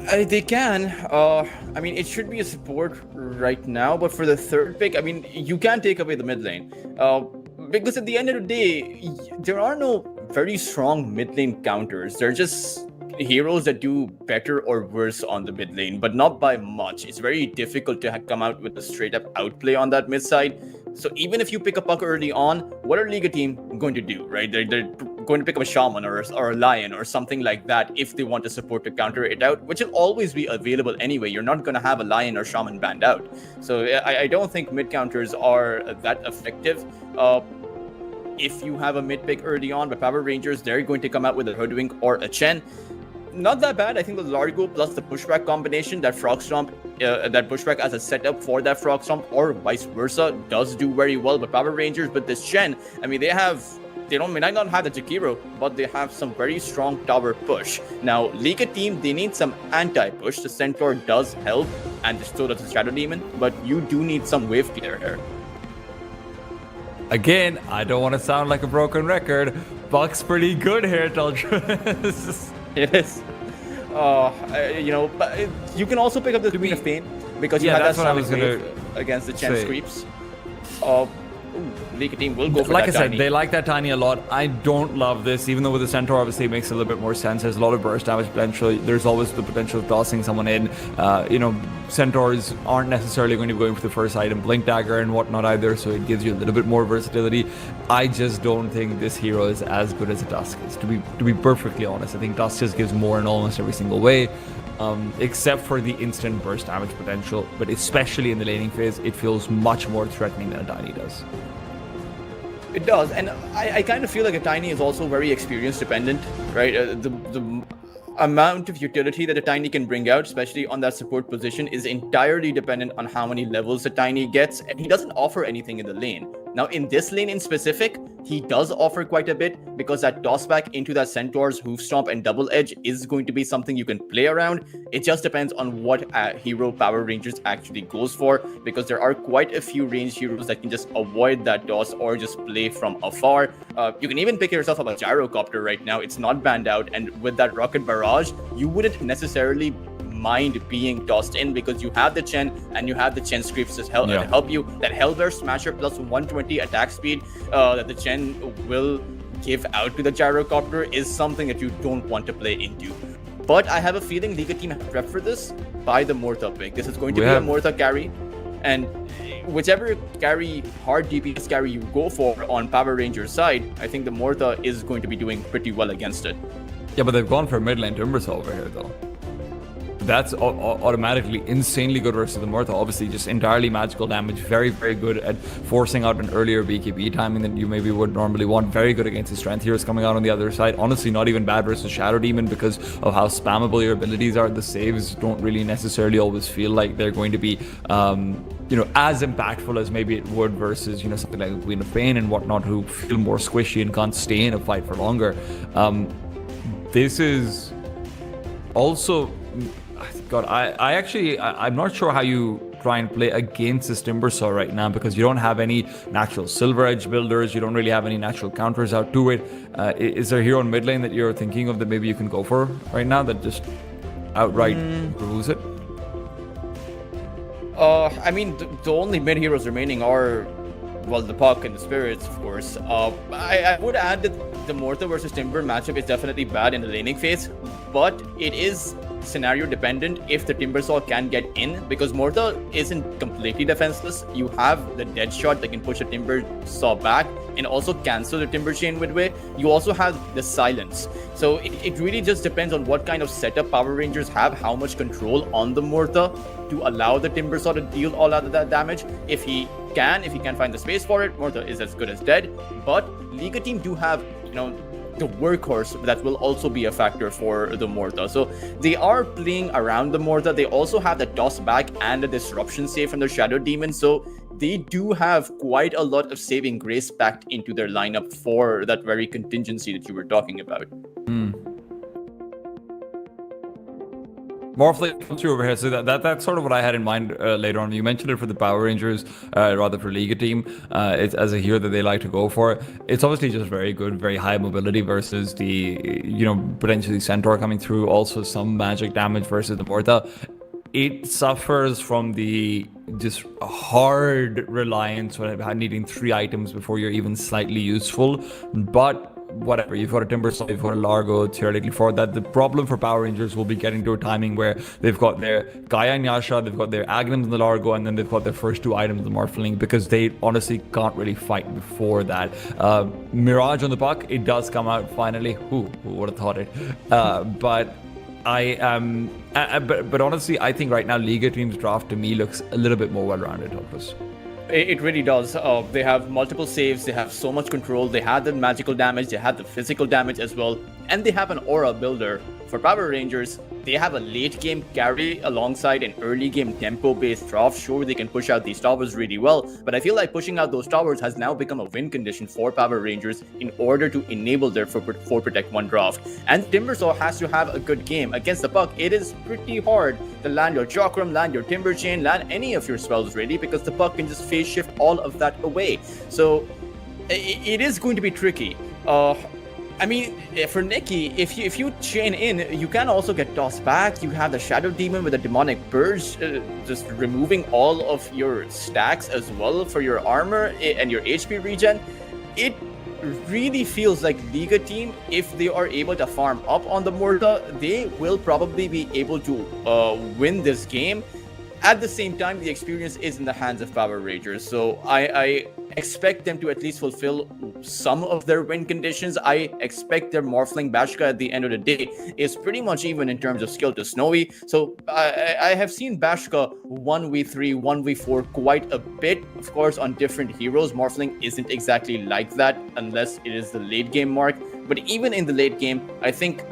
They can. I mean, it should be a support right now, but for the third pick, I mean, you can take away the mid lane. Because at the end of the day, there are no very strong mid lane counters. They're just heroes that do better or worse on the mid lane, but not by much. It's very difficult to come out with a straight up outplay on that mid side. So even if you pick a puck early on, what are Liga team going to do, right? They're going to pick up a shaman or a lion or something like that if they want to support to counter it out, which will always be available anyway. You're not going to have a lion or shaman banned out. So I don't think mid counters are that effective. If you have a mid pick early on, but Power Rangers, they're going to come out with a Hoodwink or a Chen. Not that bad. I think the Largo plus the pushback combination, that Frog Stomp, that pushback as a setup for that Frog Stomp, or vice versa, does do very well. But Power Rangers with this Chen, I mean, they might not have the Jakiro, but they have some very strong tower push. Now, Liga team, they need some anti-push. The Centaur does help, and so does the Shadow Demon, but you do need some wave clear here. Again, I don't want to sound like a broken record. Buck's pretty good here, Teltras. It is. But you can also pick up the Queen of Pain because you have that Sonic Wave against the Chen Creeps. Liga team will go for like that I said, tiny. they like that tiny a lot. I don't love this, even though with the Centaur, obviously, it makes a little bit more sense. There's a lot of burst damage potential. There's always the potential of tossing someone in. Centaurs aren't necessarily going to be going for the first item, Blink Dagger and whatnot either, so it gives you a little bit more versatility. I just don't think this hero is as good as a Dusk is, to be perfectly honest. I think Dusk just gives more in almost every single way. Except for the instant burst damage potential, but especially in the laning phase, it feels much more threatening than a Tiny does. It does, and I kind of feel like a Tiny is also very experience dependent, right? The amount of utility that a Tiny can bring out, especially on that support position, is entirely dependent on how many levels a Tiny gets, and he doesn't offer anything in the lane. Now, in this lane in specific, he does offer quite a bit because that toss back into that Centaur's Hoof Stomp and Double Edge is going to be something you can play around. It just depends on what hero Power Rangers actually goes for, because there are quite a few ranged heroes that can just avoid that toss or just play from afar. You can even pick yourself up a Gyrocopter right now. It's not banned out, and with that Rocket Barrage, you wouldn't necessarily mind being tossed in because you have the Chen and you have the Chen Screeps to help you. That Hellbear Smasher plus 120 attack speed that the Chen will give out to the Gyrocopter is something that you don't want to play into. But I have a feeling Liga team have prepped for this by the Mortha pick. This is going to be a Mortha carry, and whichever carry, hard DPS carry you go for on Power Rangers side, I think the Mortha is going to be doing pretty well against it. Yeah, but they've gone for mid lane Timbersaw over here though. That's automatically insanely good versus the Mortha. Obviously, just entirely magical damage. Very, very good at forcing out an earlier BKB timing than you maybe would normally want. Very good against the strength heroes coming out on the other side. Honestly, not even bad versus Shadow Demon because of how spammable your abilities are. The saves don't really necessarily always feel like they're going to be, as impactful as maybe it would versus, something like Queen of Pain and whatnot, who feel more squishy and can't stay in a fight for longer. This is also... God, I'm not sure how you try and play against this Timbersaw right now because you don't have any natural Silver Edge builders. You don't really have any natural counters out to it. Is there a hero in mid lane that you're thinking of that maybe you can go for right now that just outright removes it? I mean, the only mid heroes remaining are, well, the Puck and the Spirits, of course. I would add that the Mortha versus Timber matchup is definitely bad in the laning phase, but it is scenario dependent if the Timbersaw can get in, because Mortha isn't completely defenseless. You have the dead shot that can push a Timbersaw back and also cancel the Timber Chain midway. You also have the silence. So it really just depends on what kind of setup Power Rangers have, how much control on the Mortha to allow the Timbersaw to deal all out of that damage. If he can find the space for it, Mortha is as good as dead. But Liga team do have, the workhorse that will also be a factor for the Mortha. So they are playing around the Mortha. They also have the toss back and the disruption save from the Shadow Demon. So they do have quite a lot of saving grace packed into their lineup for that very contingency that you were talking about. Morphling comes through over here, so that's sort of what I had in mind later on. You mentioned it for the Power Rangers, rather for Liga team. It's as a hero that they like to go for. It's obviously just very good, very high mobility versus the, potentially Centaur coming through. Also some magic damage versus the Morta. It suffers from the just hard reliance on needing 3 items before you're even slightly useful, but whatever, you've got a Timbersaw, you've got a Largo theoretically for that. The problem for Power Rangers will be getting to a timing where they've got their Gaia and Yasha, they've got their Agnums and the Largo, and then they've got their first 2 items, the Morphling, because they honestly can't really fight before that. Mirage on the puck, it does come out finally. Who would have thought it? But honestly, I think right now Liga team's draft to me looks a little bit more well-rounded, Hopeless. It really does. They have multiple saves, they have so much control, they have the magical damage, they have the physical damage as well, and they have an aura builder. For Power Rangers, they have a late game carry alongside an early game tempo based draft. Sure, they can push out these towers really well, but I feel like pushing out those towers has now become a win condition for Power Rangers in order to enable their 4 Protect 1 draft. And Timbersaw has to have a good game. Against the puck, it is pretty hard to land your Chakram, land your Timber Chain, land any of your spells really, because the puck can just phase shift all of that away. So it is going to be tricky. I mean, for Nikki, if you chain in, you can also get tossed back. You have the Shadow Demon with the Demonic Purge, just removing all of your stacks as well for your armor and your HP regen. It really feels like Liga team, if they are able to farm up on the Morta, they will probably be able to win this game. At the same time, the experience is in the hands of Power Rangers, so I expect them to at least fulfill some of their win conditions. I expect their Morphling Bashka at the end of the day is pretty much even in terms of skill to Snowy. So I have seen Bashka 1v3, 1v4 quite a bit, of course, on different heroes. Morphling isn't exactly like that unless it is the late game mark. But even in the late game, I think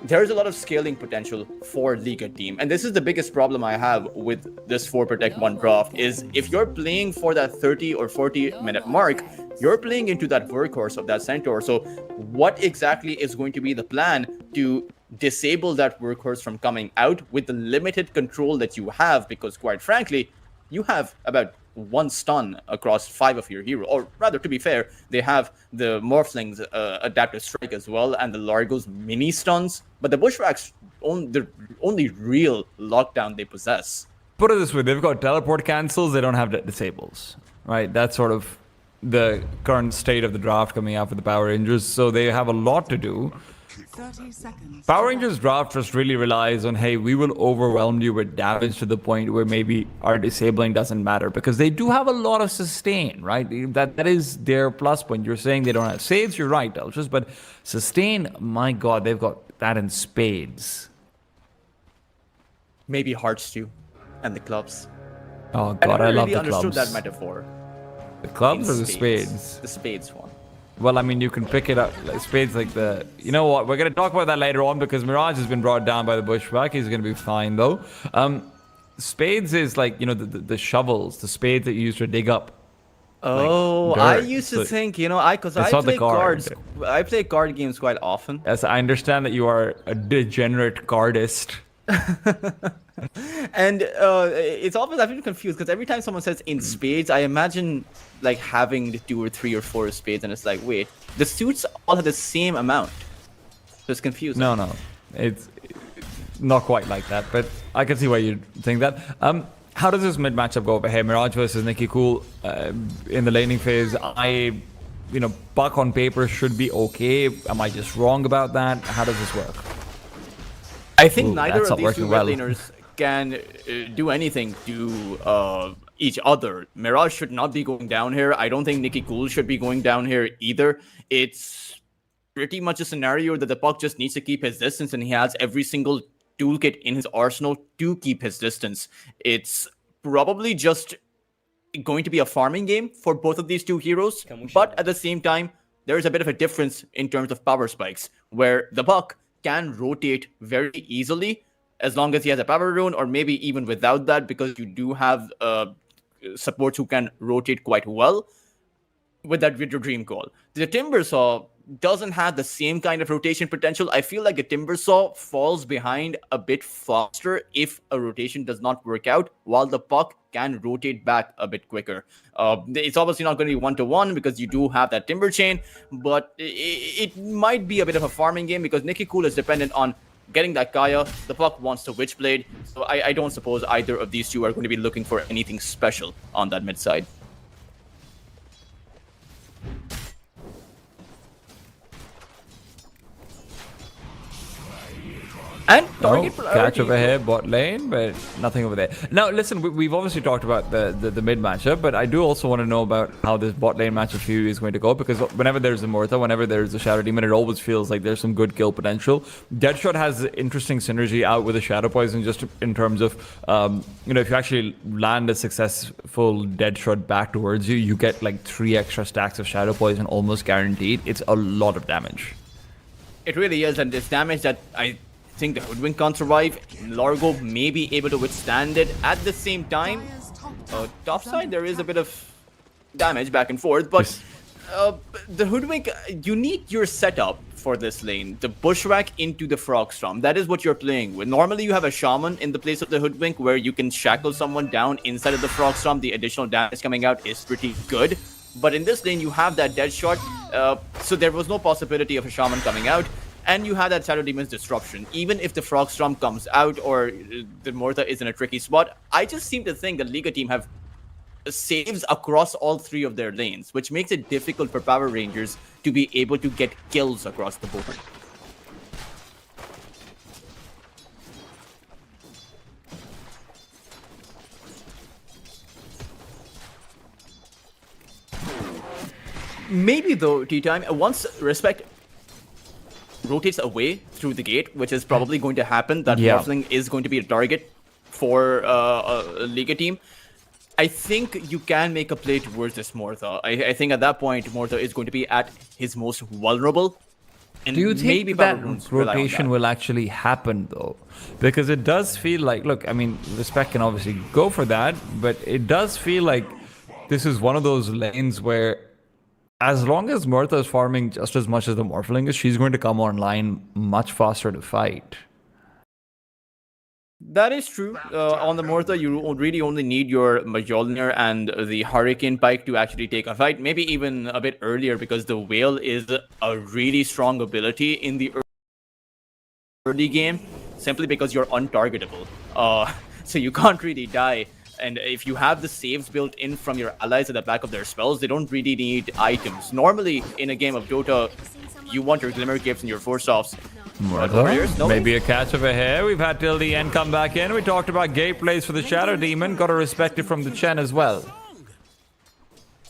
there's a lot of scaling potential for Liga team. And this is the biggest problem I have with this 4 Protect 1 draft is if you're playing for that 30 or 40 minute mark, you're playing into that workhorse of that Centaur. So what exactly is going to be the plan to disable that workhorse from coming out with the limited control that you have? Because quite frankly, you have about 1 stun across 5 of your heroes, or rather, to be fair, they have the Morphling's adaptive strike as well, and the Largo's mini stuns. But the Bushwhacks, the only real lockdown they possess. Put it this way: they've got teleport cancels, they don't have disables, right? That's sort of the current state of the draft coming out for the Power Rangers. So they have a lot to do. 30 seconds. Power Rangers draft just really relies on, hey, we will overwhelm you with damage to the point where maybe our disabling doesn't matter, because they do have a lot of sustain, right? That is their plus point. You're saying they don't have saves, you're right, Elchus, but sustain, my god, they've got that in spades. Maybe hearts too, and the clubs. Oh god, I love really the clubs. understood that metaphor. The clubs or the spades? The spades one. Well, I mean, you can pick it up. Like, spades like the... You know what? We're going to talk about that later on because Mirage has been brought down by the Bushwhack. He's going to be fine, though. Spades is like, the shovels, the spades that you use to dig up. Oh, like I dirt. used to So think, because I not the play card. cards. I play card games quite often. Yes, I understand that you are a degenerate cardist. And it's always, I've been confused because every time someone says in spades, I imagine like having the 2 or 3 or 4 spades, and it's like, wait, the suits all have the same amount. So it's confusing. No. It's not quite like that, but I can see why you think that. How does this mid matchup go over here? Mirage versus Nikki Cool in the laning phase. Buck on paper should be okay. Am I just wrong about that? How does this work? I think Ooh, neither that's of not these two working red well. laners can do anything to each other. Mirage should not be going down here. I don't think Nikki Cool should be going down here either. It's pretty much a scenario that the puck just needs to keep his distance, and he has every single toolkit in his arsenal to keep his distance. It's probably just going to be a farming game for both of these two heroes, but at the same time, there is a bit of a difference in terms of power spikes, where the puck can rotate very easily as long as he has a power rune, or maybe even without that, because you do have supports who can rotate quite well with your dream call. The Timbersaw, doesn't have the same kind of rotation potential. I feel like a Timbersaw falls behind a bit faster if a rotation does not work out, while the puck can rotate back a bit quicker. It's obviously not going to be 1-to-1 because you do have that Timber chain, but it might be a bit of a farming game because Nicky Cool is dependent on getting that Kaya. The puck wants the Witchblade, so I don't suppose either of these two are going to be looking for anything special on that mid side. And target catch over here, bot lane, but nothing over there. Now, listen, we've obviously talked about the mid matchup, but I do also want to know about how this bot lane matchup for you is going to go, because whenever there's a Mortha, whenever there's a Shadow Demon, it always feels like there's some good kill potential. Deadshot has interesting synergy out with the Shadow Poison, just in terms of, if you actually land a successful Deadshot back towards you, you get like 3 extra stacks of Shadow Poison almost guaranteed. It's a lot of damage. It really is, and it's damage that I think the Hoodwink can't survive. Largo may be able to withstand it. At the same time, top side there is a bit of damage back and forth, but the Hoodwink, you need your setup for this lane. The Bushwhack into the Frogstorm. That is what you're playing with. Normally you have a Shaman in the place of the Hoodwink where you can shackle someone down inside of the Frogstorm. The additional damage coming out is pretty good. But in this lane you have that Deadshot, so there was no possibility of a Shaman coming out. And you have that Shadow Demon's Disruption. Even if the Frogstorm comes out or the Mortha is in a tricky spot, I just seem to think the Liga team have saves across all 3 of their lanes, which makes it difficult for Power Rangers to be able to get kills across the board. Maybe though, T-Time, once Respect rotates away through the gate, which is probably going to happen, that Morphling is going to be a target for a Liga team, I think you can make a play towards this Mortha. I think at that point, Mortha is going to be at his most vulnerable. And do you think maybe that rotation will actually happen, though? Because it does feel like, look, I mean, Respect can obviously go for that, but it does feel like this is one of those lanes where as long as Mortha is farming just as much as the Morphling is, she's going to come online much faster to fight. That is true. On the Mortha, you really only need your Mjolnir and the Hurricane Pike to actually take a fight. Maybe even a bit earlier, because the Whale is a really strong ability in the early game, simply because you're untargetable. So you can't really die. And if you have the saves built in from your allies at the back of their spells, they don't really need items. Normally, in a game of Dota, you want your Glimmer Capes and your Force-Offs. Maybe a catch over here. We've had till the end come back in. We talked about gate plays for the Shadow Demon. Got to respect it from the Chen as well.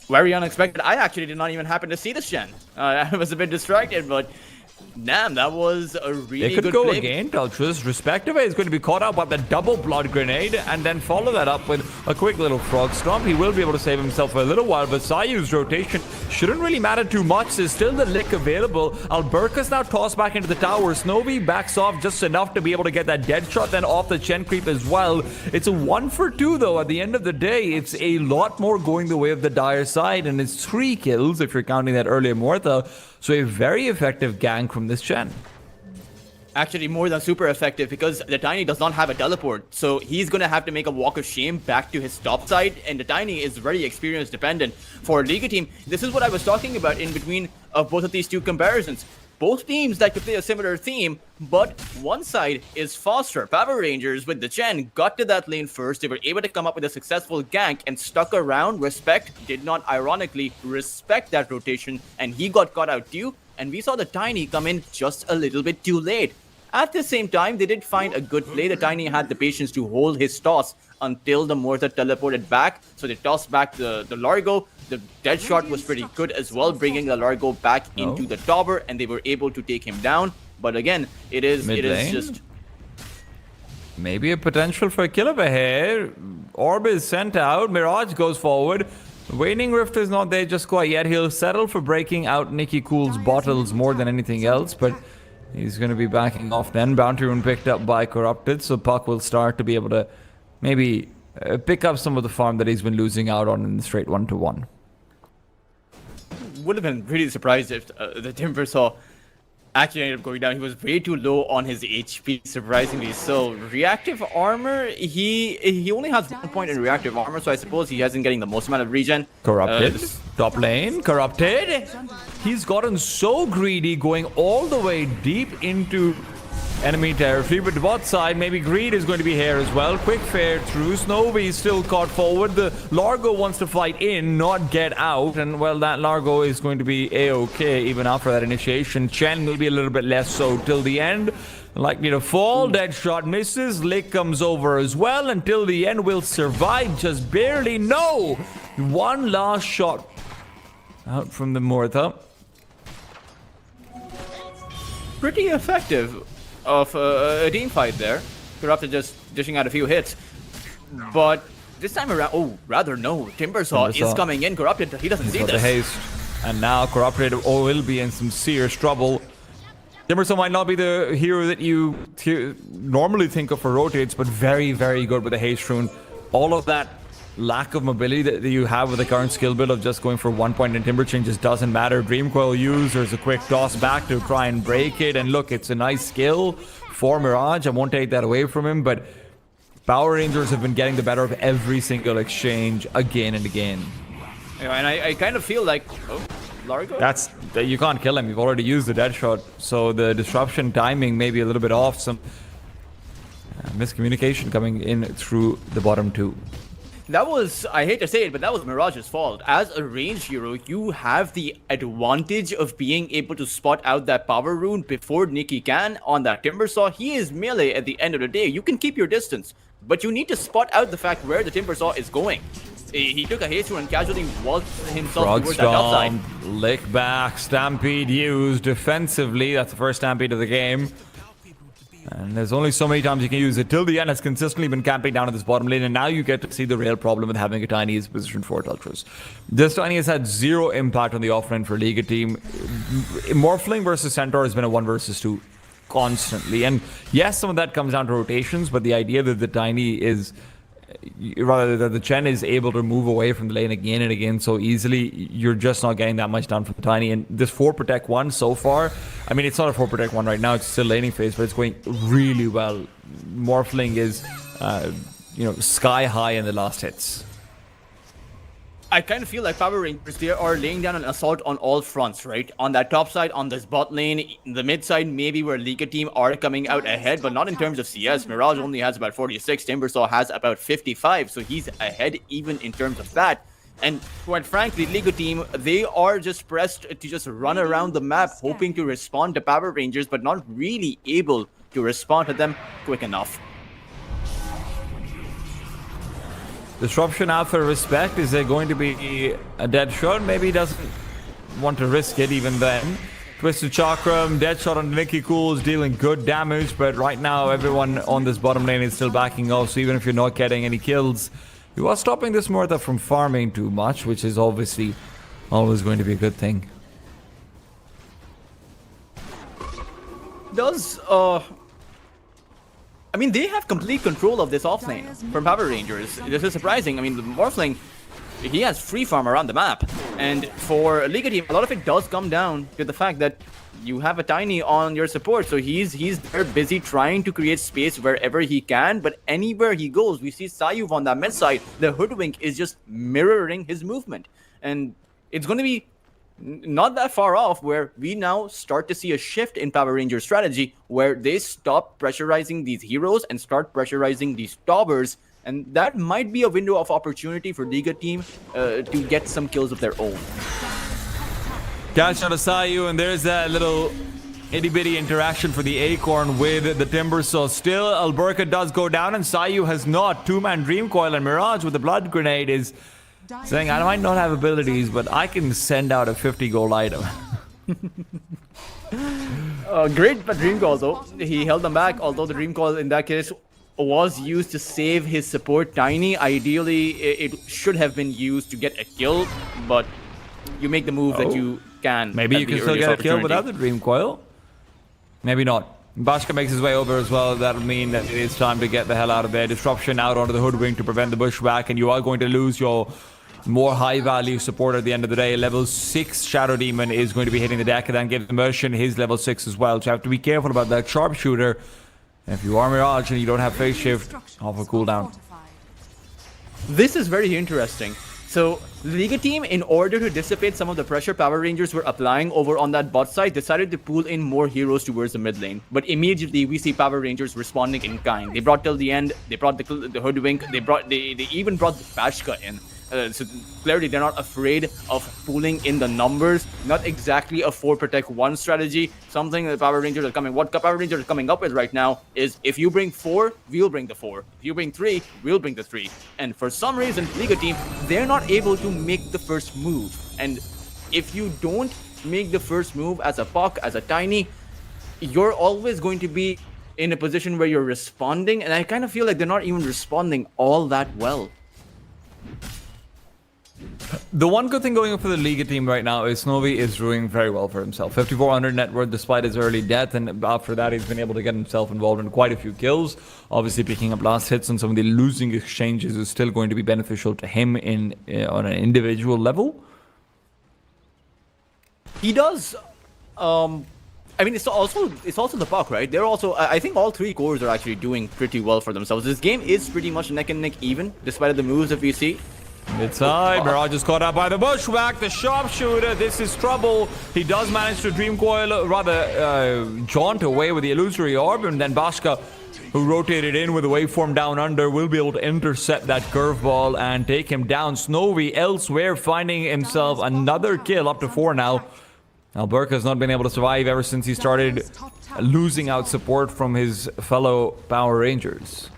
Very unexpected. I actually did not even happen to see the Shen. I was a bit distracted, but damn, that was a really good play. They could go again, Teltras. Respective is going to be caught up by the double blood grenade and then follow that up with a quick little frog stomp. He will be able to save himself for a little while, but Sayu's rotation shouldn't really matter too much. There's still the lick available. Alberca's now tossed back into the tower. Snowy backs off just enough to be able to get that dead shot, then off the Chen creep as well. It's a 1-for-2 though. At the end of the day, it's a lot more going the way of the Dire side, and it's 3 kills if you're counting that earlier Mortha. So a very effective gank from this Chen. Actually, more than super effective, because the Tiny does not have a teleport. So he's going to have to make a walk of shame back to his top side. And the Tiny is very experience dependent. For a Liga team, this is what I was talking about in between of both of these two comparisons. Both teams like to play a similar theme, but one side is faster. Power Rangers with the Chen got to that lane first. They were able to come up with a successful gank and stuck around. Respect did not ironically respect that rotation, and he got caught out too. And we saw the Tiny come in just a little bit too late. At the same time, they did find a good play. The Tiny had the patience to hold his toss until the Mortha teleported back. So they tossed back the Largo. The dead shot was pretty good as well, bringing the Largo back into the tower, and they were able to take him down. But again, it is just... Maybe a potential for a kill over here. Orb is sent out. Mirage goes forward. Waning Rift is not there just quite yet. He'll settle for breaking out Nicky Cool's bottles more than anything else, but he's going to be backing off then. Bounty Rune picked up by Corrupted, so Puck will start to be able to maybe pick up some of the farm that he's been losing out on in the straight 1-to-1. would have been really surprised if the Timbersaw actually ended up going down. He was way too low on his HP, surprisingly. So reactive armor, he only has 1 point in reactive armor, so I suppose he isn't getting the most amount of regen. Corrupted. Top lane. Corrupted. He's gotten so greedy, going all the way deep into enemy territory, but bot side, maybe Greed is going to be here as well. Quick fair through. Snowy still caught forward. The Largo wants to fight in, not get out. And, well, that Largo is going to be A-okay even after that initiation. Chen will be a little bit less so till the end. Likely to fall. Dead shot misses. Lick comes over as well. Until the end, will survive just barely. No! One last shot out from the Mortha. Pretty effective of a team fight there. Corrupted just dishing out a few hits. But this time around, no. Timbersaw is coming in. Corrupted, he doesn't see Got this. the haste. And now Corrupted will be in some serious trouble. Timbersaw might not be the hero that you normally think of for rotates, but very, very good with the haste rune. All of that lack of mobility that you have with the current skill build of just going for 1 point in Timber Chain just doesn't matter. Dream Coil used, there's a quick toss back to try and break it, and look, it's a nice skill for Mirage. I won't take that away from him, but Power Rangers have been getting the better of every single exchange again and again. Yeah, and I kind of feel like, Largo? You can't kill him, you've already used the dead shot, so the disruption timing may be a little bit off. Some miscommunication coming in through the bottom two. That was, I hate to say it, but that was Mirage's fault. As a ranged hero, you have the advantage of being able to spot out that power rune before Nikki can on that Timbersaw. He is melee at the end of the day. You can keep your distance, but you need to spot out the fact where the Timbersaw is going. He took a haste rune and casually walked himself Frog towards that upside. Stomp, lick back, Stampede used defensively. That's the first Stampede of the game. And there's only so many times you can use it. Till the end, has consistently been camping down at this bottom lane, and now you get to see the real problem with having a Tiny as position for Ultras. This Tiny has had zero impact on the offlane for Liga team. Morphling versus Centaur has been a 1 versus 2 constantly. And yes, some of that comes down to rotations, but the idea that the Tiny is... rather that the Chen is able to move away from the lane again and again so easily, you're just not getting that much done from the Tiny. And this 4 Protect 1 so far, I mean, it's not a 4 Protect 1 right now, it's still laning phase, but it's going really well. Morphling is, sky high in the last hits. I kind of feel like Power Rangers, they are laying down an assault on all fronts, right? On that top side, on this bot lane, the mid side, maybe where Liga team are coming out ahead, but not in terms of CS. Mirage only has about 46, Timbersaw has about 55, so he's ahead even in terms of that. And quite frankly, Liga team, they are just pressed to just run around the map, hoping to respond to Power Rangers, but not really able to respond to them quick enough. Disruption out for respect. Is there going to be a dead shot? Maybe he doesn't want to risk it even then. Twisted Chakram, dead shot on Nicky Cool is dealing good damage, but right now everyone on this bottom lane is still backing off, so even if you're not getting any kills, you are stopping this Mortha from farming too much, which is obviously always going to be a good thing. I mean, they have complete control of this offlane from Power Rangers. This is surprising. I mean, the Morphling, he has free farm around the map. And for Liga team, a lot of it does come down to the fact that you have a Tiny on your support. So he's there busy trying to create space wherever he can. But anywhere he goes, we see Sayuv on that mid side. The Hoodwink is just mirroring his movement. And it's going to be not that far off where we now start to see a shift in Power Ranger strategy where they stop pressurizing these heroes and start pressurizing these toppers, and that might be a window of opportunity for Liga team to get some kills of their own. Catch out of Sayu, and there's that little itty-bitty interaction for the Acorn with the Timbersaw. Still, Alberca does go down, and Sayu has not. Two-man Dream Coil, and Mirage with the Blood Grenade is saying, I might not have abilities, but I can send out a 50 gold item. Great but Dream Call though. He held them back, although the Dream Call in that case was used to save his support Tiny. Ideally, it should have been used to get a kill, but you make the move that you can. Maybe you can still get a kill without the Dream Coil. Maybe not. Bashka makes his way over as well. That'll mean that it is time to get the hell out of there. Disruption out onto the Hoodwink to prevent the pushback, and you are going to lose your more high-value support at the end of the day. Level 6 Shadow Demon is going to be hitting the deck, and then give Immersion his level 6 as well. So you have to be careful about that Sharpshooter. If you are Mirage and you don't have Phase Shift, off a cooldown. This is very interesting. So, the Liga team, in order to dissipate some of the pressure Power Rangers were applying over on that bot side, decided to pull in more heroes towards the mid lane. But immediately, we see Power Rangers responding in kind. They brought Till the End, they brought the Hoodwink, they even brought the Bashka in. So clearly they're not afraid of pulling in the numbers. Not exactly a 4 protect 1 strategy. Something that Power Rangers are coming. What Power Rangers are coming up with right now is if you bring 4, we'll bring the 4. If you bring 3, we'll bring the 3. And for some reason, Liga team, they're not able to make the first move. And if you don't make the first move as a Puck, as a Tiny, you're always going to be in a position where you're responding. And I kind of feel like they're not even responding all that well. The one good thing going for the Liga team right now is Snowy is doing very well for himself. 5,400 net worth despite his early death, and after that he's been able to get himself involved in quite a few kills. Obviously picking up last hits on some of the losing exchanges is still going to be beneficial to him on an individual level. He does. I mean, it's also the Puck, right? They're also, I think all 3 cores are actually doing pretty well for themselves. This game is pretty much neck and neck even, despite the moves that we see. Inside, Mirage is caught up by the bushwhack, the sharpshooter. This is trouble. He does manage to dream coil, rather jaunt away with the illusory orb, and then Bashka, who rotated in with the waveform down under, will be able to intercept that curveball and take him down. Snowy elsewhere, finding himself another kill, up to 4 now. Alberca has not been able to survive ever since he started losing out support from his fellow Power Rangers.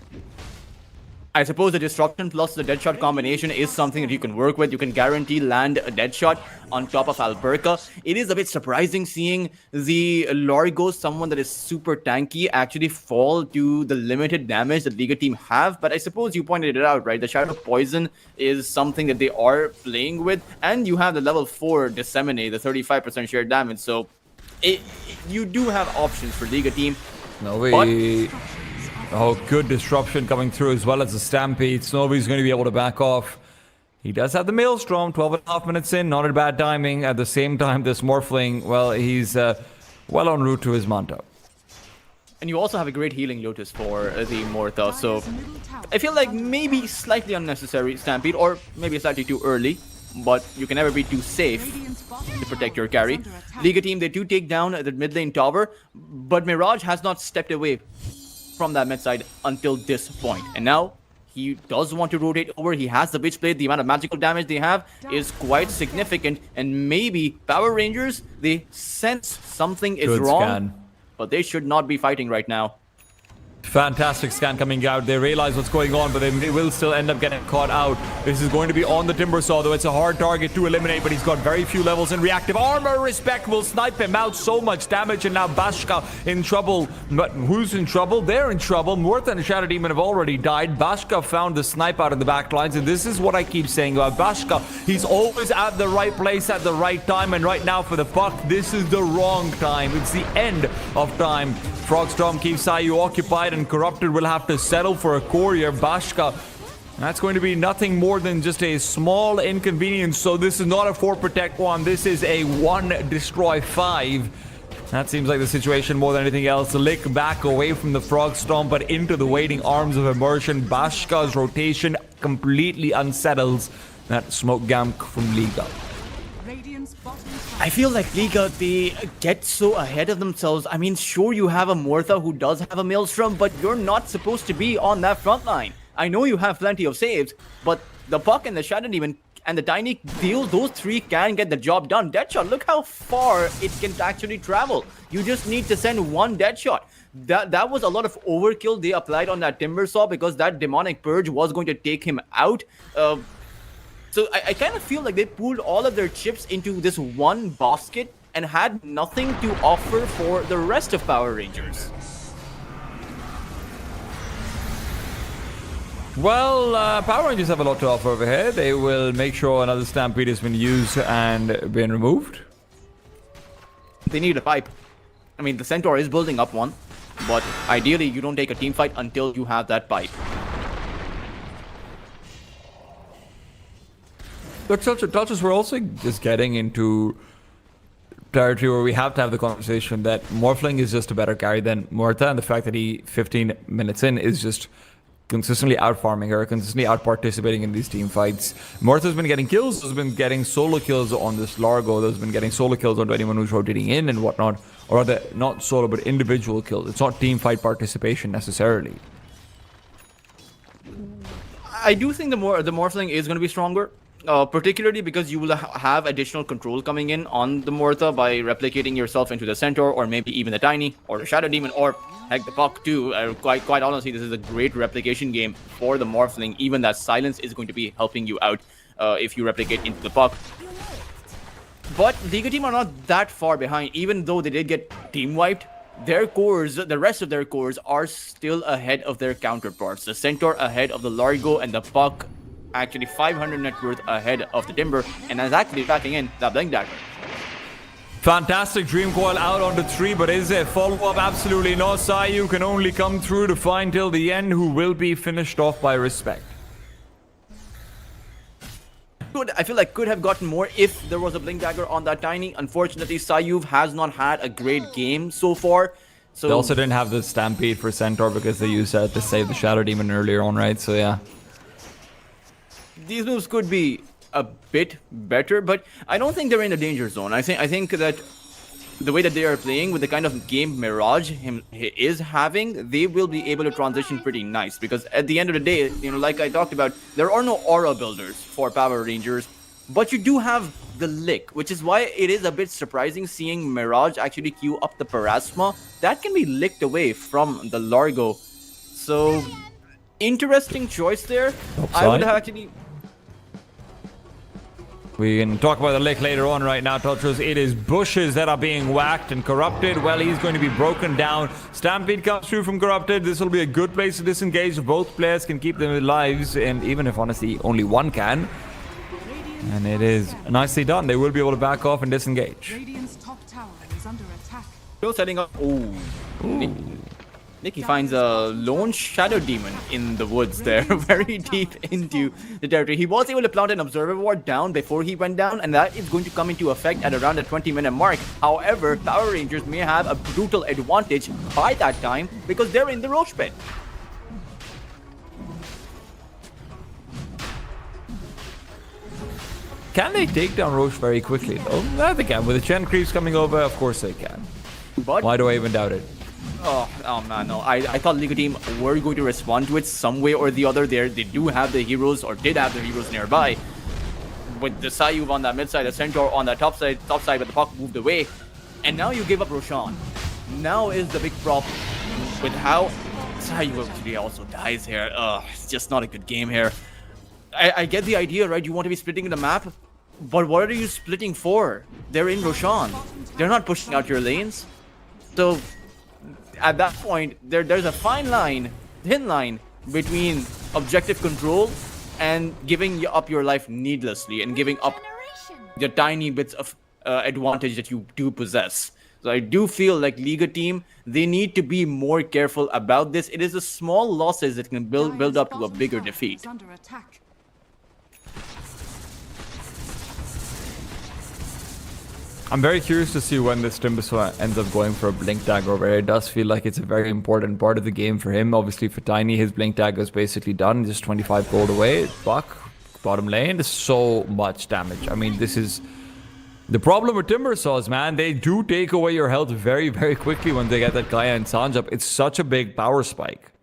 I suppose the Disruption plus the Deadshot combination is something that you can work with. You can guarantee land a Deadshot on top of Alberca. It is a bit surprising seeing the Largo, someone that is super tanky, actually fall to the limited damage that Liga team have. But I suppose you pointed it out, right? The Shadow Poison is something that they are playing with. And you have the level 4 Disseminate, the 35% shared damage. So you do have options for Liga team. Oh, good disruption coming through as well as the Stampede. Snowy's going to be able to back off. He does have the Maelstrom, 12.5 minutes in. Not a bad timing. At the same time, this Morphling, well, he's well en route to his Manta. And you also have a great healing Lotus for the Mortha. So I feel like maybe slightly unnecessary Stampede, or maybe slightly too early. But you can never be too safe to protect your carry. Liga team, they do take down the mid lane tower. But Mirage has not stepped away from that mid side until this point. And now he does want to rotate over. He has the Witchblade. The amount of magical damage they have is quite significant. And maybe Power Rangers, they sense something is wrong. But they should not be fighting right now. Fantastic scan coming out. They realize what's going on, but they will still end up getting caught out. This is going to be on the Timbersaw, though it's a hard target to eliminate, but he's got very few levels in reactive armor. Respect will snipe him out. So much damage, and now Bashka in trouble. But who's in trouble? They're in trouble. Mortha and Shadow Demon have already died. Bashka found the snipe out in the back lines, and this is what I keep saying about Bashka. He's always at the right place at the right time, and right now for the Puck, this is the wrong time. It's the end of time. Frogstorm keeps Sayu occupied, and Corrupted will have to settle for a courier. Bashka, that's going to be nothing more than just a small inconvenience. So this is not a 4 protect 1. This is a 1 destroy 5. That seems like the situation more than anything else. Lick back away from the Frogstorm, but into the waiting arms of Immersion. Bashka's rotation completely unsettles that smoke gamk from Liga. I feel like Liga, they get so ahead of themselves. I mean, sure, you have a Mortha who does have a Maelstrom, but you're not supposed to be on that front line. I know you have plenty of saves, but the Puck and the Shadow Demon and the Tiny deals, those 3 can get the job done. Deadshot, look how far it can actually travel. You just need to send 1 Deadshot. That was a lot of overkill they applied on that Timbersaw because that Demonic Purge was going to take him out. So I kind of feel like they pooled all of their chips into this one basket and had nothing to offer for the rest of Power Rangers. Well, Power Rangers have a lot to offer over here. They will make sure another Stampede has been used and been removed. They need a pipe. I mean, the Centaur is building up one, but ideally you don't take a team fight until you have that pipe. Look, touches, we're also just getting into territory where we have to have the conversation that Morphling is just a better carry than Murtha, and the fact that he, 15 minutes in, is just consistently out-farming her, consistently out-participating in these team fights. Murtha's been getting kills, has been getting solo kills on this Largo, has been getting solo kills on anyone who's rotating in and whatnot, or rather, not solo, but individual kills. It's not team fight participation necessarily. I do think the Morphling is going to be stronger. Particularly because you will have additional control coming in on the Murtha by replicating yourself into the Centaur, or maybe even the Tiny, or the Shadow Demon, or heck, the Puck too. Quite honestly, this is a great replication game for the Morphling. Even that silence is going to be helping you out if you replicate into the Puck. But Liga team are not that far behind, even though they did get team wiped. Their cores, the rest of their cores, are still ahead of their counterparts. The Centaur ahead of the Largo, and the Puck actually 500 net worth ahead of the Timber, and is actually backing in that Blink Dagger. Fantastic Dream Coil out on the tree, but is there follow-up? Absolutely not. Sayu can only come through to find till the end, who will be finished off by Respect. I feel like could have gotten more if there was a Blink Dagger on that Tiny. Unfortunately, Sayuv has not had a great game so far. So they also didn't have the Stampede for Centaur because they used that to save the Shadow Demon earlier on, right? So yeah. These moves could be a bit better, but I don't think they're in the danger zone. I think that the way that they are playing, with the kind of game Mirage he is having, they will be able to transition pretty nice. Because at the end of the day, you know, like I talked about, there are no aura builders for Power Rangers, but you do have the Lick, which is why it is a bit surprising seeing Mirage actually queue up the Parasma. That can be licked away from the Largo. So, interesting choice there. I would have actually... We can talk about the lick later on. Right now, Touchers, it is Bushes that are being whacked and Corrupted. Well, he's going to be broken down. Stampede comes through from Corrupted. This will be a good place to disengage. Both players can keep their lives, and even if, honestly, only one can. And it is nicely done. They will be able to back off and disengage. Radiant's top tower is under attack. Still setting up... Ooh. Nicky finds a lone Shadow Demon in the woods there, very deep into the territory. He was able to plant an Observer Ward down before he went down, and that is going to come into effect at around the 20-minute mark. However, Power Rangers may have a brutal advantage by that time because they're in the Roach Pit. Can they take down Roche very quickly, though? Yeah, they can. With the Chen creeps coming over, of course they can. But why do I even doubt it? Oh man, no. I thought Liga team were going to respond to it some way or the other. They do have the heroes, or did have the heroes nearby. With the Sayuv on that mid side, the Centaur on that top side, but the Puck moved away. And now you give up Roshan. Now is the big problem with how Sayuv actually also dies here. It's just not a good game here. I get the idea, right? You want to be splitting the map, but what are you splitting for? They're in Roshan. They're not pushing out your lanes. So at that point, there's a thin line between objective control and giving up your life needlessly and giving up the tiny bits of advantage that you do possess. So I do feel like Liga team, they need to be more careful about this. It is the small losses that can build up to a bigger defeat. Under attack. I'm very curious to see when this Timbuswa ends up going for a Blink Dagger, where it does feel like it's a very important part of the game for him. Obviously for Tiny, his Blink Dagger is basically done, just 25 gold away. Buck, bottom lane, there's so much damage. I mean, this is... The problem with Timbersaws, man, they do take away your health very, very quickly when they get that Kaya and Sanj up. It's such a big power spike.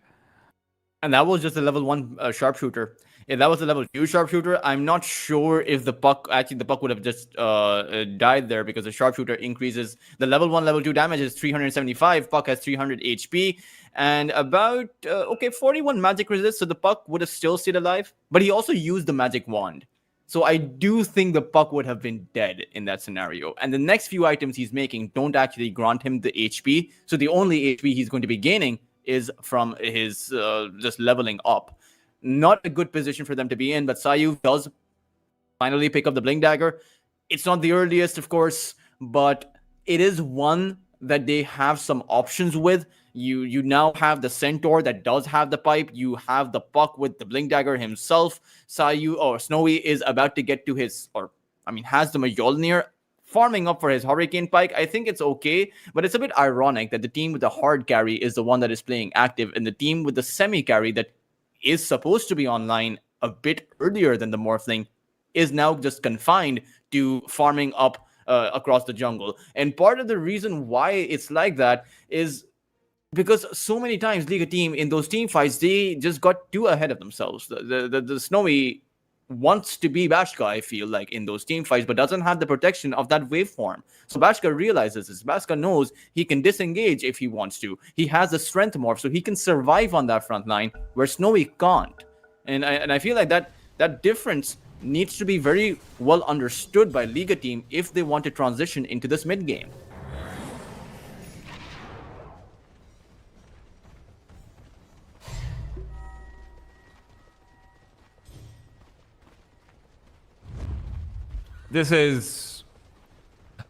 And that was just a level 1 sharpshooter. If that was a level 2 sharpshooter, I'm not sure if the Puck would have just died there, because the sharpshooter increases the level 1, level 2 damage is 375. Puck has 300 HP and about 41 magic resist, so the Puck would have still stayed alive. But he also used the magic wand, so I do think the Puck would have been dead in that scenario. And the next few items he's making don't actually grant him the HP, so the only HP he's going to be gaining is from his just leveling up. Not a good position for them to be in, but Sayuv does finally pick up the Blink Dagger. It's not the earliest, of course, but it is one that they have some options with. You now have the Centaur that does have the pipe. You have the Puck with the Blink Dagger himself. Sayu or Snowy is about to get to his, or I mean, has the Mjolnir, farming up for his Hurricane Pike. I think it's okay, but it's a bit ironic that the team with the hard carry is the one that is playing active, and the team with the semi carry that is supposed to be online a bit earlier than the Morphling is now just confined to farming up across the jungle. And part of the reason why it's like that is because so many times Liga team in those team fights, they just got too ahead of themselves. The Snowy wants to be Bashka, I feel like, in those team fights, but doesn't have the protection of that waveform. So Bashka realizes this. Bashka knows he can disengage if he wants to. He has a strength morph, so he can survive on that front line where Snowy can't. And I feel like that difference needs to be very well understood by Liga team if they want to transition into this mid game. This is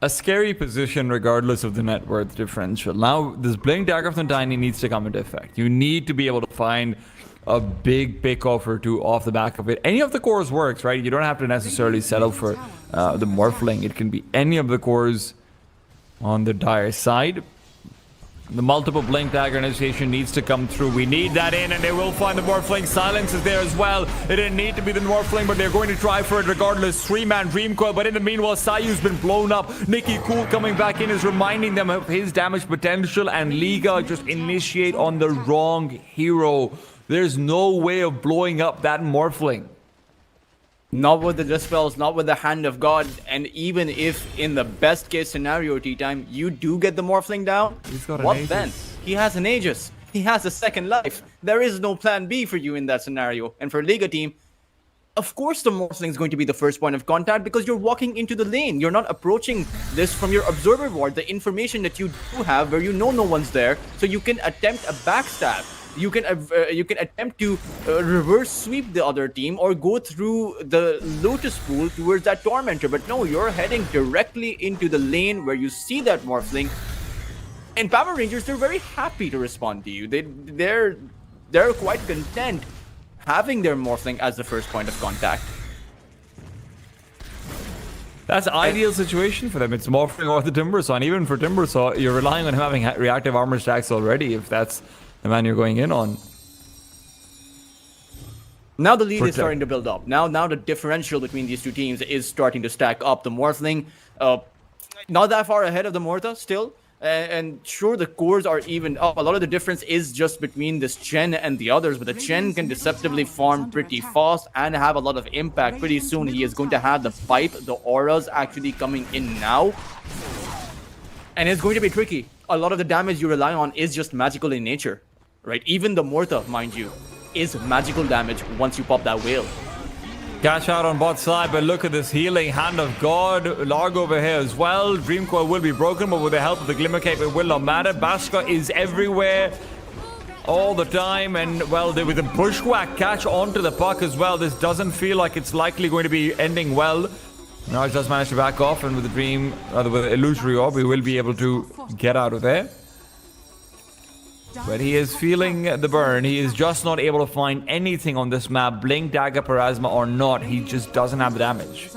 a scary position regardless of the net worth differential. Now, this Blink Dagger from Tiny needs to come into effect. You need to be able to find a big pick-off or two off the back of it. Any of the cores works, right? You don't have to necessarily settle for the Morphling. It can be any of the cores on the Dire side. The multiple Blink Dagger initiation needs to come through. We need that in, and they will find the Morphling. Silence is there as well. It didn't need to be the Morphling, but they're going to try for it regardless. 3-man Dream Coil, but in the meanwhile, Sayu's been blown up. Nicky Cool coming back in is reminding them of his damage potential, and Liga just initiate on the wrong hero. There's no way of blowing up that Morphling. Not with the Dispels, not with the Hand of God, and even if in the best case scenario, T-Time, you do get the Morphling down, He's got an what Aegis. then? He has an Aegis. He has a second life. There is no plan B for you in that scenario. And for Liga team, of course the Morphling is going to be the first point of contact because you're walking into the lane. You're not approaching this from your observer ward, the information that you do have where you know no one's there, so you can attempt a backstab. You can attempt to reverse sweep the other team or go through the Lotus Pool towards that Tormentor. But no, you're heading directly into the lane where you see that Morphling. And Power Rangers, they're very happy to respond to you. They're quite content having their Morphling as the first point of contact. That's an ideal situation for them. It's Morphling or the Timbersaw. And even for Timbersaw, you're relying on him having reactive armor stacks already if that's the man you're going in on. Now the lead is starting to build up. Now the differential between these two teams is starting to stack up. The Morphling, not that far ahead of the Morta still. And sure, the cores are even up. A lot of the difference is just between this Chen and the others, but the Chen can deceptively farm pretty fast and have a lot of impact. Pretty soon he is going to have the pipe, the auras actually coming in now. And it's going to be tricky. A lot of the damage you rely on is just magical in nature, right? Even the Morta, mind you, is magical damage once you pop that whale. Cash out on bot side, but look at this healing Hand of God. Larg over here as well. Dream Coil will be broken, but with the help of the Glimmer Cape, it will not matter. Bashka is everywhere all the time, and well, with the Bushwhack catch onto the puck as well, this doesn't feel like it's likely going to be ending well. Raj does manage to back off, and with the Dream, with the Illusory Orb, we will be able to get out of there. But he is feeling the burn. He is just not able to find anything on this map. Blink, Dagger, Parasma or not, he just doesn't have the damage.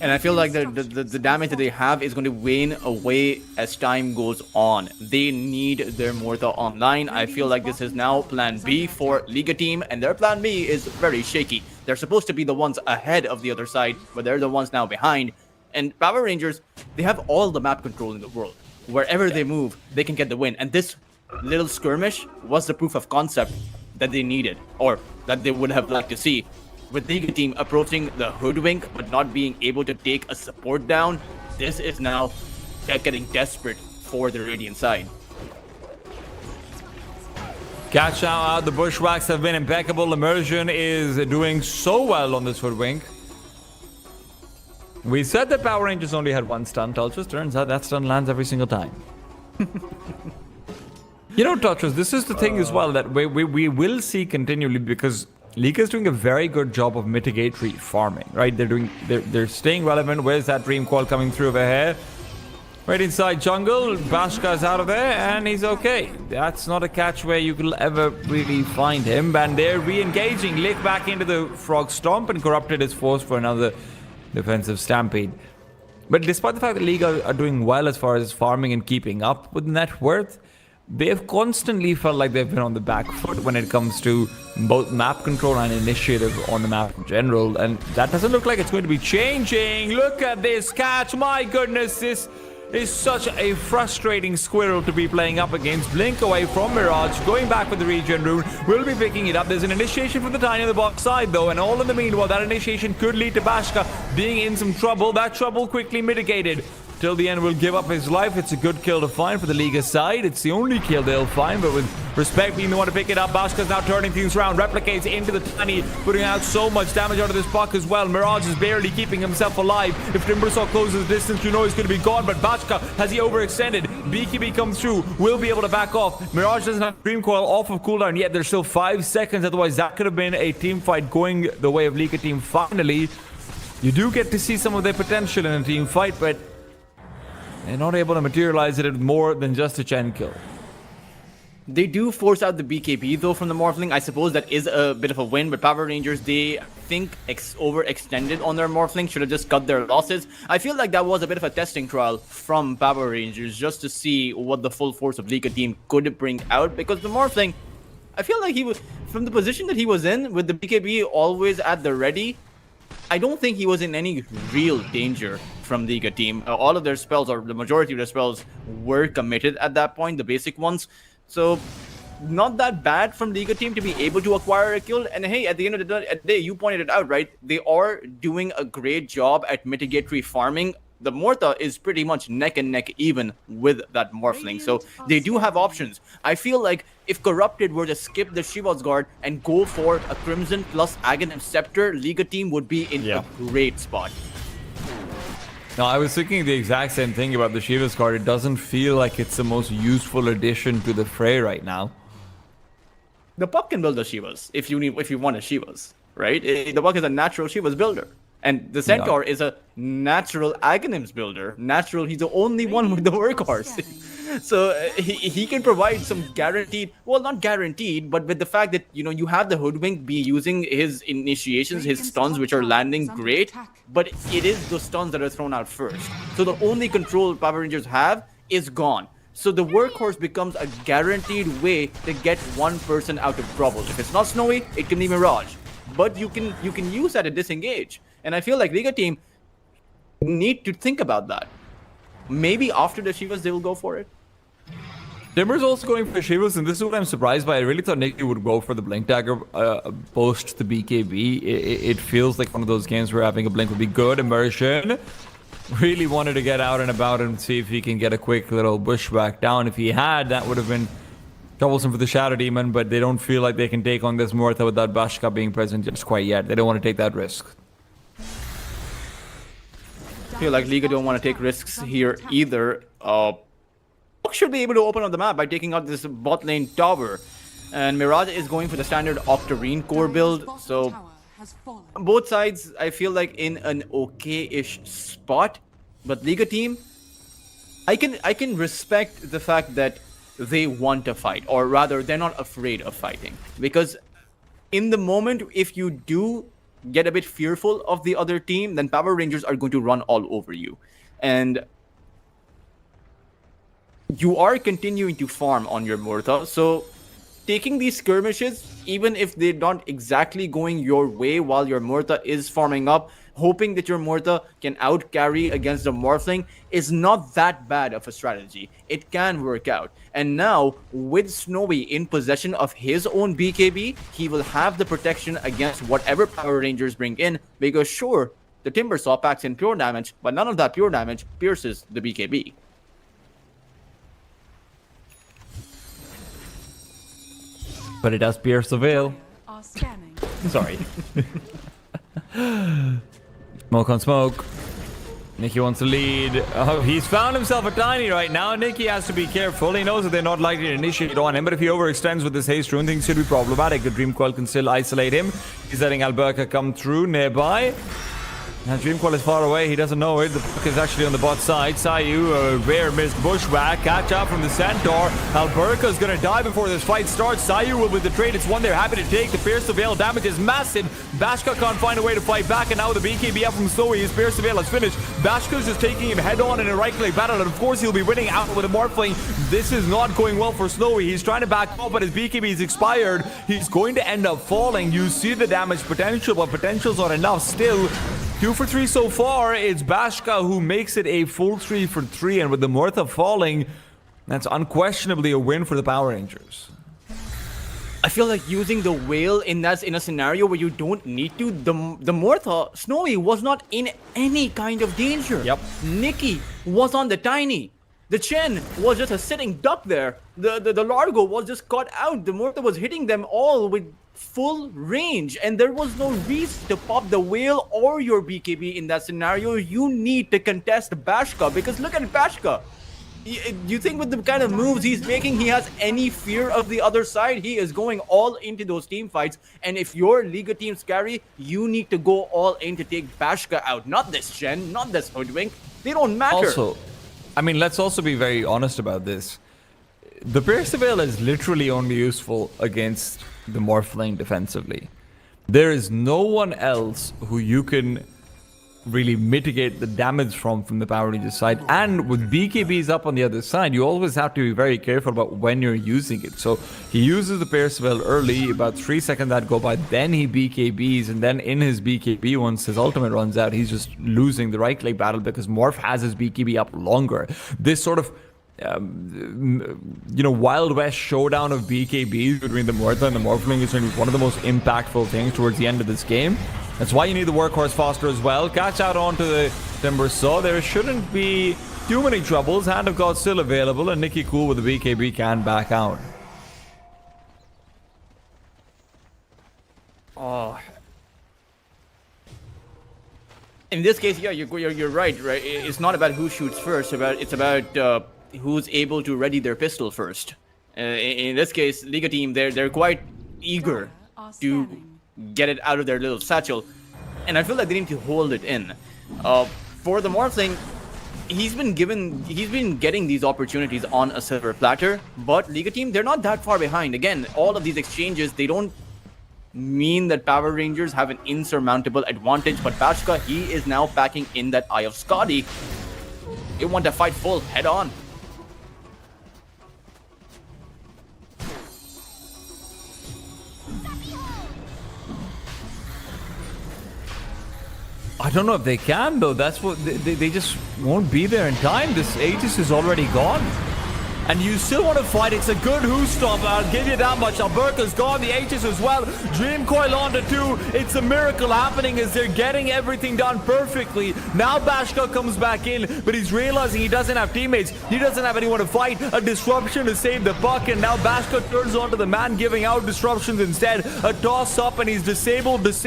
And I feel like the damage that they have is going to wane away as time goes on. They need their Morta online. I feel like this is now plan B for Liga team, and their plan B is very shaky. They're supposed to be the ones ahead of the other side, but they're the ones now behind. And Power Rangers, they have all the map control in the world. Wherever they move, they can get the win. And this little skirmish was the proof of concept that they needed, or that they would have liked to see. With Liga team approaching the Hoodwink, but not being able to take a support down, this is now getting desperate for the Radiant side. Catch out, the Bushwhacks have been impeccable. Immersion is doing so well on this Hoodwink. We said that Power Rangers only had one stun, Tulchus. Turns out that stun lands every single time. You know, Tulchus, this is the thing as well that we will see continually, because Liga is doing a very good job of mitigatory farming, right? They're staying relevant. Where's that Dream Coil coming through over here? Right inside jungle, Bashka's out of there, and he's okay. That's not a catch where you could ever really find him. And they're re-engaging. Lick back into the Frog Stomp, and Corrupted is forced for another defensive Stampede. But despite the fact that League are doing well as far as farming and keeping up with net worth, they've constantly felt like they've been on the back foot when it comes to both map control and initiative on the map in general. And that doesn't look like it's going to be changing. Look at this catch. My goodness, this is such a frustrating squirrel to be playing up against. Blink away from Mirage, going back with the regen rune, will be picking it up. There's an initiation from the Tiny on the box side though, and all in the meanwhile, that initiation could lead to Bashka being in some trouble. That trouble quickly mitigated. Till the end will give up his life. It's a good kill to find for the Liga side. It's the only kill they'll find, but with respect being the one to pick it up, Bashka's now turning things around, replicates into the Tiny, putting out so much damage onto this puck as well. Mirage is barely keeping himself alive. If Timbersaw closes the distance, you know he's going to be gone, but Bashka, has he overextended? BKB comes through, will be able to back off. Mirage doesn't have Dream Coil off of cooldown yet. There's still 5 seconds, otherwise that could have been a team fight going the way of Liga team finally. You do get to see some of their potential in a team fight, but they're not able to materialize it at more than just a Chen kill. They do force out the BKB though from the Morphling. I suppose that is a bit of a win, but Power Rangers, they think overextended on their Morphling, should have just cut their losses. I feel like that was a bit of a testing trial from Power Rangers just to see what the full force of Liga team could bring out, because the Morphling, I feel like he was, from the position that he was in with the BKB always at the ready, I don't think he was in any real danger from the Liga team. All of their spells, or the majority of their spells, were committed at that point, the basic ones. So, not that bad from the Liga team to be able to acquire a kill. And hey, at the end of the day, you pointed it out, right? They are doing a great job at mitigatory farming. The Morta is pretty much neck and neck even with that Morphling. So they do have options. I feel like if Corrupted were to skip the Shiva's Guard and go for a Crimson plus Aghanim Scepter, Liga team would be in a great spot. Now, I was thinking the exact same thing about the Shiva's Guard. It doesn't feel like it's the most useful addition to the fray right now. The puck can build the Shivas if you want a Shivas, right? The puck is a natural Shivas builder. And the Centaur is a natural Aghanims builder. Natural, he's the only one with the workhorse. So he can provide some guaranteed, well, not guaranteed, but with the fact that, you know, you have the Hoodwink be using his initiations, his stuns, which are landing great, but it is the stuns that are thrown out first. So the only control Power Rangers have is gone. So the workhorse becomes a guaranteed way to get one person out of trouble. If it's not Snowy, it can be Mirage. But you can use that to disengage. And I feel like Liga team need to think about that. Maybe after the Shivas, they will go for it. Timber's also going for Shivas, and this is what I'm surprised by. I really thought Nikki would go for the Blink Dagger post the BKB. It feels like one of those games where having a Blink would be good. Immersion really wanted to get out and about and see if he can get a quick little bushwhack down. If he had, that would have been troublesome for the Shadow Demon, but they don't feel like they can take on this Mortha without Bashka being present just quite yet. They don't want to take that risk. I feel like Liga don't want to take risks here either. Should be able to open up the map by taking out this bot lane tower. And Mirage is going for the standard Octarine core build. So both sides, I feel like in an okay-ish spot. But Liga team, I can respect the fact that they want to fight, or rather they're not afraid of fighting, because in the moment, if you do get a bit fearful of the other team, then Power Rangers are going to run all over you, and you are continuing to farm on your Mortha. So taking these skirmishes, even if they're not exactly going your way while your Mortha is farming up, hoping that your Mortha can out-carry against the Morphling, is not that bad of a strategy. It can work out. And now, with Snowy in possession of his own BKB, he will have the protection against whatever Power Rangers bring in, because sure, the Timbersaw packs in pure damage, but none of that pure damage pierces the BKB. But it does pierce the veil. Sorry. Smoke on smoke. Nikki wants to lead. Oh, he's found himself a Tiny right now. Nikki has to be careful. He knows that they're not likely to initiate on him, but if he overextends with this haste rune, things should be problematic. The Dream Coil can still isolate him. He's letting Alberca come through nearby. Now Dreamcoil is far away, he doesn't know it. The puck is actually on the bot side. Sayu, a rare missed bushwhack. Catch up from the Centaur. Alberca's gonna die before this fight starts. Sayu will with the trade. It's one they're happy to take. The Pierce of Veil damage is massive. Bashka can't find a way to fight back, and now the BKB up from Snowy. His Pierce of Veil is finished. Bashka's just taking him head on in a right-click battle, and of course he'll be winning out with a Morphling. This is not going well for Snowy. He's trying to back off, but his BKB is expired. He's going to end up falling. You see the damage potential, but potential's not enough still. 2 for 3 so far. It's Bashka who makes it a full 3 for 3, and with the Mortha falling, that's unquestionably a win for the Power Rangers. I feel like using the whale in a scenario where you don't need to. The Mortha, Snowy was not in any kind of danger. Yep. Nikki was on the tiny. The Chen was just a sitting duck there. The Largo was just caught out. The Mortha was hitting them all with full range, and there was no reason to pop the whale or your BKB in that scenario. You need to contest Bashka, because look at Bashka. You think with the kind of moves he's making, he has any fear of the other side? He is going all into those team fights, and if your Liga team scary, you need to go all in to take Bashka out. Not this Chen, not this Hoodwink. They don't matter. Also, I mean, let's also be very honest about this. The Pierce of Veil is literally only useful against the Morphling defensively. There is no one else who you can really mitigate the damage from the Power Rangers side. And with BKBs up on the other side, you always have to be very careful about when you're using it. So he uses the Pierce of Veil early, about 3 seconds that go by, then he BKBs, and then in his BKB, once his ultimate runs out, he's just losing the right leg battle because Morph has his BKB up longer. This sort of Wild West showdown of BKBs between the Mortha and the Morphling is one of the most impactful things towards the end of this game. That's why you need the Workhorse Foster as well. Catch out onto the Timber Saw. There shouldn't be too many troubles. Hand of God still available, and Nikki Cool with the BKB can back out. Oh. In this case, yeah, you're right. It's not about who shoots first. It's about who's able to ready their pistol first. In this case, Liga team, they're quite eager to get it out of their little satchel, and I feel like they need to hold it in. For the Morphling, he's been getting these opportunities on a silver platter, but Liga team, they're not that far behind. Again, all of these exchanges, they don't mean that Power Rangers have an insurmountable advantage, but Bashka, he is now packing in that Eye of Scotty. They want to fight full, head on. I don't know if they can, though. That's what they just won't be there in time. This Aegis is already gone. And you still want to fight. It's a good who stomp. I'll give you that much. Alberca's gone. The Aegis as well. Dream Coil on to 2. It's a miracle happening as they're getting everything done perfectly. Now Bashka comes back in, but he's realizing he doesn't have teammates. He doesn't have anyone to fight. A disruption to save the puck, and now Bashka turns onto the man giving out disruptions instead. A toss up, and he's disabled. This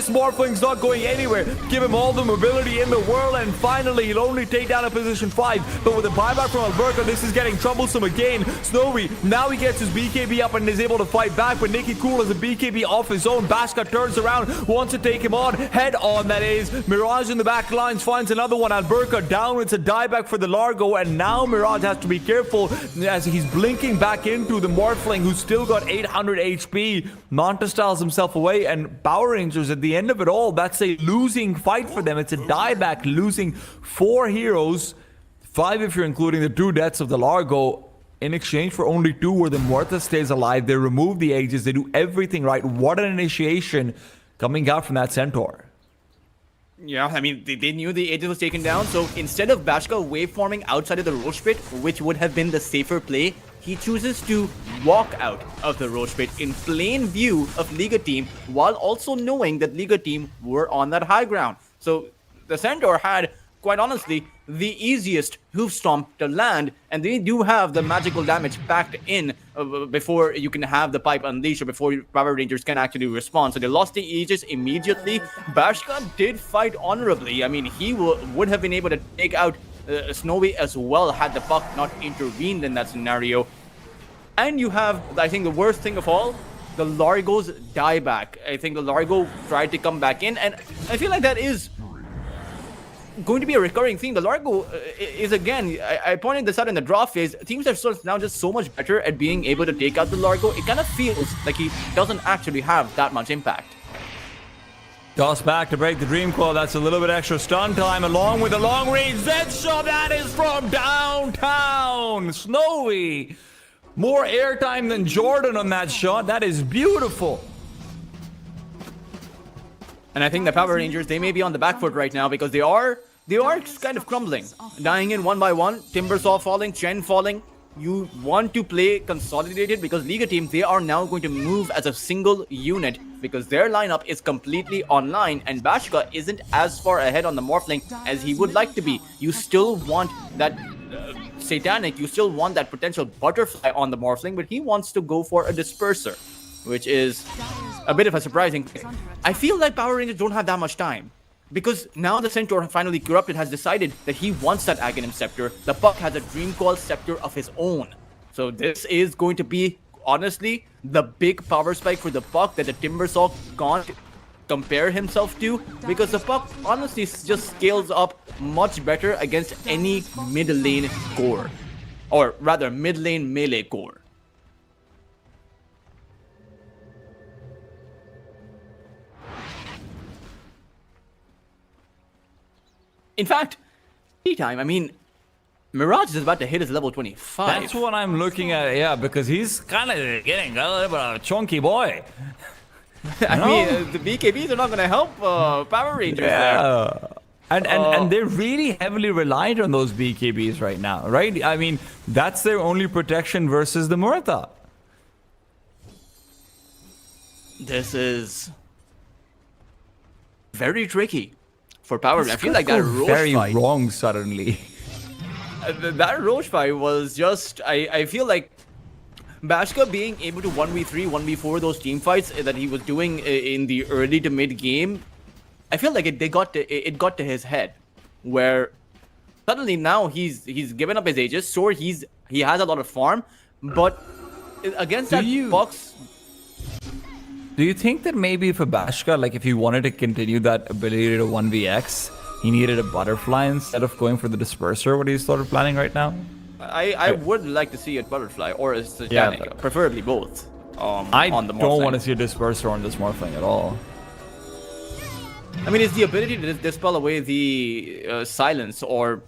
Morphling's not going anywhere. Give him all the mobility in the world, and finally he'll only take down a position 5. But with a buyback from Alberca, this is getting troublesome again. Snowy, now he gets his BKB up and is able to fight back, but Nikki Cool has a BKB off his own. Bashka turns around, wants to take him on, head on that is. Mirage in the back lines finds another one. Alberca down, it's a dieback for the Largo, and now Mirage has to be careful as he's blinking back into the Morphling, who's still got 800 HP. Manta styles himself away, and Power Rangers at the end of it all, that's a losing fight for them. It's a dieback, losing 4 heroes. 5 if you're including the 2 deaths of the Largo, in exchange for only 2 where the Mortha stays alive. They remove the Aegis, they do everything right. What an initiation coming out from that Centaur. Yeah, I mean, they knew the Aegis was taken down, so instead of Bashka waveforming outside of the Roach Pit, which would have been the safer play, he chooses to walk out of the Roach Pit in plain view of Liga team, while also knowing that Liga team were on that high ground. So the Centaur had, quite honestly, the easiest hoof stomp to land, and they do have the magical damage packed in before you can have the pipe unleashed, or before Power Rangers can actually respond. So they lost the Aegis immediately. Bashka did fight honorably. I mean, he would have been able to take out Snowy as well had the puck not intervened in that scenario. And you have, I think, the worst thing of all, the Largo's dieback. I think the Largo tried to come back in, and I feel like that is going to be a recurring theme. The Largo is, again, I pointed this out in the draw phase, teams are now just so much better at being able to take out the Largo. It kind of feels like he doesn't actually have that much impact. Toss back to break the Dream Coil. That's a little bit extra stun time along with the long range Z shot. That is from downtown. Snowy. More airtime than Jordan on that shot. That is beautiful. And I think the Power Rangers, they may be on the back foot right now because they are kind of crumbling. Dying in one by one. Timbersaw falling, Chen falling. You want to play consolidated because Liga team, they are now going to move as a single unit because their lineup is completely online and Bashka isn't as far ahead on the Morphling as he would like to be. You still want that Satanic, you still want that potential butterfly on the Morphling, but he wants to go for a Disperser, which is a bit of a surprising thing. I feel like Power Rangers don't have that much time. Because now the Centaur, finally corrupted, has decided that he wants that Aghanim Scepter. The Puck has a Dream Coil Scepter of his own. So this is going to be, honestly, the big power spike for the Puck that the Timbersaw can't compare himself to. Because the Puck, honestly, just scales up much better against any mid lane core. Or rather, mid lane melee core. In fact, time, I mean, Mirage is about to hit his level 25. That's what I'm looking at, yeah, because he's kind of getting a little bit of a chunky boy. I mean, the BKBs are not going to help Power Rangers there. And they're really heavily reliant on those BKBs right now, right? I mean, that's their only protection versus the Murtha. This is very tricky for Power. I feel like that Roche very fight, wrong suddenly. that Roche fight was just, I feel like Bashka being able to 1v3, 1v4 those team fights that he was doing in the early to mid game, I feel like it got to his head, where suddenly now he's given up his Aegis. Sure, he has a lot of farm, but against that box. Do you think that maybe for Bashka, like if he wanted to continue that ability to 1vx, he needed a butterfly instead of going for the disperser, what he's sort of planning right now? I would like to see a butterfly or a Satanic, preferably both. I on the don't want to see a disperser on this Morphling at all. I mean, it's the ability to dispel away the silence, or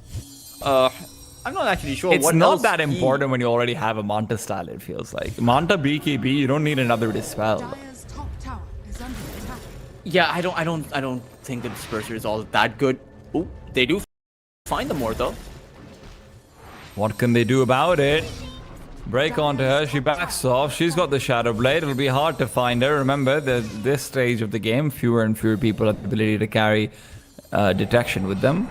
I'm not actually sure. It's what not else that important when you already have a Manta style, it feels like. Manta BKB, you don't need another dispel. Dire's top tower is under attack. Yeah, I don't think the disperser is all that good. Oh, they do find the Mortha. What can they do about it? Break onto her, she backs off. She's got the Shadow Blade. It'll be hard to find her. Remember, this stage of the game, fewer and fewer people have the ability to carry detection with them.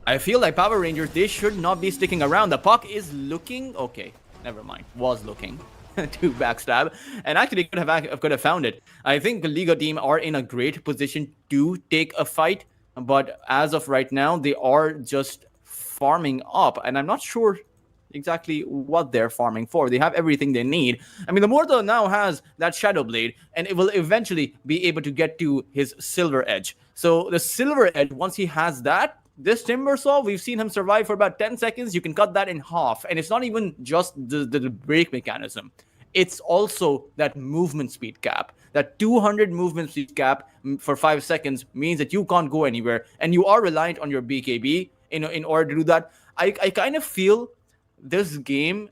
I feel like Power Rangers, they should not be sticking around. The Puck is looking... Okay, never mind. Was looking to backstab. And actually could have found it. I think the Liga team are in a great position to take a fight. But as of right now, they are just farming up. And I'm not sure exactly what they're farming for. They have everything they need. I mean, the Mortal now has that Shadow Blade, and it will eventually be able to get to his Silver Edge. So the Silver Edge, once he has that, this Timbersaw, we've seen him survive for about 10 seconds. You can cut that in half. And it's not even just the break mechanism. It's also that movement speed cap. That 200 movement speed cap for 5 seconds means that you can't go anywhere. And you are reliant on your BKB in order to do that. I kind of feel this game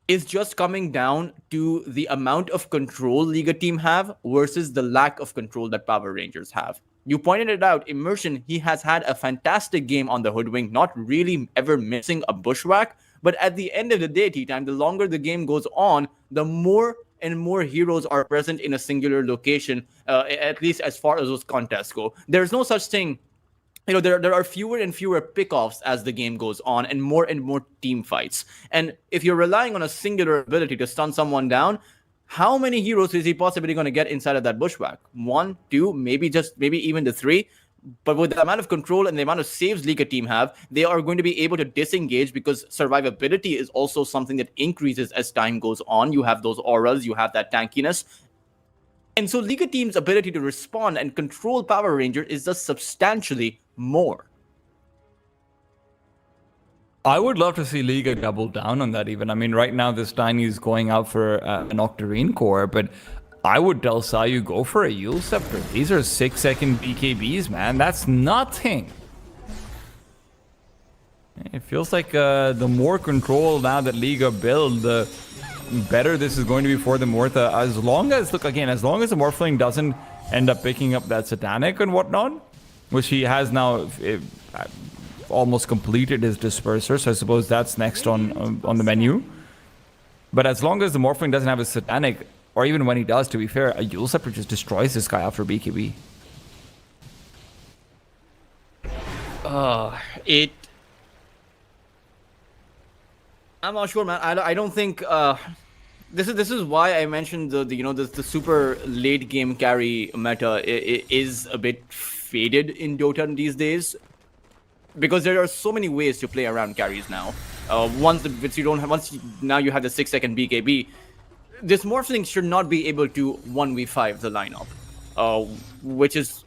is just coming down to the amount of control Liga team have versus the lack of control that Power Rangers have. You pointed it out, Immersion, he has had a fantastic game on the Hoodwink, not really ever missing a bushwhack. But at the end of the day, T-Time, the longer the game goes on, the more and more heroes are present in a singular location, at least as far as those contests go. There's no such thing. You know, there are fewer and fewer pickoffs as the game goes on and more team fights. And if you're relying on a singular ability to stun someone down, how many heroes is he possibly going to get inside of that bushwhack? 1, 2, maybe even the 3. But with the amount of control and the amount of saves Liga team have, they are going to be able to disengage because survivability is also something that increases as time goes on. You have those auras, you have that tankiness. And so Liga team's ability to respond and control Power Ranger is just substantially more. I would love to see Liga double down on that even. I mean, right now this Tiny is going out for an Octarine core, but I would tell Sayu, go for a Yule Scepter. These are 6-second BKBs, man. That's nothing. It feels like the more control now that Liga build, the better this is going to be for the Mortha. As long as, look again, as long as the Morphling doesn't end up picking up that Satanic and whatnot, which he has now almost completed his Disperser, so I suppose that's next on the menu. But as long as the Morphling doesn't have a Satanic, or even when he does, to be fair, a Yule Scepter just destroys this guy after BKB. I'm not sure, man. I don't think this is why I mentioned the super late game carry meta is a bit faded in Dota these days, because there are so many ways to play around carries now. Once now you have the 6-second BKB, this Morphling should not be able to 1v5 the lineup, which is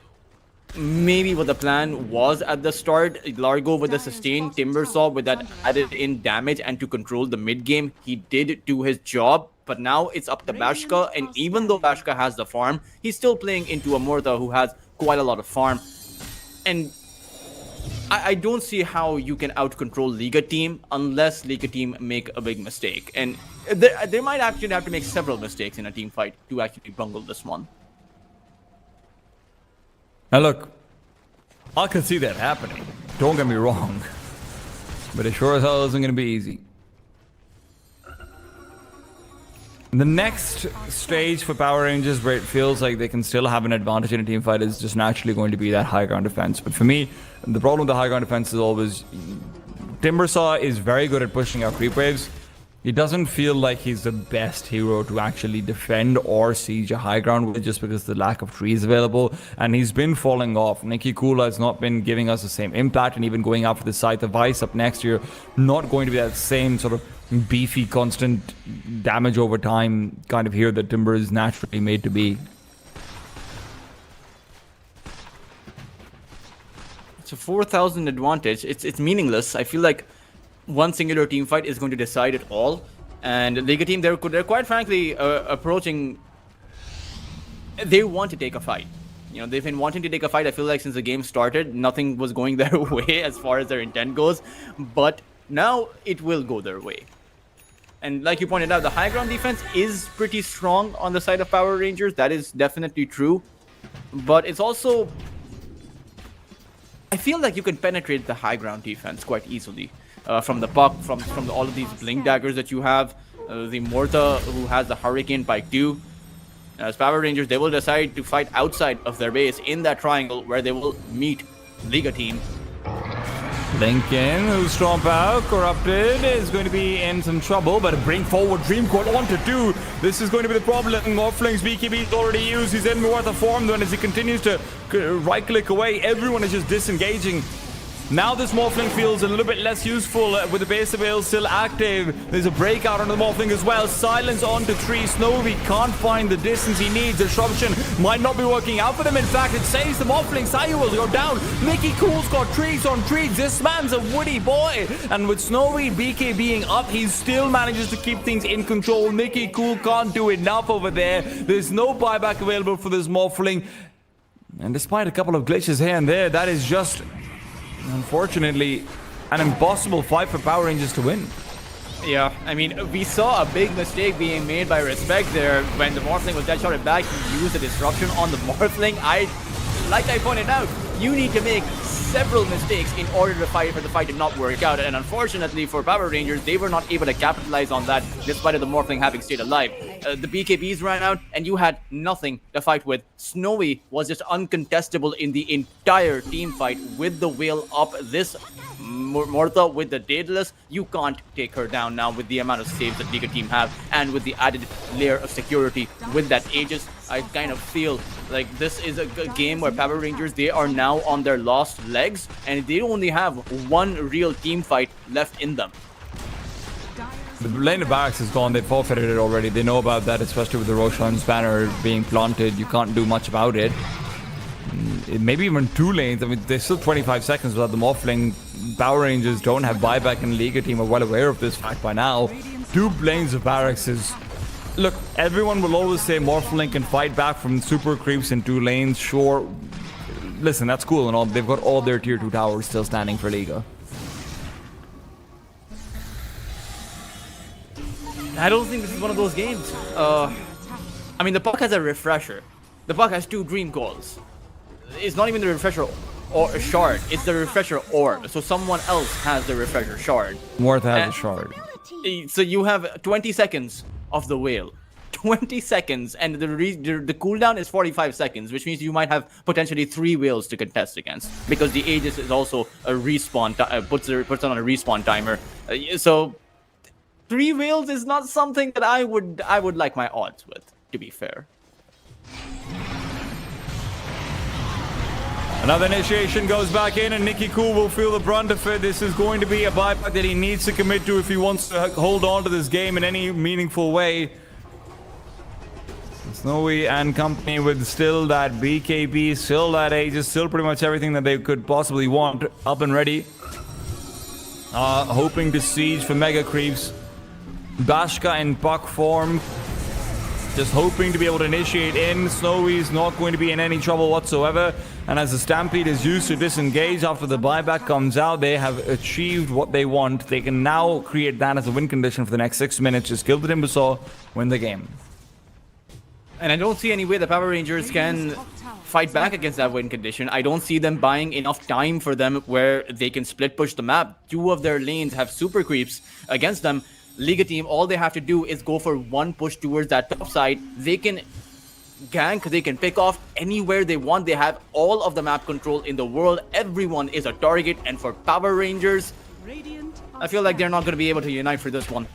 maybe what the plan was at the start. Largo with the sustained, Timbersaw with that added in damage, and to control the mid game, he did do his job. But now it's up to Bashka, and even though Bashka has the farm, he's still playing into a Mortha who has quite a lot of farm. And I don't see how you can out-control Liga team unless Liga team make a big mistake. And they might actually have to make several mistakes in a team fight to actually bungle this one. Now look, I can see that happening. Don't get me wrong. But it sure as hell isn't going to be easy. The next stage for Power Rangers where it feels like they can still have an advantage in a team fight is just naturally going to be that high ground defense. But for me, the problem with the high ground defense is always Timbersaw is very good at pushing out creep waves. He doesn't feel like he's the best hero to actually defend or siege a high ground with, just because of the lack of trees available, and he's been falling off. Nicky Kula has not been giving us the same impact, and even going out for the Scythe of Ice up next year, not going to be that same sort of beefy, constant damage over time kind of hero that Timber is naturally made to be. It's a 4,000 advantage. It's meaningless. I feel like one singular team fight is going to decide it all, and Liga team, they're quite frankly approaching. They want to take a fight. You know, they've been wanting to take a fight. I feel like since the game started, nothing was going their way as far as their intent goes, but now it will go their way. And like you pointed out, the high ground defense is pretty strong on the side of Power Rangers. That is definitely true, but it's also, I feel like you can penetrate the high ground defense quite easily. From the puck, from all of these blink daggers that you have, the Mortha who has the Hurricane Pike too. As Power Rangers, they will decide to fight outside of their base in that triangle where they will meet Liga team. Lincoln, who's Stomp out, Corrupted, is going to be in some trouble, but bring forward Dream Court onto 2. This is going to be the problem. Morphling's BKB is already used. He's in worth a form, though, and as he continues to right-click away, everyone is just disengaging. Now this Morphling feels a little bit less useful with the base avail still active. There's a breakout on the Morphling as well. Silence onto 3. Snowy can't find the distance he needs. Disruption might not be working out for them. In fact, it saves the Morphling. Sayu will go down. Mickey Cool's got trees on trees. This man's a woody boy. And with Snowy BK being up, he still manages to keep things in control. Mickey Cool can't do enough over there. There's no buyback available for this Morphling. And despite a couple of glitches here and there, that is just, unfortunately, an impossible fight for Power Rangers to win. Yeah, I mean, we saw a big mistake being made by Respect there when the Morphling was dead-shotted back. He used the disruption on the Morphling. Like I pointed out, you need to make several mistakes in order for the fight to not work out. And unfortunately for Power Rangers, they were not able to capitalize on that despite of the Morphling having stayed alive. The BKBs ran out and you had nothing to fight with. Snowy was just uncontestable in the entire team fight with the whale up. This Mortha with the Daedalus, you can't take her down now with the amount of saves that Liga team have, and with the added layer of security with that Aegis. I kind of feel like this is a game where Power Rangers, they are now on their last legs, and they only have one real team fight left in them. The lane of barracks is gone. They forfeited it already. They know about that, especially with the Roshan's banner being planted. You can't do much about it. Maybe even 2 lanes. I mean, there's still 25 seconds without them offling. Power Rangers don't have buyback, and Liga team are well aware of this fact by now. 2 lanes of barracks is... Look, everyone will always say Morphling can fight back from super creeps in 2 lanes. Sure. Listen, that's cool and all. They've got all their tier 2 towers still standing for Liga. I don't think this is one of those games. I mean, the puck has a refresher. The puck has 2 dream calls. It's not even the refresher or a shard. It's the refresher orb. So someone else has the refresher shard. Mortha has a shard. So you have 20 seconds of the whale. 20 seconds, and the cooldown is 45 seconds, which means you might have potentially 3 whales to contest against, because the Aegis is also a respawn, puts it on a respawn timer. So 3 whales is not something that I would like my odds with, to be fair. Another initiation goes back in, and Nicky Cool will feel the brunt of it. This is going to be a buyback that he needs to commit to if he wants to hold on to this game in any meaningful way. Snowy and company with still that BKB, still that Aegis, still pretty much everything that they could possibly want up and ready. Hoping to siege for Mega Creeps. Bashka in puck form. Just hoping to be able to initiate in. Snowy's not going to be in any trouble whatsoever. And as the Stampede is used to disengage after the buyback comes out, they have achieved what they want. They can now create that as a win condition for the next 6 minutes. Just kill the Timbersaw, win the game. And I don't see any way the Power Rangers can fight back against that win condition. I don't see them buying enough time for them where they can split push the map. 2 of their lanes have super creeps against them. Liga team, all they have to do is go for 1 push towards that top side. They can gank, they can pick off anywhere they want. They have all of the map control in the world. Everyone is a target, and for Power Rangers, I feel like they're not going to be able to unite for this one.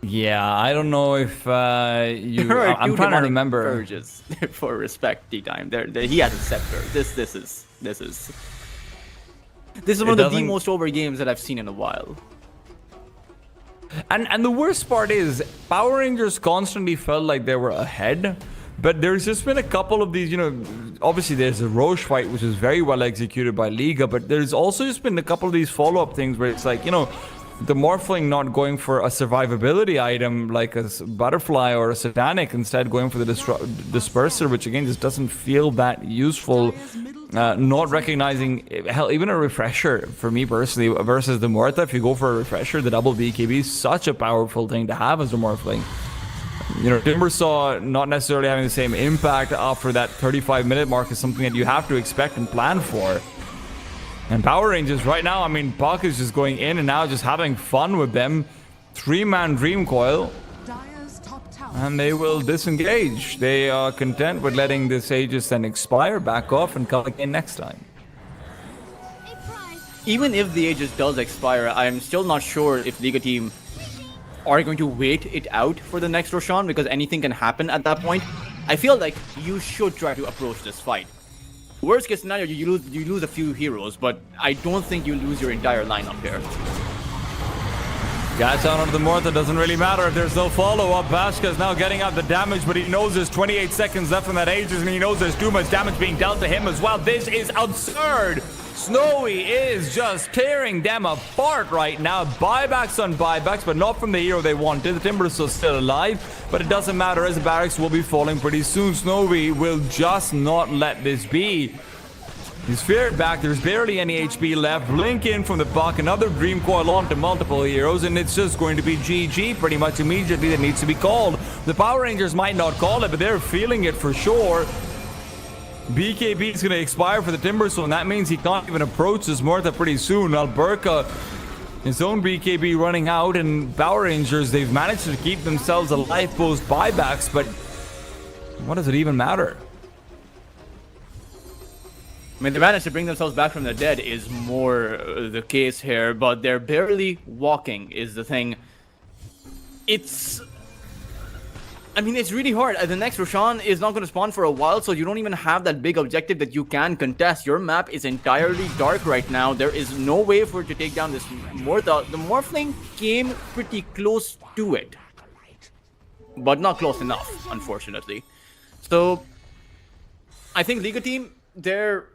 Yeah, I don't know if you... I'm trying to remember. Urges for respect, T-Time. He has a scepter. This is one of the most over games that I've seen in a while. And the worst part is, Power Rangers constantly felt like they were ahead. But there's just been a couple of these, obviously there's a Roche fight, which is very well executed by Liga. But there's also just been a couple of these follow-up things where it's like, the Morphling not going for a survivability item like a butterfly or a satanic, instead going for the disperser, which again just doesn't feel that useful. Not recognizing, hell, even a refresher for me personally versus the Mortha. If you go for a refresher, the double BKB is such a powerful thing to have as the Morphling. Timbersaw not necessarily having the same impact after that 35-minute mark is something that you have to expect and plan for. And Power Rangers right now, I mean, Puck is just going in and out, just having fun with them. 3-man Dream Coil. And they will disengage. They are content with letting this Aegis then expire, back off, and come again next time. Even if the Aegis does expire, I'm still not sure if Liga team are going to wait it out for the next Roshan, because anything can happen at that point. I feel like you should try to approach this fight. Worst case scenario, you lose a few heroes, but I don't think you lose your entire lineup here. Gats out onto the Mortha, doesn't really matter if there's no follow-up. Bashka is now getting out the damage, but he knows there's 28 seconds left from that Aegis, and he knows there's too much damage being dealt to him as well. This is absurd! Snowy is just tearing them apart right now. Buybacks on buybacks, but not from the hero they wanted. The Timbersaw still alive, but it doesn't matter as the barracks will be falling pretty soon. Snowy will just not let this be. He's feared back. There's barely any HP left. Blink in from the buck. Another Dream Coil onto multiple heroes, and it's just going to be GG pretty much immediately. That needs to be called. The Power Rangers might not call it, but they're feeling it for sure. BKB is going to expire for the Timbersaw, and that means he can't even approach this Mortha pretty soon. Alberca His own BKB running out, and Power Rangers, they've managed to keep themselves alive post buybacks, but what does it even matter? I mean, they managed to bring themselves back from the dead is more the case here, but they're barely walking is the thing. It's really hard. The next Roshan is not going to spawn for a while, so you don't even have that big objective that you can contest. Your map is entirely dark right now. There is no way for it to take down this Morta. The Morphling came pretty close to it, but not close enough, unfortunately. So, I think Liga team, they're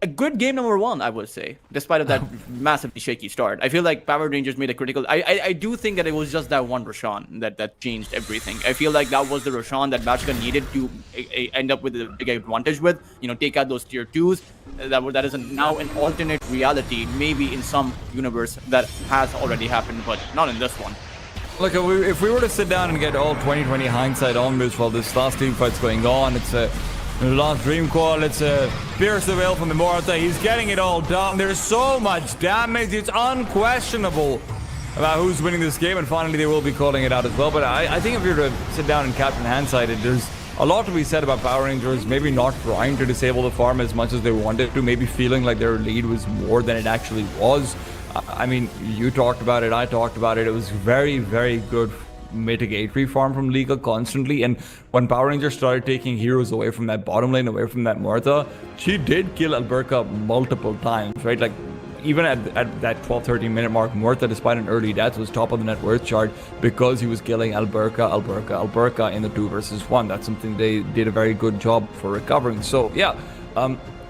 a good game number one, I would say, despite of that massively shaky start. I feel like Power Rangers made a critical... I do think that it was just that one Roshan that changed everything. I feel like that was the Roshan that Bachka needed to end up with a big advantage with. You know, take out those tier 2s. That is now an alternate reality, maybe in some universe that has already happened, but not in this one. Look, if we were to sit down and get all 2020 hindsight on this while this last team fight's going on, it's a... Last Dream Call, it's a Pierce the Veil from the Morta. He's getting it all done. There's so much damage. It's unquestionable about who's winning this game, and finally they will be calling it out as well. But I think if you were to sit down and captain hindsight it, there's a lot to be said about Power Rangers maybe not trying to disable the farm as much as they wanted to, maybe feeling like their lead was more than it actually was. I mean, you talked about it, I talked about it. It was very, very good mitigatory farm from Liga constantly, and when Power Rangers started taking heroes away from that bottom lane, away from that Morta, she did kill Alberca multiple times, right? Like, even at that 12-13 minute mark, Morta, despite an early death, was top of the net worth chart because he was killing Alberca in the 2 versus 1. That's something they did a very good job for recovering. So yeah,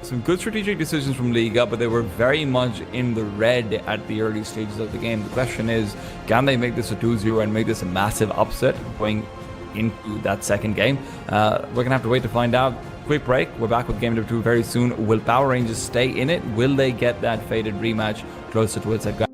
some good strategic decisions from Liga, but they were very much in the red at the early stages of the game. The question is, can they make this a 2-0 and make this a massive upset going into that second game? We're going to have to wait to find out. Quick break. We're back with game number 2 very soon. Will Power Rangers stay in it? Will they get that faded rematch closer to its head?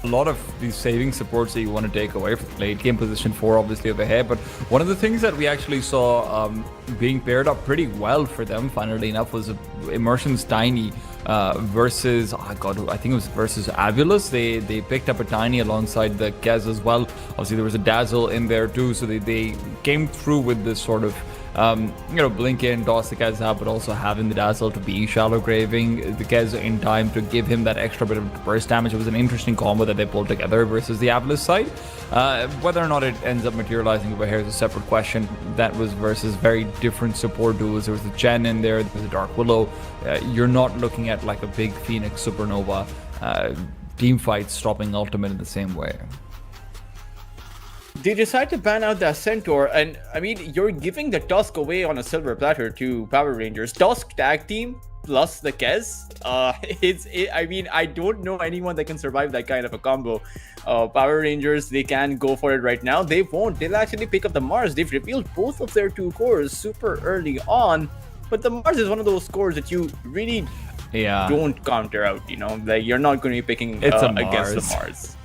a lot of these saving supports that you want to take away from the late game. Position 4 obviously over here, but one of the things that we actually saw being paired up pretty well for them, funnily enough, was Immersion's Tiny versus, oh god, I think it was versus Avulus. They picked up a Tiny alongside the Kez as well. Obviously there was a Dazzle in there too, so they came through with this sort of blink in, toss the Kez out, but also having the Dazzle to be shallow graving the Kez in time to give him that extra bit of burst damage. It was an interesting combo that they pulled together versus the Avulus side. Whether or not it ends up materializing over here is a separate question. That was versus very different support duels. There was a Chen in there was a Dark Willow. You're not looking at like a big Phoenix Supernova team fight stopping Ultimate in the same way. They decide to ban out the Centaur, and I mean, you're giving the Tusk away on a silver platter to Power Rangers. Tusk tag team plus the Kez. I mean, I don't know anyone that can survive that kind of a combo. Power Rangers, they can go for it right now. They won't. They'll actually pick up the Mars. They've revealed both of their 2 cores super early on, but the Mars is one of those cores that you really don't counter out. Like you're not going to be picking against the Mars.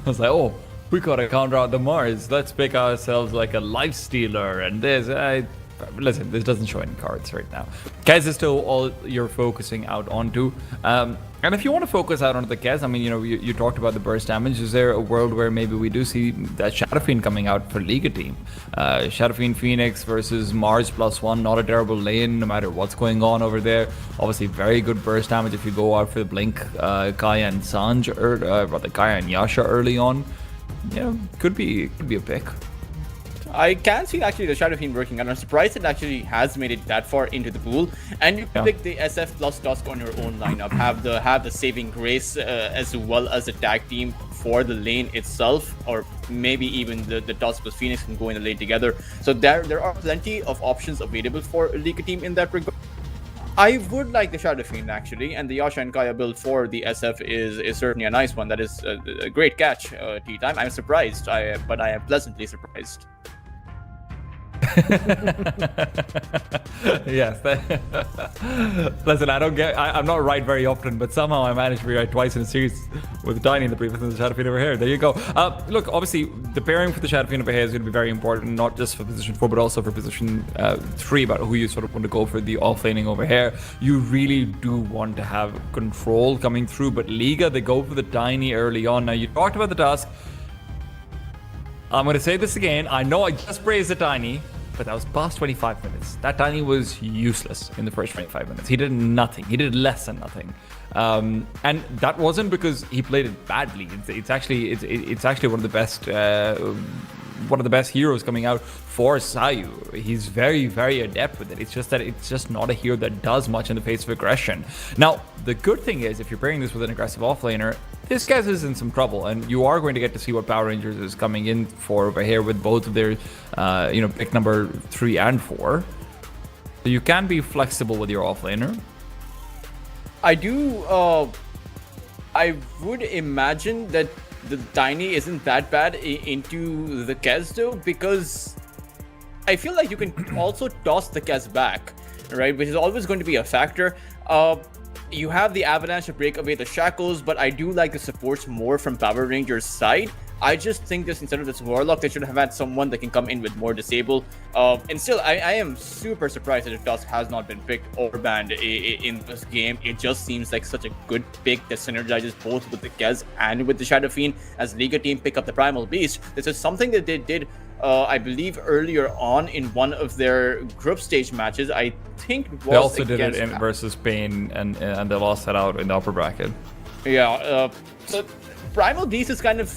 I was like, oh, we gotta counter out the Mars. Let's pick ourselves like a life stealer. And listen, this doesn't show any cards right now. Kez is still all you're focusing out onto. And if you want to focus out onto the Kez, I mean, you talked about the burst damage. Is there a world where maybe we do see that Shadow Fiend coming out for Liga team? Shadow Fiend Phoenix versus Mars +1, not a terrible lane, no matter what's going on over there. Obviously, very good burst damage if you go out for the Blink, Kaya and Sanj, or rather Kaya and Yasha early on. Could be a pick. I can see actually the Shadow Fiend working, and I'm surprised it actually has made it that far into the pool. And you can pick the SF plus Tusk on your own lineup, have the saving grace as well as the tag team for the lane itself, or maybe even the Tusk plus Phoenix can go in the lane together. So there are plenty of options available for a Liga team in that regard. I would like the Shadow Fiend actually, and the Yasha and Kaya build for the SF is certainly a nice one. That is a great catch, T-Time. I'm surprised, but I am pleasantly surprised. Yes. Listen, I'm not right very often, but somehow I managed to be right twice in a series with Tiny in the previous and the Shadow Fiend over here. There you go. Look, obviously, the pairing for the Shadow Fiend over here is going to be very important, not just for position 4, but also for position 3, about who you sort of want to go for the offlaning over here. You really do want to have control coming through, but Liga, they go for the Tiny early on. Now, you talked about the Tusk. I'm going to say this again. I know I just praised the Tiny, but that was past 25 minutes. That Tiny was useless in the first 25 minutes. He did nothing. He did less than nothing. And that wasn't because he played it badly. It's actually one of the best heroes coming out for Sayu. He's very, very adept with it. It's just that it's just not a hero that does much in the face of aggression. Now, the good thing is, if you're pairing this with an aggressive offlaner, this guy is in some trouble, and you are going to get to see what Power Rangers is coming in for over here with both of their, pick number 3 and 4. So you can be flexible with your offlaner. I would imagine that the Tiny isn't that bad into the Kez though, because I feel like you can also toss the Kez back, right? Which is always going to be a factor. You have the Avalanche to break away the shackles, but I do like the supports more from Power Rangers' side. I just think this, instead of this Warlock, they should have had someone that can come in with more disable. And still, I am super surprised that the Tusk has not been picked or banned in this game. It just seems like such a good pick that synergizes both with the Kez and with the Shadow Fiend. As Liga team pick up the Primal Beast, this is something that they did, I believe, earlier on in one of their group stage matches. I think it was they also did it versus Pain, and they lost that out in the upper bracket. Yeah, so Primal Beast is kind of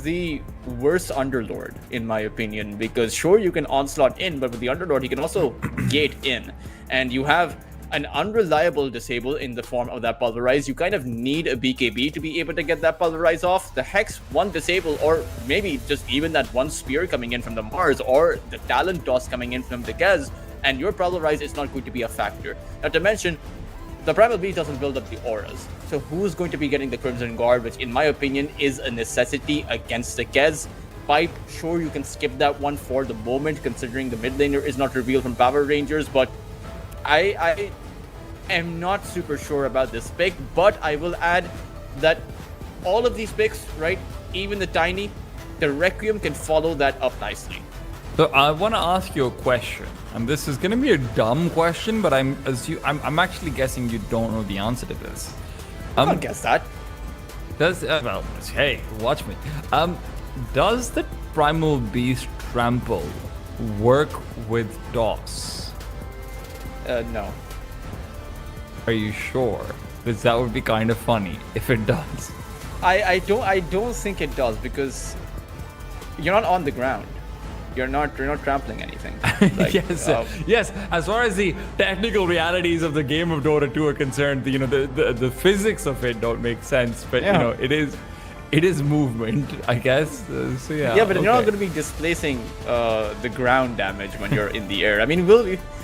the worst Underlord in my opinion, because sure, you can onslaught in, but with the Underlord he can also gate in, and you have an unreliable disable in the form of that Pulverize. You kind of need a BKB to be able to get that Pulverize off. The Hex, one disable, or maybe just even that one Spear coming in from the Mars, or the Talon Toss coming in from the Kez, and your Pulverize is not going to be a factor. Not to mention, the Primal Beast doesn't build up the auras. So who's going to be getting the Crimson Guard, which in my opinion is a necessity against the Kez? Pipe, sure, you can skip that one for the moment, considering the mid laner is not revealed from Power Rangers, but I am not super sure about this pick. But I will add, that all of these picks, right, even the tiny, the Requiem can follow that up nicely. So I want to ask you a question, and this is going to be a dumb question, but I'm actually guessing you don't know the answer to this. I don't guess that. Does well, hey, watch me. Does the Primal Beast Trample work with DOS? No. Are you sure? Because that would be kind of funny if it does. I don't think it does, because you're not on the ground. You're not trampling anything. Like, yes. As far as the technical realities of the game of Dota 2 are concerned, the physics of it don't make sense. But it is movement, I guess. So yeah. Yeah, but you're not going to be displacing the ground damage when you're in the air. I mean,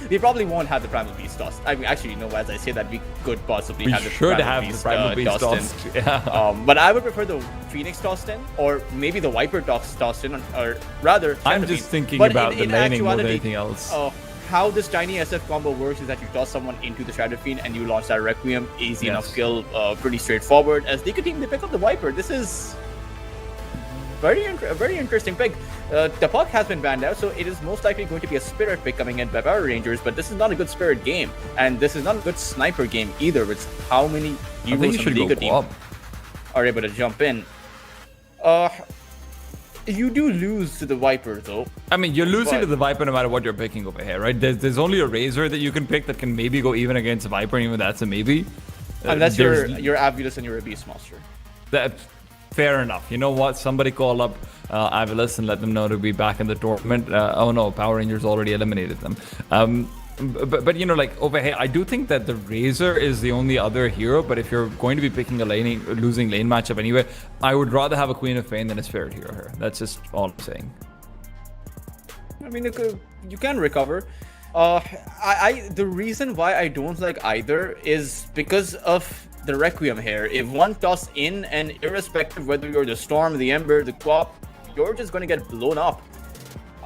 we probably won't have the Primal Beast tossed. I mean, actually, as I say that, we could possibly have the Primal Beast tossed in. Yeah. But I would prefer the Phoenix tossed in, or maybe the Viper tossed in, or rather. I'm just thinking about the laning more than anything else. How this tiny SF combo works is that you toss someone into the Shadow Fiend and you launch that Requiem. Easy enough kill, pretty straightforward. As Deku team, they pick up the Viper. This is a very interesting pick. The puck has been banned out, so it is most likely going to be a Spirit pick coming in by Power Rangers, but this is not a good Spirit game, and this is not a good Sniper game either, with how many heroes from the Deku team are able to jump in. You do lose to the Viper, though. I mean, you're losing to the Viper no matter what you're picking over here, right? There's only a Razor that you can pick that can maybe go even against a Viper, and even that's a maybe. Unless you're Avulus and you're a Beastmaster. That's fair enough. You know what? Somebody call up Avulus and let them know to be back in the tournament. Oh no, Power Rangers already eliminated them. But like over here, I do think that the Razor is the only other hero. But if you're going to be picking a losing lane matchup anyway, I would rather have a Queen of Pain than a Spirit hero here. That's just all I'm saying. I mean, you can recover. The reason why I don't like either is because of the Requiem here. If one toss in, and irrespective whether you're the Storm, the Ember, the Quap, you're just going to get blown up.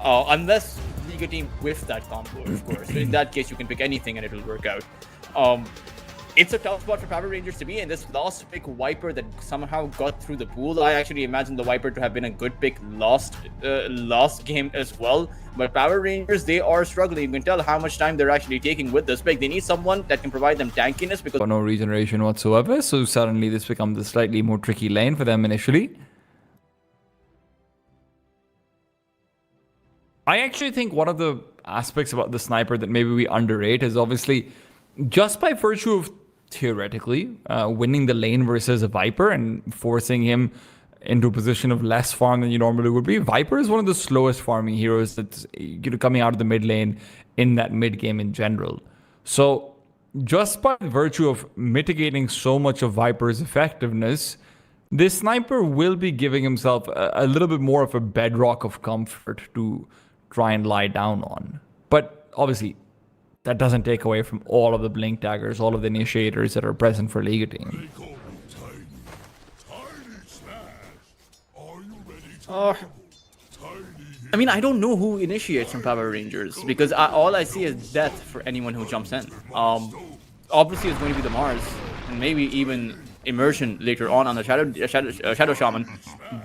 Unless Liga team with that combo, of course. So in that case, you can pick anything and it'll work out. It's a tough spot for Power Rangers to be in. This last pick Viper that somehow got through the pool, I actually imagine the Viper to have been a good pick last game as well. But Power Rangers, they are struggling. You can tell how much time they're actually taking with this pick. They need someone that can provide them tankiness, because no regeneration whatsoever, so suddenly this becomes a slightly more tricky lane for them initially. I actually think one of the aspects about the Sniper that maybe we underrate is obviously just by virtue of theoretically winning the lane versus a Viper and forcing him into a position of less farm than you normally would be. Viper is one of the slowest farming heroes that's coming out of the mid lane in that mid game in general. So just by virtue of mitigating so much of Viper's effectiveness, this Sniper will be giving himself a little bit more of a bedrock of comfort to try and lie down on. But obviously, that doesn't take away from all of the Blink Daggers, all of the initiators that are present for Liga team. I mean, I don't know who initiates from Power Rangers, because all I see is death for anyone who jumps in. Obviously, it's going to be the Mars, and maybe even Immersion later on the Shadow Shaman.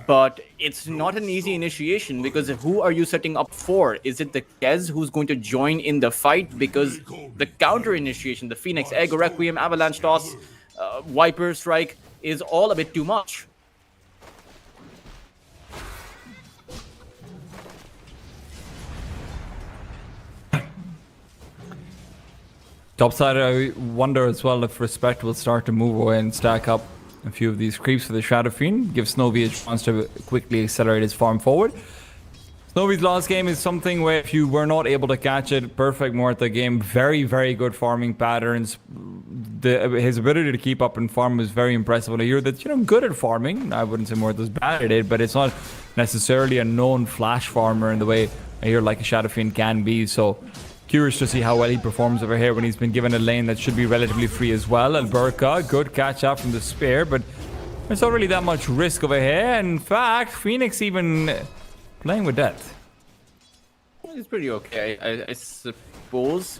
But it's not an easy initiation, because who are you setting up for? Is it the Kez who's going to join in the fight? Because the counter initiation, the Phoenix, Egg, Requiem, Avalanche Toss, Viper Strike is all a bit too much. Topside, I wonder as well if Respect will start to move away and stack up a few of these creeps for the Shadow Fiend. Give Snowy a chance to quickly accelerate his farm forward. Snowy's last game is something where if you were not able to catch it, perfect Morta game. Very, very good farming patterns. His ability to keep up and farm was very impressive on a hero that's, good at farming. I wouldn't say Morta's bad at it, but it's not necessarily a known flash farmer in the way a hero like a Shadow Fiend can be. So curious to see how well he performs over here when he's been given a lane that should be relatively free as well. Alberca, good catch up from the Spear, but there's not really that much risk over here. In fact, Phoenix even playing with death. Well, it's pretty okay, I suppose.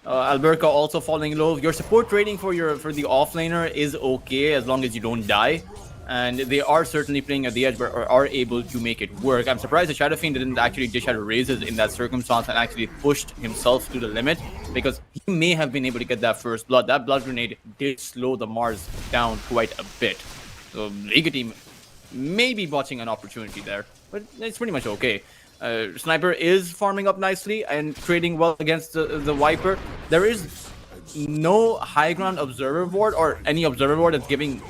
Alberca also falling low. Your support rating for the offlaner is okay as long as you don't die. And they are certainly playing at the edge, but are able to make it work. I'm surprised the Shadow Fiend didn't actually dish out raises in that circumstance and actually pushed himself to the limit, because he may have been able to get that first blood. That blood grenade did slow the Mars down quite a bit. So Liga team may be watching an opportunity there, but it's pretty much okay. Sniper is farming up nicely and trading well against the Viper. There is no high ground observer board or any observer board that's giving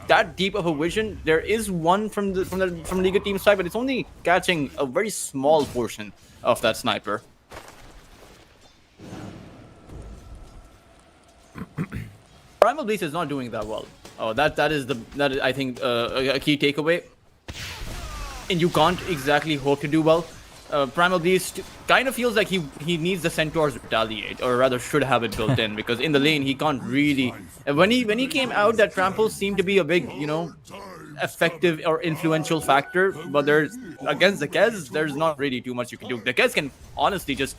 that deep of a vision. There is one from Liga team side, but it's only catching a very small portion of that sniper. Primal Beast is not doing that well. Oh, that is I think a key takeaway. And you can't exactly hope to do well. Primal Beast kind of feels like he needs the Centaur's Retaliate, or rather should have it built in, because in the lane he can't really. When he came out, that trample seemed to be a big, effective or influential factor. But there's against the Kez, there's not really too much you can do. The Kez can honestly just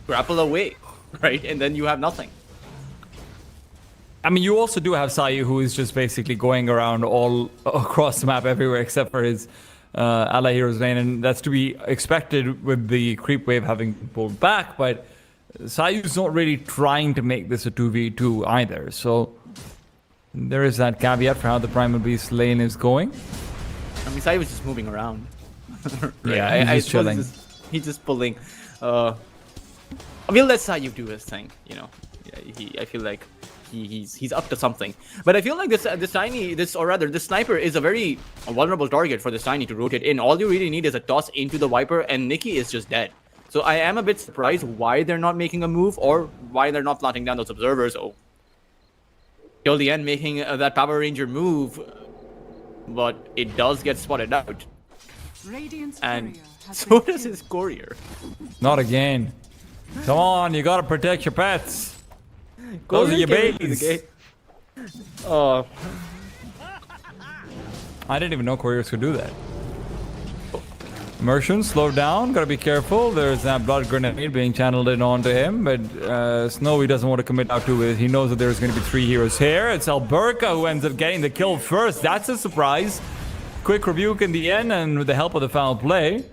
grapple away, right, and then you have nothing. I mean, you also do have Sayu, who is just basically going around all across the map everywhere except for his ally hero's lane, and that's to be expected with the creep wave having pulled back, but Sayu's not really trying to make this a 2v2 either, so there is that caveat for how the Primal Beast lane is going. I mean, Sayu was just moving around. Right? Yeah, he's just chilling. He's just pulling. We'll let Sayu do his thing, Yeah, I feel like he's up to something, but I feel like this sniper is a very vulnerable target for this Tiny to rotate in. All you really need is a toss into the Viper, and Nikki is just dead. So I am a bit surprised why they're not making a move, or why they're not planting down those observers. Oh, till the end, making that Power Ranger move, but it does get spotted out, and so does his courier. Not again. Come on, you gotta protect your pets. Those are your babies. Oh. I didn't even know couriers could do that. Immersion, slow down, gotta be careful. There's that blood grenade being channeled in onto him, but Snowy doesn't want to commit out to it. He knows that there's going to be 3 heroes here. It's Alberca who ends up getting the kill first. That's a surprise. Quick rebuke in the end, and with the help of the foul play,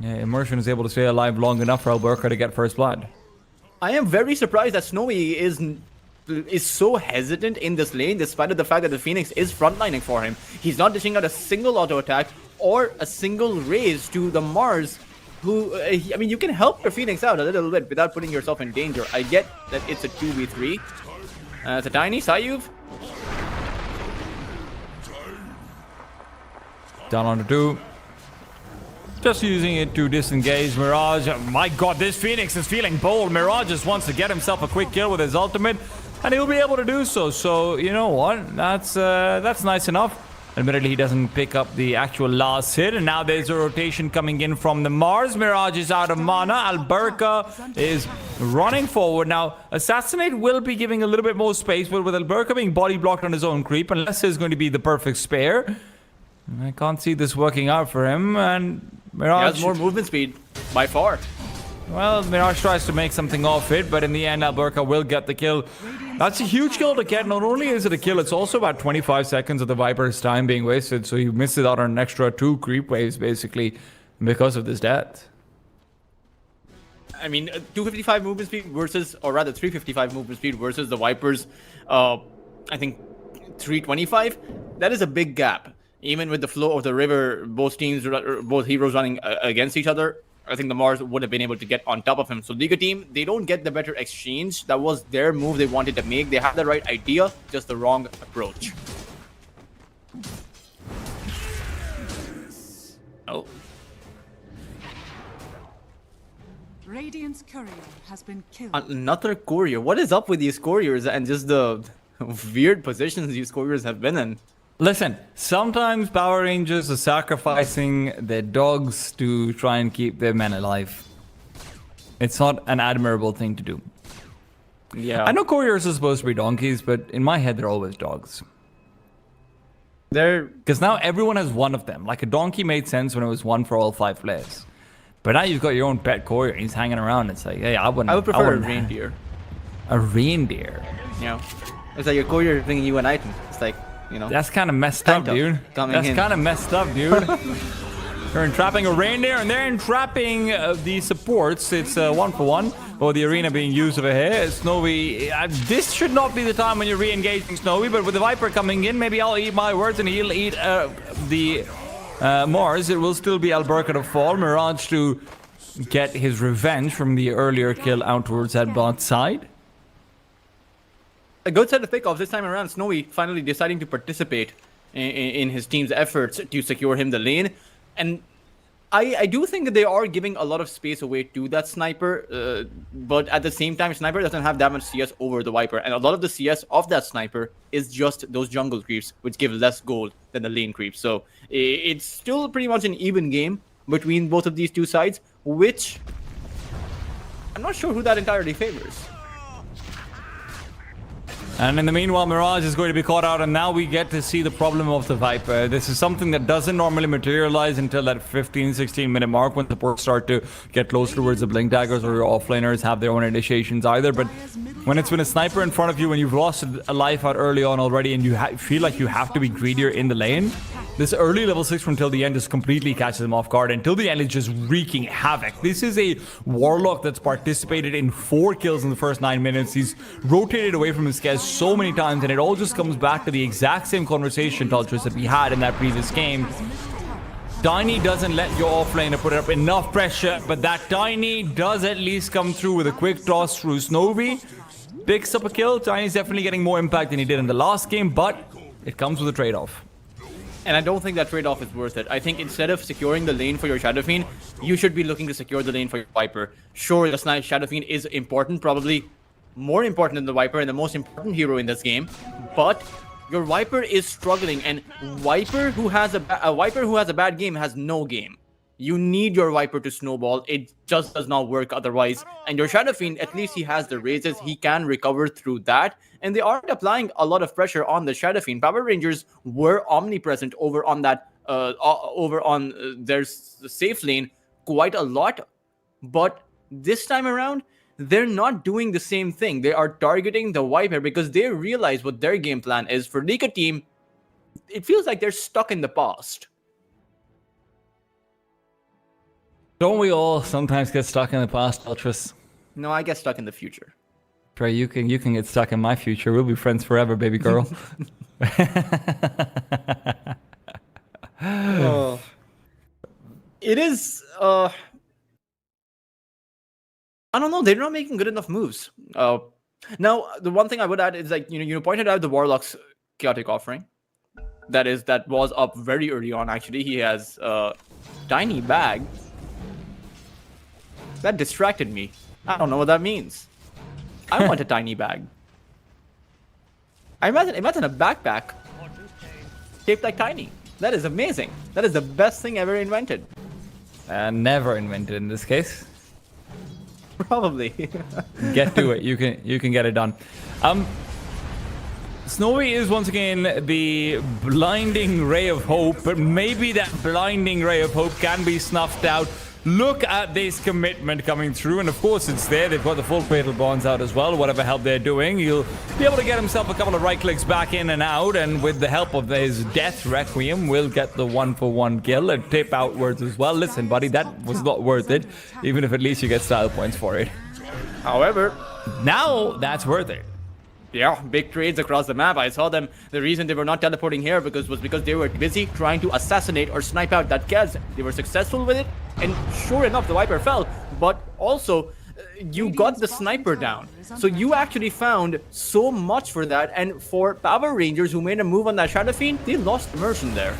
Immersion is able to stay alive long enough for Alberca to get first blood. I am very surprised that Snowy is so hesitant in this lane, despite of the fact that the Phoenix is frontlining for him. He's not dishing out a single auto attack or a single raise to the Mars, who, I mean, you can help the Phoenix out a little bit without putting yourself in danger. I get that it's a 2v3. It's a tiny Sayuv. Down on the 2. Just using it to disengage Mirage. My god, this Phoenix is feeling bold. Mirage just wants to get himself a quick kill with his ultimate, and he'll be able to do so. So, you know what? That's nice enough. Admittedly, he doesn't pick up the actual last hit, and now there's a rotation coming in from the Mars. Mirage is out of mana. Alberca is running forward. Now, Assassinate will be giving a little bit more space, but with Alberca being body blocked on his own creep, unless there's going to be the perfect spare, I can't see this working out for him, and Mirage has more movement speed, by far. Well, Mirage tries to make something of it, but in the end, Alberca will get the kill. That's a huge kill to get. Not only is it a kill, it's also about 25 seconds of the Viper's time being wasted, so he misses out on an extra 2 creep waves, basically, because of this death. I mean, 255 movement speed versus, or rather 355 movement speed versus the Viper's, I think, 325. That is a big gap. Even with the flow of the river, both heroes running against each other, I think the Mars would have been able to get on top of him. So Liga team, they don't get the better exchange. That was their move they wanted to make. They had the right idea, just the wrong approach. Oh. Radiant's courier has been killed. Another courier. What is up with these couriers and just the weird positions these couriers have been in? Listen, sometimes Power Rangers are sacrificing their dogs to try and keep their men alive. It's not an admirable thing to do. Yeah. I know couriers are supposed to be donkeys, but in my head, they're always dogs. They're... Because now everyone has one of them. Like, a donkey made sense when it was one for all 5 players. But now you've got your own pet courier. He's hanging around. It's like, hey, I would prefer a reindeer. A reindeer? You know, it's like your courier bringing you an item. It's like, you know. That's kind of messed up, dude. That's kind of messed up, dude. They're entrapping a reindeer and they're entrapping the supports. It's 1-for-1. But the arena being used over here. Snowy, this should not be the time when you're re-engaging Snowy, but with the Viper coming in, maybe I'll eat my words and he'll eat the Mars. It will still be Alberca to fall. Mirage to get his revenge from the earlier kill out towards that bot side. A good set of pickoffs this time around. Snowy finally deciding to participate in his team's efforts to secure him the lane. And I do think that they are giving a lot of space away to that sniper, but at the same time, sniper doesn't have that much CS over the Viper, and a lot of the CS of that sniper is just those jungle creeps, which give less gold than the lane creeps. So it's still pretty much an even game between both of these two sides, which I'm not sure who that entirely favors. And in the meanwhile, Mirage is going to be caught out, and now we get to see the problem of the Viper. This is something that doesn't normally materialize until that 15-16 minute mark when supports start to get close towards the blink daggers, or your offlaners have their own initiations either. But when it's been a sniper in front of you and you've lost a life out early on already and you feel like you have to be greedier in the lane, this early level 6 from Till the End just completely catches them off guard, and Till the End is just wreaking havoc. This is a Warlock that's participated in 4 kills in the first 9 minutes. He's rotated away from his guys so many times, and it all just comes back to the exact same conversation, Tultris, that we had in that previous game. Tiny doesn't let your offlaner put up enough pressure, but that Tiny does at least come through with a quick toss through Snowy. Picks up a kill. Tiny's definitely getting more impact than he did in the last game, but it comes with a trade-off. And I don't think that trade-off is worth it. I think instead of securing the lane for your Shadow Fiend, you should be looking to secure the lane for your Viper. Sure, the Shadow Fiend is important, probably more important than the Viper and the most important hero in this game, but your Viper is struggling, and Viper who has a bad game has no game. You need your Viper to snowball. It just does not work otherwise. And your Shadow Fiend, at least he has the raises. He can recover through that. And they aren't applying a lot of pressure on the Shadow Fiend. Power Rangers were omnipresent over on that, their safe lane quite a lot. But this time around, they're not doing the same thing. They are targeting the Viper because they realize what their game plan is. For Nika team, it feels like they're stuck in the past. Don't we all sometimes get stuck in the past, Ultras? No, I get stuck in the future. Trey, you can get stuck in my future. We'll be friends forever, baby girl. It is I don't know, they're not making good enough moves. Now the one thing I would add is, like, you pointed out the Warlock's chaotic offering. That was up very early on. Actually, he has tiny bag. That distracted me. I don't know what that means. I want a tiny bag. I imagine a backpack shaped like Tiny. That is amazing. That is the best thing ever invented. Never invented in this case. Probably. Get to it. You can get it done. Snowy is once again the blinding ray of hope, but maybe that blinding ray of hope can be snuffed out. Look at this commitment coming through, and of course it's there. They've got the full fatal bonds out as well. Whatever help they're doing, he'll be able to get himself a couple of right clicks back in and out, and with the help of his death requiem, will get the 1-for-1 kill and tip outwards as well. Listen, buddy, that was not worth it, even if at least you get style points for it. However, now that's worth it. Yeah, big trades across the map. I saw them. The reason they were not teleporting here was because they were busy trying to assassinate or snipe out that Kaz. They were successful with it, and sure enough, the Viper fell. But also, you got the sniper down. So you actually found so much for that. And for Power Rangers who made a move on that Shadow Fiend, they lost immersion there.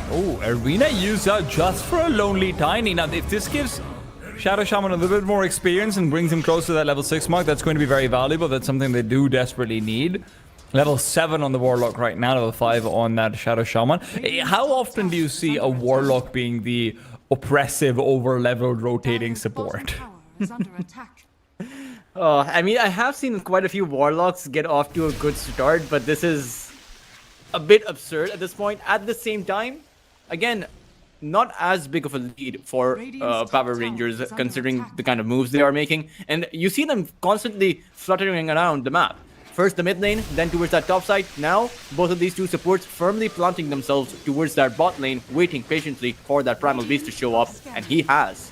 Oh, Arena used out just for a lonely Tiny. Now, if this gives Shadow Shaman a little bit more experience and brings him close to that level 6 mark, that's going to be very valuable. That's something they do desperately need. Level 7 on the Warlock right now, level 5 on that Shadow Shaman. How often do you see a Warlock being the oppressive, over-leveled, rotating support? I mean, I have seen quite a few Warlocks get off to a good start, but this is a bit absurd at this point. At the same time, again, not as big of a lead for Power Rangers, considering the kind of moves they are making. And you see them constantly fluttering around the map. First the mid lane, then towards that top side. Now, both of these two supports firmly planting themselves towards that bot lane, waiting patiently for that Primal Beast to show up, and he has.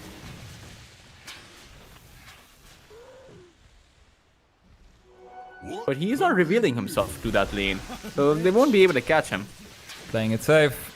But he's not revealing himself to that lane, so they won't be able to catch him. Playing it safe.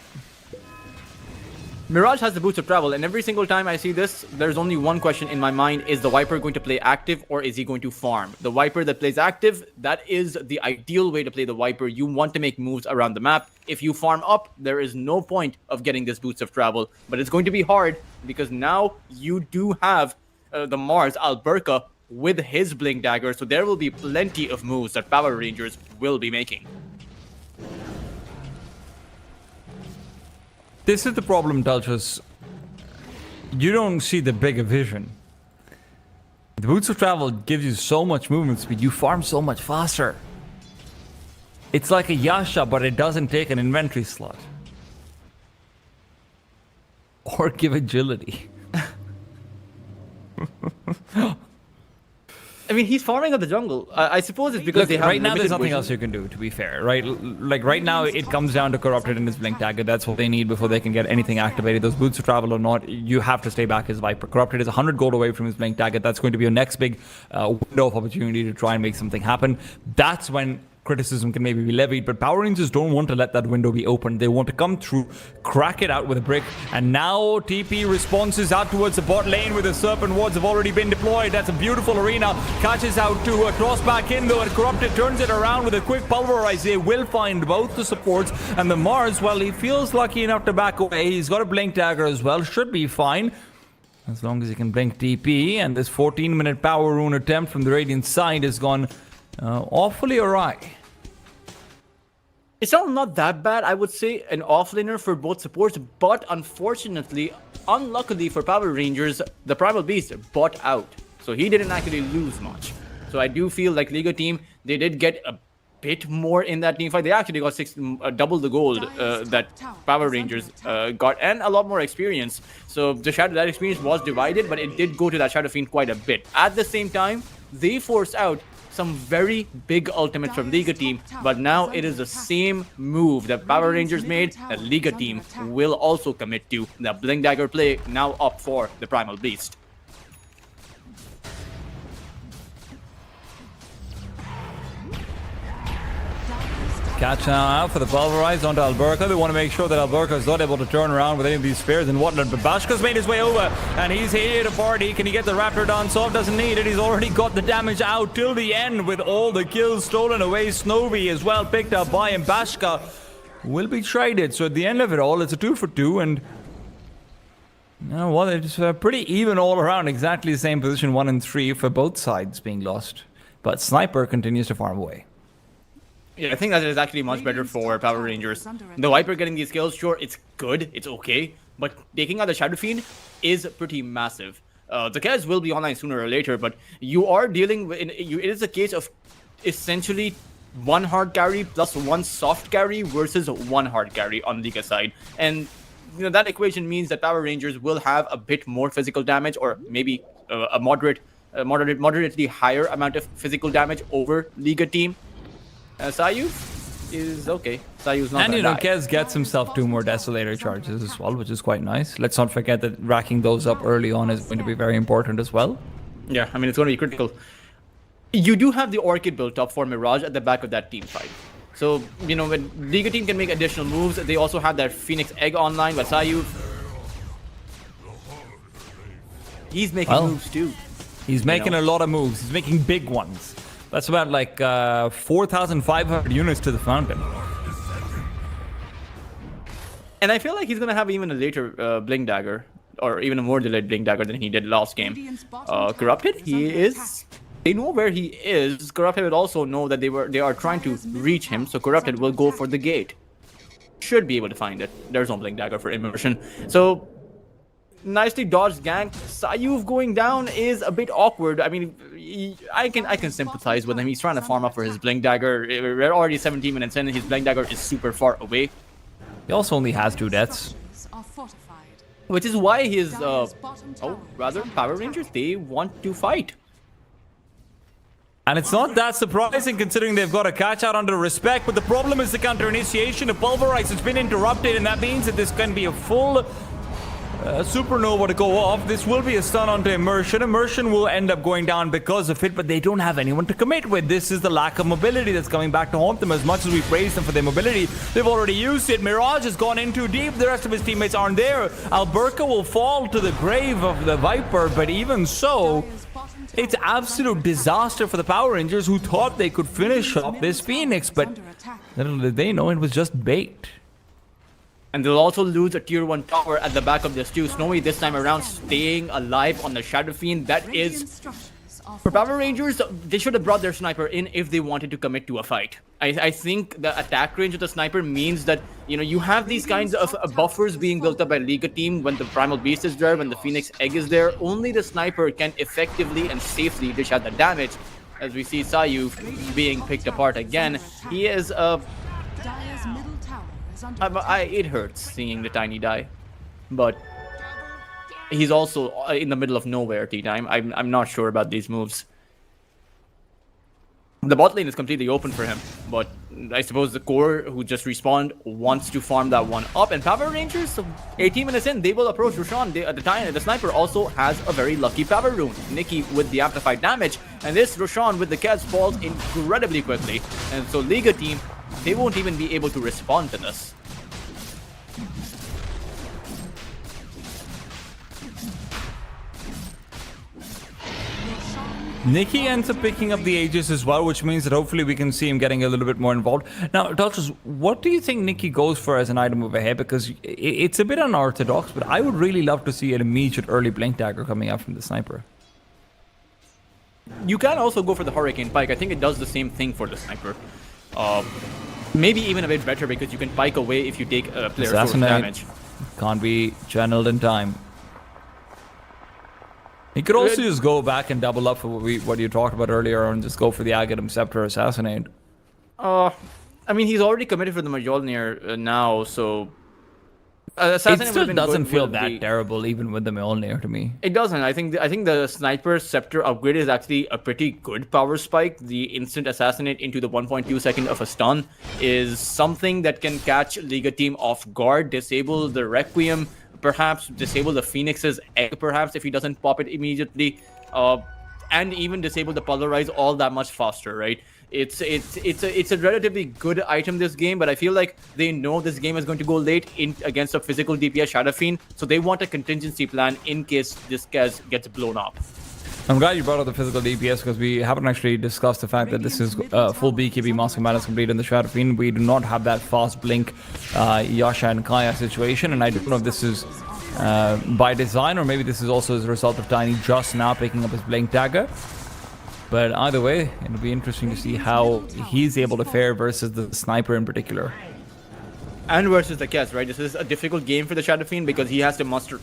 Mirage has the boots of travel, and every single time I see this, there's only one question in my mind: is the Viper going to play active, or is he going to farm? The Viper that plays active, that is the ideal way to play the Viper. You want to make moves around the map. If you farm up, there is no point of getting this boots of travel, but it's going to be hard because now you do have the Mars Alberca with his Blink Dagger, so there will be plenty of moves that Power Rangers will be making. This is the problem, Dulchus. You don't see the bigger vision. The Boots of Travel gives you so much movement speed, you farm so much faster. It's like a Yasha, but it doesn't take an inventory slot. Or give agility. I mean, he's farming up the jungle. I suppose it's because Look, they have right now there's limited nothing vision. else you can do, to be fair, right? Like right now it comes down to Corrupted and his Blink Dagger. That's what they need before they can get anything activated. Those Boots of Travel or not, you have to stay back as Viper. Corrupted is 100 gold away from his Blink Dagger. That's going to be your next big window of opportunity to try and make something happen. That's when criticism can maybe be levied, but Power Rangers don't want to let that window be open. They want to come through, crack it out with a brick, and now TP responses out towards the bot lane with the Serpent Wards have already been deployed. That's a beautiful arena. Catches out to cross back in though, and Corrupted turns it around with a quick pulverize. They will find both the supports, and the Mars, well, he feels lucky enough to back away. He's got a Blink Dagger as well, should be fine. As long as he can blink TP, and this 14-minute power rune attempt from the Radiant side has gone awfully awry. It's not that bad, I would say, an offlaner for both supports, but unfortunately, unluckily for Power Rangers, the Primal Beast bought out. So he didn't actually lose much. So I do feel like Liga team, they did get a bit more in that team fight. They actually got double the gold that Power Rangers got, and a lot more experience. So that experience was divided, but it did go to that Shadow Fiend quite a bit. At the same time, they forced out some very big ultimates from Liga team, but now it is the same move that Power Rangers made that Liga team will also commit to. The Blink Dagger play now up for the Primal Beast. Catch now out for the pulverize onto Alberca. They want to make sure that Alberca is not able to turn around with any of these spears and whatnot. But Bashka's made his way over, and he's here to party. Can he get the Raptor down? Sov doesn't need it. He's already got the damage out till the end with all the kills stolen away. Snowy as well picked up by him. Bashka will be traded. So at the end of it all, it's a 2 for 2, and you know what? It's pretty even all around. Exactly the same position, 1 and 3 for both sides being lost. But Sniper continues to farm away. Yeah, I think that is actually much better for Power Rangers. The Viper getting these kills, sure, it's good, it's okay, but taking out the Shadow Fiend is pretty massive. The Kaz will be online sooner or later, but you are dealing with, it is a case of essentially 1 hard carry plus 1 soft carry versus 1 hard carry on Liga side. And you know that equation means that Power Rangers will have a bit more physical damage, or maybe a moderately higher amount of physical damage over Liga team. Sayu is okay. Sayu's not. And you know, Kez gets himself 2 more Desolator charges as well, which is quite nice. Let's not forget that racking those up early on is going to be very important as well. Yeah, I mean, it's going to be critical. You do have the Orchid built up for Mirage at the back of that team fight. So, you know, when Liga team can make additional moves, they also have that Phoenix Egg online, but Sayu, he's making moves too. He's making a lot of moves. He's making big ones. That's about like 4,500 units to the fountain. And I feel like he's going to have even a later Blink Dagger, or even a more delayed Blink Dagger than he did last game. Corrupted, he is. They know where he is. Corrupted would also know that they are trying to reach him, so Corrupted will go for the gate. Should be able to find it. There's no Blink Dagger for immersion. So nicely dodged gank. Sayuv going down is a bit awkward. I mean, I can sympathize with him. He's trying to farm up for his Blink Dagger. We're already 17 minutes in, and his Blink Dagger is super far away. He also only has 2 deaths. which is why his Dire's bottom tower rather is under Power attack. Rangers, they want to fight. And it's not that surprising considering they've got a catch out under respect, but the problem is the counter initiation of Pulverize has been interrupted, and that means that this can be a full supernova to go off. This will be a stun onto Immersion. Immersion will end up going down because of it, but they don't have anyone to commit with. This is the lack of mobility that's coming back to haunt them. As much as we praise them for their mobility, they've already used it. Mirage has gone in too deep. The rest of his teammates aren't there. Alberca will fall to the grave of the Viper, but even so, Dire's bottom tower it's is under absolute disaster for the Power Rangers, who thought they could finish off this Phoenix, but under attack. little did they know it was just bait. And they'll also lose a tier 1 tower at the back of this too. Snowy this time around staying alive on the Shadow Fiend. That Radiant is, structures are for Power fortified. Rangers, they should have brought their sniper in if they wanted to commit to a fight. I think the attack range of the sniper means that, you know, you have these kinds of buffers being built up by Liga team when the Primal Beast is there, when the Phoenix Egg is there. Only the sniper can effectively and safely dish out the damage. As we see Sayu being picked apart again. He is Dire's middle tower is under attack. it hurts seeing the Tiny die, but he's also in the middle of nowhere. T-time. I'm not sure about these moves. The bot lane is completely open for him, but I suppose the core who just respawned wants to farm that one up. And Power Rangers, so 18 minutes in, they will approach Roshan. At the time, the sniper also has a very lucky power rune. Nikki with the amplified damage, and this Roshan with the Kez falls incredibly quickly. And so Liga team, they won't even be able to respond to this. Nikki ends up picking up the Aegis as well, which means that hopefully we can see him getting a little bit more involved. Now, Dodgers, what do you think Nikki goes for as an item over here? Because it's a bit unorthodox, but I would really love to see an immediate early Blink Dagger coming out from the sniper. You can also go for the Hurricane Pike. I think it does the same thing for the sniper. Maybe even a bit better because you can pike away if you take a player force Assassinate. damage. Can't be channeled in time. He could also just go back and double up for what you talked about earlier and just go for the Agatham Scepter Assassinate. I mean, he's already committed for the Mjolnir now, so... It Assassinate would've still been doesn't good feel with that the- terrible even with the Mjolnir to me. It doesn't. I think the Sniper Scepter upgrade is actually a pretty good power spike. The instant assassinate into the 1.2 second of a stun is something that can catch Liga team off guard, disable the Requiem, perhaps disable the Phoenix's egg, perhaps if he doesn't pop it immediately, and even disable the Polarize all that much faster, right? It's a relatively good item this game, but I feel like they know this game is going to go late against a physical DPS Shadow Fiend, so they want a contingency plan in case this gets blown up. I'm glad you brought up the physical DPS because we haven't actually discussed the fact that this is full BKB Mask of Madness complete in the Shadow Fiend. We do not have that fast blink Yasha and Kaya situation, and I don't know if this is by design or maybe this is also as a result of Tiny just now picking up his blink dagger. But either way, it'll be interesting to see how he's able to fare versus the sniper in particular. And versus the Kez, right? This is a difficult game for the Shadow Fiend because he has to muster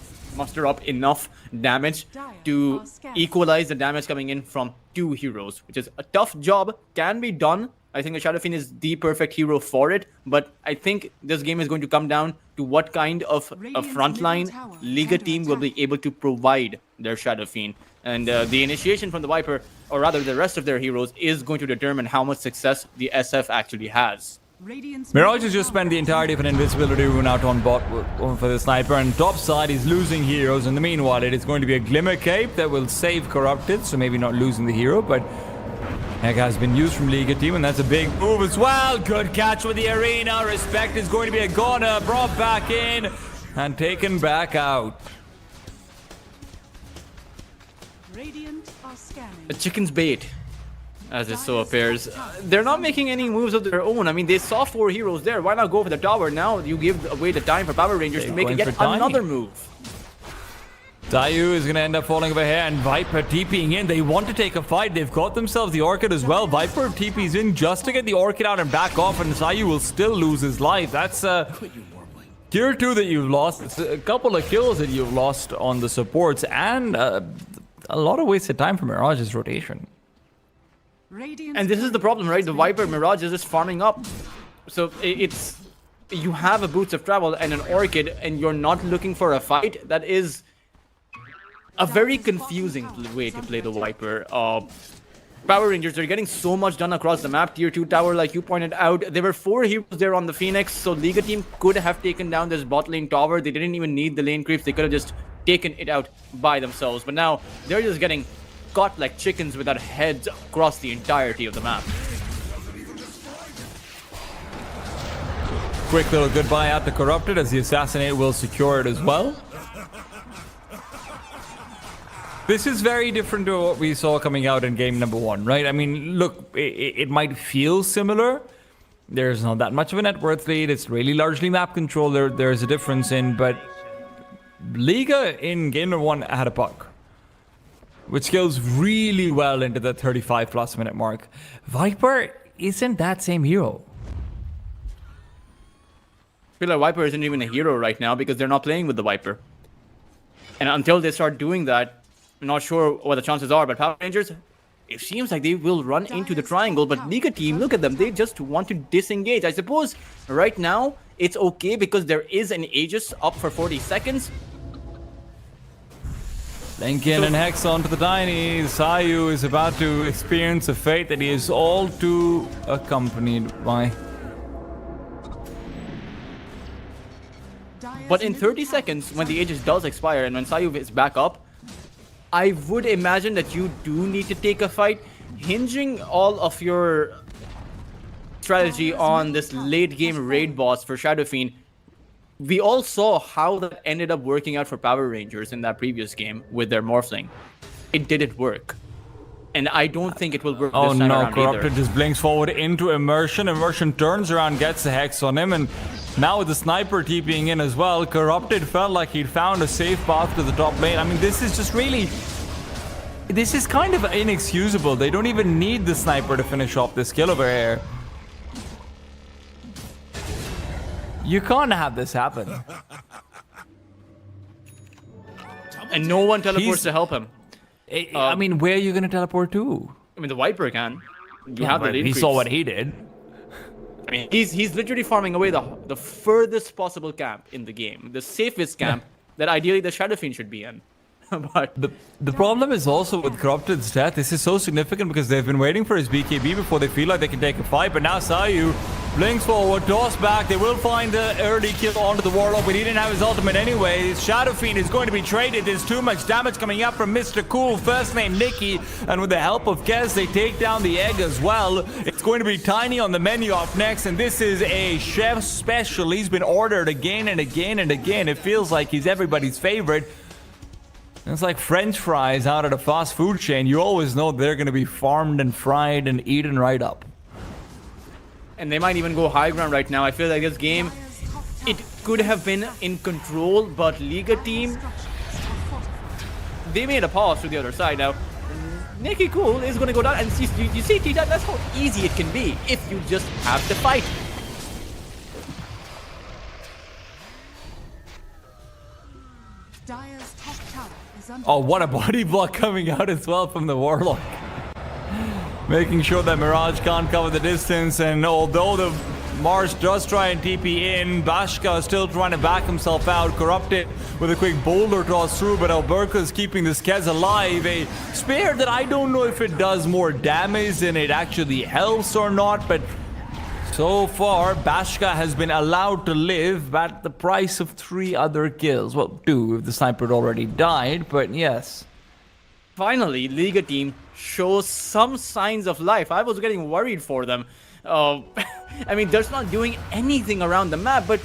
up enough damage to equalize the damage coming in from two heroes, which is a tough job, can be done. I think the Shadow Fiend is the perfect hero for it, but I think this game is going to come down to what kind of a frontline Liga team will be able to provide their Shadow Fiend. And the initiation from the Viper, or rather the rest of their heroes, is going to determine how much success the SF actually has. Mirage has just spent the entirety of an invisibility rune out on bot for the sniper, and top side is losing heroes. In the meanwhile, it is going to be a Glimmer Cape that will save Corrupted, so maybe not losing the hero, but Heck has been used from Liga team, and that's a big move as well. Good catch with the arena. Respect is going to be a goner, brought back in and taken back out. Radiant are scanning. A chicken's bait, as it so appears. They're not making any moves of their own. I mean, they saw 4 heroes there. Why not go for the tower? Now you give away the time for Power Rangers to make going yet for Tiny. another move. Dayu is going to end up falling over here, and Viper TPing in. They want to take a fight. They've got themselves the Orchid as well. Viper TPs in just to get the Orchid out and back off, and Dayu will still lose his life. That's tier 2 that you've lost. It's a couple of kills that you've lost on the supports, and a lot of wasted time for Mirage's rotation. And this is the problem, right? The Viper Mirage is just farming up. So it's you have a Boots of Travel and an Orchid, and you're not looking for a fight, that is a very confusing way to play the Viper. Power Rangers are getting so much done across the map. Tier 2 tower, like you pointed out, there were 4 heroes there on the Phoenix, so Liga team could have taken down this bot lane tower. They didn't even need the lane creeps. They could have just taken it out by themselves. But now, they're just getting caught like chickens without heads across the entirety of the map. Quick little goodbye at the Corrupted as the Assassinate will secure it as well. This is very different to what we saw coming out in game number 1, right? I mean, look, it might feel similar. There's not that much of a net worth lead. It's really largely map control there's a difference in, but Liga in game number 1 had a puck, which goes really well into the 35+ minute mark. Viper isn't that same hero. I feel like Viper isn't even a hero right now because they're not playing with the Viper. And until they start doing that, I'm not sure what the chances are, but Power Rangers, it seems like they will run into the triangle, but Liga team, look at them, they just want to disengage. I suppose right now it's okay because there is an Aegis up for 40 seconds. Lincoln and Hex onto the Tiny. Sayu is about to experience a fate that he is all too accompanied by. But in 30 seconds, when the Aegis does expire and when Sayu is back up, I would imagine that you do need to take a fight. Hinging all of your strategy on this late game raid boss for Shadow Fiend, we all saw how that ended up working out for Power Rangers in that previous game with their Morphling. It didn't work. And I don't think it will work this time around Corrupted either. just blinks forward into Immersion. Immersion turns around, gets the Hex on him, and now with the Sniper TPing in as well, Corrupted felt like he'd found a safe path to the top lane. I mean, this is just really... This is kind of inexcusable. They don't even need the Sniper to finish off this kill over here. You can't have this happen. And no one teleports to help him. I mean, where are you going to teleport to? I mean, the Viper can. You have the But lane he creeps. saw what he did. I mean, he's literally farming away the furthest possible camp in the game. The safest camp that ideally the Shadow Fiend should be in. But The problem is also with Corrupted's death. This is so significant because they've been waiting for his BKB before they feel like they can take a fight. But now Sayu blinks forward, toss back. They will find the early kill onto the Warlock, but he didn't have his ultimate anyway. Shadow Fiend is going to be traded. There's too much damage coming up from Mr. Cool, first name Nikki. And with the help of Kez, they take down the egg as well. It's going to be Tiny on the menu up next. And this is a chef's special. He's been ordered again and again and again. It feels like he's everybody's favorite. It's like French fries out at a fast food chain. You always know they're going to be farmed and fried and eaten right up. and they might even go high ground right now. I feel like this game, it could have been in control, but Liga team, they made a pause to the other side. Now, Nikki Cool is going to go down, and you see, Tita, that's how easy it can be if you just have to fight. Dire's top tower is under Oh, what a body block coming out as well from the Warlock. Making sure that Mirage can't cover the distance, and although the Mars does try and TP in, Bashka is still trying to back himself out, Corrupted with a quick boulder toss through, but Alberca is keeping the Skez alive. A spear that I don't know if it does more damage than it actually helps or not, but so far, Bashka has been allowed to live at the price of 3 other kills. Well, 2 if the sniper had already died, but yes. Finally, Liga team shows some signs of life. I was getting worried for them. I mean, they're not doing anything around the map, but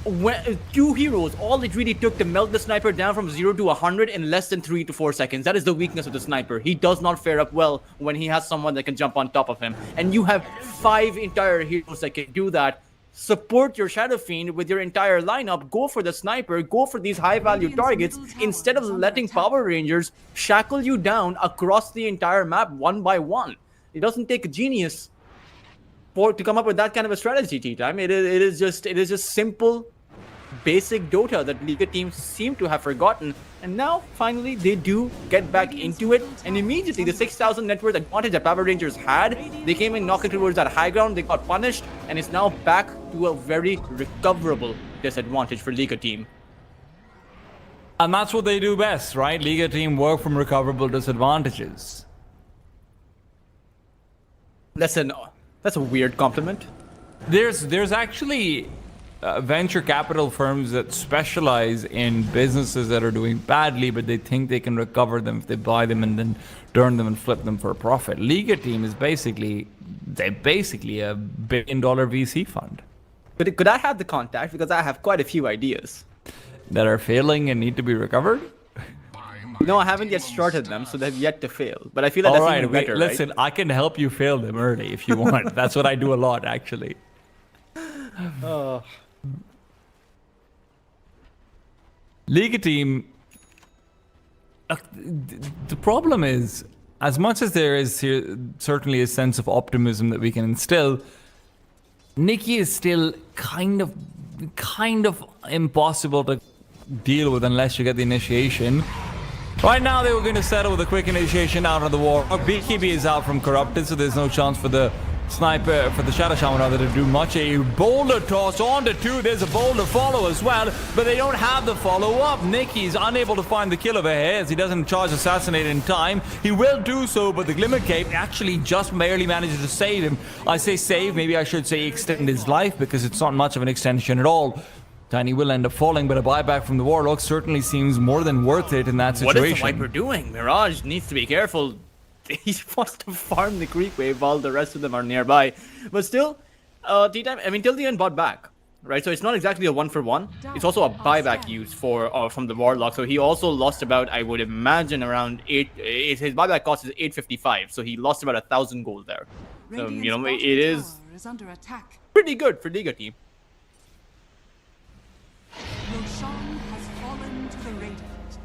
when 2 heroes, all it really took to melt the sniper down from 0 to 100 in less than 3 to 4 seconds. That is the weakness of the sniper. He does not fare up well when he has someone that can jump on top of him. And you have 5 entire heroes that can do that. Support your Shadow Fiend with your entire lineup. Go for the sniper. Go for these high-value targets instead of letting Power Rangers shackle you down across the entire map one by one. It doesn't take a genius to come up with that kind of a strategy, T-Time. It is just simple basic Dota that Liga teams seem to have forgotten. And now, finally, they do get back into it. And immediately, the 6,000 net worth advantage that Power Rangers had, they came in knocking towards that high ground. They got punished. And it's now back to a very recoverable disadvantage for Liga team. And that's what they do best, right? Liga team work from recoverable disadvantages. Listen, that's a weird compliment. There's actually venture capital firms that specialize in businesses that are doing badly, but they think they can recover them if they buy them and then turn them and flip them for a profit. Liga team is basically a $1 billion VC fund. Could I have the contact? Because I have quite a few ideas. That are failing and need to be recovered? No, I haven't yet started them, so they've yet to fail. But I feel like that's even better, listen, right? I can help you fail them early if you want. That's what I do a lot, actually. Liga team. The problem is, as much as there is here certainly a sense of optimism that we can instill, Nikki is still kind of impossible to deal with unless you get the initiation. Right now they were going to settle with a quick initiation out of the war. BKB is out from Corrupted, so there's no chance for the Sniper, for the Shadow Shaman rather, to do much. A boulder toss on to 2. There's a boulder follow as well, but they don't have the follow-up. Nicky's unable to find the kill over here as he doesn't charge Assassinate in time. He will do so, but the Glimmer Cape actually just barely manages to save him. I say save, maybe I should say extend his life, because it's not much of an extension at all. Tiny will end up falling, but a buyback from the Warlock certainly seems more than worth it in that situation. What is the Viper doing? Mirage needs to be careful. He wants to farm the creep wave while the rest of them are nearby. But still, T-Time, I mean, till the end bought back, right? So it's not exactly a 1-for-1. It's also a buyback use for from the Warlock. So he also lost about, I would imagine, around 8. His buyback cost is 855. So he lost about 1,000 gold there. You know, it is under attack. pretty good for Liga team. Roshan has fallen to the Radiant.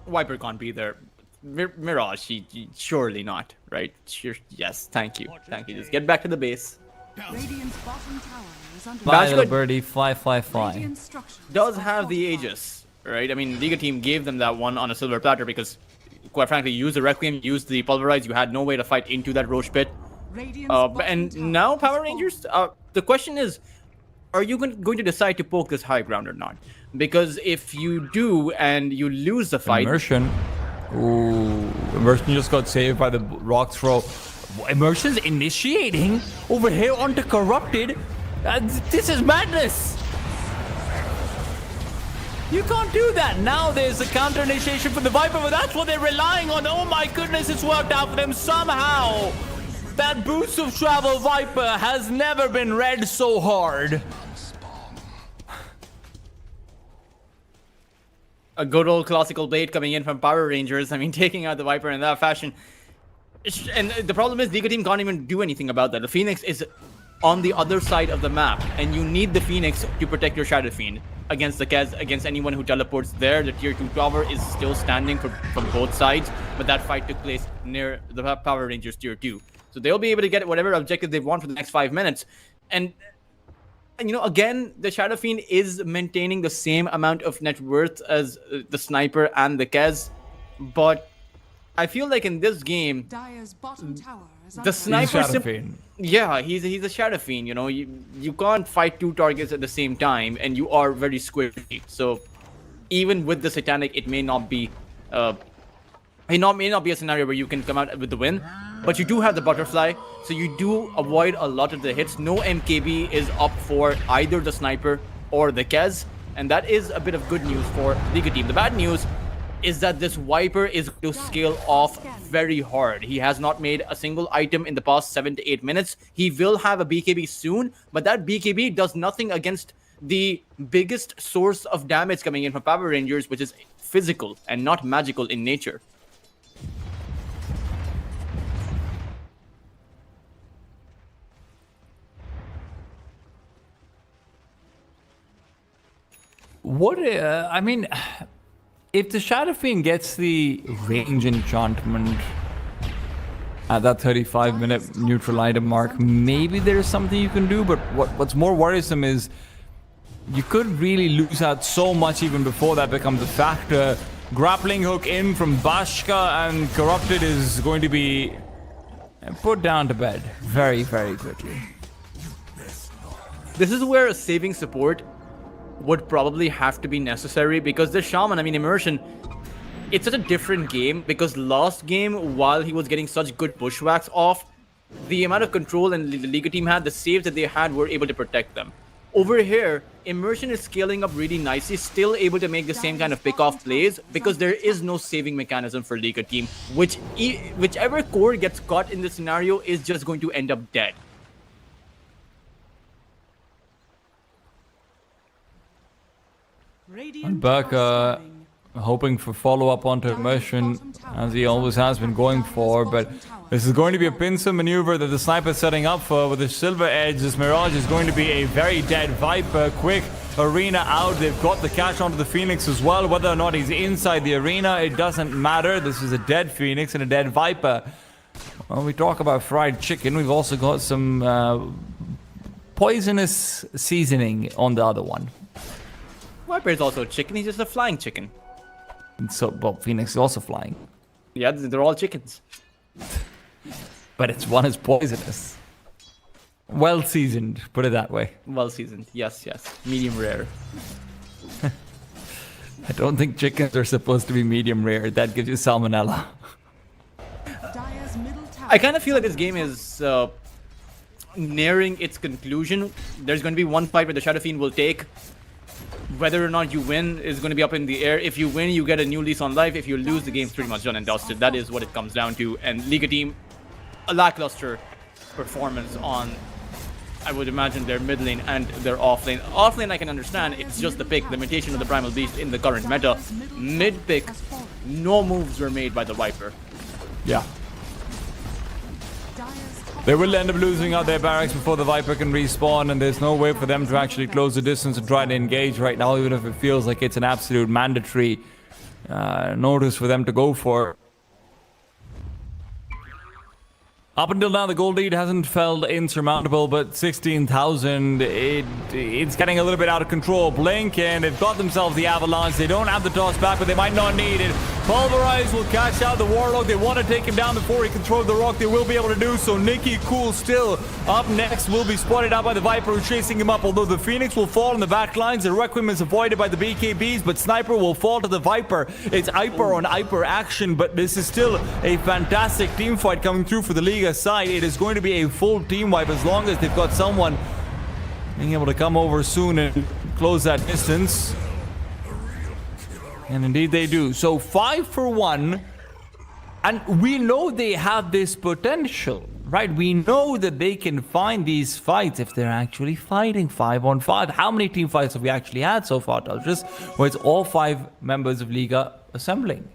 Viper can't be there. Mirage, surely not, right? Sure, yes, thank you. Just get back to the base. Radiant's bottom tower is under Fly, little Bashwood birdie, fly, fly, fly. Radiant structures does are have the fortified. Aegis, right? I mean, Liga team gave them that one on a silver platter because, quite frankly, use the Requiem, use the Pulverize, you had no way to fight into that Roche pit. Radiant's bottom And tower now, has Power fallen. Rangers, the question is, are you going to decide to poke this high ground or not? Because if you do and you lose the fight... Immersion. Ooh, Immersion just got saved by the rock throw. Immersion's initiating over here onto Corrupted. This is madness. You can't do that. Now there's a counter initiation for the Viper, but that's what they're relying on. Oh my goodness, it's worked out for them somehow. That boost of travel Viper has never been read so hard. A good old classical blade coming in from Power Rangers. I mean, taking out the Viper in that fashion. And the problem is, Liga team can't even do anything about that. The Phoenix is on the other side of the map, and you need the Phoenix to protect your Shadow Fiend against the Kez, against anyone who teleports there. The tier 2 tower is still standing from both sides, but that fight took place near the Power Rangers tier 2. So they'll be able to get whatever objective they want for the next 5 minutes. And you know, again, the Shadow Fiend is maintaining the same amount of net worth as the Sniper and the Kez, but I feel like in this game, Dire's bottom tower is under the Sniper... Shadow Fiend. Yeah, he's a Shadow Fiend, you know, you can't fight 2 targets at the same time, and you are very squishy. So even with the Satanic, it may not be a scenario where you can come out with the win. But you do have the Butterfly, so you do avoid a lot of the hits. No MKB is up for either the Sniper or the Kez, and that is a bit of good news for Liga team. The bad news is that this Viper is going to scale off very hard. He has not made a single item in the past 7 to 8 minutes. He will have a BKB soon, but that BKB does nothing against the biggest source of damage coming in from Power Rangers, which is physical and not magical in nature. What, I mean, if the Shadow Fiend gets the range enchantment at that 35-minute neutral item mark, maybe there's something you can do, but what's more worrisome is you could really lose out so much even before that becomes a factor. Grappling hook in from Bashka, and Corrupted is going to be put down to bed very, very quickly. This is where a saving support would probably have to be necessary, because the Shaman, I mean, Immersion, it's such a different game, because last game, while he was getting such good bushwhacks off, the amount of control and the Liga team had, the saves that they had were able to protect them. Over here, Immersion is scaling up really nicely, still able to make the same kind of pick-off plays, because there is no saving mechanism for Liga team, whichever core gets caught in this scenario is just going to end up dead. And Burka hoping for follow-up onto Immersion, as he always has been going for, but this is going to be a pincer maneuver that the sniper's setting up for with the Silver Edge. This Mirage is going to be a very dead Viper. Quick arena out. They've got the catch onto the Phoenix as well. Whether or not he's inside the arena, it doesn't matter. This is a dead Phoenix and a dead Viper. When we talk about fried chicken, we've also got some poisonous seasoning on the other one. Viper is also a chicken, he's just a flying chicken. And so, well, Phoenix is also flying. Yeah, they're all chickens. But it's one is poisonous. Well seasoned, put it that way. Well seasoned, yes. Medium rare. I don't think chickens are supposed to be medium rare. That gives you salmonella. I kind of feel like this game is nearing its conclusion. There's going to be one fight where the Shadow Fiend will take. Whether or not you win is going to be up in the air. If you win, you get a new lease on life. If you lose, the game's pretty much done and dusted. That is what it comes down to. And Liga team, a lackluster performance on, I would imagine, their mid lane and their off lane. Off lane I can understand, it's just the pick, limitation of the Primal Beast in the current meta. Mid pick, no moves were made by the Viper. Yeah. They will end up losing out their barracks before the Viper can respawn, and there's no way for them to actually close the distance and try to engage right now, even if it feels like it's an absolute mandatory notice for them to go for. Up until now, the gold lead hasn't felt insurmountable, but 16,000, it's getting a little bit out of control. Blink, and they've got themselves the Avalanche. They don't have the toss back, but they might not need it. Pulverize will catch out the Warlock. They want to take him down before he controls the rock. They will be able to do so. Nikki Cool still up next, will be spotted out by the Viper, who's chasing him up. Although the Phoenix will fall in the back lines, the Requiem is avoided by the BKBs, but Sniper will fall to the Viper. It's Hyper on Hyper action, but this is still a fantastic team fight coming through for the Liga side. It is going to be a full team wipe as long as they've got someone being able to come over soon and close that distance. And indeed they do. So 5 for 1. And we know they have this potential, right? We know that they can find these fights if they're actually fighting 5 on 5. How many team fights have we actually had so far, Teltris, where it's all 5 members of Liga assembling?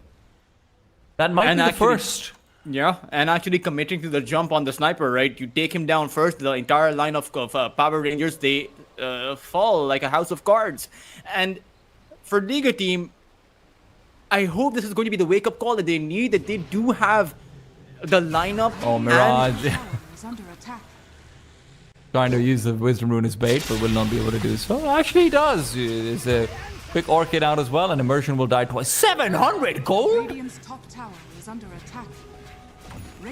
That might be the first. Yeah, and actually committing to the jump on the Sniper, right? You take him down first, the entire line of Power Rangers, they fall like a house of cards. And for Liga team, I hope this is going to be the wake-up call that they need, that they do have the lineup. Oh, Mirage. Trying to use the Wisdom Rune as bait, but will not be able to do so. Actually, he does. There's a quick Orchid out as well, and Immersion will die twice. 700 gold? Radiant's top tower is under attack.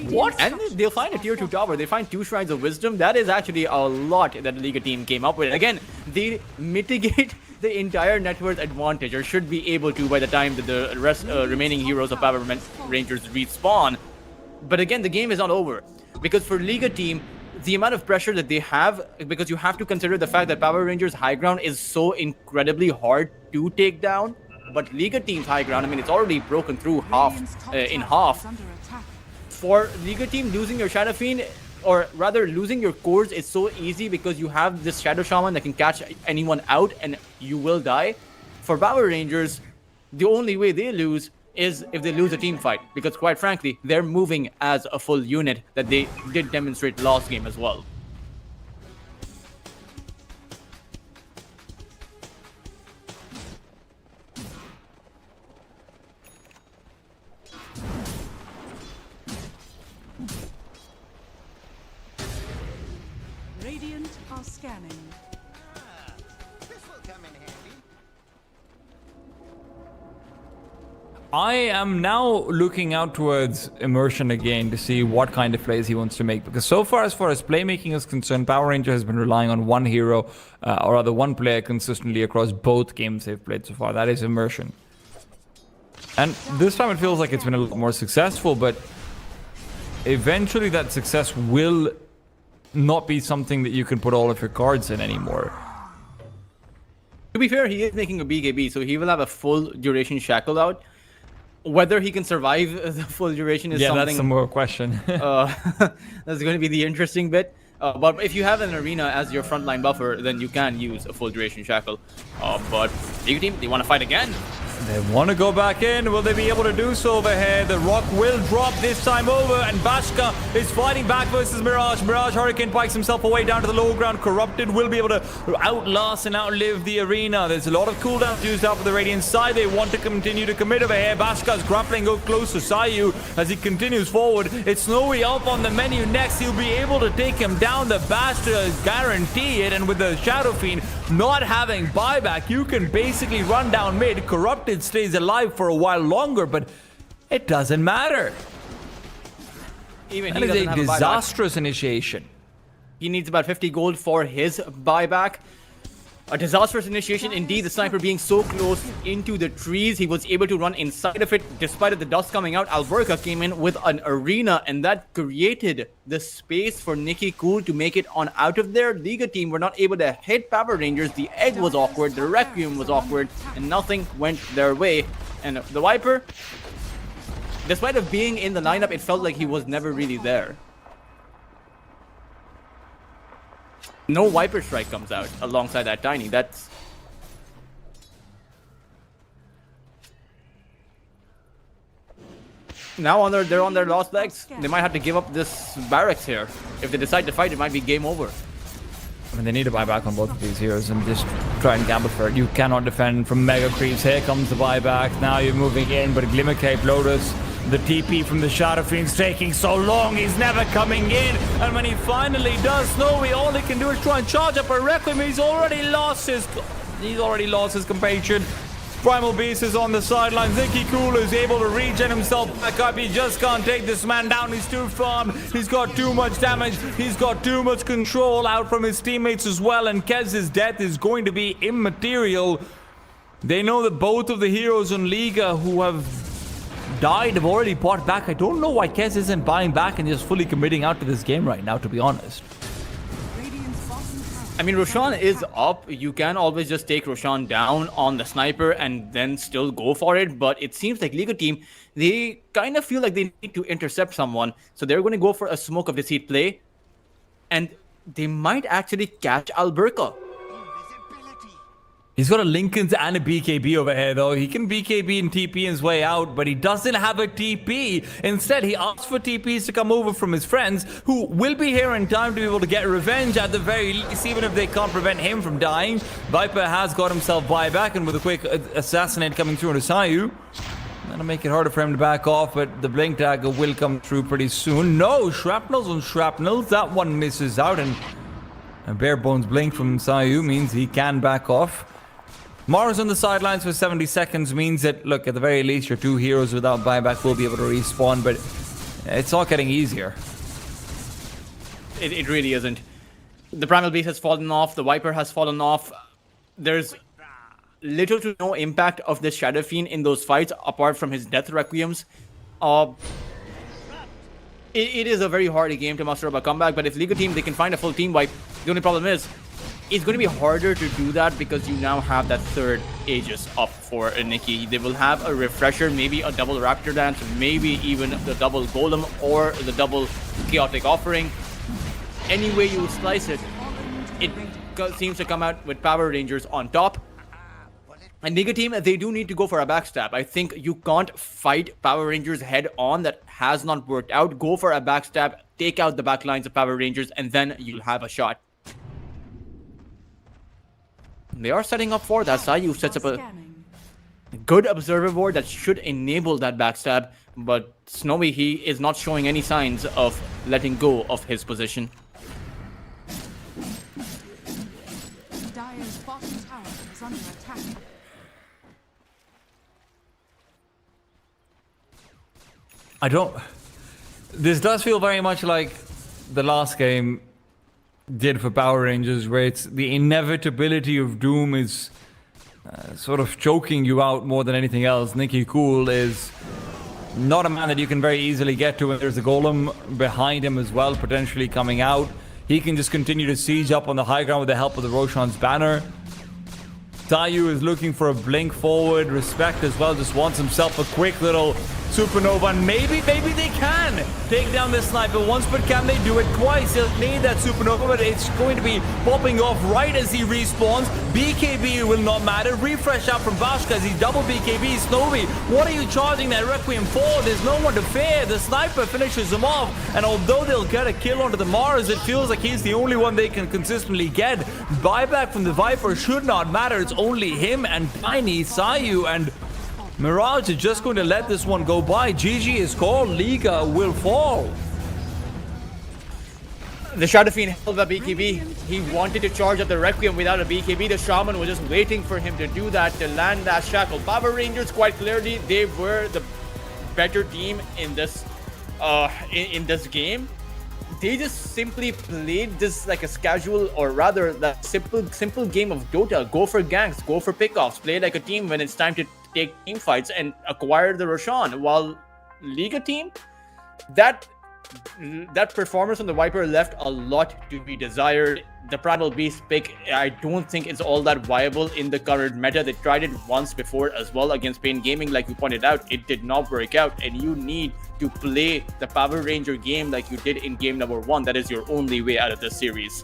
What? And they'll find a tier 2 tower. They find 2 Shrines of Wisdom. That is actually a lot that the Liga team came up with. Again, they mitigate the entire net worth advantage, or should be able to, by the time that the remaining heroes of Power Rangers respawn. But again, the game is not over. Because for Liga team, the amount of pressure that they have, because you have to consider the fact that Power Rangers high ground is so incredibly hard to take down. But Liga team's high ground, I mean, it's already broken through in half. For Liga team, losing your Shadow Fiend, or rather losing your cores, is so easy because you have this Shadow Shaman that can catch anyone out and you will die. For Power Rangers, the only way they lose is if they lose a team fight, because quite frankly, they're moving as a full unit that they did demonstrate last game as well. Radiant are scanning. I am now looking out towards Immersion again to see what kind of plays he wants to make. Because so far as playmaking is concerned, Power Ranger has been relying on one hero, or rather one player consistently across both games they've played so far. That is Immersion. And this time it feels like it's been a little more successful, but eventually that success will not be something that you can put all of your cards in anymore. To be fair, he is making a BKB, so he will have a full duration shackle out. Whether he can survive the full duration is something... Yeah, that's the more question. That's going to be the interesting bit. But if you have an arena as your frontline buffer, then you can use a full duration shackle. But League team, they want to fight again. They want to go back in. Will they be able to do so over here? The rock will drop this time over, and Bashka is fighting back versus Mirage. Mirage Hurricane pikes himself away down to the low ground. Corrupted will be able to outlast and outlive the arena. There's a lot of cooldowns used out for the Radiant side. They want to continue to commit over here. Bashka's grappling go close to Sayu as he continues forward. It's Snowy up on the menu next. He'll be able to take him down. The Bashka guarantee it, and with the Shadow Fiend not having buyback, you can basically run down mid. Corrupted stays alive for a while longer, but it doesn't matter. Even that he is doesn't a have disastrous initiation. He needs about 50 gold for his buyback. A disastrous initiation indeed. The sniper being so close into the trees, he was able to run inside of it despite the dust coming out. Alberca came in with an arena, and that created the space for Nicky Cool to make it on out of there. Liga team were not able to hit Power Rangers. The egg was awkward, the Requiem was awkward, and nothing went their way. And the Viper, despite of being in the lineup, it felt like he was never really there. No Viper Strike comes out alongside that Tiny. That's... Now they're on their last legs. They might have to give up this barracks here. If they decide to fight, it might be game over. I mean, they need to buy back on both of these heroes and just try and gamble for it. You cannot defend from Mega Creeps. Here comes the buyback. Now you're moving in, but Glimmer Cape Lotus, the TP from the Shadow Fiend's taking so long. He's never coming in. And when he finally does, Snowy, all he can do is try and charge up a Requiem. He's already lost his compatriot. Primal Beast is on the sidelines. Nicky Cool is able to regen himself back up. He just can't take this man down. He's too farmed. He's got too much damage. He's got too much control out from his teammates as well. And Kez's death is going to be immaterial. They know that both of the heroes on Liga who have died have already bought back. I don't know why Kez isn't buying back and just fully committing out to this game right now, to be honest. I mean, Roshan is up. You can always just take Roshan down on the sniper and then still go for it. But it seems like Liga team, they kind of feel like they need to intercept someone. So they're going to go for a Smoke of Deceit play. And they might actually catch Alberca. He's got a Lincoln's and a BKB over here, though. He can BKB and TP his way out, but he doesn't have a TP. Instead, he asks for TPs to come over from his friends, who will be here in time to be able to get revenge at the very least, even if they can't prevent him from dying. Viper has got himself buyback, and with a quick assassinate coming through into Sayu, that'll make it harder for him to back off, but the blink dagger will come through pretty soon. No, shrapnels on shrapnels. That one misses out, and a bare bones blink from Sayu means he can back off. Mars on the sidelines for 70 seconds means that, look, at the very least, your two heroes without buyback will be able to respawn, but it's all getting easier. It really isn't. The Primal Beast has fallen off. The Viper has fallen off. There's little to no impact of the Shadow Fiend in those fights, apart from his Death Requiems. It is a very hard game to muster up a comeback, but if Liga team, they can find a full team wipe. The only problem is, it's going to be harder to do that because you now have that third Aegis up for Nicky. They will have a refresher, maybe a double Raptor Dance, maybe even the double Golem or the double Chaotic Offering. Any way you slice it, it seems to come out with Power Rangers on top. And Liga team, they do need to go for a backstab. I think you can't fight Power Rangers head on. That has not worked out. Go for a backstab, take out the backlines of Power Rangers, and then you'll have a shot. They are setting up for that. Sayu sets up a good observer board that should enable that backstab, but Snowy, he is not showing any signs of letting go of his position. Dire's bottom tower is under attack. I don't. This does feel very much like the last game did for Power Rangers, where it's the inevitability of doom is sort of choking you out more than anything else. Nicky Cool is not a man that you can very easily get to, and there's a golem behind him as well, potentially coming out. He can just continue to siege up on the high ground with the help of the Roshan's banner. Tayu is looking for a blink forward. Respect as well, just wants himself a quick little supernova, and maybe they can take down this sniper once, but can they do it twice? He'll need that supernova, but it's going to be popping off right as he respawns. BKB will not matter. Refresh out from Bashka as he double BKB. Snowy, what are you charging that Requiem for? There's no one to fear. The sniper finishes him off, and although they'll get a kill onto the Mars, it feels like he's the only one they can consistently get. Buyback from the Viper should not matter. It's only him and Tiny Sayu, and Mirage is just going to let this one go by. GG is called. Liga will fall. The Shadow Fiend held the BKB. He wanted to charge at the Requiem without a BKB. The Shaman was just waiting for him to do that, to land that shackle. Power Rangers, quite clearly, they were the better team in this in this game. They just simply played this like a casual, or rather that simple game of Dota. Go for ganks, go for pickoffs, play like a team when it's time to take team fights and acquire the Roshan. While Liga team, that performance on the Viper left a lot to be desired. The Primal Beast pick, I don't think it's all that viable in the current meta. They tried it once before as well against Pain Gaming, like you pointed out. It did not work out, and you need to play the Power Ranger game like you did in game number 1. That is your only way out of this series.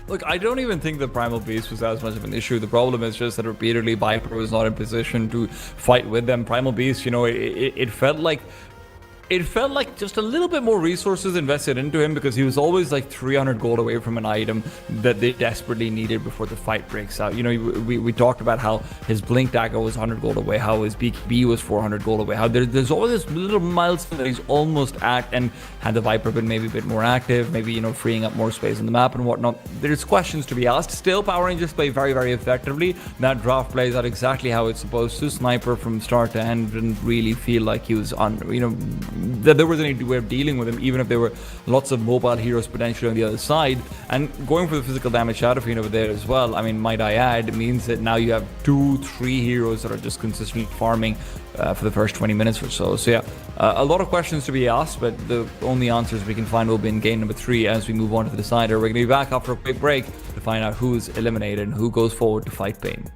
Look, I don't even think the Primal Beast was as much of an issue. The problem is just that repeatedly Viper was not in position to fight with them. Primal Beast, you know, it felt like just a little bit more resources invested into him, because he was always like 300 gold away from an item that they desperately needed before the fight breaks out. You know, we talked about how his Blink Dagger was 100 gold away, how his BKB was 400 gold away, how there's always this little milestone that he's almost at, and had the Viper been maybe a bit more active, maybe, you know, freeing up more space on the map and whatnot, there's questions to be asked. Still, Power Rangers play very, very effectively. That draft plays out exactly how it's supposed to. Sniper from start to end didn't really feel like he was on, you know, that there was any way of dealing with him, even if there were lots of mobile heroes potentially on the other side. And going for the physical damage Shadow Fiend over there as well, I mean, might I add, means that now you have 2-3 heroes that are just consistently farming for the first 20 minutes or so. So yeah, a lot of questions to be asked, but the only answers we can find will be in game number 3 as we move on to the decider. We're going to be back after a quick break to find out who's eliminated and who goes forward to fight Pain.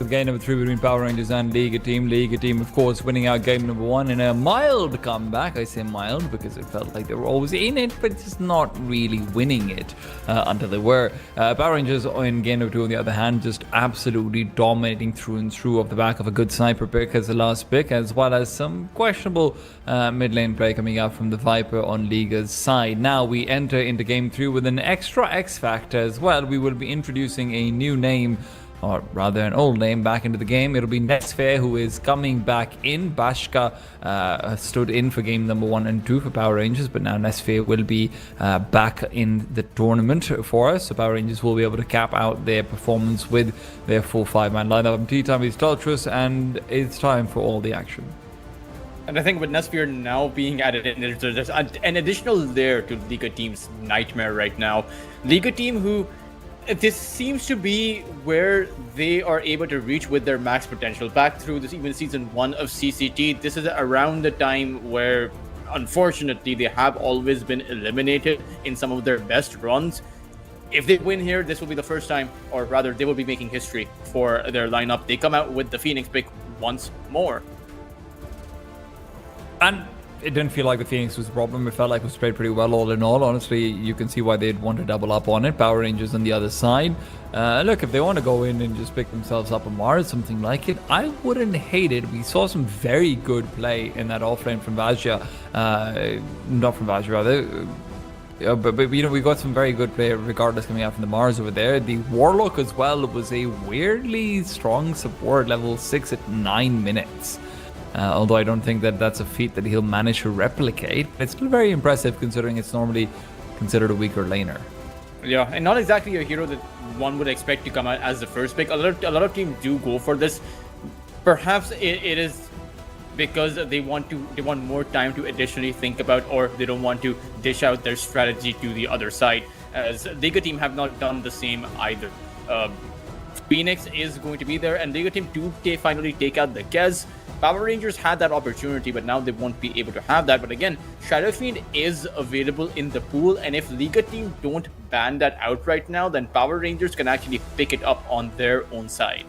with game number 3 between Power Rangers and Liga Team. Liga Team, of course, winning out game number 1 in a mild comeback. I say mild because it felt like they were always in it, but just not really winning it until they were. Power Rangers in game number 2, on the other hand, just absolutely dominating through and through off the back of a good sniper pick as the last pick, as well as some questionable mid lane play coming out from the Viper on Liga's side. Now we enter into game 3 with an extra X factor as well. We will be introducing a new name, or rather an old name, back into the game. It'll be Nesfair, who is coming back in. Bashka stood in for game number 1 and 2 for Power Rangers, but now Nesfair will be back in the tournament for us. So Power Rangers will be able to cap out their performance with their full 5-man lineup. Tea time is Teltras, and it's time for all the action. And I think with Nesfair now being added in, there's an additional layer to Liga Team's nightmare right now. Liga Team, who this seems to be where they are able to reach with their max potential. Back through this, even season 1 of CCT, this is around the time where, unfortunately, they have always been eliminated in some of their best runs. If they win here, this will be the first time, or rather, they will be making history for their lineup. They come out with the Phoenix pick once more. And it didn't feel like the Phoenix was the problem. It felt like it was played pretty well all in all. Honestly, you can see why they'd want to double up on it. Power Rangers on the other side. Look, if they want to go in and just pick themselves up a Mars, something like it, I wouldn't hate it. We saw some very good play in that offlane from Vajra. Not from Vajra, rather. But you know, we got some very good play regardless coming out from the Mars over there. The Warlock as well was a weirdly strong support, level 6 at 9 minutes. Although I don't think that that's a feat that he'll manage to replicate. It's still very impressive considering it's normally considered a weaker laner. Yeah, and not exactly a hero that one would expect to come out as the first pick. A lot of teams do go for this. Perhaps it is because they want more time to additionally think about, or they don't want to dish out their strategy to the other side, as Liga Team have not done the same either. Phoenix is going to be there, and Liga Team do finally take out the Kez. Power Rangers had that opportunity, but now they won't be able to have that. But again, Shadow Fiend is available in the pool, and if Liga Team don't ban that out right now, then Power Rangers can actually pick it up on their own side.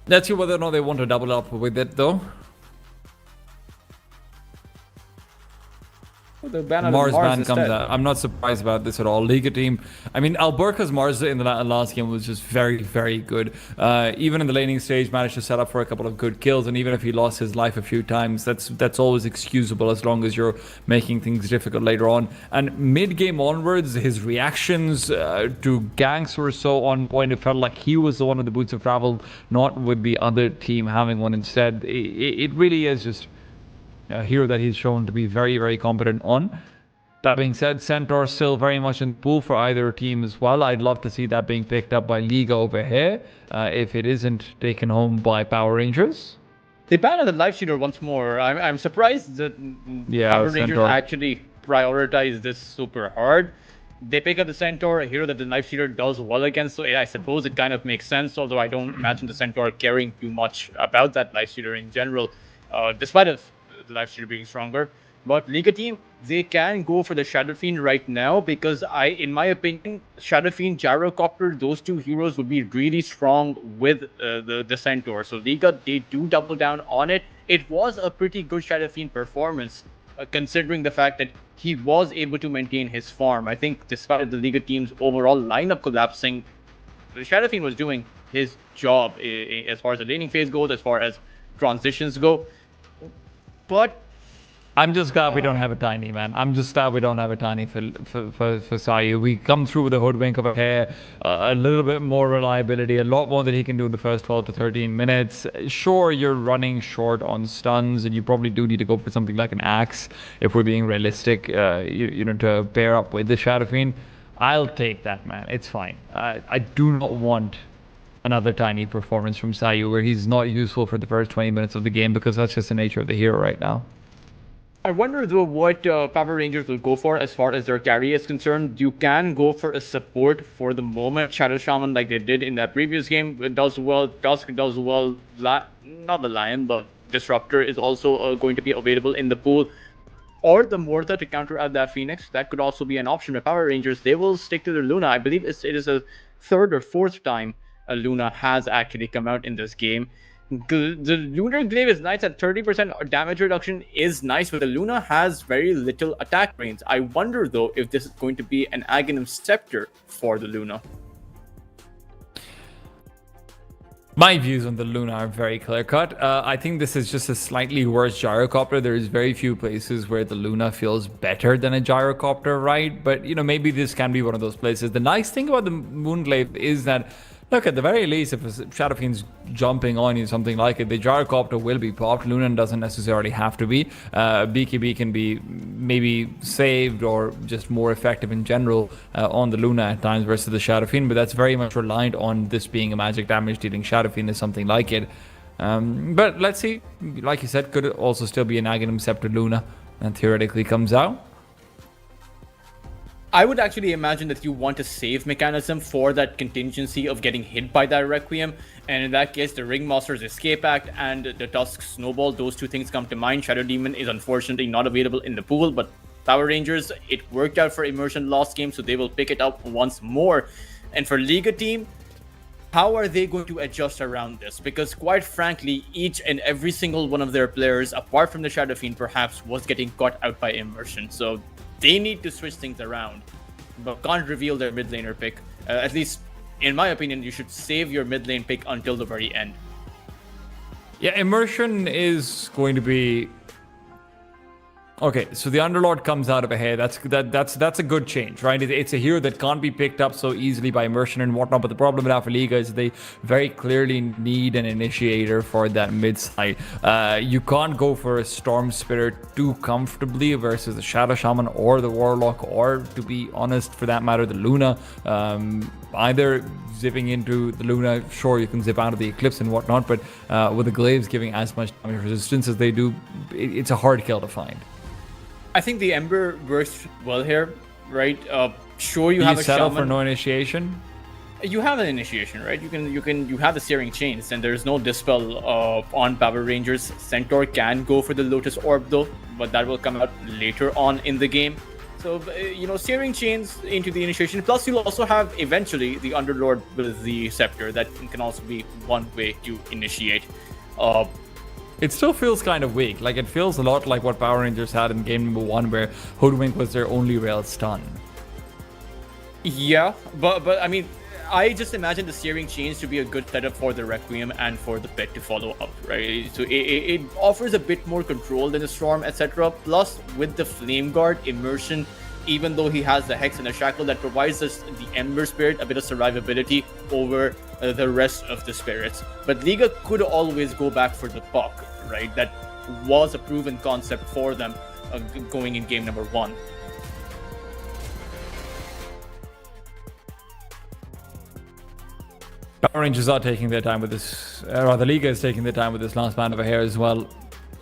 Let's see whether or not they want to double up with it, though. The ban Mars ban comes out. I'm not surprised about this at all. Liga Team, I mean, Alberca's Mars in the last game was just very, very good. Even in the laning stage, managed to set up for a couple of good kills, and even if he lost his life a few times, that's always excusable as long as you're making things difficult later on. And mid-game onwards, his reactions to ganks were so on point. It felt like he was the one with the boots of travel, not with the other team having one instead. It really is just a hero that he's shown to be very, very competent on. That being said, Centaur still very much in the pool for either team as well. I'd love to see that being picked up by Liga over here, if it isn't taken home by Power Rangers. They banned the life shooter once more. I'm surprised that Power Rangers actually prioritize this super hard. They pick up the Centaur, a hero that the life shooter does well against, so I suppose it kind of makes sense, although I don't imagine the Centaur caring too much about that life shooter in general, despite of the life shooter being stronger. But Liga Team, they can go for the Shadow Fiend right now, because in my opinion, Shadow Fiend, Gyrocopter, those two heroes would be really strong with the Centaur. So Liga, they do double down on it. It was a pretty good Shadow Fiend performance, considering the fact that he was able to maintain his farm. I think despite the Liga Team's overall lineup collapsing, the Shadow Fiend was doing his job as far as the laning phase goes, as far as transitions go. But I'm just glad we don't have a tiny, man. I'm just glad we don't have a tiny for Sayu. We come through with a hoodwink of a hair, a little bit more reliability, a lot more that he can do in the first 12 to 13 minutes. Sure, you're running short on stuns, and you probably do need to go for something like an axe if we're being realistic, you know, to pair up with the Shadow Fiend. I'll take that, man. It's fine. I do not want another tiny performance from Sayu where he's not useful for the first 20 minutes of the game, because that's just the nature of the hero right now. I wonder though what Power Rangers will go for as far as their carry is concerned. You can go for a support for the moment. Shadow Shaman, like they did in that previous game, it does well. Dusk does well. Not the Lion, but Disruptor is also going to be available in the pool. or the Morta to counter out that Phoenix. That could also be an option. But Power Rangers, they will stick to their Luna. I believe it is a third or fourth time a Luna has actually come out in this game. The Lunar Glaive is nice at 30% damage reduction is nice, but the Luna has very little attack range. I wonder though if this is going to be an Aghanim Scepter for the Luna. My views on the Luna are very clear-cut. I think this is just a slightly worse gyrocopter. There's very few places where the Luna feels better than a gyrocopter, right? But, you know, maybe this can be one of those places. The nice thing about the Moonglaive is that, look, at the very least, if a Shadow Fiend's jumping on you, something like it, the gyrocopter will be popped. Luna doesn't necessarily have to be. BKB can be maybe saved or just more effective in general on the Luna at times versus the Shadow Fiend, but that's very much reliant on this being a magic damage dealing Shadow Fiend or something like it. But let's see, like you said, could it also still be an Aghanim Scepter Luna and theoretically comes out? I would actually imagine that you want a save mechanism for that contingency of getting hit by that Requiem, and in that case, the Ringmaster's Escape Act and the Tusk Snowball, those two things come to mind. Shadow Demon is unfortunately not available in the pool, but Power Rangers, it worked out for Immersion last game, so they will pick it up once more. And for Liga team, how are they going to adjust around this? Because quite frankly, each and every single one of their players, apart from the Shadow Fiend perhaps, was getting caught out by Immersion. So they need to switch things around, but can't reveal their mid laner pick. At least, in my opinion, you should save your mid lane pick until the very end. Yeah, Immersion is going to be... Okay, so the Underlord comes out of a hair. That's a good change, right? It's a hero that can't be picked up so easily by Immersion and whatnot. But the problem with Alpha Liga is they very clearly need an initiator for that mid side. You can't go for a Storm Spirit too comfortably versus the Shadow Shaman or the Warlock, or to be honest, for that matter, the Luna. Either zipping into the Luna, sure, you can zip out of the Eclipse and whatnot, but with the Glaives giving as much damage resistance as they do, it's a hard kill to find. I think the Ember works well here, right? Sure, you have a settle shaman for no initiation. You have an initiation, right? You have the Searing Chains, and there's no dispel on Power Rangers. Centaur can go for the Lotus Orb though, but that will come out later on in the game. So Searing Chains into the initiation. Plus, you'll also have eventually the Underlord with the Scepter. That can also be one way to initiate. It still feels kind of weak. Like, it feels a lot like what Power Rangers had in game number 1, where Hoodwink was their only real stun. Yeah, but I mean, I just imagine the Searing Chains to be a good setup for the Requiem and for the Pet to follow up, right? So it offers a bit more control than the Storm, etc. Plus, with the Flame Guard, Immersion, even though he has the Hex and the Shackle, that provides us the Ember Spirit a bit of survivability over the rest of the spirits. But Liga could always go back for the Puck, right? That was a proven concept for them going in game number 1. Power Rangers are taking their time with this, or the Liga is taking their time with this last band of a hair as well.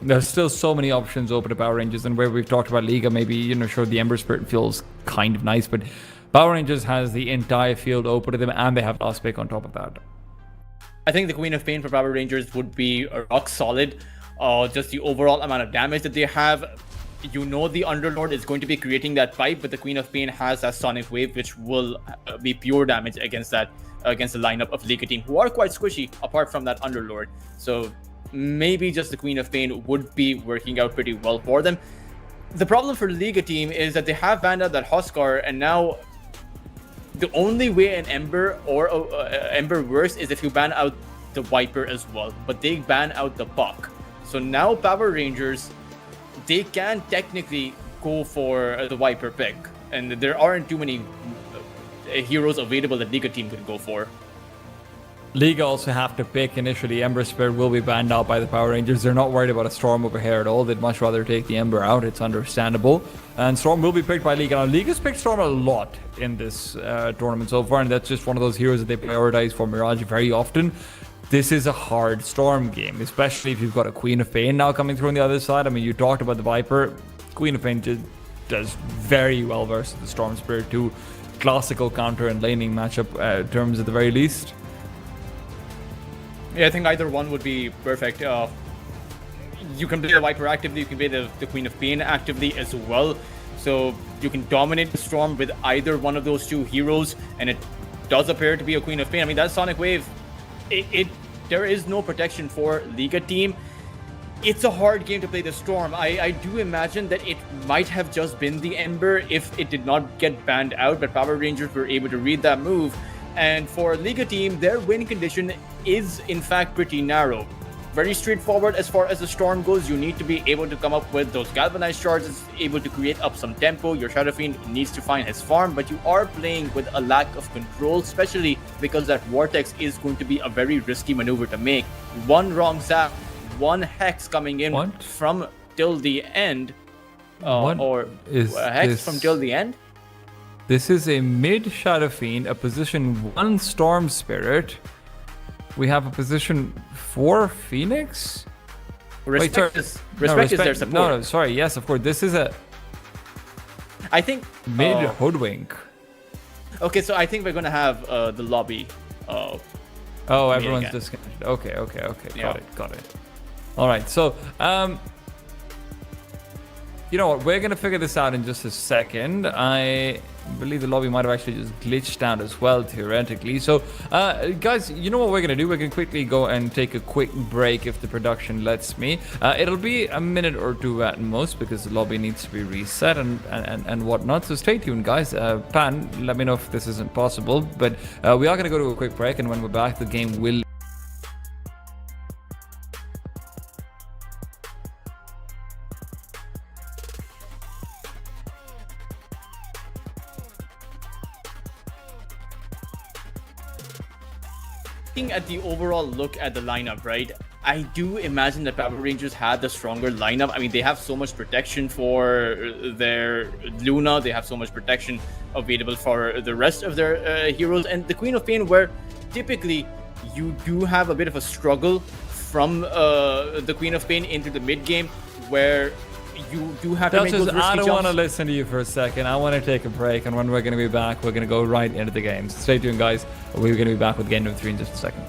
There's still so many options open to Power Rangers, and where we've talked about Liga, maybe, sure, the Ember Spirit feels kind of nice, but Power Rangers has the entire field open to them, and they have last pick on top of that. I think the Queen of Pain for Power Rangers would be rock solid. Just the overall amount of damage that they have. The Underlord is going to be creating that pipe, but the Queen of Pain has that Sonic Wave, which will be pure damage against the lineup of Liga team, who are quite squishy apart from that Underlord. So maybe just the Queen of Pain would be working out pretty well for them. The problem for the Liga team is that they have banned out that Huskar, and now the only way an Ember or Ember works is if you ban out the Viper as well, but they ban out the Puck. So now Power Rangers, they can technically go for the Viper pick, and there aren't too many heroes available that Liga team could go for. Liga also have to pick initially. Ember Spirit will be banned out by the Power Rangers. They're not worried about a Storm over here at all. They'd much rather take the Ember out. It's understandable. And Storm will be picked by Liga. Now, Liga's picked Storm a lot in this tournament so far, and that's just one of those heroes that they prioritize for Mirage very often. This is a hard Storm game, especially if you've got a Queen of Pain now coming through on the other side. I mean, you talked about the Viper. Queen of Pain just does very well versus the Storm Spirit too. Classical counter and laning matchup terms at the very least. Yeah, I think either one would be perfect. you can play the Viper actively, you can play the Queen of Pain actively as well. So you can dominate the Storm with either one of those two heroes, and it does appear to be a Queen of Pain. I mean, that Sonic Wave, there is no protection for Liga team. It's a hard game to play the Storm. I do imagine that it might have just been the Ember if it did not get banned out, but Power Rangers were able to read that move. And for Liga team, their win condition is in fact pretty narrow. Very straightforward as far as the Storm goes. You need to be able to come up with those galvanized charges, able to create up some tempo. Your Shadow Fiend needs to find his farm, but you are playing with a lack of control, especially because that Vortex is going to be a very risky maneuver to make. One wrong zap, one Hex coming in from till the end, or a Hex from till the end. This is a mid Shadow Fiend, a position 1 Storm Spirit. We have a position 4 Phoenix. Respect is their support. No, sorry. Yes, of course. This is a. I think mid Hoodwink. Okay, so I think we're gonna have the lobby. Oh, everyone's disconnected. Okay. Yeah. Got it. All right. So, you know what? We're gonna figure this out in just a second. I believe the lobby might have actually just glitched out as well, theoretically. So, guys, you know what we're gonna do? We're gonna quickly go and take a quick break if the production lets me. It'll be a minute or two at most because the lobby needs to be reset and whatnot. So stay tuned, guys. Pan, let me know if this isn't possible. But we are gonna go to a quick break, and when we're back, the game will. At the overall look at the lineup, right? I do imagine that Power Rangers had the stronger lineup. I mean, they have so much protection for their Luna. They have so much protection available for the rest of their heroes. And the Queen of Pain, where typically you do have a bit of a struggle from the Queen of Pain into the mid game, where you do have to make those risky I don't jumps. want to listen to you for a second. I want to take a break, and when we're going to be back, we're going to go right into the games. Stay tuned, guys. We're going to be back with game number 3 in just a second.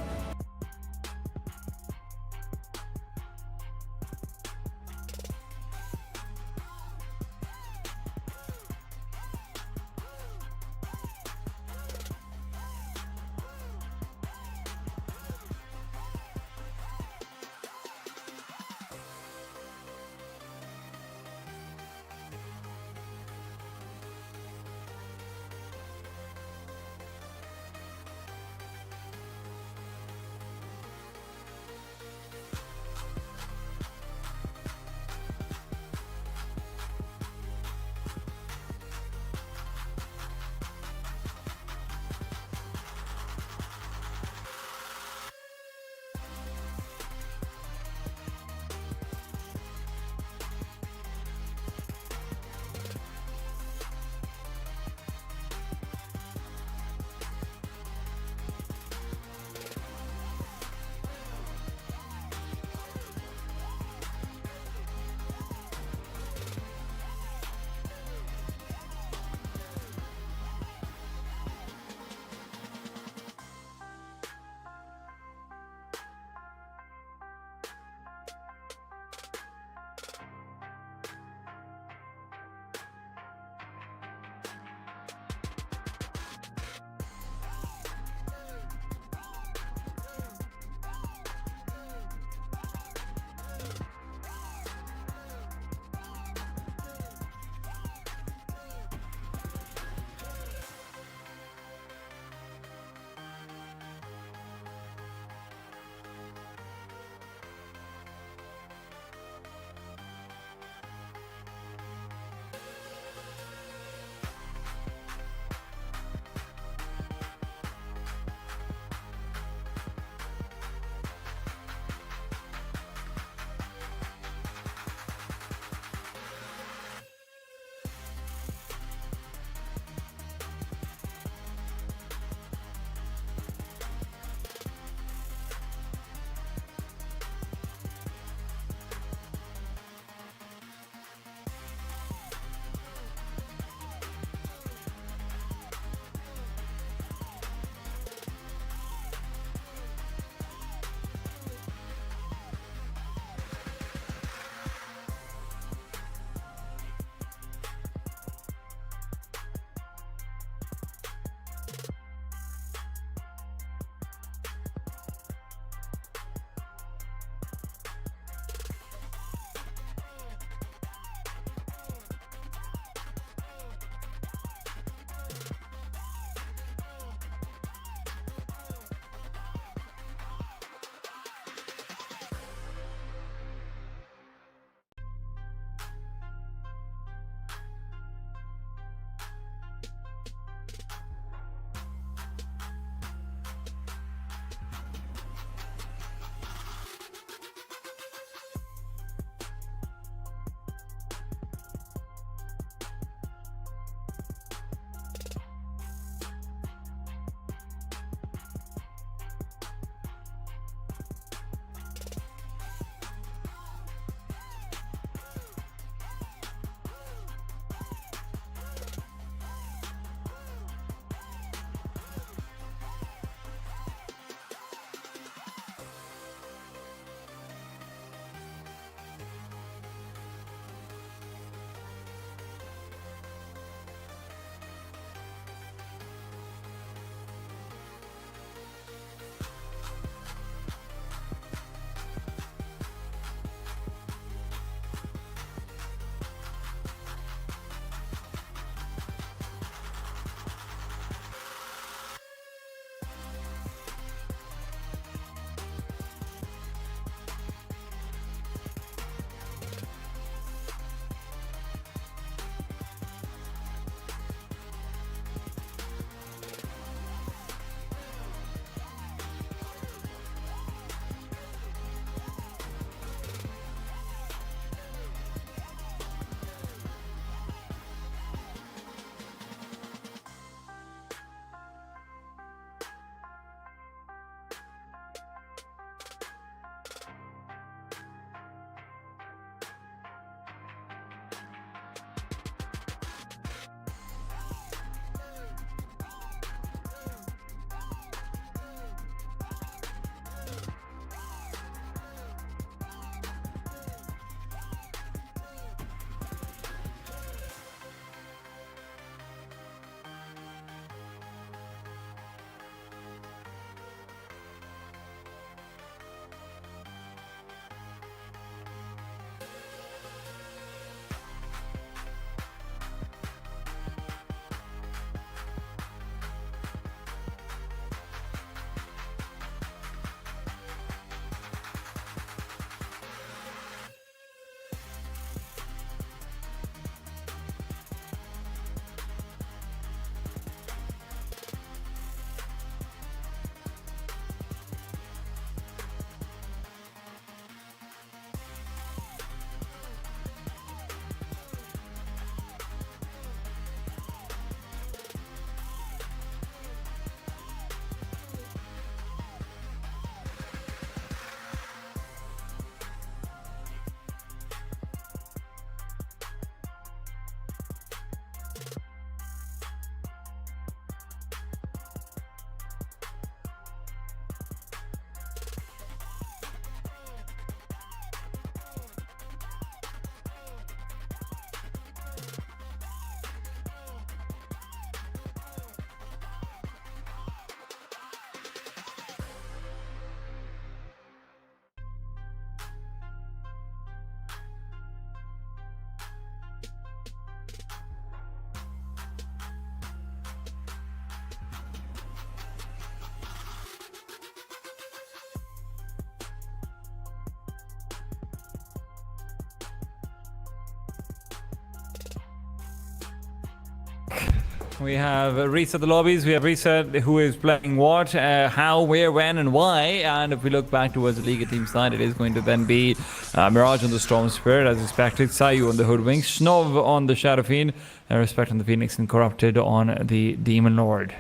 We have reset the lobbies. We have reset who is playing what, how, where, when, and why. And if we look back towards the Liga team side, it is going to then be Mirage on the Storm Spirit, as expected. Sayu on the Hoodwink, Snov on the Shadow Fiend, and Respect on the Phoenix, and Corrupted on the Demon Lord.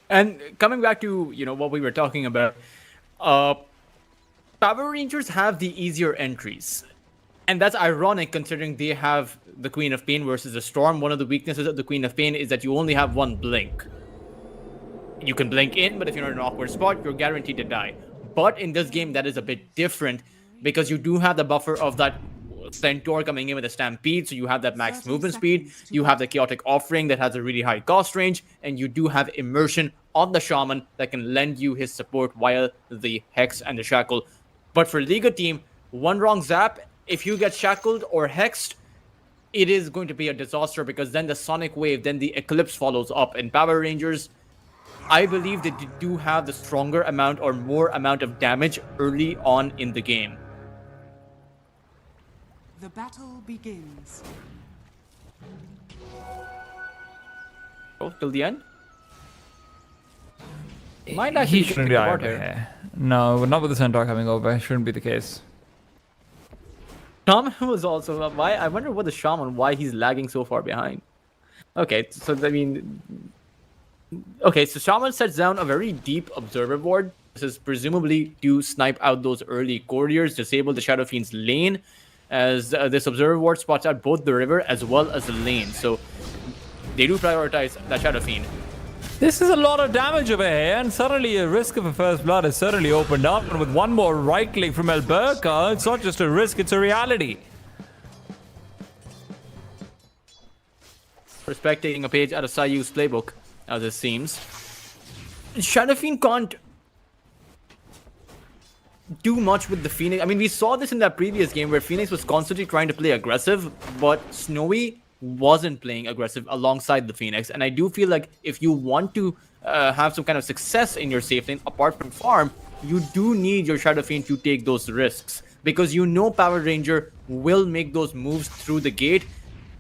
And coming back to what we were talking about, Power Rangers have the easier entries. And that's ironic considering they have the Queen of Pain versus the Storm. One of the weaknesses of the Queen of Pain is that you only have one blink. You can blink in, but if you're in an awkward spot, you're guaranteed to die. But in this game, that is a bit different because you do have the buffer of that Centaur coming in with a Stampede, so you have that max movement speed, you have the Chaotic Offering that has a really high cost range, and you do have Immersion on the Shaman that can lend you his support while the Hex and the Shackle. But for Liga team, one wrong zap, if you get shackled or hexed, it is going to be a disaster because then the Sonic Wave, then the Eclipse follows up. And Power Rangers, I believe that they do have the stronger amount or more amount of damage early on in the game. The battle begins. Oh, till the end? Might actually He shouldn't be over here. No, not with the Centaur coming over. Shouldn't be the case. Shaman was also why I wonder what the Shaman, why he's lagging so far behind. Okay, so Shaman sets down a very deep observer ward. This is presumably to snipe out those early couriers, disable the Shadow Fiend's lane, as this observer ward spots out both the river as well as the lane. So they do prioritize that Shadow Fiend. This is a lot of damage over here, and suddenly a risk of a first blood is certainly opened up. And with one more right click from Alberca, it's not just a risk, it's a reality. Respect taking a page out of Sayu's playbook, as it seems. Shadow Fiend can't do much with the Phoenix. I mean, we saw this in that previous game where Phoenix was constantly trying to play aggressive, but Snowy wasn't playing aggressive alongside the Phoenix. And I do feel like if you want to have some kind of success in your safe lane, apart from farm, you do need your Shadow Fiend to take those risks. Because Power Ranger will make those moves through the gate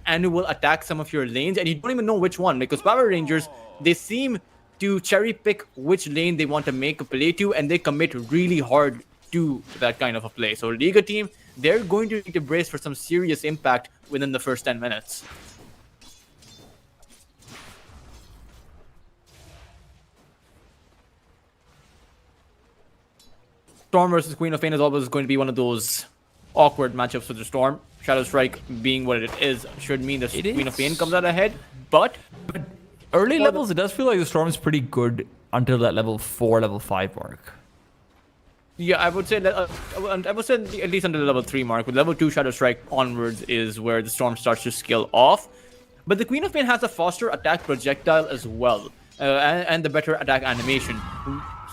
and it will attack some of your lanes. And you don't even know which one. Because Power Rangers, they seem to cherry pick which lane they want to make a play to. And they commit really hard to that kind of a play. So Liga team, they're going to need to brace for some serious impact within the first 10 minutes. Storm versus Queen of Pain is always going to be one of those awkward matchups for the Storm. Shadow Strike being what it is should mean the Queen of Pain comes out ahead, but early levels, it does feel like the Storm is pretty good until that level 4, level 5 mark. Yeah, I would say that at least under the level 3 mark. With level 2 Shadow Strike onwards is where the Storm starts to scale off. But the Queen of Pain has a faster attack projectile as well, and the better attack animation.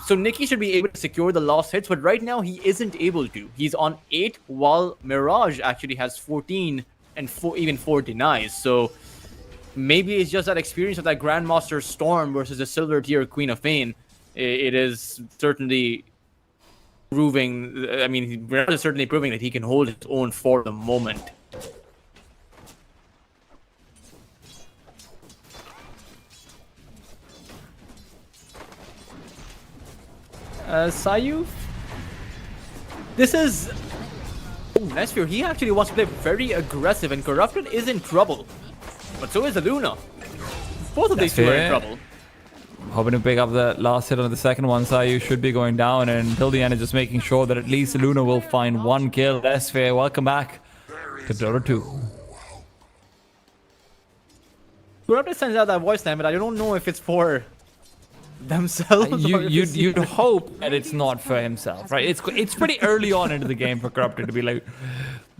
So Nikki should be able to secure the last hits, but right now he isn't able to. He's on 8, while Mirage actually has 14 and even 4 denies. So maybe it's just that experience of that Grandmaster Storm versus the Silver Tier Queen of Pain. It is certainly proving, I mean, Mirage is certainly proving that he can hold his own for the moment. Sayu? This is... Oh, Nesfear, he actually wants to play very aggressive, and Corrupted is in trouble. But so is the Luna. Both of these two are in trouble. Hoping to pick up the last hit on the second one. Sayu should be going down, and until the end is just making sure that at least Luna will find one kill. Nesfear, welcome back to Dota 2. Corrupted sends out that voice line, but I don't know if it's for themselves. You'd hope that it's not for himself, right? It's pretty early on into the game for Corrupted to be like,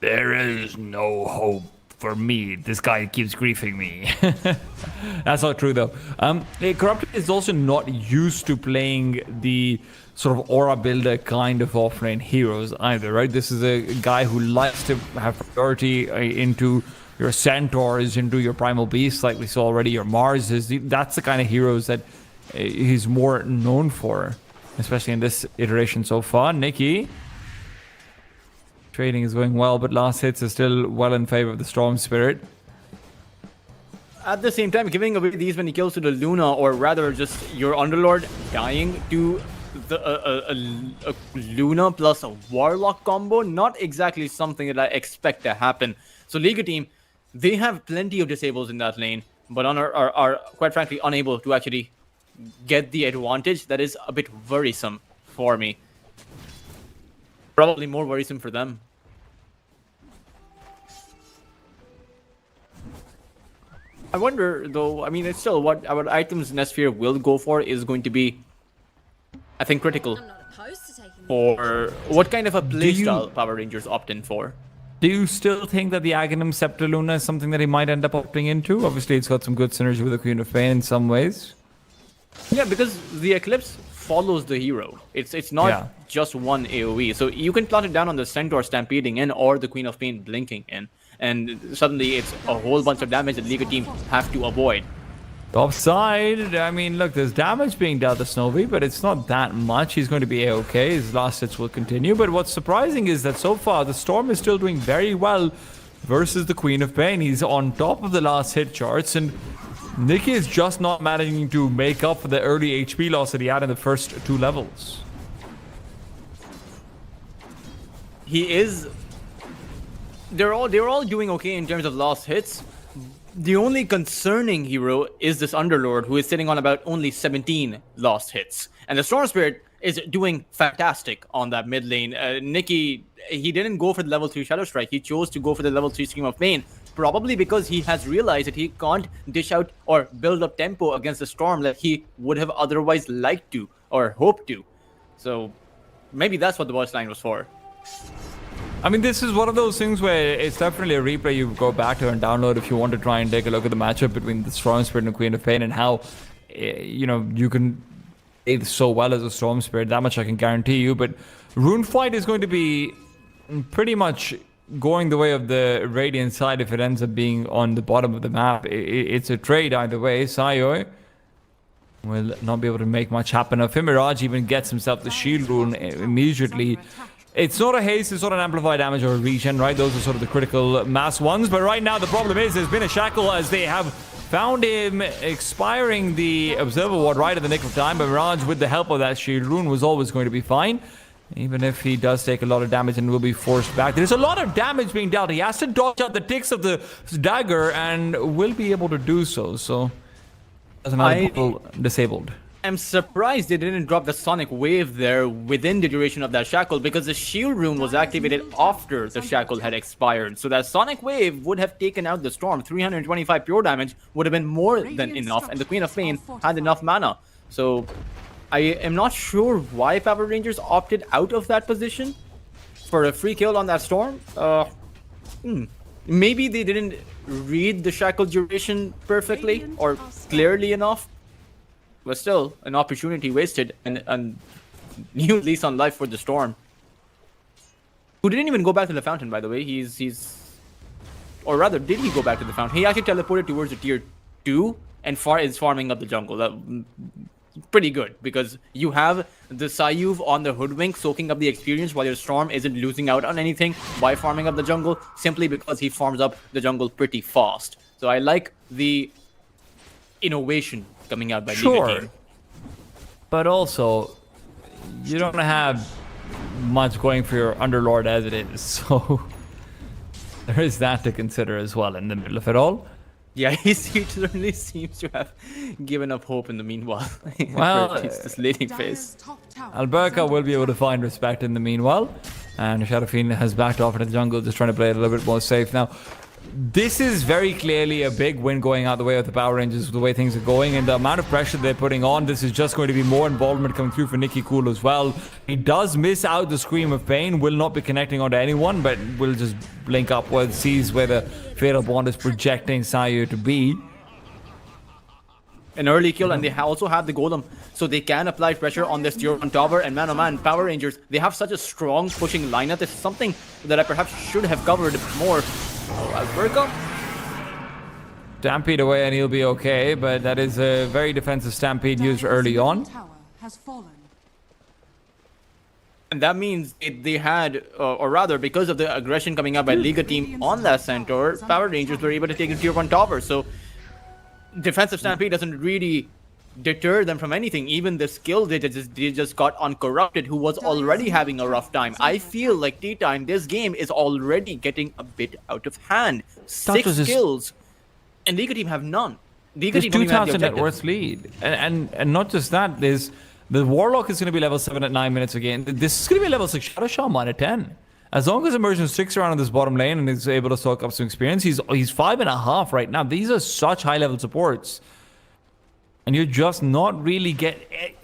there is no hope for me. This guy keeps griefing me. That's not true though. Corrupted is also not used to playing the sort of aura builder kind of offlane heroes either, right? This is a guy who likes to have priority into your centaurs, into your primal beasts, like we saw already, your Marses. That's the kind of heroes that he's more known for, especially in this iteration so far. Nikki, trading is going well, but last hits are still well in favor of the Storm Spirit. at the same time, giving away these many kills to the Luna, or rather just your Underlord dying to a Luna plus a Warlock combo, not exactly something that I expect to happen. So Liga team, they have plenty of disables in that lane, but are quite frankly unable to actually get the advantage. That is a bit worrisome for me. Probably more worrisome for them. I wonder, though, I mean, it's still what our items Nesphere will go for is going to be, I think, critical for what kind of a playstyle Power Rangers opt in for. Do you still think that the Aghanim Scepter Luna is something that he might end up opting into? Obviously, it's got some good synergy with the Queen of Pain in some ways. Yeah, because the Eclipse follows the hero. It's not just one AoE. So you can plot it down on the Centaur stampeding in or the Queen of Pain blinking in. And suddenly it's a whole bunch of damage that Liga teams have to avoid. Offside, I mean, look, there's damage being dealt to Snowy, but it's not that much. He's going to be A-okay. His last hits will continue. But what's surprising is that so far, the Storm is still doing very well versus the Queen of Pain. He's on top of the last hit charts, and Nikki is just not managing to make up for the early HP loss that he had in the first 2 levels. He is... They're all doing okay in terms of lost hits. The only concerning hero is this Underlord, who is sitting on about only 17 lost hits. And the Storm Spirit is doing fantastic on that mid lane. Nikki, he didn't go for the level 3 Shadow Strike. He chose to go for the level 3 Scream of Pain, probably because he has realized that he can't dish out or build up tempo against the Storm like he would have otherwise liked to or hoped to. So maybe that's what the voice line was for. I mean, this is one of those things where it's definitely a replay you go back to and download if you want to try and take a look at the matchup between the Storm Spirit and the Queen of Pain and how, you know, you can play so well as a Storm Spirit. That much I can guarantee you. But Rune Fight is going to be pretty much going the way of the Radiant side if it ends up being on the bottom of the map. It's a trade either way. Sayo will not be able to make much happen of him. Mirage even gets himself the Shield Rune immediately. It's not a haste, it's not an amplified damage or a regen, right? Those are sort of the critical mass ones. But right now, the problem is there's been a shackle as they have found him expiring the Observer Ward right at the nick of time. But Mirage, with the help of that Shield Rune, was always going to be fine. Even if he does take a lot of damage and will be forced back. There's a lot of damage being dealt. He has to dodge out the ticks of the dagger and will be able to do so. So, doesn't matter, people disabled. I'm surprised they didn't drop the Sonic Wave there within the duration of that shackle, because the Shield Rune was activated after the shackle had expired. So that Sonic Wave would have taken out the Storm. 325 pure damage would have been more than enough, and the Queen of Pain had enough mana. So I am not sure why Power Rangers opted out of that position for a free kill on that Storm. Maybe they didn't read the shackle duration perfectly or clearly enough. But still, an opportunity wasted and a new lease on life for the Storm. Who didn't even go back to the fountain, by the way. Or rather, did he go back to the fountain? He actually teleported towards the tier 2 and is farming up the jungle. That, pretty good, because you have the Sayuv on the Hoodwink soaking up the experience while your Storm isn't losing out on anything by farming up the jungle, simply because he farms up the jungle pretty fast. So I like the innovation coming out by Liga team. But also, you don't have much going for your Underlord as it is, so there is that to consider as well in the middle of it all. Yeah, he certainly seems to have given up hope in the meanwhile. Well, this leading phase. Alberca will be able to find respect in the meanwhile, and Shadowfiend has backed off into the jungle, just trying to play it a little bit more safe now. This is very clearly a big win going out the way of the Power Rangers, the way things are going, and the amount of pressure they're putting on. This is just going to be more involvement coming through for Nikki Cool as well. He does miss out the Scream of Pain, will not be connecting onto anyone, but will just blink upwards, sees where the Fatal Bond is projecting Sayu to be. An early kill, and they also have the Golem, so they can apply pressure on this tier 1 tower. And man, oh man, Power Rangers, they have such a strong pushing lineup. It's something that I perhaps should have covered more. Alberca? Stampede away and he'll be okay, but that is a very defensive Stampede used early on. And that means they had, or rather, because of the aggression coming up by Liga team on that Centaur, Power Rangers were able to take the tier 1 tower. So defensive stampede doesn't really deter them from anything. Even the skill they just got on Corrupted, who was already having a rough time. I feel like T-Time, this game is already getting a bit out of hand. Six skills, and Liga team have none. There's 2,000 net worth lead, and not just that. There's the Warlock is going to be level 7 at 9 minutes again. This is going to be level 6 Shadow Shaman at 10. As long as Immersion sticks around in this bottom lane and is able to soak up some experience, he's 5.5 right now. These are such high level supports. And you're just not really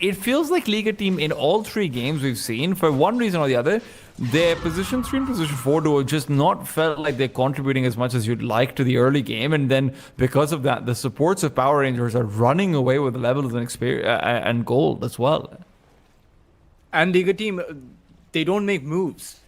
it feels like Liga team in all 3 games we've seen, for one reason or the other, their position 3 and position 4 duo just not felt like they're contributing as much as you'd like to the early game. And then because of that, the supports of Power Rangers are running away with levels and experience and gold as well. And Liga team, they don't make moves.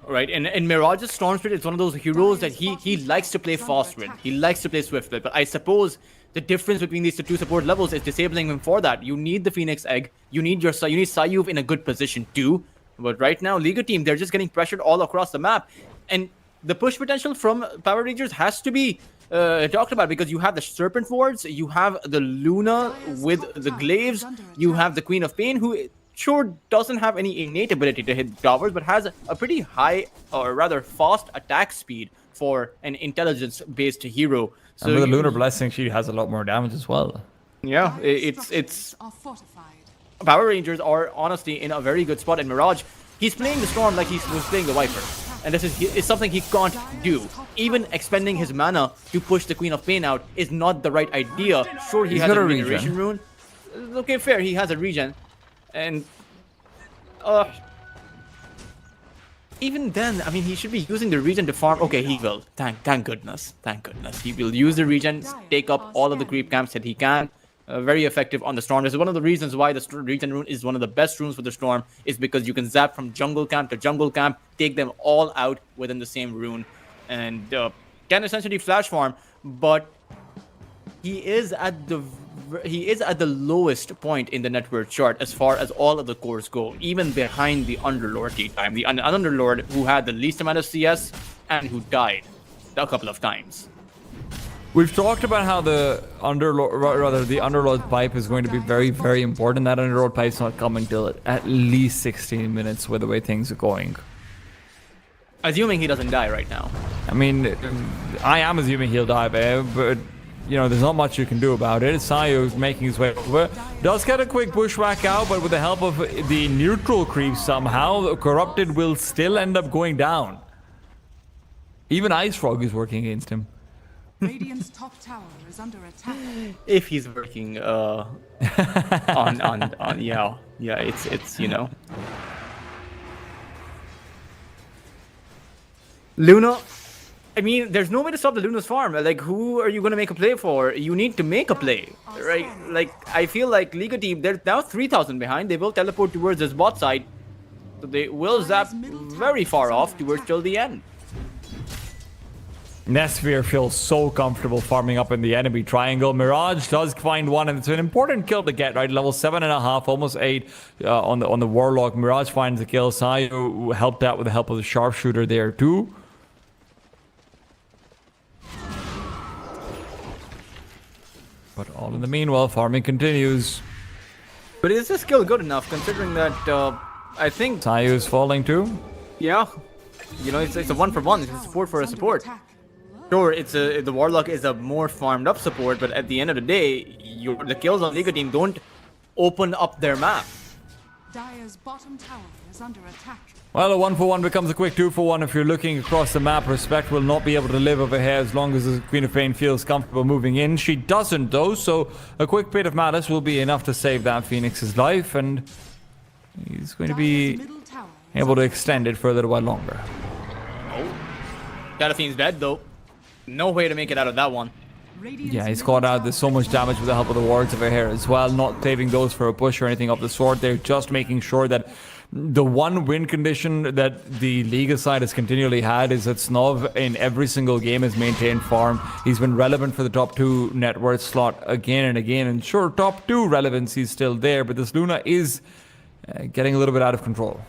Right, and Mirage's Storm Spirit is one of those heroes that he likes to play fast with. He likes to play swift with. But I suppose the difference between these 2 support levels is disabling him for that. You need the Phoenix Egg. You need Sayuv in a good position too. But right now, Liga team, they're just getting pressured all across the map. And the push potential from Power Rangers has to be talked about, because you have the Serpent Wards, you have the Luna with the Glaives, you have the Queen of Pain, who sure doesn't have any innate ability to hit towers, but has a pretty high, or rather fast attack speed for an intelligence-based hero. So and with the Lunar Blessing, she has a lot more damage as well. Yeah, it's Power Rangers are honestly in a very good spot, and Mirage, he's playing the Storm like he was playing the Viper. And this is something he can't do. Even expending his mana to push the Queen of Pain out is not the right idea. Sure, he has a regeneration rune. Okay, fair, he has a regen. And even then, I mean, he should be using the regen to farm. Okay, he will. Thank goodness. Thank goodness. He will use the regen, take up all of the creep camps that he can. Very effective on the Storm. This is one of the reasons why the regen rune is one of the best runes for the Storm, is because you can zap from jungle camp to jungle camp, take them all out within the same rune, and can essentially flash farm. But he is at the lowest point in the net worth chart as far as all of the cores go, even behind the Underlord T-Time, the Underlord who had the least amount of CS and who died a couple of times. We've talked about how the Underlord pipe is going to be very, very important. That Underlord pipe's not coming till at least 16 minutes with the way things are going. Assuming he doesn't die right now. I mean, I am assuming he'll die, but you know, there's not much you can do about it. Sayo's making his way over. Does get a quick bushwhack out, but with the help of the neutral creep somehow, Corrupted will still end up going down. Even Ice Frog is working against him. Radiant's top tower is under attack. If he's working on yeah, it's you know. Luna, I mean, there's no way to stop the Luna's farm. Like, who are you going to make a play for? You need to make a play, right? Like, I feel like Liga team, they're now 3,000 behind. They will teleport towards this bot side. So they will zap very far off towards till the end. Nesphere feels so comfortable farming up in the enemy triangle. Mirage does find one, and it's an important kill to get, right? Level 7.5, almost 8 on the Warlock. Mirage finds the kill. Sayo helped out with the help of the Sharpshooter there too. But all in the meanwhile, farming continues. But is this skill good enough, considering that I think Sayo's falling too? Yeah. You know, it's a 1-for-1. It's a support for a support. Sure, the Warlock is a more farmed up support, but at the end of the day, the kills on Liga team don't open up their map. Dire's bottom tower is under attack. Well, a 1-for-1 becomes a quick 2-for-1 if you're looking across the map. Respect will not be able to live over here as long as the Queen of Pain feels comfortable moving in. She doesn't though, so a quick bit of Malice will be enough to save that Phoenix's life, and he's going to be able to extend it for a little while longer. Oh. Galafine's dead though. No way to make it out of that one. Yeah, he's caught out. There's so much damage with the help of the wards over here as well. Not saving those for a push or anything of the sort. They're just making sure that the one win condition that the Liga side has continually had is that Snov in every single game has maintained farm. He's been relevant for the top 2 net worth slot again and again. And sure, top 2 relevance, he's still there. But this Luna is getting a little bit out of control.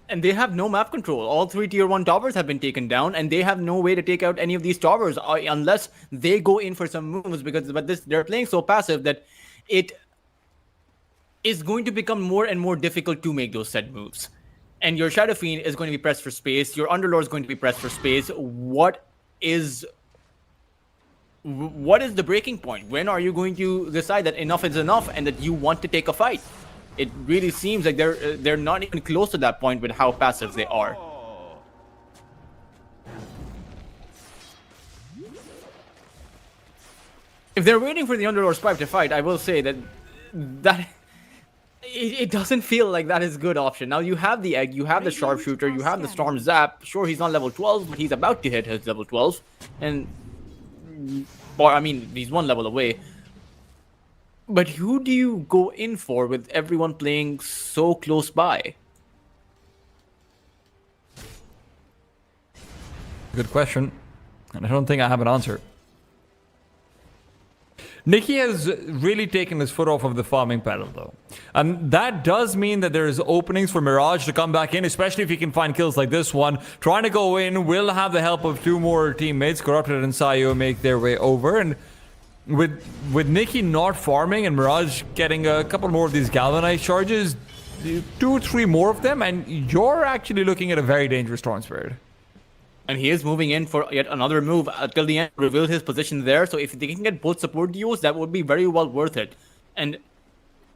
And they have no map control. All 3 tier 1 towers have been taken down, and they have no way to take out any of these towers unless they go in for some moves, they're playing so passive that it is going to become more and more difficult to make those set moves. And your Shadow Fiend is going to be pressed for space. Your Underlord is going to be pressed for space. What is the breaking point? When are you going to decide that enough is enough and that you want to take a fight? It really seems like they're not even close to that point with how passive they are. If they're waiting for the Underlord's pipe to fight, I will say that it doesn't feel like that is a good option. Now you have the Egg, you have the Sharpshooter, you have the Storm Zap. Sure, he's not level 12, but he's about to hit his level 12. And, I mean, he's one level away. But who do you go in for with everyone playing so close by? Good question. And I don't think I have an answer. Nikki has really taken his foot off of the farming pedal, though. And that does mean that there is openings for Mirage to come back in, especially if he can find kills like this one. Trying to go in, will have the help of 2 more teammates. Corrupted and Sayo make their way over. And with Nikki not farming and Mirage getting a couple more of these galvanized charges, 2 or 3 more of them, and you're actually looking at a very dangerous Storm Spirit. And he is moving in for yet another move until the end, reveals his position there. So if they can get both support duos, that would be very well worth it. And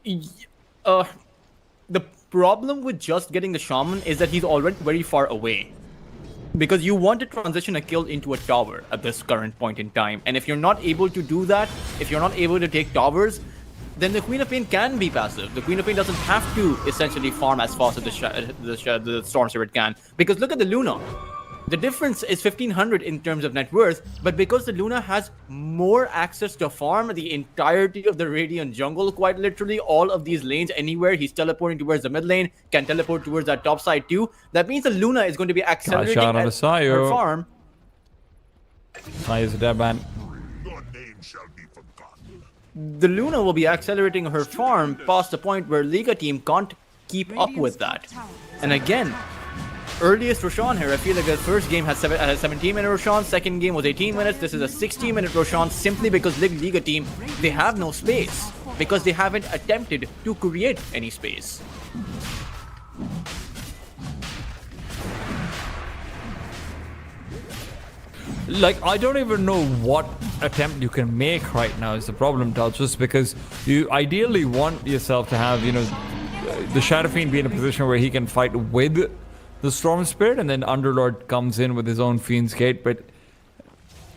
the problem with just getting the Shaman is that he's already very far away. Because you want to transition a kill into a tower at this current point in time. And if you're not able to do that, if you're not able to take towers, then the Queen of Pain can be passive. The Queen of Pain doesn't have to essentially farm as fast as the Storm Spirit can. Because look at the Luna. The difference is 1500 in terms of net worth, but because the Luna has more access to farm the entirety of the Radiant jungle, quite literally all of these lanes anywhere, he's teleporting towards the mid lane, can teleport towards that top side too. That means the Luna is going to be accelerating her farm. Sayo's a dead man. Your name shall be forgotten. The Luna will be accelerating her farm past the point where Liga team can't keep up with that. And again, earliest Roshan here, I feel like the first game had 17-minute Roshan, second game was 18 minutes, this is a 16-minute Roshan simply because Liga team, they have no space, because they haven't attempted to create any space. Like, I don't even know what attempt you can make right now is the problem, Dalchus, because you ideally want yourself to have, you know, the Shadow Fiend be in a position where he can fight with the Storm Spirit, and then Underlord comes in with his own Fiend's Gate, but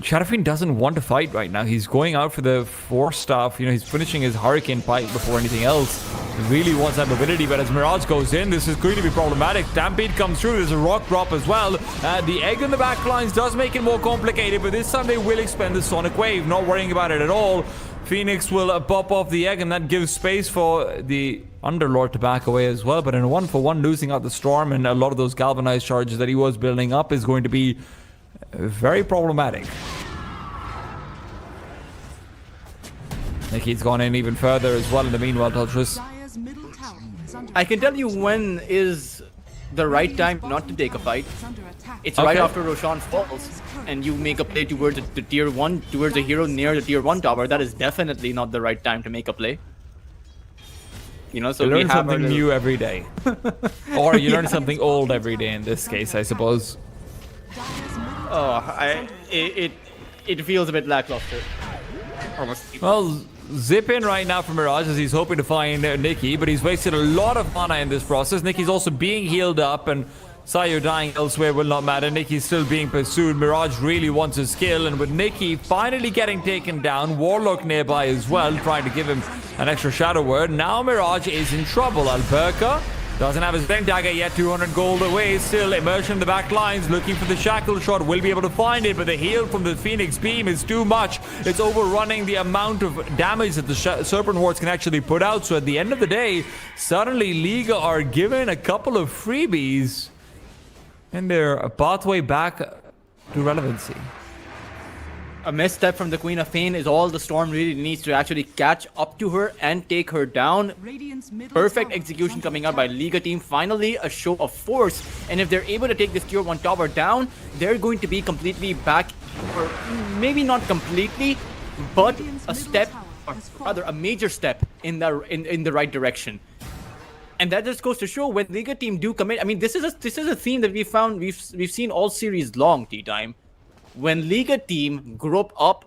Shadow Fiend doesn't want to fight right now. He's going out for the Force Staff, you know, he's finishing his Hurricane Pipe before anything else. He really wants that mobility, but as Mirage goes in, this is going to be problematic. Stampede comes through, there's a rock drop as well. The Egg in the back lines does make it more complicated, but this time they will expend the Sonic Wave, not worrying about it at all. Phoenix will pop off the Egg, and that gives space for the Underlord to back away as well. But in a 1-for-1, losing out the Storm and a lot of those galvanized charges that he was building up is going to be very problematic. Nikki's gone in even further as well in the meanwhile, Tultrus. I can tell you when is the right time not to take a fight. It's right after Roshan falls and you make a play towards the tier 1, towards a hero near the tier 1 tower. That is definitely not the right time to make a play. You know, so you learn something new every day. Or you learn something old every day in this case, I suppose. Oh, it feels a bit lackluster. Almost. Well, zip in right now for Mirage as he's hoping to find Nikki, but he's wasted a lot of mana in this process. Nikki's also being healed up, and Sayo dying elsewhere will not matter. Nikki's still being pursued. Mirage really wants his kill, and with Nikki finally getting taken down, Warlock nearby as well, trying to give him an extra Shadow Word. Now Mirage is in trouble. Alberca doesn't have his Flame Dagger yet, 200 gold away. Still immersion in the back lines, looking for the Shackle Shot. Will be able to find it, but the heal from the Phoenix Beam is too much. It's overrunning the amount of damage that the Serpent Hordes can actually put out. So at the end of the day, suddenly Liga are given a couple of freebies and their pathway back to relevancy. A misstep from the Queen of Pain is all the Storm really needs to actually catch up to her and take her down. Radiant's middle Perfect tower is execution under coming out by attack. Liga team. Finally, a show of force. And if they're able to take this tier 1 tower down, they're going to be completely back, or maybe not completely, but Radiant's a middle step, tower or has fallen. rather a major step in the right direction. And that just goes to show when Liga team do commit. I mean, this is a theme that we've seen all series long, Tea Time. When Liga team group up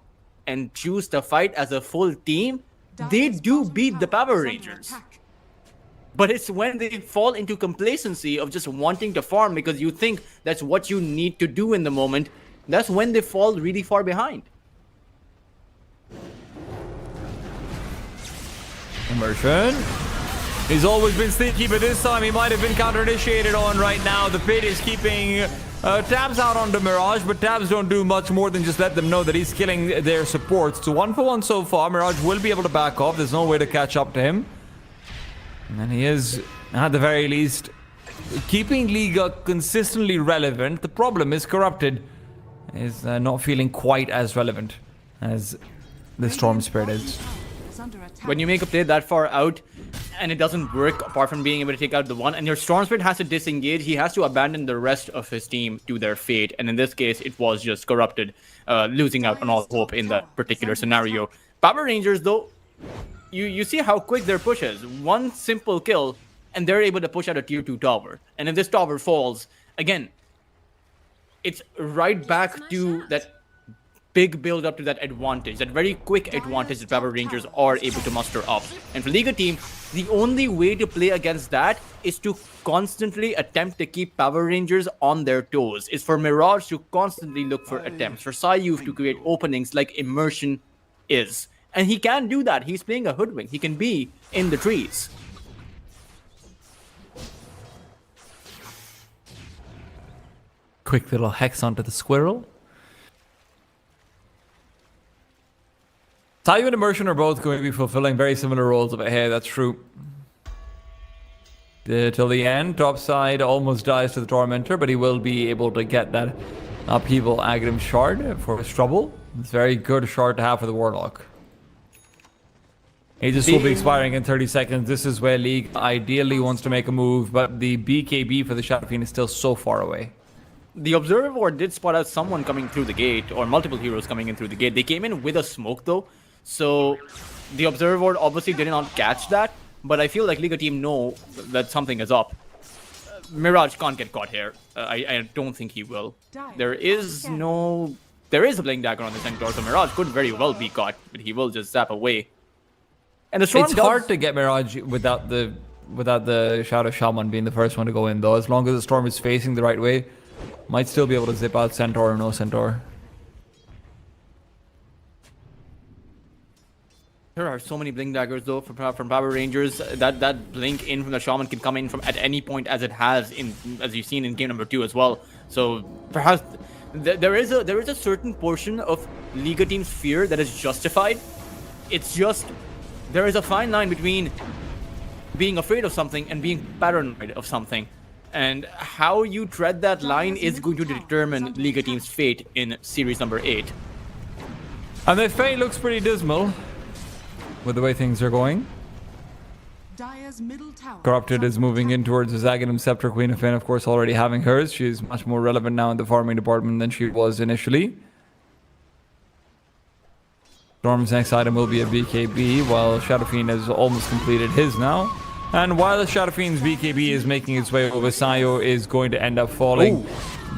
and choose to fight as a full team, they Dire's do bottom beat the tower Power is under Rangers. attack. But it's when they fall into complacency of just wanting to farm because you think that's what you need to do in the moment, that's when they fall really far behind. Immersion. He's always been sneaky, but this time he might have been counter-initiated on right now. The pit is keeping tabs out on the Mirage, but tabs don't do much more than just let them know that he's killing their supports. So 1-for-1 so far. Mirage will be able to back off. There's no way to catch up to him. And he is, at the very least, keeping Liga consistently relevant. The problem is Corrupted is not feeling quite as relevant as the Storm Spirit is. Is under attack. When you make a play that far out and it doesn't work apart from being able to take out the one, and your Storm Spirit has to disengage, he has to abandon the rest of his team to their fate. And in this case, it was just Corrupted, losing out on all hope in that particular scenario. Power Rangers, though, you see how quick their push is. One simple kill, and they're able to push out a tier 2 tower. And if this tower falls, again, it's right back to that big build up to that advantage, that very quick advantage that Power Rangers are able to muster up. And for Liga team, the only way to play against that is to constantly attempt to keep Power Rangers on their toes. Is for Mirage to constantly look for attempts, for Sayuf to create openings like Immersion is. And he can do that. He's playing a hoodwink. He can be in the trees. Quick little hex onto the squirrel. Tayu and Immersion are both going to be fulfilling very similar roles over here, that's true. Till the end, topside almost dies to the Tormentor, but he will be able to get that upheaval Aghanim shard for his trouble. It's a very good shard to have for the Warlock. Aegis will be expiring in 30 seconds. This is where League ideally wants to make a move, but the BKB for the Shadow Fiend is still so far away. The Observer Ward did spot out someone coming through the gate, or multiple heroes coming in through the gate. They came in with a smoke though, so the Observer Ward obviously did not catch that, but I feel like Liga team know that something is up. Mirage can't get caught here. I don't think he will. There is a Blink Dagger on the Centaur, so Mirage could very well be caught, but he will just zap away. And the Storm It's hard to get Mirage without the Shadow Shaman being the first one to go in though. As long as the Storm is facing the right way, might still be able to zip out Centaur or no Centaur. There are so many Blink Daggers though from Power Rangers. That Blink in from the Shaman can come in from at any point, as it has as you've seen in game number 2 as well. So perhaps there is a certain portion of Liga team's fear that is justified. It's just there is a fine line between being afraid of something and being paranoid of something. And how you tread that line is going to determine Liga team's fate in series number 8. And their fate looks pretty dismal with the way things are going. Dire's middle tower Corrupted is under moving in attack. towards the Aghanim Scepter. Queen of Finn, of course, already having hers. She's much more relevant now in the farming department than she was initially. Storm's next item will be a BKB, while Shadow Fiend has almost completed his now. And while the Shadow Fiend's BKB is making its way over, Sayo is going to end up falling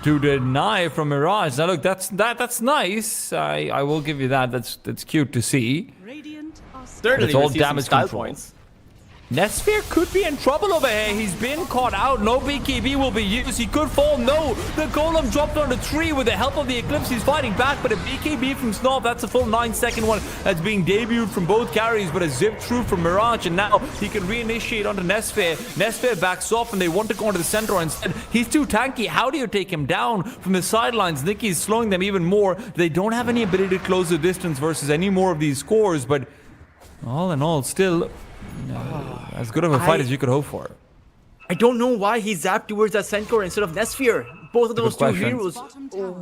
to deny from Mirage. Now look, that's nice. I will give you that. That's cute to see. Radiant are Certainly It's all receives some damage style control. points. Nesphere could be in trouble over here. He's been caught out. No BKB will be used. He could fall. No. The Golem dropped on the tree with the help of the Eclipse. He's fighting back, but a BKB from Snob. That's a full 9-second one that's being debuted from both carries, but a zip through from Mirage, and now he can reinitiate onto Nesphere. Nesphere backs off, and they want to go into the center instead. He's too tanky. How do you take him down from the sidelines? Nicky's slowing them even more. They don't have any ability to close the distance versus any more of these scores, but all in all, still as good of a fight as you could hope for. I don't know why he zapped towards that Centaur instead of Nesphere. both of Good those two question. heroes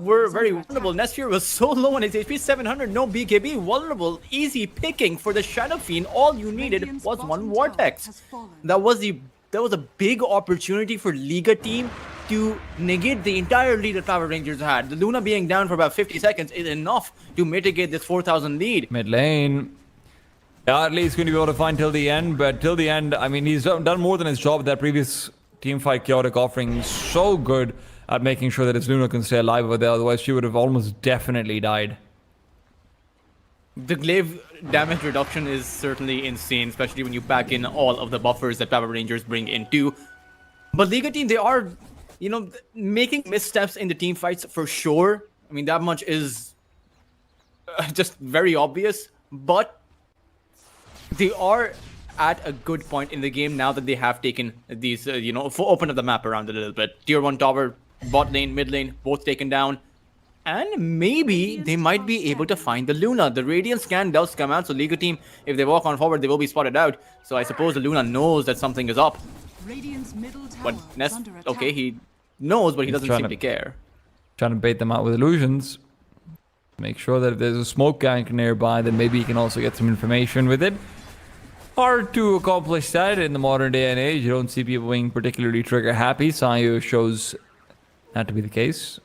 were very vulnerable. Nesphere was so low on his HP, 700, no BKB, vulnerable, easy picking for the Shadow Fiend. All you needed Radiant's was bottom one tower Vortex. has fallen. That was a big opportunity for Liga team to negate the entire lead that Power Rangers had. The Luna being down for about 50 seconds is enough to mitigate this 4,000 lead. Mid lane. Yeah, at least going to be able to find till the end, but till the end, I mean, he's done more than his job with that previous teamfight chaotic offering. So good at making sure that his Luna can stay alive over there, otherwise she would have almost definitely died. The glaive damage reduction is certainly insane, especially when you pack in all of the buffers that Power Rangers bring in too. But Liga team, they are, you know, making missteps in the team fights for sure. I mean, that much is just very obvious, but they are at a good point in the game now that they have taken these, opened up the map around a little bit. Tier 1 tower, bot lane, mid lane, both taken down. And maybe they might be able to find the Luna. The Radiant scan does come out, so Liga team, if they walk on forward, they will be spotted out. So I suppose the Luna knows that something is up. Radiant's middle tower But is Nest, under attack. okay, he knows, but he He's doesn't trying seem to- to care. Trying to bait them out with illusions. Make sure that if there's a smoke gank nearby, then maybe he can also get some information with it. Hard to accomplish that in the modern day and age. You don't see people being particularly trigger happy. Sayu shows that to be the case.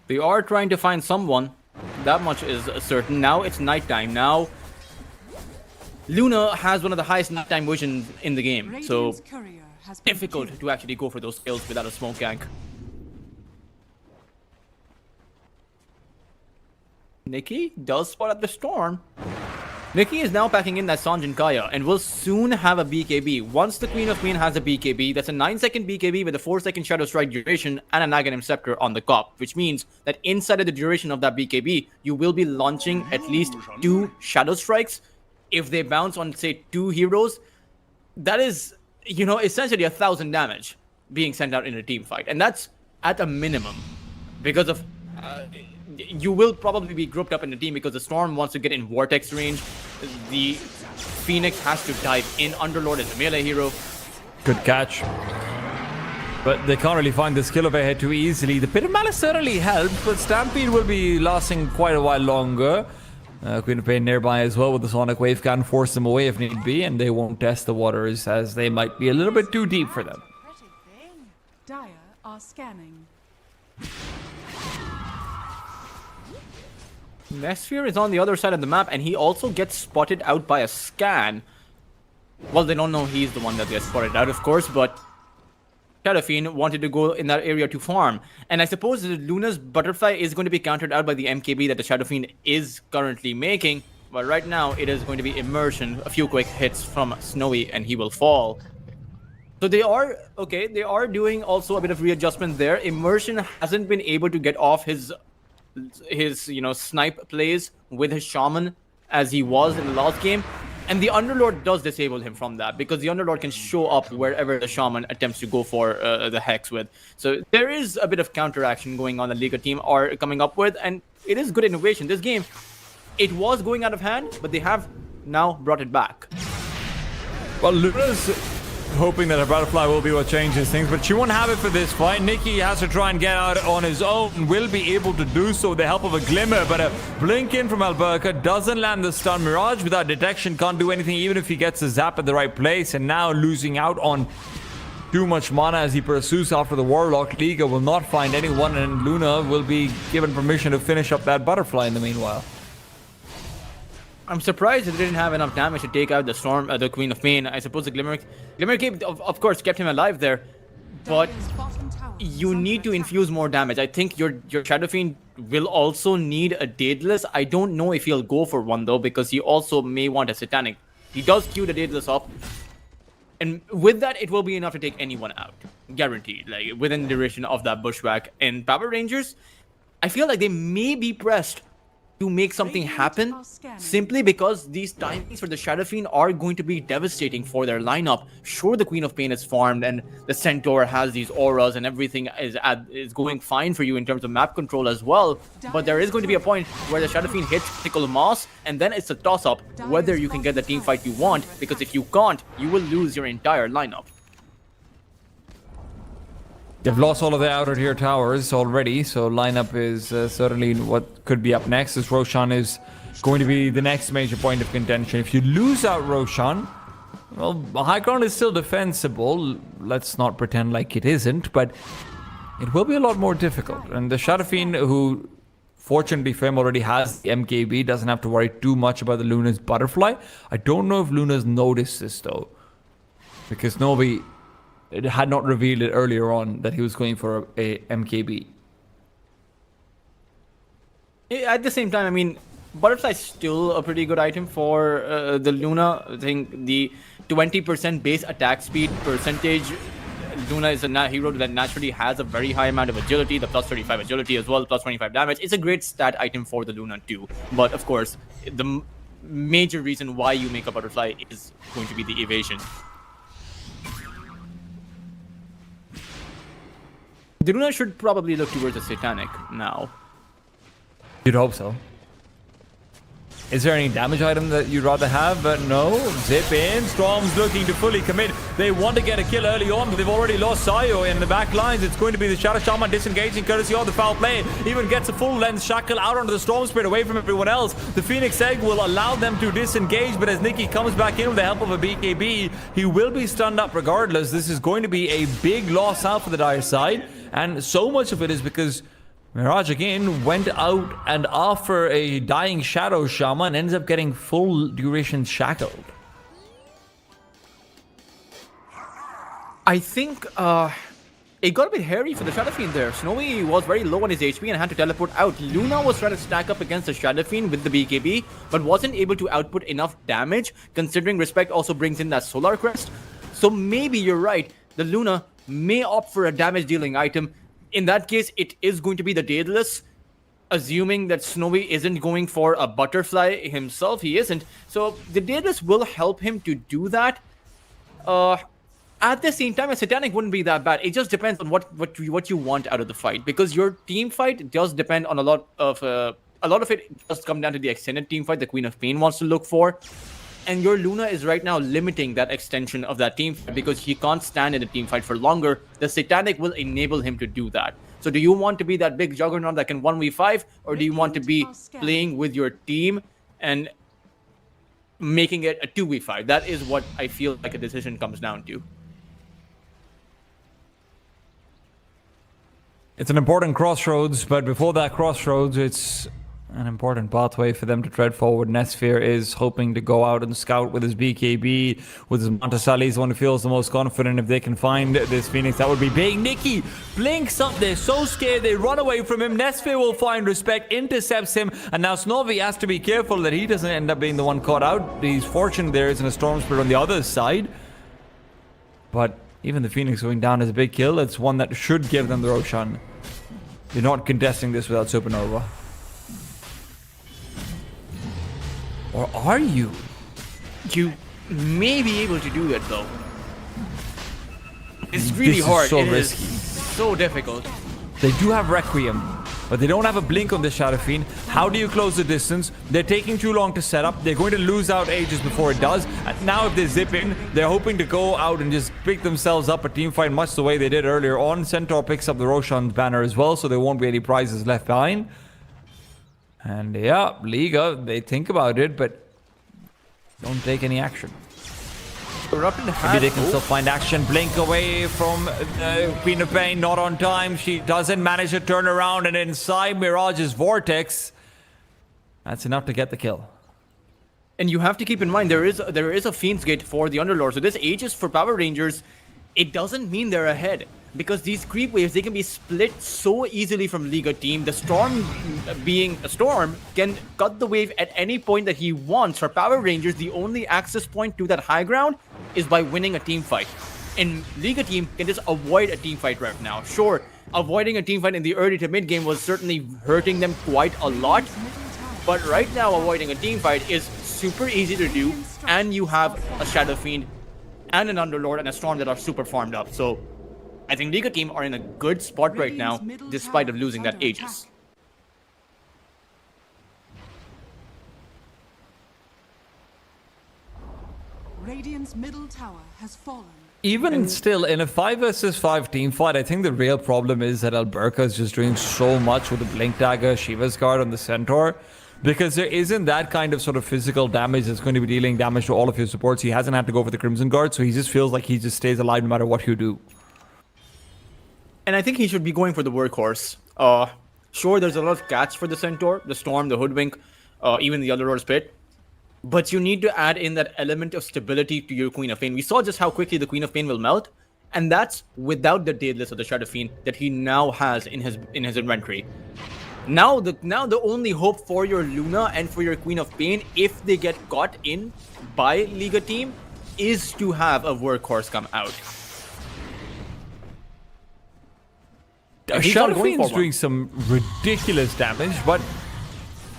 They are trying to find someone. That much is certain. Now it's nighttime. Now Luna has one of the highest nighttime visions in the game. So Radiant's courier has been difficult killed. to actually go for those kills without a smoke gank. Nikki does spot at the storm. Nikki is now packing in that Sanjin Kaya and will soon have a BKB. Once the Queen of Pain has a BKB, that's a 9-second BKB with a 4-second Shadow Strike duration and an Aghanim Scepter on the top, which means that inside of the duration of that BKB, you will be launching at least 2 Shadow Strikes. If they bounce on, say, 2 heroes, that is, essentially 1,000 damage being sent out in a team fight. And that's at a minimum because of... you will probably be grouped up in a team because the Storm wants to get in Vortex range. The Phoenix has to dive in. Underlord is a melee hero. Good catch. But they can't really find the skill overhead too easily. The Pit of Malice certainly helped, but Stampede will be lasting quite a while longer. Queen of Pain nearby as well with the Sonic Wave can force them away if need be, and they won't test the waters as they might be a little bit too deep for them. Dire are scanning. Nesphere is on the other side of the map, and he also gets spotted out by a scan. Well, they don't know he's the one that gets spotted out, of course, but Shadow Fiend wanted to go in that area to farm. And I suppose Luna's Butterfly is going to be countered out by the MKB that the Shadow Fiend is currently making. But right now, it is going to be Immersion, a few quick hits from Snowy, and he will fall. So they are doing also a bit of readjustment there. Immersion hasn't been able to get off his snipe plays with his Shaman as he was in the last game. And the Underlord does disable him from that because the Underlord can show up wherever the Shaman attempts to go for the Hex with. So there is a bit of counteraction going on the Liga team are coming up with, and it is good innovation. This game, it was going out of hand, but they have now brought it back. Well, Luna's hoping that a Butterfly will be what changes things, but she won't have it for this fight. Nikki has to try and get out on his own, will be able to do so with the help of a Glimmer, but a blink in from Alberca doesn't land the stun. Mirage without detection can't do anything even if he gets a zap at the right place, and now losing out on too much mana as he pursues after the Warlock. Liga will not find anyone, and Luna will be given permission to finish up that Butterfly in the meanwhile. I'm surprised they didn't have enough damage to take out the Storm, the Queen of Pain. I suppose the Glimmer Cape, of course, kept him alive there, but Dire's bottom tower you is need under to attack. infuse more damage. I think your Shadow Fiend will also need a Daedalus. I don't know if he'll go for one though, because he also may want a Satanic. He does queue the Daedalus up, and with that, it will be enough to take anyone out, guaranteed. Like within the duration of that bushwhack. And Power Rangers, I feel like they may be pressed to make something happen simply because these timings for the Shadow Fiend are going to be devastating for their lineup. Sure, the Queen of Pain is farmed and the Centaur has these auras and everything is going fine for you in terms of map control as well, but there is going to be a point where the Shadow Fiend hits critical mass, and then it's a toss-up whether you can get the team fight you want, because if you can't, you will lose your entire lineup. They've lost all of their outer tier towers already, so lineup is certainly what could be up next, as Roshan is going to be the next major point of contention. If you lose out Roshan, well, high ground is still defensible. Let's not pretend like it isn't, but it will be a lot more difficult. And the Shadow Fiend, who fortunately for him already has the MKB, doesn't have to worry too much about the Luna's butterfly. I don't know if Luna's noticed this though, because nobody had not revealed it earlier on that he was going for a MKB. At the same time, I mean, Butterfly is still a pretty good item for the Luna. I think the 20% base attack speed percentage, Luna is a hero that naturally has a very high amount of agility, the plus 35 agility as well, plus 25 damage. It's a great stat item for the Luna too. But of course, the major reason why you make a Butterfly is going to be the evasion. The Luna should probably look towards the Satanic now. You'd hope so. Is there any damage item that you'd rather have? No. Zip in. Storm's looking to fully commit. They want to get a kill early on, but they've already lost Sayo in the back lines. It's going to be the Shadow Shaman disengaging courtesy of the foul play. Even gets a full length shackle out onto the Storm Spirit away from everyone else. The Phoenix Egg will allow them to disengage, but as Nikki comes back in with the help of a BKB, he will be stunned up regardless. This is going to be a big loss out for the Dire side, and so much of it is because Mirage again went out and after a dying Shadow Shaman, ends up getting full duration shackled. I think it got a bit hairy for the Shadow Fiend there. Snowy was very low on his HP and had to teleport out. Luna was trying to stack up against the Shadow Fiend with the BKB, but wasn't able to output enough damage, considering Respect also brings in that Solar Crest. So maybe you're right, the Luna may opt for a damage dealing item. In that case, it is going to be the Daedalus, assuming that Snowy isn't going for a Butterfly himself. He isn't. So the Daedalus will help him to do that. At the same time, a Satanic wouldn't be that bad. It just depends on what you want out of the fight, because your team fight does depend on a lot of it does come down to the extended team fight the Queen of Pain wants to look for. And your Luna is right now limiting that extension of that team fight because he can't stand in a team fight for longer. The Satanic will enable him to do that. So do you want to be that big juggernaut that can 1v5, or do you want to be playing with your team and making it a 2v5? That is what I feel like a decision comes down to. It's an important crossroads, but before that crossroads, it's an important pathway for them to tread forward. Nesfear is hoping to go out and scout with his BKB, with his Montesalli. He's the one who feels the most confident. If they can find this Phoenix, that would be big. Nikki blinks up. They're so scared. They run away from him. Nesfear will find Respect, intercepts him, and now Snowy has to be careful that he doesn't end up being the one caught out. He's fortunate there isn't a Storm Spirit on the other side. But even the Phoenix going down is a big kill. It's one that should give them the Roshan. They're not contesting this without Supernova. Or are you? You may be able to do it though. It's really hard. So it risky. Is so difficult. They do have Requiem, but they don't have a blink on the Shadow Fiend. How do you close the distance? They're taking too long to set up. They're going to lose out ages before it does. And now if they zip in, they're hoping to go out and just pick themselves up a team fight much the way they did earlier on. Centaur picks up the Roshan's banner as well, so there won't be any prizes left behind. And yeah, Liga, they think about it, but don't take any action. Maybe they can still find action. Blink away from Queen of Pain, not on time. She doesn't manage to turn around, and inside Mirage's Vortex, that's enough to get the kill. And you have to keep in mind, there is a Fiend's Gate for the Underlord. So this Aegis for Power Rangers, it doesn't mean they're ahead. Because these creep waves, they can be split so easily from Liga team. The Storm, being a Storm, can cut the wave at any point that he wants. For Power Rangers, the only access point to that high ground is by winning a team fight. And Liga team can just avoid a team fight right now. Sure, avoiding a team fight in the early to mid game was certainly hurting them quite a lot. But right now, avoiding a team fight is super easy to do. And you have a Shadow Fiend and an Underlord and a Storm that are super farmed up. So I think Liga team are in a good spot right now, despite of losing that Aegis. Radiant's middle tower has fallen. Even still, in a 5 versus 5 team fight, I think the real problem is that Alberca is just doing so much with the Blink Dagger, Shiva's Guard, and the Centaur. Because there isn't that kind of sort of physical damage that's going to be dealing damage to all of his supports. He hasn't had to go for the Crimson Guard, so he just feels like he just stays alive no matter what you do. And I think he should be going for the workhorse. Sure, there's a lot of catch for the Centaur, the Storm, the Hoodwink, even the Underlord's Pit. But you need to add in that element of stability to your Queen of Pain. We saw just how quickly the Queen of Pain will melt, and that's without the Daedalus or the Shadow Fiend that he now has in his inventory. Now the only hope for your Luna and for your Queen of Pain, if they get caught in by Liga team, is to have a workhorse come out. Shadow Fiend's doing some ridiculous damage, but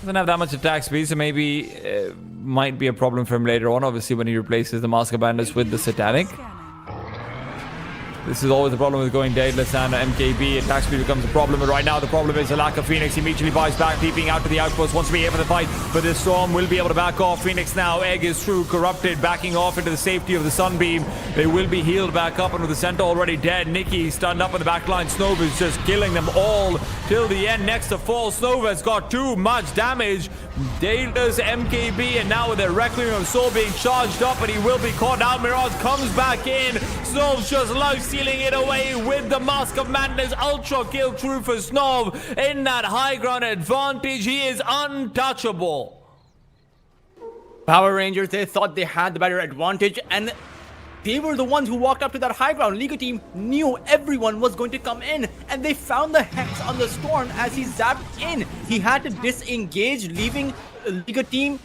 doesn't have that much attack speed, so maybe might be a problem for him later on, obviously, when he replaces the Mask of Bandits with the Satanic. This is always the problem with going Daedalus and MKB. Attack speed becomes a problem, but right now the problem is the lack of Phoenix. He immediately buys back, peeping out to the outpost, wants to be here for the fight, but this Storm will be able to back off. Phoenix now, Egg is through, corrupted, backing off into the safety of the Sunbeam. They will be healed back up, and with the Centaur already dead, Nikki stunned up in the back line. Snova is just killing them all till the end. Next to fall, Snova's got too much damage. Daedalus, MKB, and now with their Requiem of Soul being charged up, and he will be caught out. Mirage comes back in. Snow's just sealing it away with the Mask of Madness. Ultra kill through for Snow in that high ground advantage. He is untouchable. Power Rangers, they thought they had the better advantage, and they were the ones who walked up to that high ground. Liga team knew everyone was going to come in, and they found the Hex on the Storm as he zapped in. He had to disengage, leaving Liga team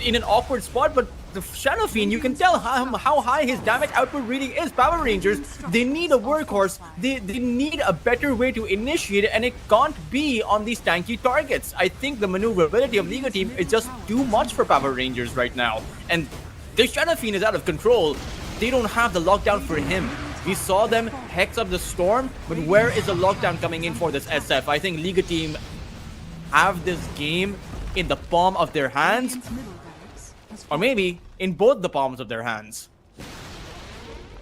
in an awkward spot, but the Shadow Fiend, you can tell how high his damage output really is. Power Rangers, they need a workhorse. They need a better way to initiate it, and it can't be on these tanky targets. I think the maneuverability of Liga team is just too much for Power Rangers right now, and the Shadow Fiend is out of control. They don't have the lockdown for him. We saw them hex up the Storm, but where is the lockdown coming in for this SF? I think Liga team have this game in the palm of their hands, or maybe in both the palms of their hands.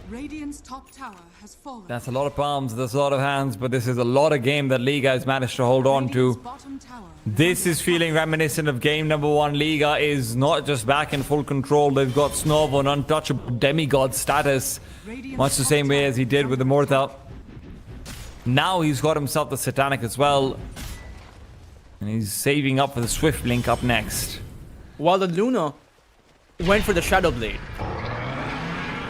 Radiant's top tower has fallen. That's a lot of palms, that's a lot of hands, but this is a lot of game that Liga has managed to hold on to. This is feeling reminiscent of game number 1. Liga is not just back in full control. They've got Snov on untouchable demigod status, much the same way as he did with the Mortal. Now he's got himself the Satanic as well, and he's saving up for the Swift Link up next. While the Luna went for the Shadow Blade.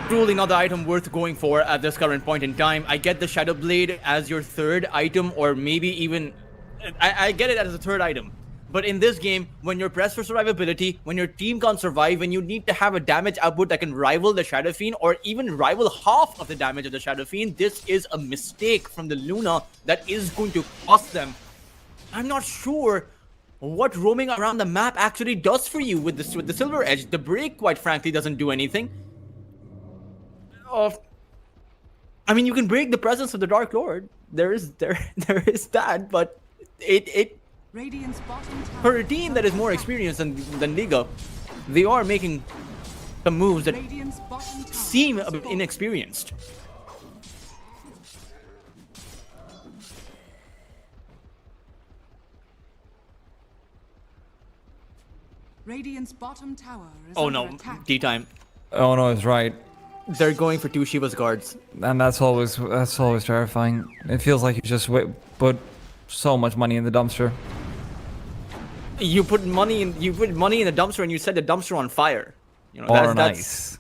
Truly not the item worth going for at this current point in time. I get the Shadow Blade as your third item, or maybe even... I get it as a third item. But in this game, when you're pressed for survivability, when your team can't survive, when you need to have a damage output that can rival the Shadow Fiend, or even rival half of the damage of the Shadow Fiend, this is a mistake from the Luna that is going to cost them. I'm not sure what roaming around the map actually does for you with the Silver Edge. The break, quite frankly, doesn't do anything. I mean, you can break the presence of the Dark Lord. There is that, but it for a team that is more experienced than Liga, they are making some moves that seem a bit inexperienced. Radiant's bottom tower is Oh under no, attack. D-time. Oh no, it's right. They're going for 2 Shiva's guards. And that's always terrifying. It feels like you just put so much money in the dumpster. You put money in the dumpster and you set the dumpster on fire. You know, Or that's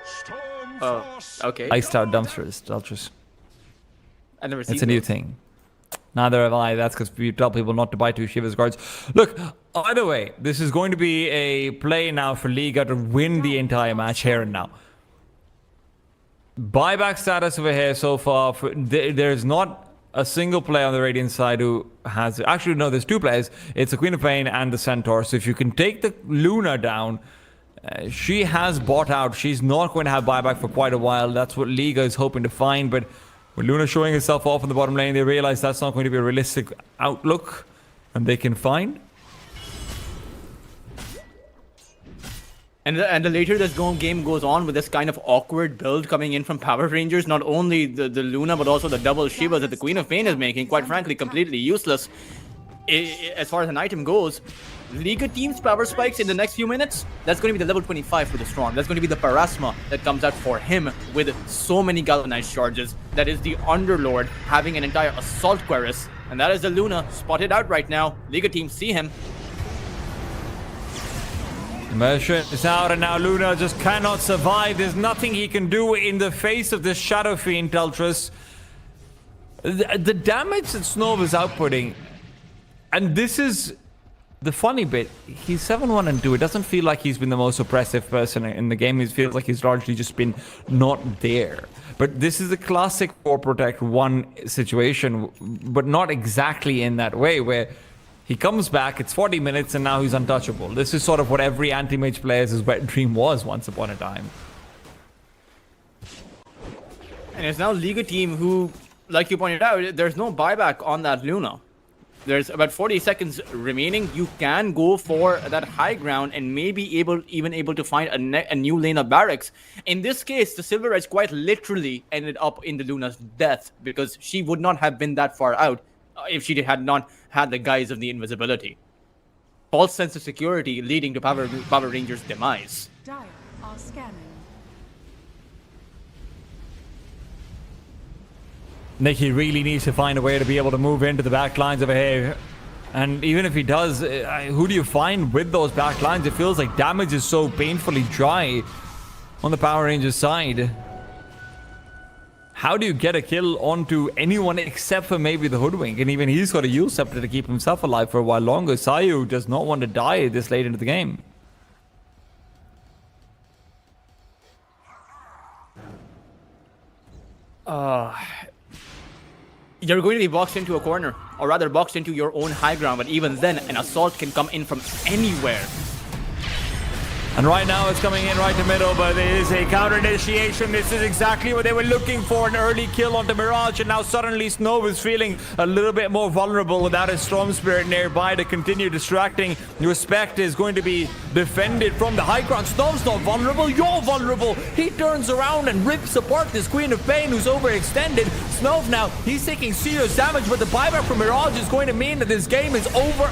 Storm okay. Iced out dumpsters. I'll just... I never seen It's a new those. thing. Neither have I. That's because you tell people not to buy 2 Shiva's guards. Look, either way, this is going to be a play now for Liga to win the entire match here and now. Buyback status over here so far. There's not a single player on the Radiant side who has... Actually, no, there's 2 players. It's the Queen of Pain and the Centaur. So if you can take the Luna down, she has bought out. She's not going to have buyback for quite a while. That's what Liga is hoping to find, but... With Luna showing herself off in the bottom lane, they realize that's not going to be a realistic outlook, and they can find. And the later this game goes on with this kind of awkward build coming in from Power Rangers, not only the Luna but also the double Shivas that the Queen of Pain is making, quite frankly, completely useless as far as an item goes. Liga team's power spikes in the next few minutes, that's going to be the level 25 for the Storm. That's going to be the Parasma that comes out for him with so many galvanized charges. That is the Underlord having an entire Assault Cuirass. And that is the Luna spotted out right now. Liga team see him. Immersion is out, and now Luna just cannot survive. There's nothing he can do in the face of this Shadow Fiend, Teltris. The damage that Snov is outputting, and this is the funny bit, he's 7-1 and 2. It doesn't feel like he's been the most oppressive person in the game. It feels like he's largely just been not there. But this is a classic 4 Protect 1 situation, but not exactly in that way, where he comes back, it's 40 minutes, and now he's untouchable. This is sort of what every anti-mage player's wet dream was once upon a time. And it's now Liga team who, like you pointed out, there's no buyback on that Luna. There's about 40 seconds remaining. You can go for that high ground and maybe even able to find a new lane of barracks. In this case, the Silver Edge quite literally ended up in the Luna's death because she would not have been that far out if she had not had the guise of the invisibility. False sense of security leading to Power Rangers' demise. Dire are scanning. Nicky really needs to find a way to be able to move into the back lines of a hay. And even if he does, who do you find with those back lines? It feels like damage is so painfully dry on the Power Rangers side. How do you get a kill onto anyone except for maybe the Hoodwink? And even he's got a Yule Scepter to keep himself alive for a while longer. Sayu does not want to die this late into the game. You're going to be boxed into a corner, or rather boxed into your own high ground, but even then, an assault can come in from anywhere. And right now it's coming in right in the middle, but it is a counter initiation. This is exactly what they were looking for, an early kill onto Mirage, and now suddenly Snov is feeling a little bit more vulnerable without his Storm Spirit nearby to continue distracting. Respect is going to be defended from the high ground. Snov's not vulnerable, you're vulnerable. He turns around and rips apart this Queen of Pain who's overextended. Snov now, he's taking serious damage, but the buyback from Mirage is going to mean that this game is over.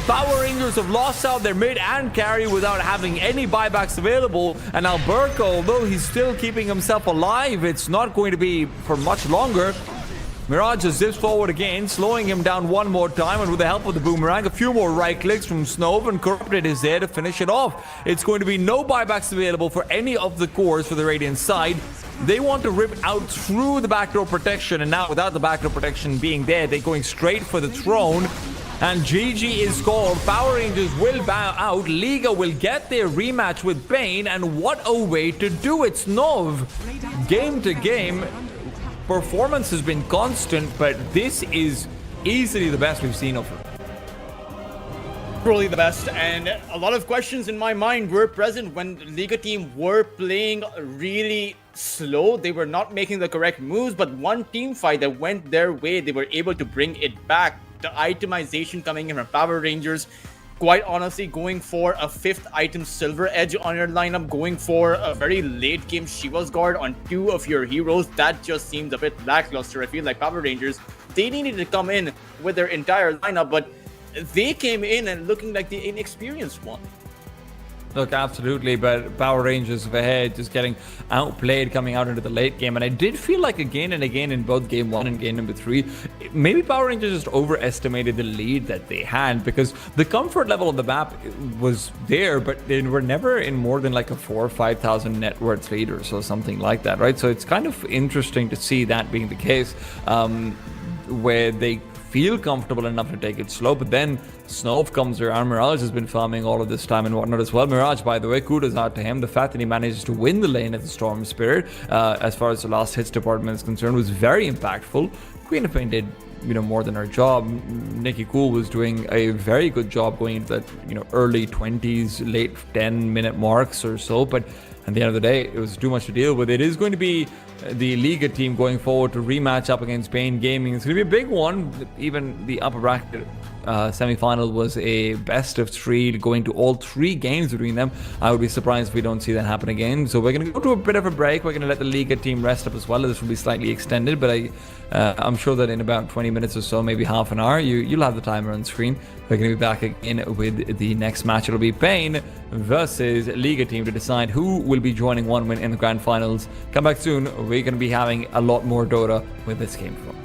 Power Rangers have lost out their mid and carry without having any buybacks available, and now Burko, although he's still keeping himself alive, it's not going to be for much longer. Mirage just zips forward again, slowing him down one more time, and with the help of the boomerang, a few more right clicks from Snov, and Corrupted is there to finish it off. It's going to be no buybacks available for any of the cores for the Radiant side. They want to rip out through the backdoor protection, and now without the backdoor protection being there, they're going straight for the throne. And GG is called. Power Rangers will bow out. Liga will get their rematch with Bane. And what a way to do it. Snov, game to game, performance has been constant, but this is easily the best we've seen of him. Truly the best, and a lot of questions in my mind were present when the Liga team were playing really slow. They were not making the correct moves, but one team fight that went their way, they were able to bring it back. The itemization coming in from Power Rangers, quite honestly, going for a 5th item Silver Edge on your lineup, going for a very late game Shiva's Guard on 2 of your heroes, that just seems a bit lackluster. I feel like Power Rangers, they needed to come in with their entire lineup, but they came in and looking like the inexperienced one. Look, absolutely, but Power Rangers ahead, just getting outplayed coming out into the late game. And I did feel like again and again in both game 1 and game number 3, maybe Power Rangers just overestimated the lead that they had, because the comfort level of the map was there, but they were never in more than like a 4,000 or 5,000 net worth lead or so, something like that, right? So it's kind of interesting to see that being the case, where they feel comfortable enough to take it slow, but then Snov comes around. Mirage has been farming all of this time and whatnot as well. Mirage, by the way, kudos out to him. The fact that he managed to win the lane at the Storm Spirit, as far as the last hits department is concerned, was very impactful. Queen of Pain did, more than her job. Nikki Cool was doing a very good job going into that, early 20s, late 10-minute marks or so, but at the end of the day, it was too much to deal with. It is going to be the Liga team going forward to rematch up against Bane Gaming. It's going to be a big one. Even the upper bracket semi-final was a best of 3 going to all 3 games between them. I would be surprised if we don't see that happen again. So we're going to go to a bit of a break. We're going to let the Liga team rest up as well. This will be slightly extended, but I'm sure that in about 20 minutes or so, maybe half an hour, you'll have the timer on screen. We're going to be back again with the next match. It'll be Pain versus Liga team to decide who will be joining OneWin in the grand finals. Come back soon. We're going to be having a lot more Dota with this game from.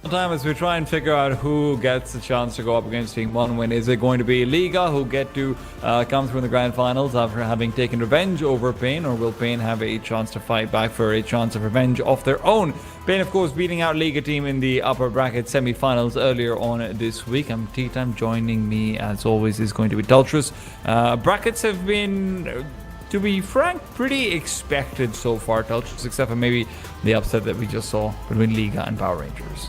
time as we try and figure out who gets a chance to go up against Team OneWin. Is it going to be Liga who get to come through in the grand finals after having taken revenge over Pain, or will Pain have a chance to fight back for a chance of revenge of their own? Pain, of course, beating out Liga team in the upper bracket semi-finals earlier on this week. I'm T-Time. Joining me, as always, is going to be Deltrus. Brackets have been, to be frank, pretty expected so far, Deltrus, except for maybe the upset that we just saw between Liga and Power Rangers.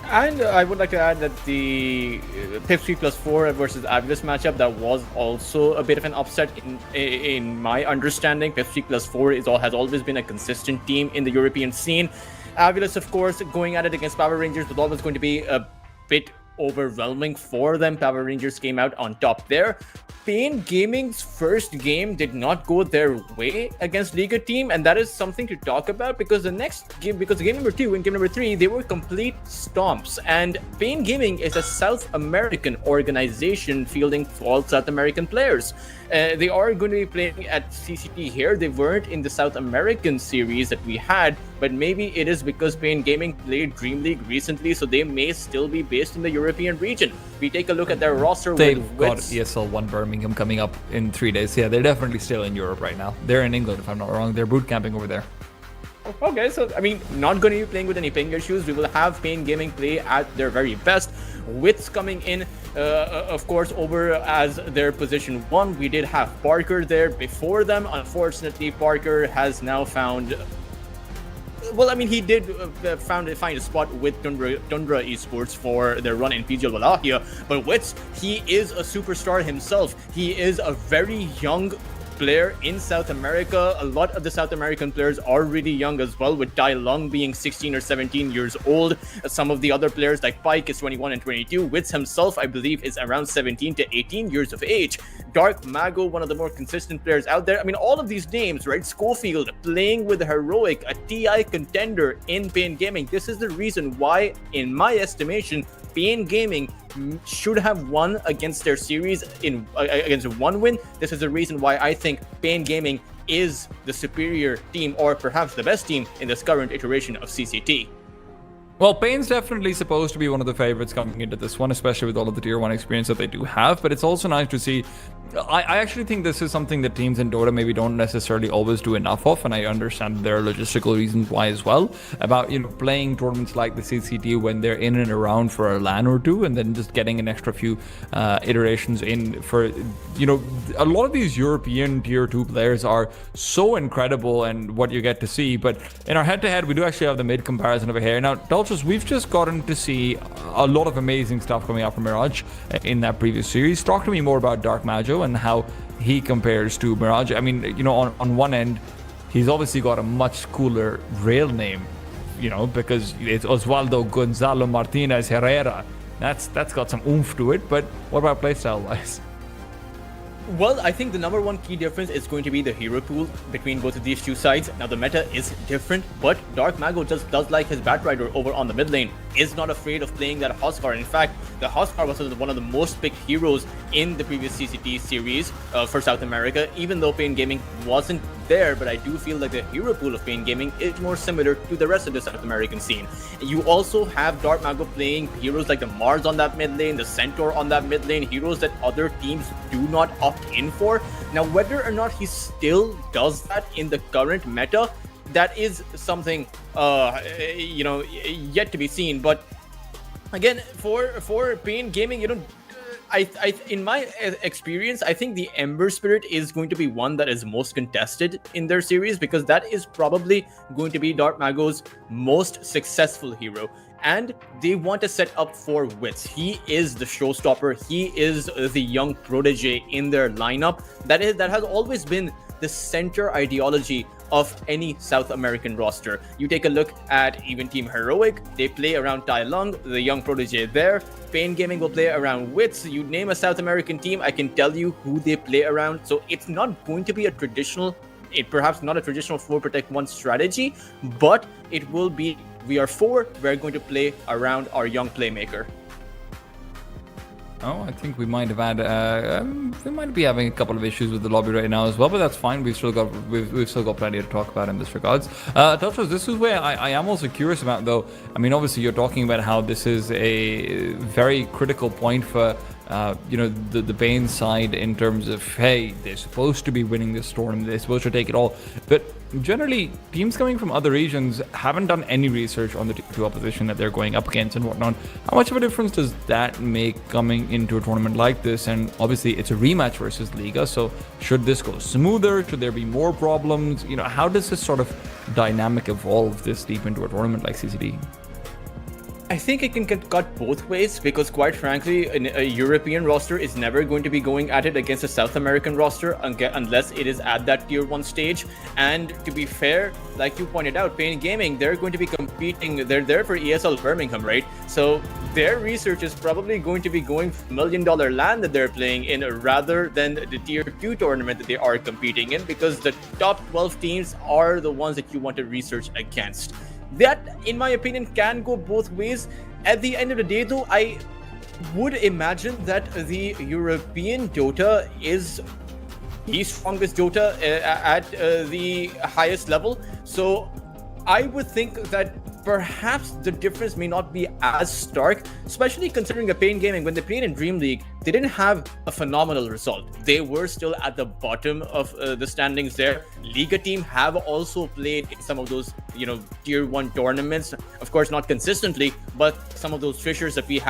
And I would like to add that the Pips 3+4 versus Avilus matchup, that was also a bit of an upset in my understanding. Pips 3+4 has always been a consistent team in the European scene. Avilus, of course, going at it against Power Rangers was always going to be a bit overwhelming for them. Power Rangers came out on top there. Pain Gaming's first game did not go their way against Liga team, and that is something to talk about because the next game, because game number 2 and game number 3, they were complete stomps. And Pain Gaming is a South American organization fielding all South American players. They are going to be playing at CCT here. They weren't in the South American series that we had, but maybe it is because Pain Gaming played Dream League recently, so they may still be based in the European region. We take a look at their roster. They've got ESL 1 Birmingham coming up in 3 days. Yeah, they're definitely still in Europe right now. They're in England, if I'm not wrong. They're boot camping over there. Okay, so I mean, not going to be playing with any ping issues. We will have Pain Gaming play at their very best. Wits coming in, of course, over as their position 1. We did have Parker there before them. Unfortunately, Parker has now found... Well, I mean, he did find a spot with Tundra Esports for their run in PGL Wallachia. But Wits, he is a superstar himself. He is a very young player in South America. A lot of the South American players are really young as well, with Tai Lung being 16 or 17 years old. Some of the other players like Pike is 21 and 22. Wits himself, I believe, is around 17 to 18 years of age. Dark Mago, one of the more consistent players out there. I mean, all of these names, right? Schofield playing with Heroic, a TI contender in Pain Gaming. This is the reason why, in my estimation, Pain Gaming should have won against their series against OneWin. This is the reason why I think Pain Gaming is the superior team, or perhaps the best team in this current iteration of CCT. Well, Pain's definitely supposed to be one of the favorites coming into this one, especially with all of the Tier 1 experience that they do have, but it's also nice to see... I actually think this is something that teams in Dota maybe don't necessarily always do enough of, and I understand there are logistical reasons why as well, about, you know, playing tournaments like the CCT when they're in and around for a LAN or two, and then just getting an extra few iterations in for, you know, a lot of these European Tier 2 players are so incredible and what you get to see, but in our head-to-head, we do actually have the mid comparison over here. Now, Dolchus, we've just gotten to see a lot of amazing stuff coming out from Mirage in that previous series. Talk to me more about Dark Mago and how he compares to Mirage. I mean, you know, on one end, he's obviously got a much cooler real name, you know, because it's Osvaldo Gonzalo Martinez Herrera. That's got some oomph to it, but what about playstyle wise? Well, I think the number one key difference is going to be the hero pool between both of these two sides. Now, the meta is different, but Dark Mago just does like his Batrider over on the mid lane, is not afraid of playing that Huskar. In fact, the Huskar was one of the most picked heroes in the previous CCT series for South America, even though Pain Gaming wasn't there, but I do feel like the hero pool of Pain Gaming is more similar to the rest of the South American scene. You also have Dark Mago playing heroes like the Mars on that mid lane, the Centaur on that mid lane, heroes that other teams do not opt in for. Now, whether or not he still does that in the current meta, that is something you know, yet to be seen. But again, for Pain Gaming, you know, I in my experience, I think the Ember Spirit is going to be one that is most contested in their series, because that is probably going to be Dark Mago's most successful hero. And they want to set up for Wits. He is the showstopper. He is the young protege in their lineup. That has always been the center ideology of any South American roster. You take a look at even Team Heroic, they play around Tai Lung, the young protege there. Pain Gaming will play around Wits. You name a South American team, I can tell you who they play around. So it's not going to be a traditional, perhaps not a traditional 4 protect 1 strategy, but it will be, we are 4, we're going to play around our young playmaker. Oh, I think we might have had we might be having a couple of issues with the lobby right now as well, but that's fine. We've still got plenty to talk about in this regards. Touchos, this is where I am also curious about though. I mean, obviously you're talking about how this is a very critical point for the Bane side in terms of, hey, they're supposed to be winning this tournament, they're supposed to take it all, but generally teams coming from other regions haven't done any research on the tier 2 opposition that they're going up against and whatnot. How much of a difference does that make coming into a tournament like this? And obviously it's a rematch versus Liga, so should this go smoother? Should there be more problems? How does this sort of dynamic evolve this deep into a tournament like CCT? I think it can get cut both ways, because quite frankly, a European roster is never going to be going at it against a South American roster unless it is at that tier 1 stage. And to be fair, like you pointed out, Pain Gaming, they're going to be competing, they're there for ESL Birmingham, right? So their research is probably going to be going for $1 million land that they're playing in rather than the tier 2 tournament that they are competing in, because the top 12 teams are the ones that you want to research against. That, in my opinion, can go both ways. At the end of the day, though, I would imagine that the European Dota is the strongest Dota at the highest level. So I would think that perhaps the difference may not be as stark, especially considering that Pain Gaming, when they played in Dream League, they didn't have a phenomenal result. They were still at the bottom of the standings there. Liga team have also played in some of those, tier 1 tournaments. Of course, not consistently, but some of those fishers that we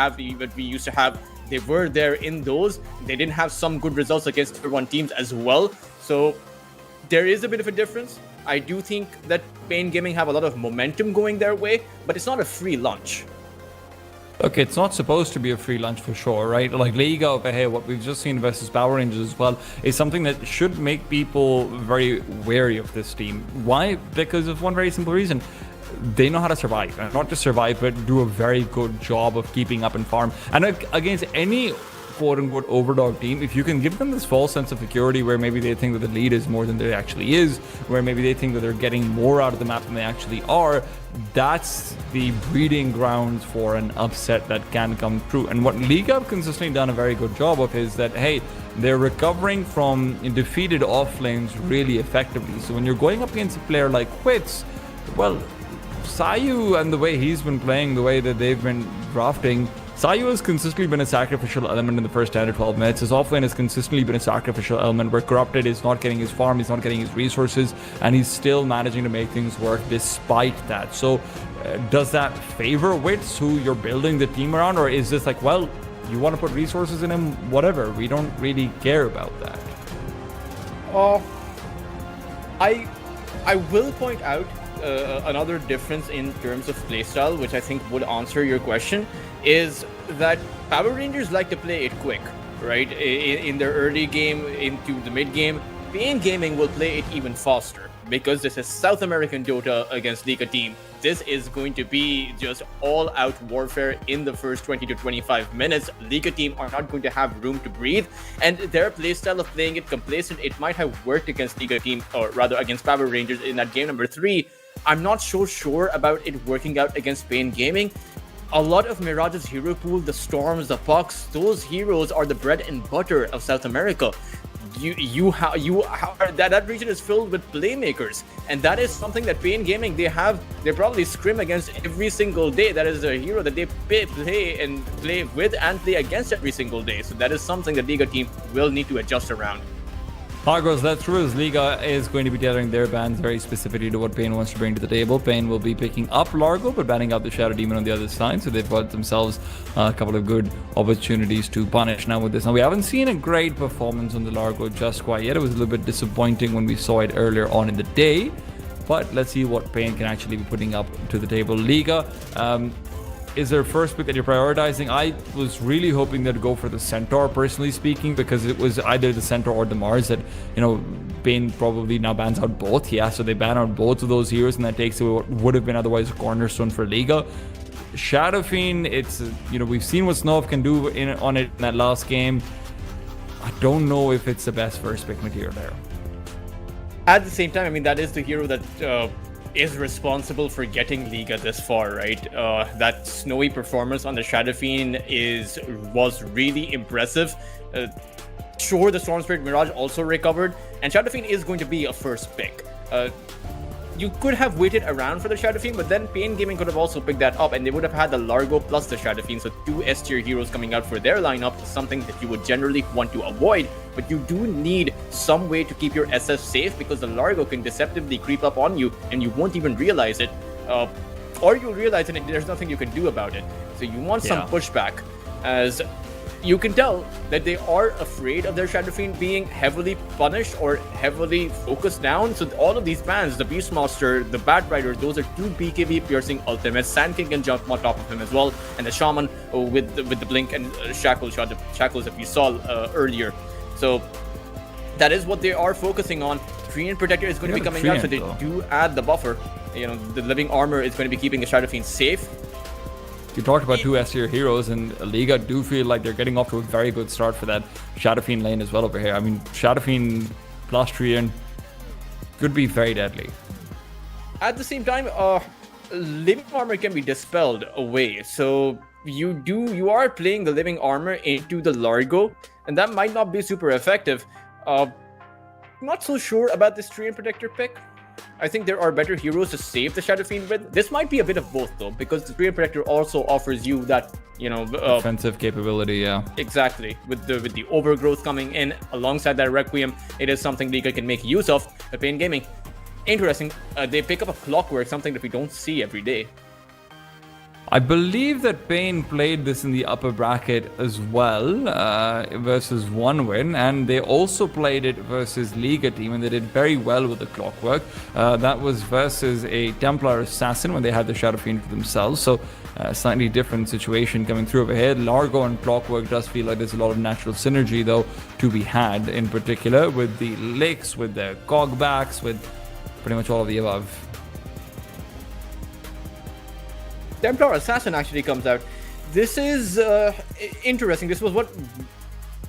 used to have, they were there in those. They didn't have some good results against tier 1 teams as well. So there is a bit of a difference. I do think that Pain Gaming have a lot of momentum going their way, but it's not a free lunch. Look, it's not supposed to be a free lunch for sure, right? Like Liga over here, what we've just seen versus Power Rangers as well, is something that should make people very wary of this team. Why? Because of one very simple reason. They know how to survive, and not just survive, but do a very good job of keeping up and farm. And against any quote-unquote overdog team, if you can give them this false sense of security where maybe they think that the lead is more than there actually is, where maybe they think that they're getting more out of the map than they actually are, that's the breeding grounds for an upset that can come true. And what Liga have consistently done a very good job of is that, hey, they're recovering from defeated off lanes really effectively. So when you're going up against a player like Quits, well, Sayu and the way he's been playing, the way that they've been drafting, Sayu has consistently been a sacrificial element in the first 10 to 12 minutes. His offlane has consistently been a sacrificial element where Corrupted is not getting his farm, he's not getting his resources, and he's still managing to make things work despite that. So does that favor Wits, who you're building the team around, or is this like, well, you want to put resources in him, whatever, we don't really care about that? I will point out another difference in terms of playstyle, which I think would answer your question, is that Power Rangers like to play it quick, right? In their early game into the mid game. Pain Gaming will play it even faster, because this is South American Dota against Liga team. This is going to be just all-out warfare in the first 20 to 25 minutes. Liga team are not going to have room to breathe, and their playstyle of playing it complacent, it might have worked against Liga team, or rather against Power Rangers in that game number 3. I'm not so sure about it working out against Pain Gaming. A lot of Mirage's hero pool, the Storms, the Pucks, those heroes are the bread and butter of South America. That region is filled with playmakers, and that is something that Pain Gaming they probably scrim against every single day. That is a hero that they play with and play against every single day. So that is something the Liga team will need to adjust around. Argos, that's true, as Liga is going to be tailoring their bans very specifically to what Pain wants to bring to the table. Pain will be picking up Largo, but banning out the Shadow Demon on the other side, so they've got themselves a couple of good opportunities to punish now with this. Now, we haven't seen a great performance on the Largo just quite yet. It was a little bit disappointing when we saw it earlier on in the day, but let's see what Pain can actually be putting up to the table. Liga, is there a first pick that you're prioritizing? I was really hoping they'd go for the Centaur, personally speaking, because it was either the Centaur or the Mars that, Pain probably now bans out both. Yeah, so they ban out both of those heroes, and that takes away what would have been otherwise a cornerstone for Liga. Shadow Fiend, it's, we've seen what Snov can do on it in that last game. I don't know if it's the best first pick material there. At the same time, I mean, that is the hero that is responsible for getting Liga this far, right? That snowy performance on the Shadowfiend was really impressive. Sure, the Storm Spirit Mirage also recovered, and Shadowfiend is going to be a first pick. You could have waited around for the Shadowfiend, but then Pain Gaming could have also picked that up, and they would have had the Largo plus the Shadowfiend, so 2 S tier heroes coming out for their lineup, something that you would generally want to avoid. But you do need some way to keep your SF safe, because the Largo can deceptively creep up on you, and you won't even realize it, or you'll realize it and there's nothing you can do about it. So you want some pushback, as you can tell that they are afraid of their Shadowfiend being heavily punished or heavily focused down. So all of these bans, the Beastmaster, the Bat Rider, those are 2 BKB piercing ultimates. Sand King can jump on top of him as well, and the Shaman with the Blink and Shackles that we saw earlier. So that is what they are focusing on. Treant Protector is going to be coming out, so they do add the buffer. You know, the Living Armor is going to be keeping the Shadowfiend safe. You talked about 2 S tier heroes, and Liga do feel like they're getting off to a very good start for that Shadowfiend lane as well over here. I mean, Shadowfiend plus Treant could be very deadly. At the same time, Living Armor can be dispelled away, so you are playing the Living Armor into the Largo, and that might not be super effective. Not so sure about this Treant Protector pick. I think there are better heroes to save the Shadowfiend with. This might be a bit of both, though, because the Treant Protector also offers you that, offensive capability, yeah. Exactly. With the overgrowth coming in alongside that Requiem, it is something Liga can make use of. The Pain Gaming, interesting. They pick up a Clockwork, something that we don't see every day. I believe that Pain played this in the upper bracket as well, versus 1win, and they also played it versus Liga team, and they did very well with the Clockwork. That was versus a Templar Assassin when they had the Shadowfiend for themselves, so slightly different situation coming through over here. Largo and Clockwork does feel like there's a lot of natural synergy, though, to be had, in particular with the Licks, with the Cogbacks, with pretty much all of the above. Templar Assassin actually comes out. This is interesting. This was what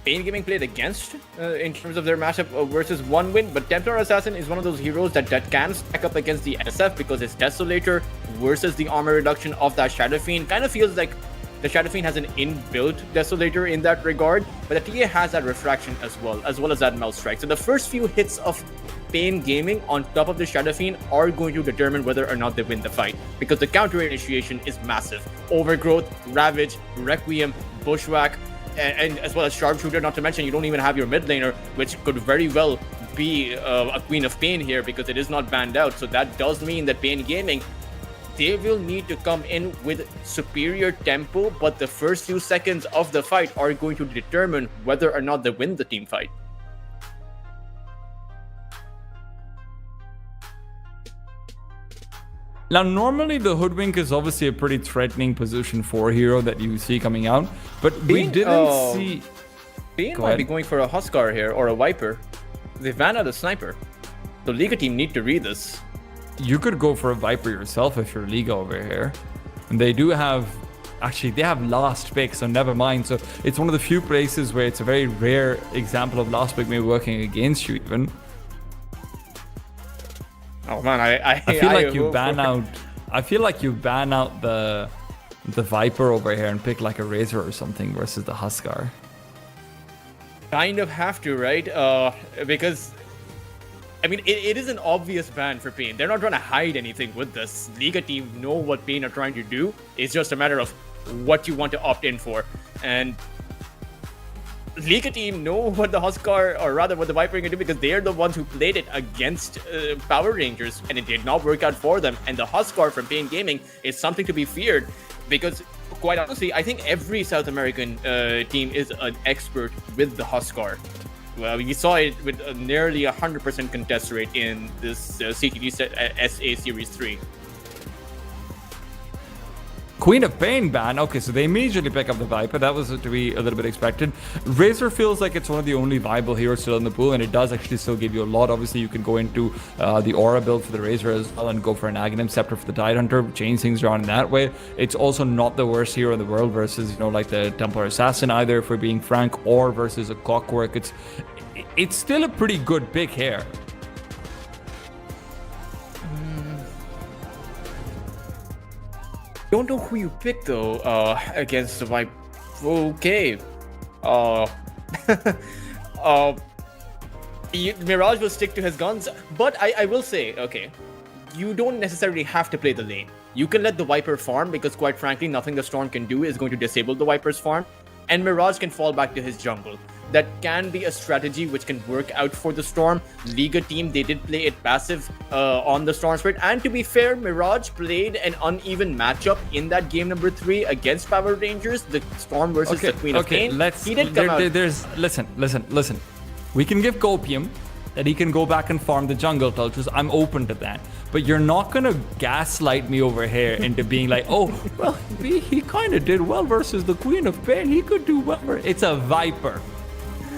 Pain Gaming played against in terms of their matchup versus 1win, but Templar Assassin is one of those heroes that can stack up against the SF, because it's Desolator versus the armor reduction of that Shadowfiend. Kind of feels like the Shadowfiend has an inbuilt Desolator in that regard, but the TA has that refraction as well as that Melt Strike. So the first few hits of Pain Gaming on top of the Shadowfiend are going to determine whether or not they win the fight, because the counter initiation is massive. Overgrowth, Ravage, Requiem, Bushwhack, and as well as Sharpshooter, not to mention you don't even have your mid laner, which could very well be a Queen of Pain here, because it is not banned out. So that does mean that Pain Gaming, they will need to come in with superior tempo, but the first few seconds of the fight are going to determine whether or not they win the team fight. Now, normally the Hoodwink is obviously a pretty threatening position for a hero that you see coming out, but we didn't see... Pain might be going for a Huskar here, or a Viper. They ran out of Sniper. The Liga team need to read this. You could go for a Viper yourself if you're Liga over here. And they do have... Actually, they have last pick, so never mind. So it's one of the few places where it's a very rare example of last pick maybe working against you even. Oh man, I feel like you ban out. I feel like you ban out the Viper over here and pick like a Razor or something versus the Huskar. Kind of have to, right? Because I mean, it is an obvious ban for Pain. They're not trying to hide anything with this. Liga team know what Pain are trying to do. It's just a matter of what you want to opt in for, and Liga team know what the Huskar, or rather what the Viper can do, because they're the ones who played it against Power Rangers, and it did not work out for them. And the Huskar from Pain Gaming is something to be feared, because quite honestly, I think every South American team is an expert with the Huskar. Well, we saw it with a nearly 100% contest rate in this CCT SA Series 3. Queen of Pain ban. Okay, so they immediately pick up the Viper. That was to be a little bit expected. Razor feels like it's one of the only viable heroes still in the pool, and it does actually still give you a lot. Obviously, you can go into the Aura build for the Razor as well and go for an Aghanim Scepter for the Tidehunter, change things around in that way. It's also not the worst hero in the world versus, like the Templar Assassin either, if we're being frank, or versus a Clockwork. It's still a pretty good pick here. Don't know who you picked though. Against the Viper. Okay. Uh, uh, Mirage will stick to his guns, but I will say, okay, you don't necessarily have to play the lane. You can let the Viper farm because, quite frankly, nothing the Storm can do is going to disable the Viper's farm, and Mirage can fall back to his jungle. That can be a strategy which can work out for the Storm. Liga team, they did play it passive on the Storm Spirit, and to be fair, Mirage played an uneven matchup in that game number 3 against Power Rangers, the Storm versus the Queen of Pain. He did come out. Listen. We can give Copium that he can go back and farm the jungle cultures. I'm open to that. But you're not going to gaslight me over here into being like, oh, well, he kind of did well versus the Queen of Pain. He could do well. It's a Viper.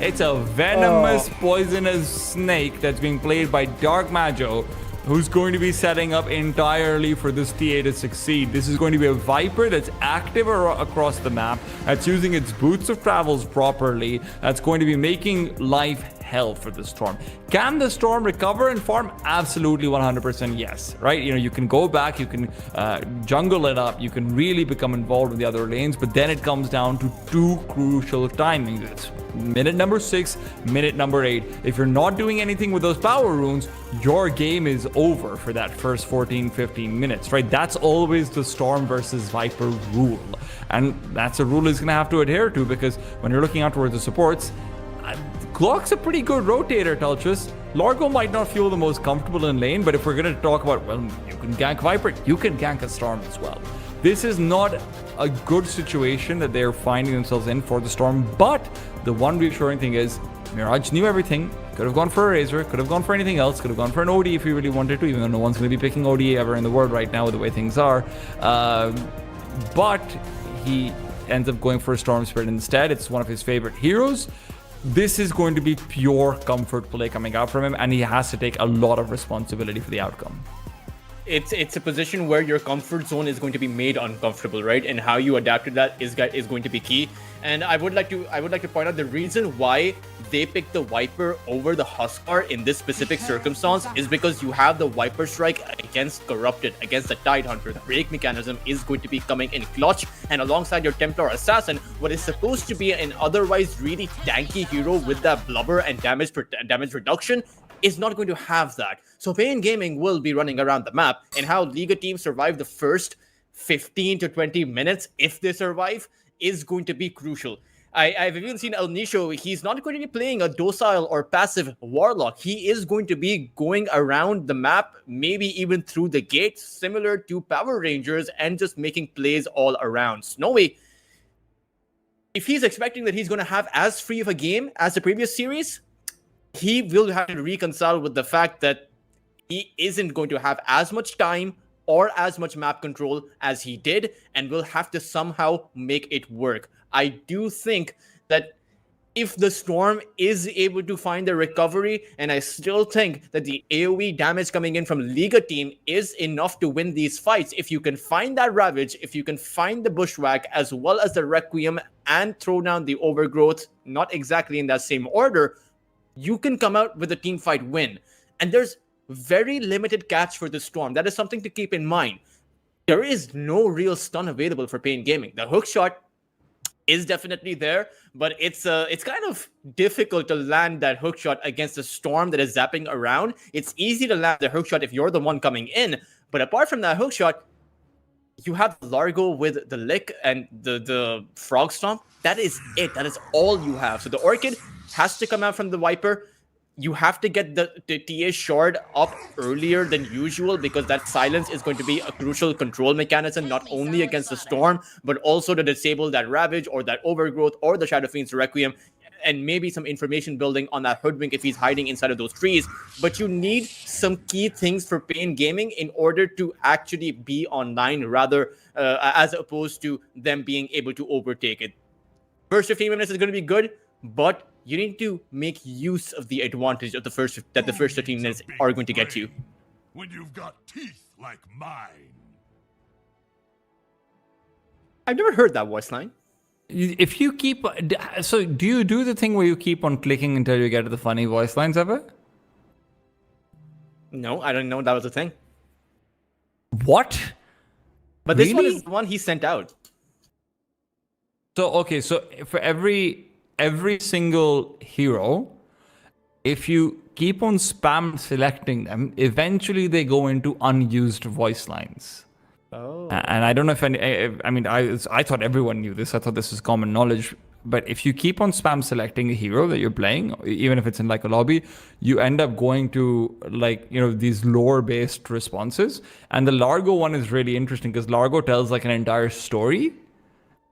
It's a venomous, poisonous snake that's being played by Dark Majo, who's going to be setting up entirely for this TA to succeed. This is going to be a Viper that's active across the map, that's using its boots of travels properly, that's going to be making life hell for the Storm. Can the Storm recover and farm? Absolutely 100% yes, right? You know, you can go back, you can jungle it up, you can really become involved with the other lanes, but then it comes down to 2 crucial timings. It's minute number 6, minute number 8. If you're not doing anything with those power runes, your game is over for that first 14-15 minutes, right? That's always the Storm versus Viper rule, and that's a rule he's gonna have to adhere to, because when you're looking out towards the supports, Glock's a pretty good rotator, Tulchus. Largo might not feel the most comfortable in lane, but if we're going to talk about, well, you can gank Viper, you can gank a Storm as well. This is not a good situation that they're finding themselves in for the Storm, but the one reassuring thing is Mirage knew everything. Could have gone for a Razor, could have gone for anything else, could have gone for an OD if he really wanted to, even though no one's going to be picking OD ever in the world right now with the way things are. But he ends up going for a Storm Spirit instead. It's one of his favorite heroes. This is going to be pure comfort play coming out from him, and he has to take a lot of responsibility for the outcome. It's a position where your comfort zone is going to be made uncomfortable, right? And how you adapt to that is going to be key. And I would like to point out the reason why they picked the Viper over the Huskar in this specific circumstance is because you have the Viper Strike against Corrupted, against the Tidehunter. The break mechanism is going to be coming in clutch, and alongside your Templar Assassin, what is supposed to be an otherwise really tanky hero with that blubber and damage reduction is not going to have that. So Pain Gaming will be running around the map, and how Liga teams survive the first 15 to 20 minutes, if they survive, is going to be crucial. I've even seen El Nisho, he's not going to be playing a docile or passive Warlock. He is going to be going around the map, maybe even through the gate, similar to Power Rangers, and just making plays all around. Snowy, if he's expecting that he's going to have as free of a game as the previous series, he will have to reconcile with the fact that he isn't going to have as much time or as much map control as he did, and will have to somehow make it work. I do think that if the Storm is able to find the recovery, and I still think that the AoE damage coming in from Liga team is enough to win these fights. If you can find that Ravage, if you can find the Bushwhack, as well as the Requiem, and throw down the Overgrowth, not exactly in that same order, you can come out with a team fight win. And there's very limited catch for the Storm. That is something to keep in mind. There is no real stun available for Pain Gaming. The hookshot is definitely there, but it's kind of difficult to land that hookshot against a Storm that is zapping around. It's easy to land the hookshot if you're the one coming in, but apart from that hookshot, you have Largo with the Lick and the Frog Stomp. That is it. That is all you have. So the Orchid has to come out from the Viper. You have to get the TA shard up earlier than usual, because that silence is going to be a crucial control mechanism, not only against the Storm, but also to disable that Ravage or that Overgrowth or the Shadow Fiend's Requiem, and maybe some information building on that Hoodwink if he's hiding inside of those trees. But you need some key things for Pain Gaming in order to actually be online, rather as opposed to them being able to overtake it. First 15 minutes is going to be good, but you need to make use of the advantage of the first 15 minutes are going to get you. When you've got teeth like mine. I've never heard that voice line. If you keep... So do you do the thing where you keep on clicking until you get to the funny voice lines ever? No, I didn't know that was a thing. What? But this one Really? is the one he sent out. So okay, so for every single hero, if you keep on spam selecting them, eventually they go into unused voice lines. Oh. And I don't know if I thought everyone knew this. I thought this was common knowledge. But if you keep on spam selecting a hero that you're playing, even if it's in like a lobby, you end up going to like, these lore based responses. And the Largo one is really interesting because Largo tells like an entire story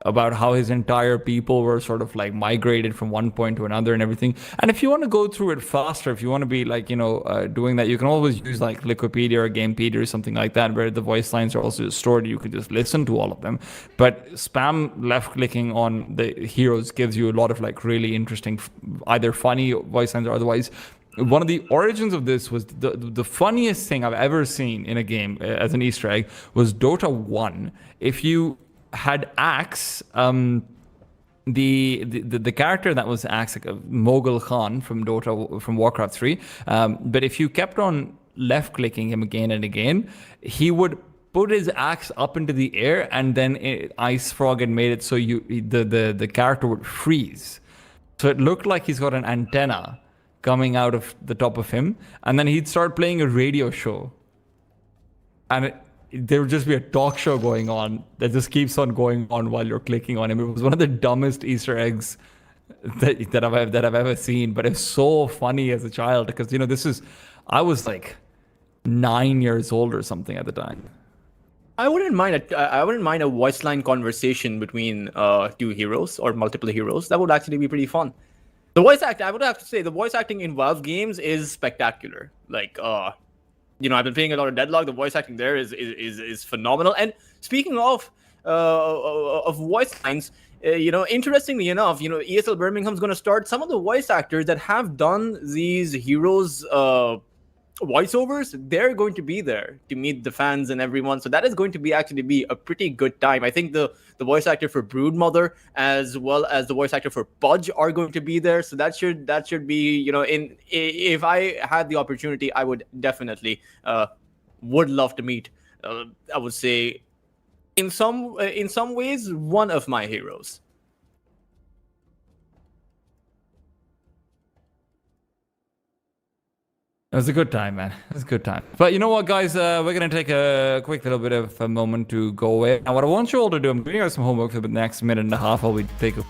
about how his entire people were sort of like migrated from one point to another and everything. And if you want to go through it faster, if you want to be like, doing that, you can always use like Liquipedia or Gamepedia or something like that, where the voice lines are also stored. You can just listen to all of them. But spam left clicking on the heroes gives you a lot of like really interesting, either funny voice lines or otherwise. One of the origins of this was the funniest thing I've ever seen in a game as an Easter egg was Dota 1. If you had Axe, the character that was Axe, like Mogul Khan from Warcraft 3. But if you kept on left clicking him again and again, he would put his axe up into the air, and then Ice Frog had made it so the character would freeze. So it looked like he's got an antenna coming out of the top of him, and then he'd start playing a radio show, and there would just be a talk show going on that just keeps on going on while you're clicking on him. It was one of the dumbest Easter eggs that I've ever seen, but it's so funny as a child because I was like 9 years old or something at the time. I wouldn't mind a voice line conversation between two heroes or multiple heroes. That would actually be pretty fun. The voice acting, I would have to say, the voice acting in Valve games is spectacular. Like, I've been playing a lot of Deadlock. The voice acting there is phenomenal. And speaking of voice lines, interestingly enough, ESL Birmingham's going to start some of the voice actors that have done these heroes voiceovers. They're going to be there to meet the fans and everyone. So that is going to be a pretty good time. I think the voice actor for Broodmother as well as the voice actor for Pudge are going to be there. So that should be, if I had the opportunity, I would definitely would love to meet. I would say in some ways one of my heroes. It was a good time, man. It was a good time. But you know what, guys? We're going to take a quick little bit of a moment to go away. Now, what I want you all to do, I'm giving you guys some homework for the next minute and a half while we take a...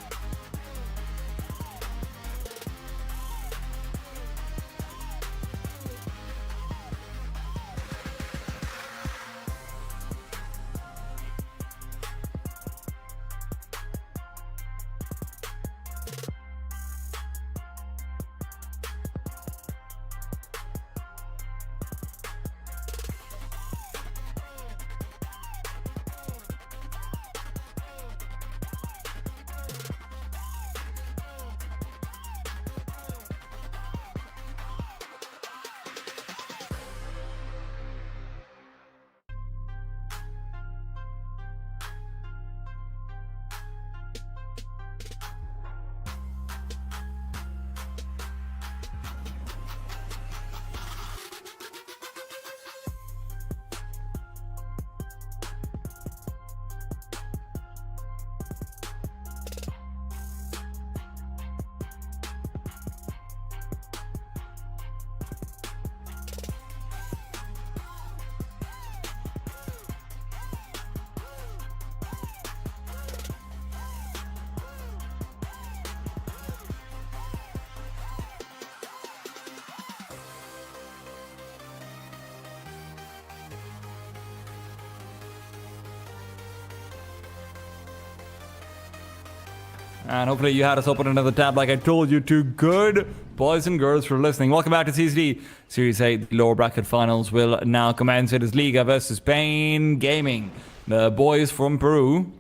And hopefully you had us open another tab like I told you to. Good boys and girls for listening. Welcome back to CCT Series 8. The lower bracket finals will now commence. It is Liga versus Spain Gaming. The boys from Peru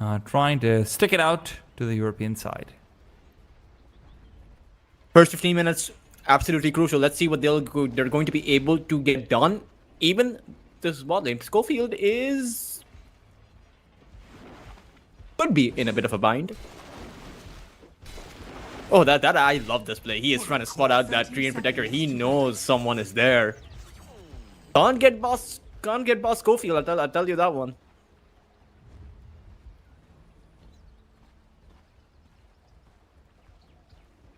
are trying to stick it out to the European side. First 15 minutes, absolutely crucial. Let's see what they're going to be able to get done. Even this bot lane, Schofield could be in a bit of a bind. Oh, that I love this play. He is trying to spot out that Treant Protector. He knows someone is there. Can't get boss Schofield. I'll tell you that one.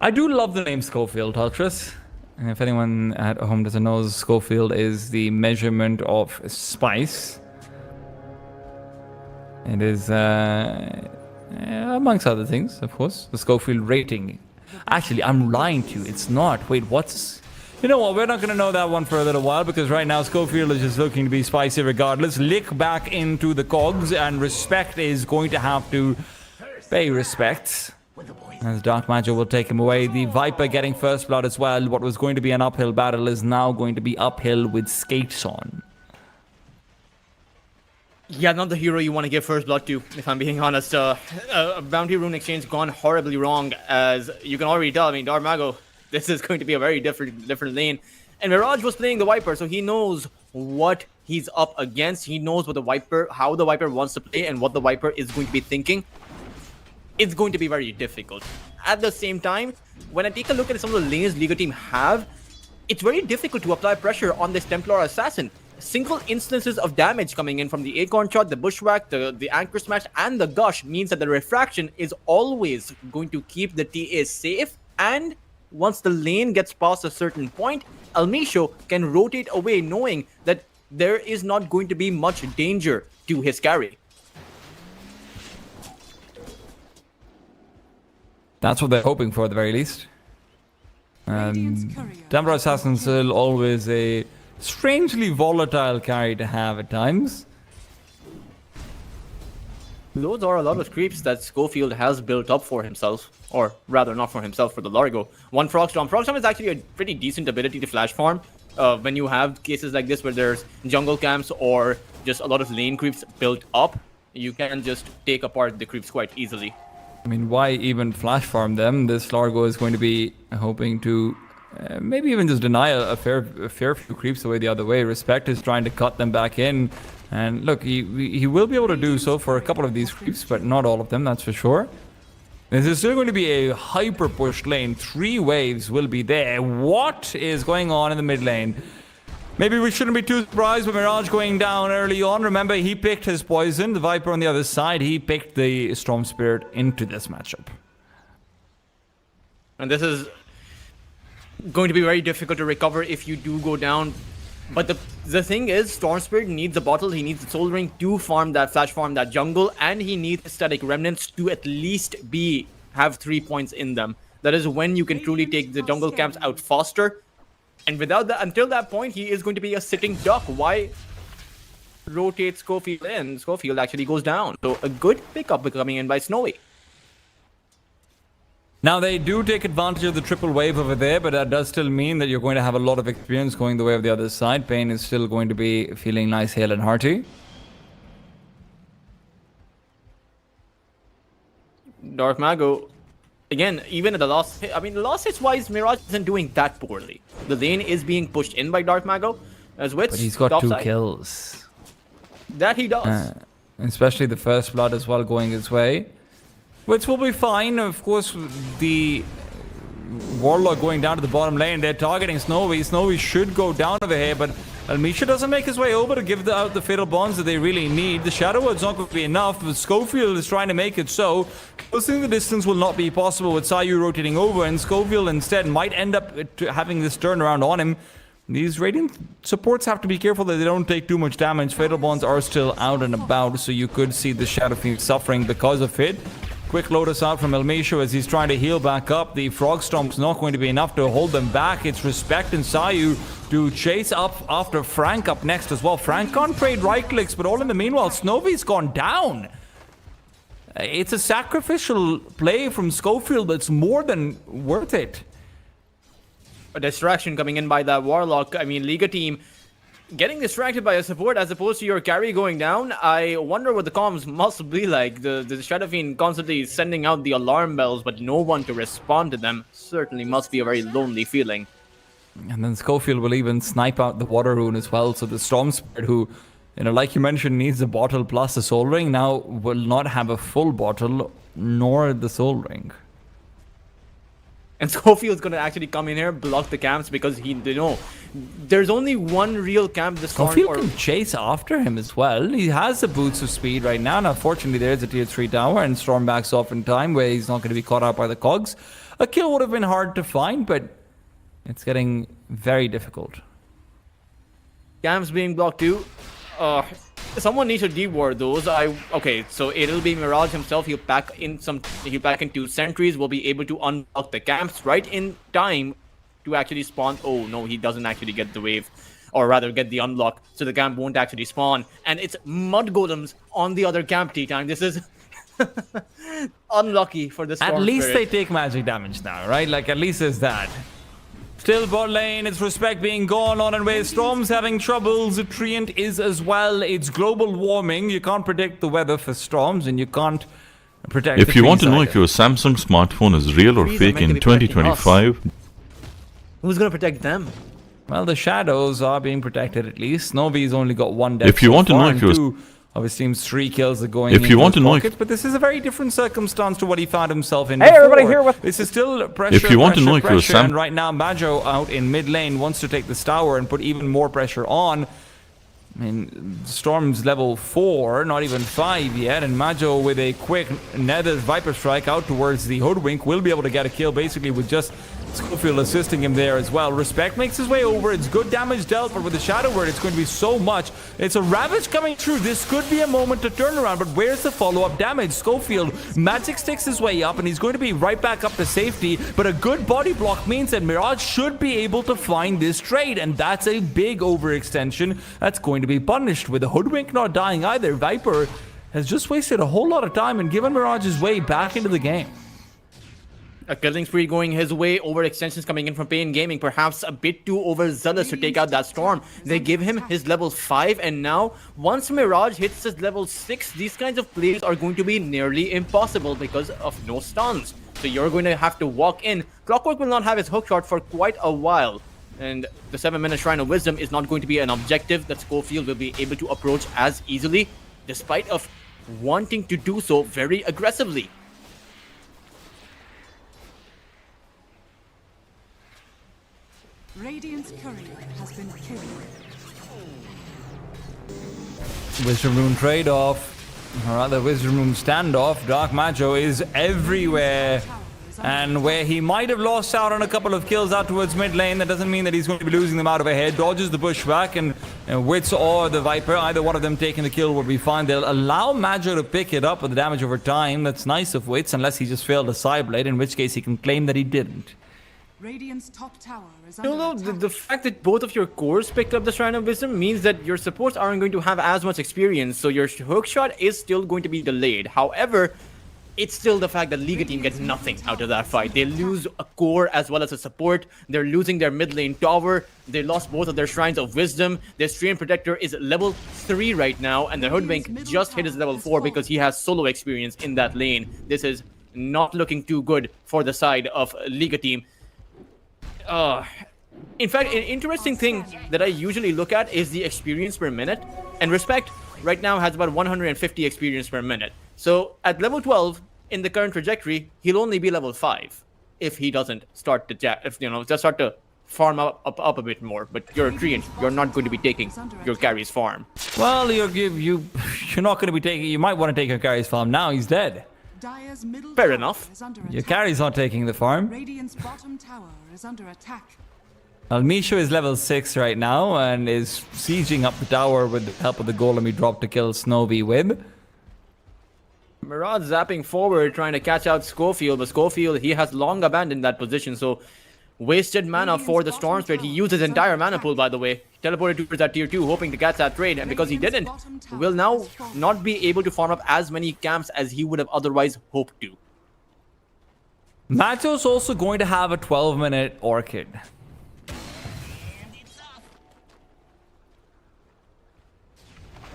I do love the name Schofield, Ultras. And if anyone at home doesn't know, Schofield is the measurement of spice. It is, amongst other things, of course, the Schofield rating. Actually, I'm lying to you. It's not. Wait, what's... You know what? We're not going to know that one for a little while because right now Schofield is just looking to be spicy regardless. Lick back into the cogs and Respect is going to have to pay respects. As Dark Matter will take him away. The Viper getting first blood as well. What was going to be an uphill battle is now going to be uphill with skates on. Yeah, not the hero you want to give first blood to, if I'm being honest. Bounty Rune Exchange gone horribly wrong, as you can already tell. I mean, Darmago, this is going to be a very different lane. And Mirage was playing the Viper, so he knows what he's up against. He knows what how the Viper wants to play and what the Viper is going to be thinking. It's going to be very difficult. At the same time, when I take a look at some of the lanes Liga team have, it's very difficult to apply pressure on this Templar Assassin. Single instances of damage coming in from the Acorn Shot, the Bushwhack, the Anchor Smash, and the Gush means that the Refraction is always going to keep the TA safe, and once the lane gets past a certain point, Almisho can rotate away knowing that there is not going to be much danger to his carry. That's what they're hoping for at the very least. Templar Assassin's still always a strangely volatile carry to have at times. Those are a lot of creeps that Schofield has built up for himself. Or rather, not for himself, for the Largo. One Frogstorm. Frogstorm is actually a pretty decent ability to flash farm. When you have cases like this where there's jungle camps or just a lot of lane creeps built up, you can just take apart the creeps quite easily. I mean, why even flash farm them? This Largo is going to be hoping to maybe even just deny a fair few creeps away the other way. Respect is trying to cut them back in. And look, he will be able to do so for a couple of these creeps, but not all of them, that's for sure. This is still going to be a hyper pushed lane. 3 waves will be there. What is going on in the mid lane? Maybe we shouldn't be too surprised with Mirage going down early on. Remember, he picked his poison. The Viper on the other side, he picked the Storm Spirit into this matchup. And this is going to be very difficult to recover if you do go down. But the thing is, Storm Spirit needs a bottle. He needs the Soul Ring to farm that flash farm that jungle, and he needs Static Remnants to at least have 3 points in them. That is when you can truly take the jungle camps out faster. And without that, until that point, he is going to be a sitting duck. Why rotate Schofield in? Schofield actually goes down. So a good pickup coming in by Snowy. Now, they do take advantage of the triple wave over there, but that does still mean that you're going to have a lot of experience going the way of the other side. Pain is still going to be feeling nice, hale, and hearty. Dark Mago, again, even at the last hit, I mean, the last hits wise, Mirage isn't doing that poorly. The lane is being pushed in by Dark Mago, as Wits. But he's got 2 kills. That he does. Especially the first blood as well going his way. Which will be fine. Of course, the Warlock going down to the bottom lane. They're targeting Snowy. Snowy should go down over here, but Almisha doesn't make his way over to give out the fatal bonds that they really need. The Shadow Word's not going to be enough, but Schofield is trying to make it so. Closing the distance will not be possible with Sayu rotating over, and Schofield instead might end up having this turnaround on him. These Radiant supports have to be careful that they don't take too much damage. Fatal bonds are still out and about, so you could see the Shadow Fiend suffering because of it. Quick Lotus out from Elmisho as he's trying to heal back up. The Frog Stomp's not going to be enough to hold them back. It's Respect and Sayu to chase up after Frank up next as well. Frank can't trade right clicks, but all in the meanwhile, Snowy's gone down. It's a sacrificial play from Schofield that's more than worth it. A distraction coming in by that Warlock. I mean, Liga team getting distracted by a support as opposed to your carry going down. I wonder what the comms must be like. The Shadow Fiend constantly sending out the alarm bells, but no one to respond to them. Certainly must be a very lonely feeling. And then Schofield will even snipe out the Water Rune as well. So the Storm Spirit, who, you know, like you mentioned, needs a bottle plus a Soul Ring, now will not have a full bottle nor the Soul Ring. And Schofield's going to actually come in here, block the camps because there's only one real camp this turn. Schofield can chase after him as well. He has the boots of speed right now. Now, fortunately, there's a tier 3 tower and Storm backs off in time where he's not going to be caught out by the cogs. A kill would have been hard to find, but it's getting very difficult. Camps being blocked too. Someone needs to deward those. Okay, so it'll be Mirage himself. He'll pack in two sentries. Will be able to unlock the camps right in time to actually spawn. Oh no, he doesn't actually get the wave, or rather get the unlock, so the camp won't actually spawn. And it's mud golems on the other camp. T-Time. This is unlucky for the Storm At least Spirit. they take magic damage now, right? Like, at least there's that. Still bot lane, it's Respect being gone on and way. Storm's having troubles, Treant is as well. It's global warming. You can't predict the weather for storms, and you can't protect If the you want to trees know either. if your Samsung smartphone is real or Trees are fake meant to in be protecting 2025, Who's gonna protect them? Well, the shadows are being protected at least. Novi's only got one death If you so want to far, know and if you're- two, obviously teams 3 kills are going If you into want his to know if- pocket, but this is a very different circumstance to what he found himself in Hey, before. everybody here with- This is still pressure, If you want to pressure, know if you're pressure, Sam- and right now Majo out in mid lane wants to take this tower and put even more pressure on. I mean, Storm's level 4, not even 5 yet, and Majo with a quick Nether's Viper Strike out towards the Hoodwink will be able to get a kill basically with just Schofield assisting him there as well. Respect makes his way over. It's good damage dealt, but with the Shadow Word, it's going to be so much. It's a Ravage coming through. This could be a moment to turn around, but where's the follow-up damage? Schofield, magic sticks his way up, and he's going to be right back up to safety, but a good body block means that Mirage should be able to find this trade, and that's a big overextension that's going to be punished. With the Hoodwink not dying either, Viper has just wasted a whole lot of time and given Mirage his way back into the game. A killing spree going his way, overextensions coming in from Pain Gaming, perhaps a bit too overzealous to take out that Storm. They give him his level 5, and now, once Mirage hits his level 6, these kinds of plays are going to be nearly impossible because of no stuns. So you're going to have to walk in. Clockwork will not have his hookshot for quite a while, and the 7-minute Shrine of Wisdom is not going to be an objective that Schofield will be able to approach as easily, despite of wanting to do so very aggressively. Radiant's courier has been killed. Wisdom Rune trade-off, or rather Wisdom Rune standoff. Dark Majo is everywhere. And where he might have lost out on a couple of kills out towards mid lane, that doesn't mean that he's going to be losing them out of a head. Dodges the bushback, and Wits or the Viper, either one of them taking the kill will be fine. They'll allow Majo to pick it up with the damage over time. That's nice of Wits, unless he just failed a side blade, in which case he can claim that he didn't. Radiant's top tower is You under know, attack. the fact that both of your cores picked up the Shrine of Wisdom means that your supports aren't going to have as much experience, so your hookshot is still going to be delayed. However, it's still the fact that Liga team gets nothing out of that fight. They lose a core as well as a support. They're losing their mid lane tower. They lost both of their Shrines of Wisdom. Their Stream Protector is level 3 right now, and the Hoodwink just hit his level 4 because he has solo experience in that lane. This is not looking too good for the side of Liga team. In fact, an interesting thing that I usually look at is the experience per minute, and Respect right now has about 150 experience per minute. So at level 12 in the current trajectory, he'll only be level 5 if he doesn't start to just start to farm up a bit more. But you're a Treant, you're not going to be taking your carry's farm. Well, you're not going to be taking. You might want to take your carry's farm now. He's dead. Dire's middle Fair tower enough. is under Your attack. carry's not taking the farm. Radiant's bottom tower is under attack. Misha is level 6 right now and is sieging up the tower with the help of the golem he dropped to kill Snowy with. Mirage zapping forward, trying to catch out Schofield, but Schofield, he has long abandoned that position, so wasted mana for the Storm Spirit. He used his entire mana pool, by the way. Teleported towards that tier 2, hoping to catch that trade, and because he didn't, will now not be able to farm up as many camps as he would have otherwise hoped to. Majo's also going to have a 12-minute Orchid.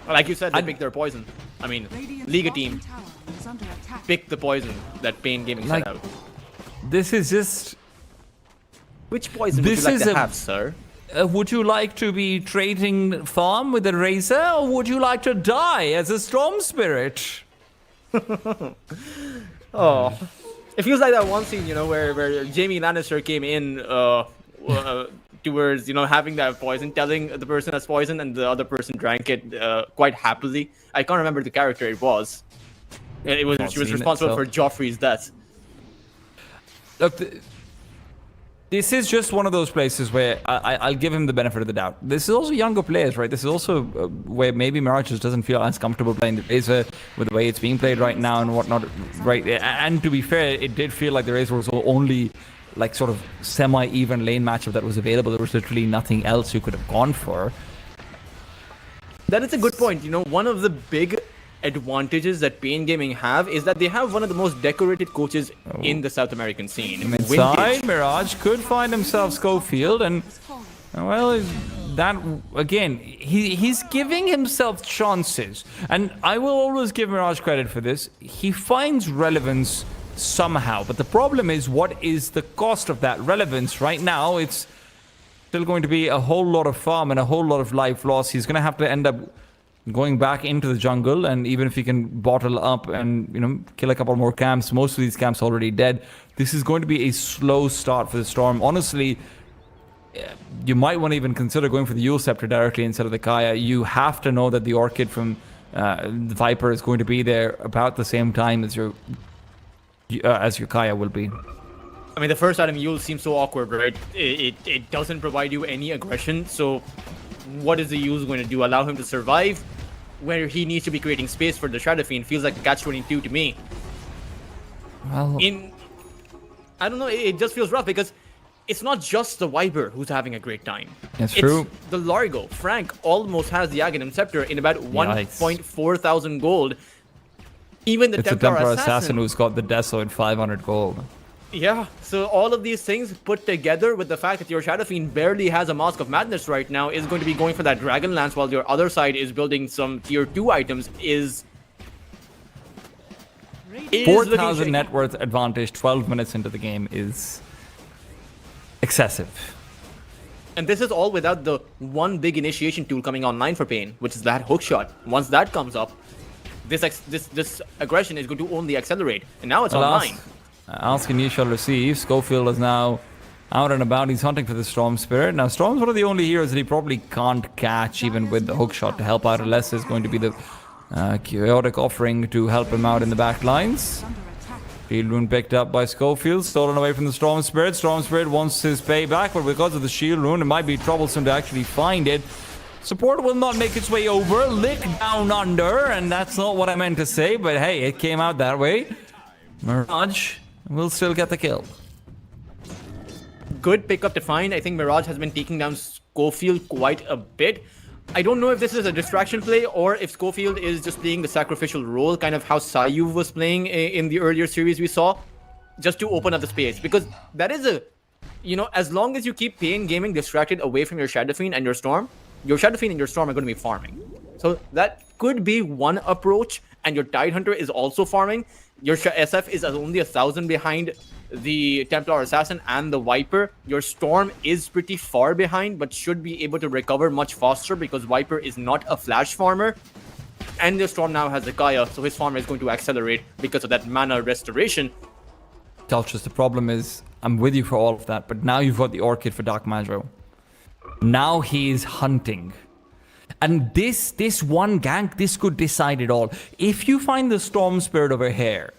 Like you said, they picked their poison. I mean, Radiant's Liga bottom team tower is under attack. picked the poison that Pain Gaming Like, set out. This is just... Which poison would you this like is to a- have, sir? would you like to be trading farm with a Razor, or would you like to die as a Storm Spirit? Oh, it feels like that one scene, where Jaime Lannister came in towards, having that poison, telling the person that's poison, and the other person drank it quite happily. I can't remember the character it was. She was seen it, responsible so- for Joffrey's death. Look, this is just one of those places where I'll give him the benefit of the doubt. This is also younger players, right? This is also where maybe Mirage just doesn't feel as comfortable playing the Razor with the way it's being played right now and whatnot, right? And to be fair, it did feel like the Razor was only like sort of semi-even lane matchup that was available. There was literally nothing else you could have gone for. That is a good point. You know, one of the big advantages that Pain Gaming have is that they have one of the most decorated coaches in the South American scene. Inside, Mirage could find himself Schofield, and well, that again, he's giving himself chances, and I will always give Mirage credit for this. He finds relevance somehow, but the problem is, what is the cost of that relevance? Right now, it's still going to be a whole lot of farm and a whole lot of life loss. He's going to have to end up going back into the jungle, and even if he can bottle up and, you know, kill a couple more camps, most of these camps already dead, this is going to be a slow start for the Storm. Honestly, you might want to even consider going for the Yule Scepter directly instead of the Kaya. You have to know that the Orchid from the Viper is going to be there about the same time as your Kaya will be. I mean, the first item Yule seems so awkward, right? It doesn't provide you any aggression, so what is the Yule going to do? Allow him to survive where he needs to be creating space for the Shadow Fiend? Feels like a catch-22 to me. Well, I don't know, it just feels rough because it's not just the Viper who's having a great time. It's true. The Largo. Frank almost has the Aghanim Scepter in about 1.4 thousand gold. Even the Templar Assassin who's got the Deso at 500 gold. Yeah, so all of these things put together with the fact that your Shadow Fiend barely has a Mask of Madness right now is going to be going for that Dragon Lance while your other side is building some tier 2 items is 4,000 net worth advantage 12 minutes into the game is excessive. And this is all without the one big initiation tool coming online for Pain, which is that hookshot. Once that comes up, this aggression is going to only accelerate. And now it's online. Ask and you shall receive. Schofield is now out and about. He's hunting for the Storm Spirit. Now, Storm's one of the only heroes that he probably can't catch, even with the hookshot to help out, unless there's going to be the chaotic offering to help him out in the back lines. Shield Rune picked up by Schofield, stolen away from the Storm Spirit. Storm Spirit wants his payback, but because of the Shield Rune, it might be troublesome to actually find it. Support will not make its way over. Lick down under, and that's not what I meant to say, but hey, it came out that way. Mirage will still get the kill. Good pickup to find. I think Mirage has been taking down Schofield quite a bit. I don't know if this is a distraction play or if Schofield is just playing the sacrificial role, kind of how Sayuv was playing in the earlier series we saw, just to open up the space. Because that is a, you know, as long as you keep Pain Gaming distracted away from your Shadow Fiend and your Storm and your Storm are going to be farming. So that could be one approach, and your Tidehunter is also farming. Your SF is only 1,000 behind the Templar Assassin and the Viper. Your Storm is pretty far behind, but should be able to recover much faster because Viper is not a flash farmer. And the Storm now has the Kaya, so his farm is going to accelerate because of that mana restoration. Telchus, the problem is, I'm with you for all of that, but now you've got the Orchid for Dark Madro. Now he's hunting. And this one gank, this could decide it all. If you find the Storm Spirit over here,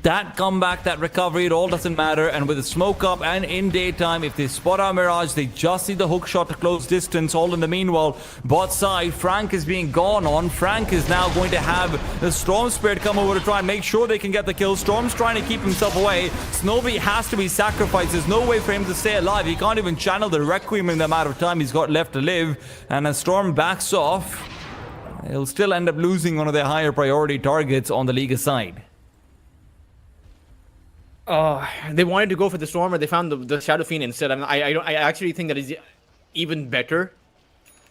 that comeback, that recovery, it all doesn't matter. And with the smoke up and in daytime, if they spot our Mirage, they just need the hook shot to close distance. All in the meanwhile, bot side, Frank is being gone on. Frank is now going to have the Storm Spirit come over to try and make sure they can get the kill. Storm's trying to keep himself away. Snowy has to be sacrificed. There's no way for him to stay alive. He can't even channel the Requiem in the amount of time he's got left to live. And as Storm backs off, he'll still end up losing one of their higher priority targets on the Liga side. They wanted to go for the Storm, or they found the Shadow Fiend instead. I actually think that is even better,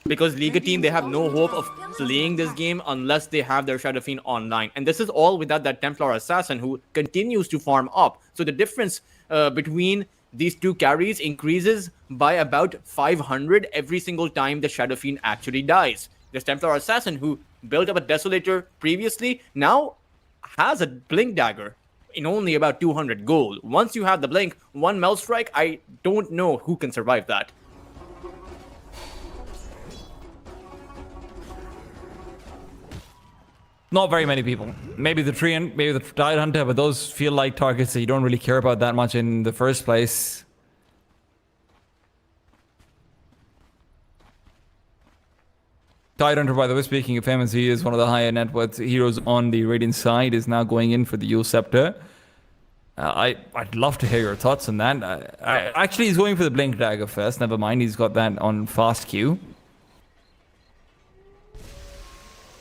because Liga team, they have no hope of playing this game unless they have their Shadow Fiend online. And this is all without that Templar Assassin who continues to farm up. So the difference between these two carries increases by about 500 every single time the Shadow Fiend actually dies. This Templar Assassin who built up a Desolator previously now has a Blink Dagger in only about 200 gold. Once you have the Blink, one Melt Strike, I don't know who can survive that. Not very many people. Maybe the Treant, maybe the Tide Hunter, but those feel like targets that you don't really care about that much in the first place. Tide Hunter, by the way, speaking of him, as he is one of the higher net worth heroes on the Radiant side, is now going in for the Yule Scepter. I'd love to hear your thoughts on that. Actually, he's going for the Blink Dagger first. Never mind, he's got that on fast queue.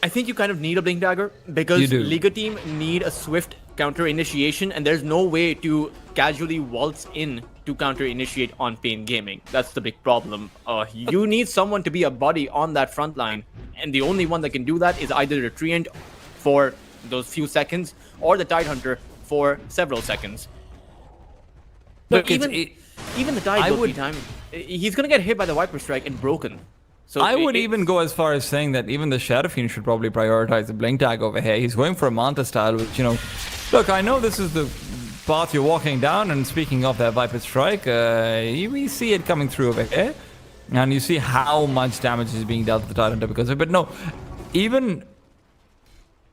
I think you kind of need a Blink Dagger because Liga team need a swift counter initiation, and there's no way to casually waltz in to counter initiate on Pain Gaming. That's the big problem. You need someone to be a body on that front line, and the only one that can do that is either the Treant for those few seconds or the Tide Hunter for several seconds. But Look, even the Tide will be time. He's gonna get hit by the Viper Strike and broken. So I would even go as far as saying that even the Shadow Fiend should probably prioritize the Blink Tag over here. He's going for a Manta style, which, you know, look, I know this is the path you're walking down, and speaking of that Viper Strike, we see it coming through over here, and you see how much damage is being dealt to the Tide Hunter because of it. But no, even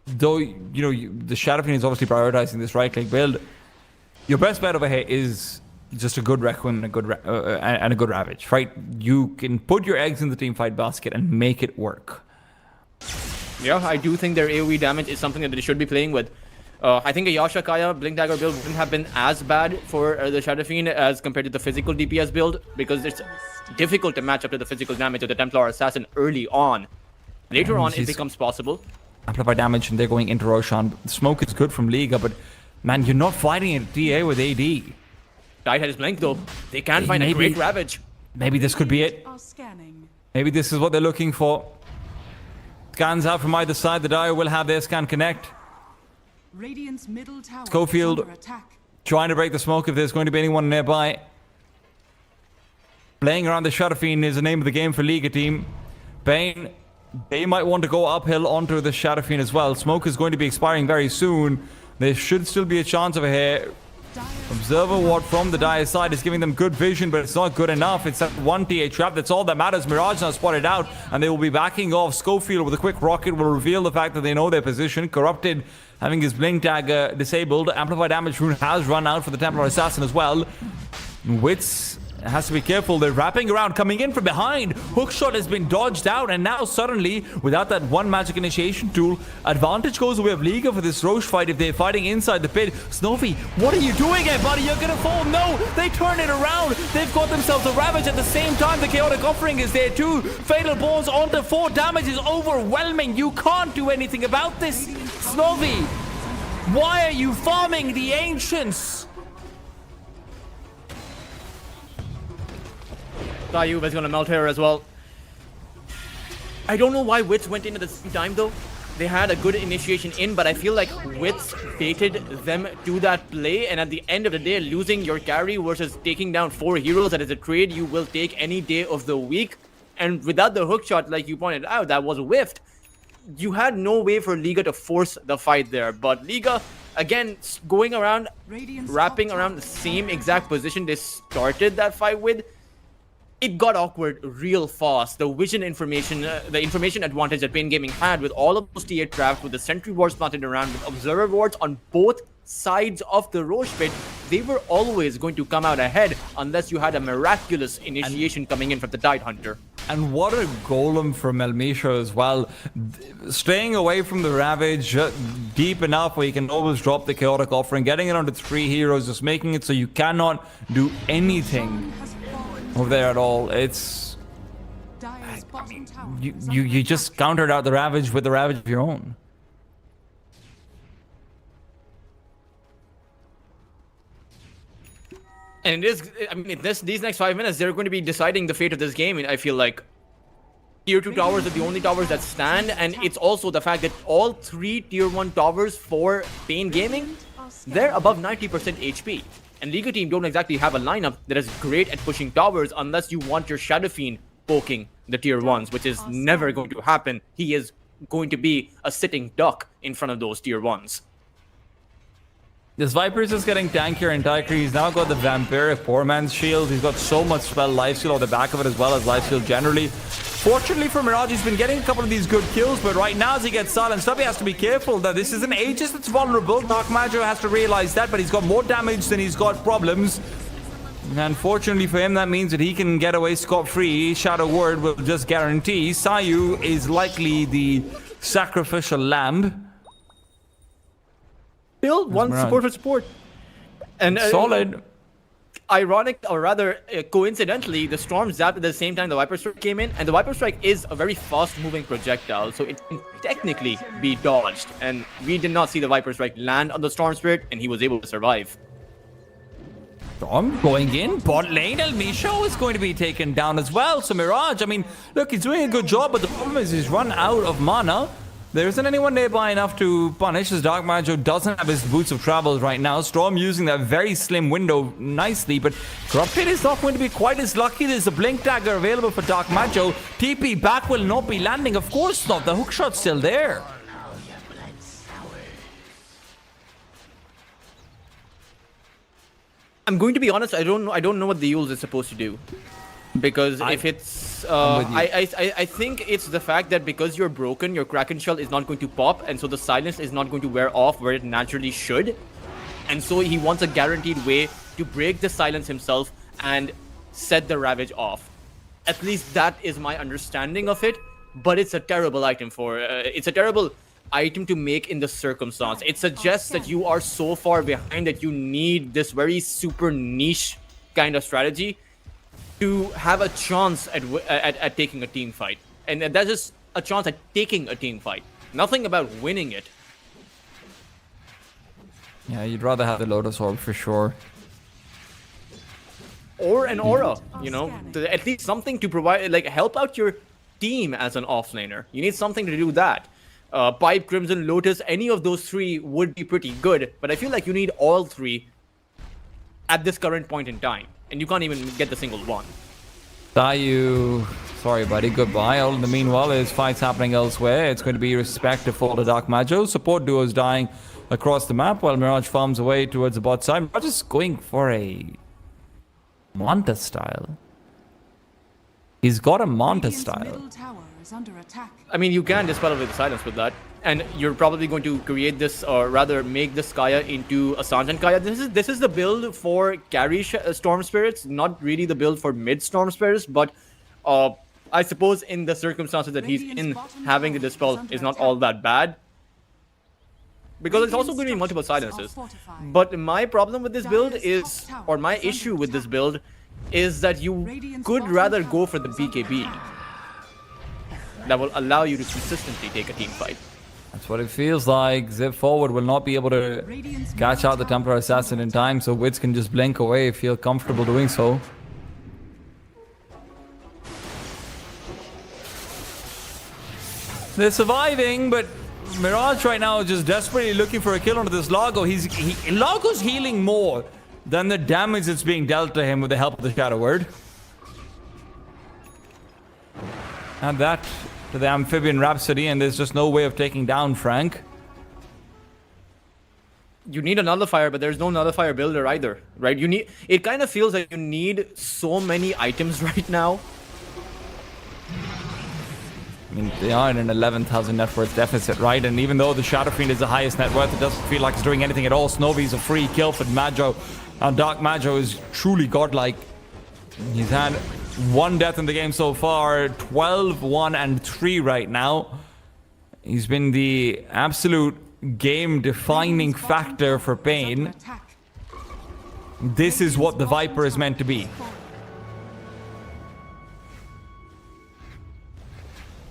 though, you know, the Shadow Fiend is obviously prioritizing this right-click build, your best bet over here is just a good Requiem and a good Ravage, right? You can put your eggs in the team fight basket and make it work. Yeah, I do think their AoE damage is something that they should be playing with. I think a Yasha Kaya Blink Dagger build wouldn't have been as bad for the Shadow Fiend as compared to the physical DPS build, because it's difficult to match up to the physical damage of the Templar Assassin early on. Later on, it becomes possible. Amplify damage, and they're going into Roshan. Smoke is good from Liga, but man, you're not fighting a DA with AD. Tide has Blink though. They can find a great Ravage. Maybe this could be it. Maybe this is what they're looking for. Scans out from either side. The Dire will have their scan connect. Radiant's middle tower Schofield trying to break the smoke if there's going to be anyone nearby. Playing around the Shadow Fiend is the name of the game for Liga team. Bane, they might want to go uphill onto the Shadow Fiend as well. Smoke is going to be expiring very soon. There should still be a chance over here. Observer ward from the Dire side is giving them good vision, but it's not good enough. It's that one TA trap. That's all that matters. Mirage now spotted out, and they will be backing off. Schofield with a quick rocket will reveal the fact that they know their position. Corrupted having his Blink Dagger disabled. Amplified damage rune has run out for the Templar Assassin as well. Wits has to be careful. They're wrapping around, coming in from behind. Hookshot has been dodged out, and now suddenly, without that one magic initiation tool, advantage goes away of Liga for this Roche fight if they're fighting inside the pit. Snowy, what are you doing here, buddy? You're gonna fall. No, they turn it around. They've got themselves a Ravage at the same time. The Chaotic Offering is there too. Fatal Balls onto 4 damage is overwhelming. You can't do anything about this. Snowy, why are you farming the Ancients? Tayub is gonna melt here as well. I don't know why Wits went in at the same time though. They had a good initiation in, but I feel like Wits baited them to that play, and at the end of the day, losing your carry versus taking down 4 heroes, that is a trade you will take any day of the week. And without the hook shot, like you pointed out, that was whiffed. You had no way for Liga to force the fight there, but Liga, again, going around, wrapping around the same exact position they started that fight with. It got awkward real fast. The vision information, the information advantage that Pain Gaming had with all of those TA traps, with the sentry wards planted around, with observer wards on both sides of the Roche pit, they were always going to come out ahead unless you had a miraculous initiation coming in from the Tide Hunter. And what a golem from Elmisha as well. Staying away from the Ravage deep enough where you can always drop the Chaotic Offering, getting it onto 3 heroes, just making it so you cannot do anything over there at all. It's you just countered out the Ravage with the Ravage of your own. And it is, I mean, these next 5 minutes, they're going to be deciding the fate of this game. I feel like tier 2 towers are the only towers that stand, and it's also the fact that all 3 tier 1 towers for Pain Gaming, they're above 90% HP. And Liga team don't exactly have a lineup that is great at pushing towers unless you want your Shadow Fiend poking the tier 1s, which is never going to happen. He is going to be a sitting duck in front of those tier 1s. This Viper is just getting tankier and tankier. He's now got the Vampiric Poor Man's Shield. He's got so much spell life steal on the back of it, as well as life steal generally. Fortunately for Mirage, he's been getting a couple of these good kills, but right now as he gets silenced up, he has to be careful that this is an Aegis that's vulnerable. Dark Magi has to realize that, but he's got more damage than he's got problems. And fortunately for him, that means that he can get away scot-free. Shadow Word will just guarantee. Sayu is likely the sacrificial lamb. Still, one support for support. And solid. Ironic, or rather coincidentally, the Storm zapped at the same time the Viper Strike came in, and the Viper Strike is a very fast-moving projectile, so it can technically be dodged. And we did not see the Viper Strike land on the Storm Spirit, and he was able to survive. Storm going in, bot lane, El Misho is going to be taken down as well. So Mirage, I mean, look, he's doing a good job, but the problem is he's run out of mana. There isn't anyone nearby enough to punish, as Dark Majo doesn't have his boots of travel right now. Storm using that very slim window nicely, but Corrupted is not going to be quite as lucky. There's a Blink Dagger available for Dark Majo. TP back will not be landing, of course not. The hookshot's still there. I'm going to be honest, I don't know what the Yules is supposed to do. Because if it's I think it's the fact that because you're broken, your Kraken Shell is not going to pop, and so the silence is not going to wear off where it naturally should. And so he wants a guaranteed way to break the silence himself and set the Ravage off. At least that is my understanding of it, but it's a terrible item for it's a terrible item to make in the circumstance. It suggests that you are so far behind that you need this very super niche kind of strategy to have a chance at taking a team fight. And that's just a chance at taking a team fight. Nothing about winning it. Yeah, you'd rather have the Lotus Orb for sure. Or an aura, you know, at least something to provide, like, help out your team as an offlaner. You need something to do that. Pipe, Crimson, Lotus, any of those three would be pretty good, but I feel like you need all three at this current point in time, and you can't even get the single one. Sayu, sorry buddy, goodbye. All in the meanwhile, there's fights happening elsewhere. It's going to be respect to fall to Dark Majo. Support duos dying across the map while Mirage farms away towards the bot side. Mirage is going for a Manta style. He's got a Manta style. I mean, you can dispel away the silence with that, and you're probably going to create this, or rather make this Kaya into a Sanjan Kaya. This is the build for carry Storm Spirits, not really the build for mid Storm Spirits, but I suppose in the circumstances that he's in, having the dispel is not all that bad. Because it's also going to be multiple silences. But my problem with this build is, or my issue with this build, is that you could rather go for the BKB. That will allow you to consistently take a team fight. That's what it feels like. Zip forward will not be able to catch out the Templar Assassin in time, so Wits can just blink away, feel comfortable doing so. They're surviving, but Mirage right now is just desperately looking for a kill onto this Lago. Lago's healing more than the damage that's being dealt to him with the help of the Shadow Word. Add that to the Amphibian Rhapsody, and there's just no way of taking down Frank. You need a nullifier, but there's no nullifier builder either, right? It kind of feels like you need so many items right now. I mean, they are in an 11,000 net worth deficit, right? And even though the Shadow Fiend is the highest net worth, it doesn't feel like it's doing anything at all. Snovy's a free kill for Majo, and Dark Majo is truly godlike. He's had one death in the game so far, 12, 1, and 3 right now. He's been the absolute game-defining factor for Pain. This is what the Viper is meant to be.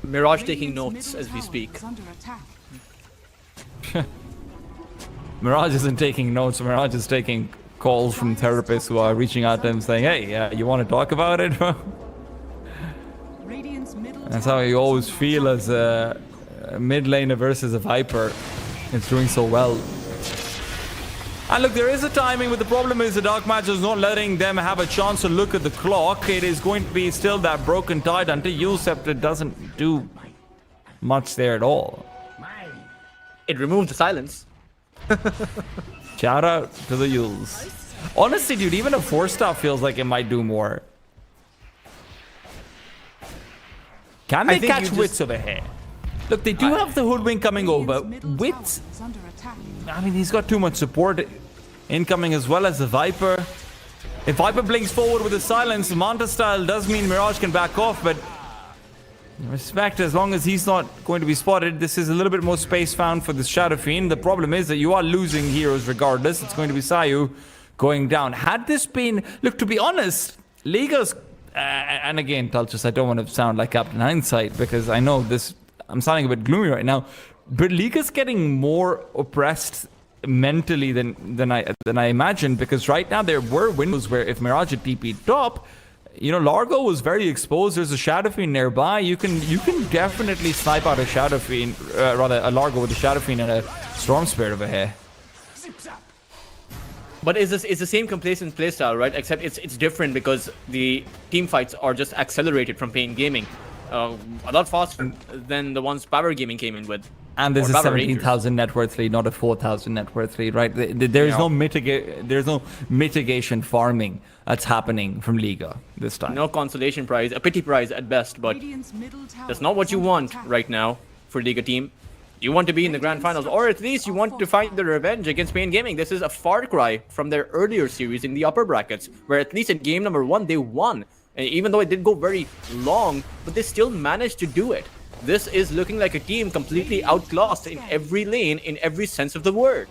Mirage taking notes as we speak. Mirage isn't taking notes, Mirage is taking calls from therapists who are reaching out to him saying, hey, you want to talk about it? That's how you always feel as a mid laner versus a Viper. It's doing so well. And look, there is a timing, but the problem is the Dark Match is not letting them have a chance to look at the clock. It is going to be still that broken tide until Yule Scepter doesn't do much there at all. It removed the silence. Shout out to the Yules. Honestly, dude, even a 4-star feels like it might do more. Can I they think catch you just- Wits over here? Look, they do have the Hoodwink coming over. Radiant's middle Wits, tower is under attack. I mean, he's got too much support incoming as well as the Viper. If Viper blinks forward with the silence, Manta style does mean Mirage can back off, but respect, as long as he's not going to be spotted, this is a little bit more space found for the Shadow Fiend. The problem is that you are losing heroes regardless. It's going to be Sayu going down. Had this been... Look, to be honest, Liga's... and again, Tulchus, I don't want to sound like Captain Hindsight because I know this... I'm sounding a bit gloomy right now, but Liga's getting more oppressed mentally than I imagined, because right now there were windows where if Mirage had TP'd top, you know, Largo was very exposed. There's a Shadow Fiend nearby. You can definitely snipe out a Shadow Fiend, rather a Largo with a Shadow Fiend and a Storm Spirit over here. But it's the same complacent playstyle, right? Except it's different because the team fights are just accelerated from Pain Gaming. A lot faster than the ones Power Gaming came in with. And there's Or a Power 17,000 net worth lead, not a 4,000 net worth lead, right? There's Yeah. no mitigation farming that's happening from Liga this time. No consolation prize, a pity prize at best, but Radiant's middle tower that's not what is you under want attack. right now for Liga team. You want to be in the grand finals, or at least you want to find the revenge against Pain Gaming. This is a far cry from their earlier series in the upper brackets, where at least in game number 1 they won. And even though it did go very long, but they still managed to do it. This is looking like a team completely outclassed in every lane, in every sense of the word.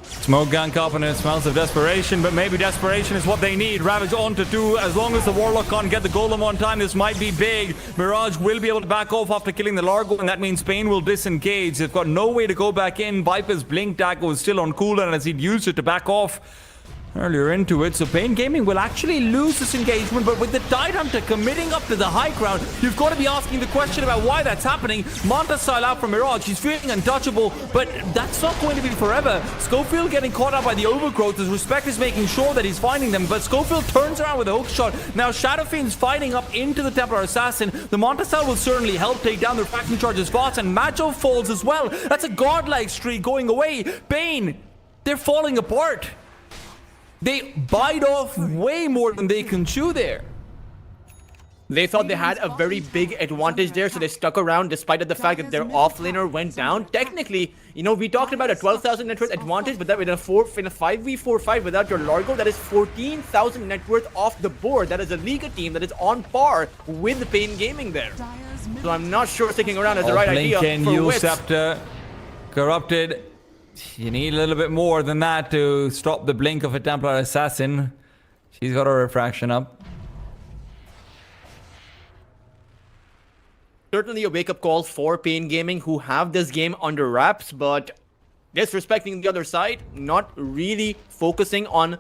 Smoke gank up and it smells of desperation, but maybe desperation is what they need. Ravage on to 2. As long as the Warlock can't get the Golem on time, this might be big. Mirage will be able to back off after killing the Largo, and that means Pain will disengage. They've got no way to go back in. Viper's Blink Dagger was still on cooldown as he'd used it to back off earlier into it, so Pain Gaming will actually lose this engagement. But with the Tidehunter committing up to the high ground, you've got to be asking the question about why that's happening. Manta style out from Mirage, he's feeling untouchable, but that's not going to be forever. Schofield getting caught up by the overgrowth as Respect is making sure that he's finding them, but Schofield turns around with a hook shot. Now Shadow Fiend's fighting up into the Templar Assassin. The Manta style will certainly help take down the refraction charges fast, and Macho falls as well. That's a godlike streak going away. Pain, they're falling apart. They bite off way more than they can chew there. They thought they had a very big advantage there, so they stuck around despite of the fact that their offlaner went down. Technically, you know, we talked about a 12,000 net worth advantage, but that in a 5v4 fight without your Largo, that is 14,000 net worth off the board. That is a Liga team that is on par with Pain Gaming there. Dire's middle So I'm not sure sticking around is the right idea Blinken, for Yule Wits. Scepter, Corrupted. You need a little bit more than that to stop the blink of a Templar Assassin. She's got her refraction up. Certainly a wake-up call for Pain Gaming, who have this game under wraps, but disrespecting the other side, not really focusing on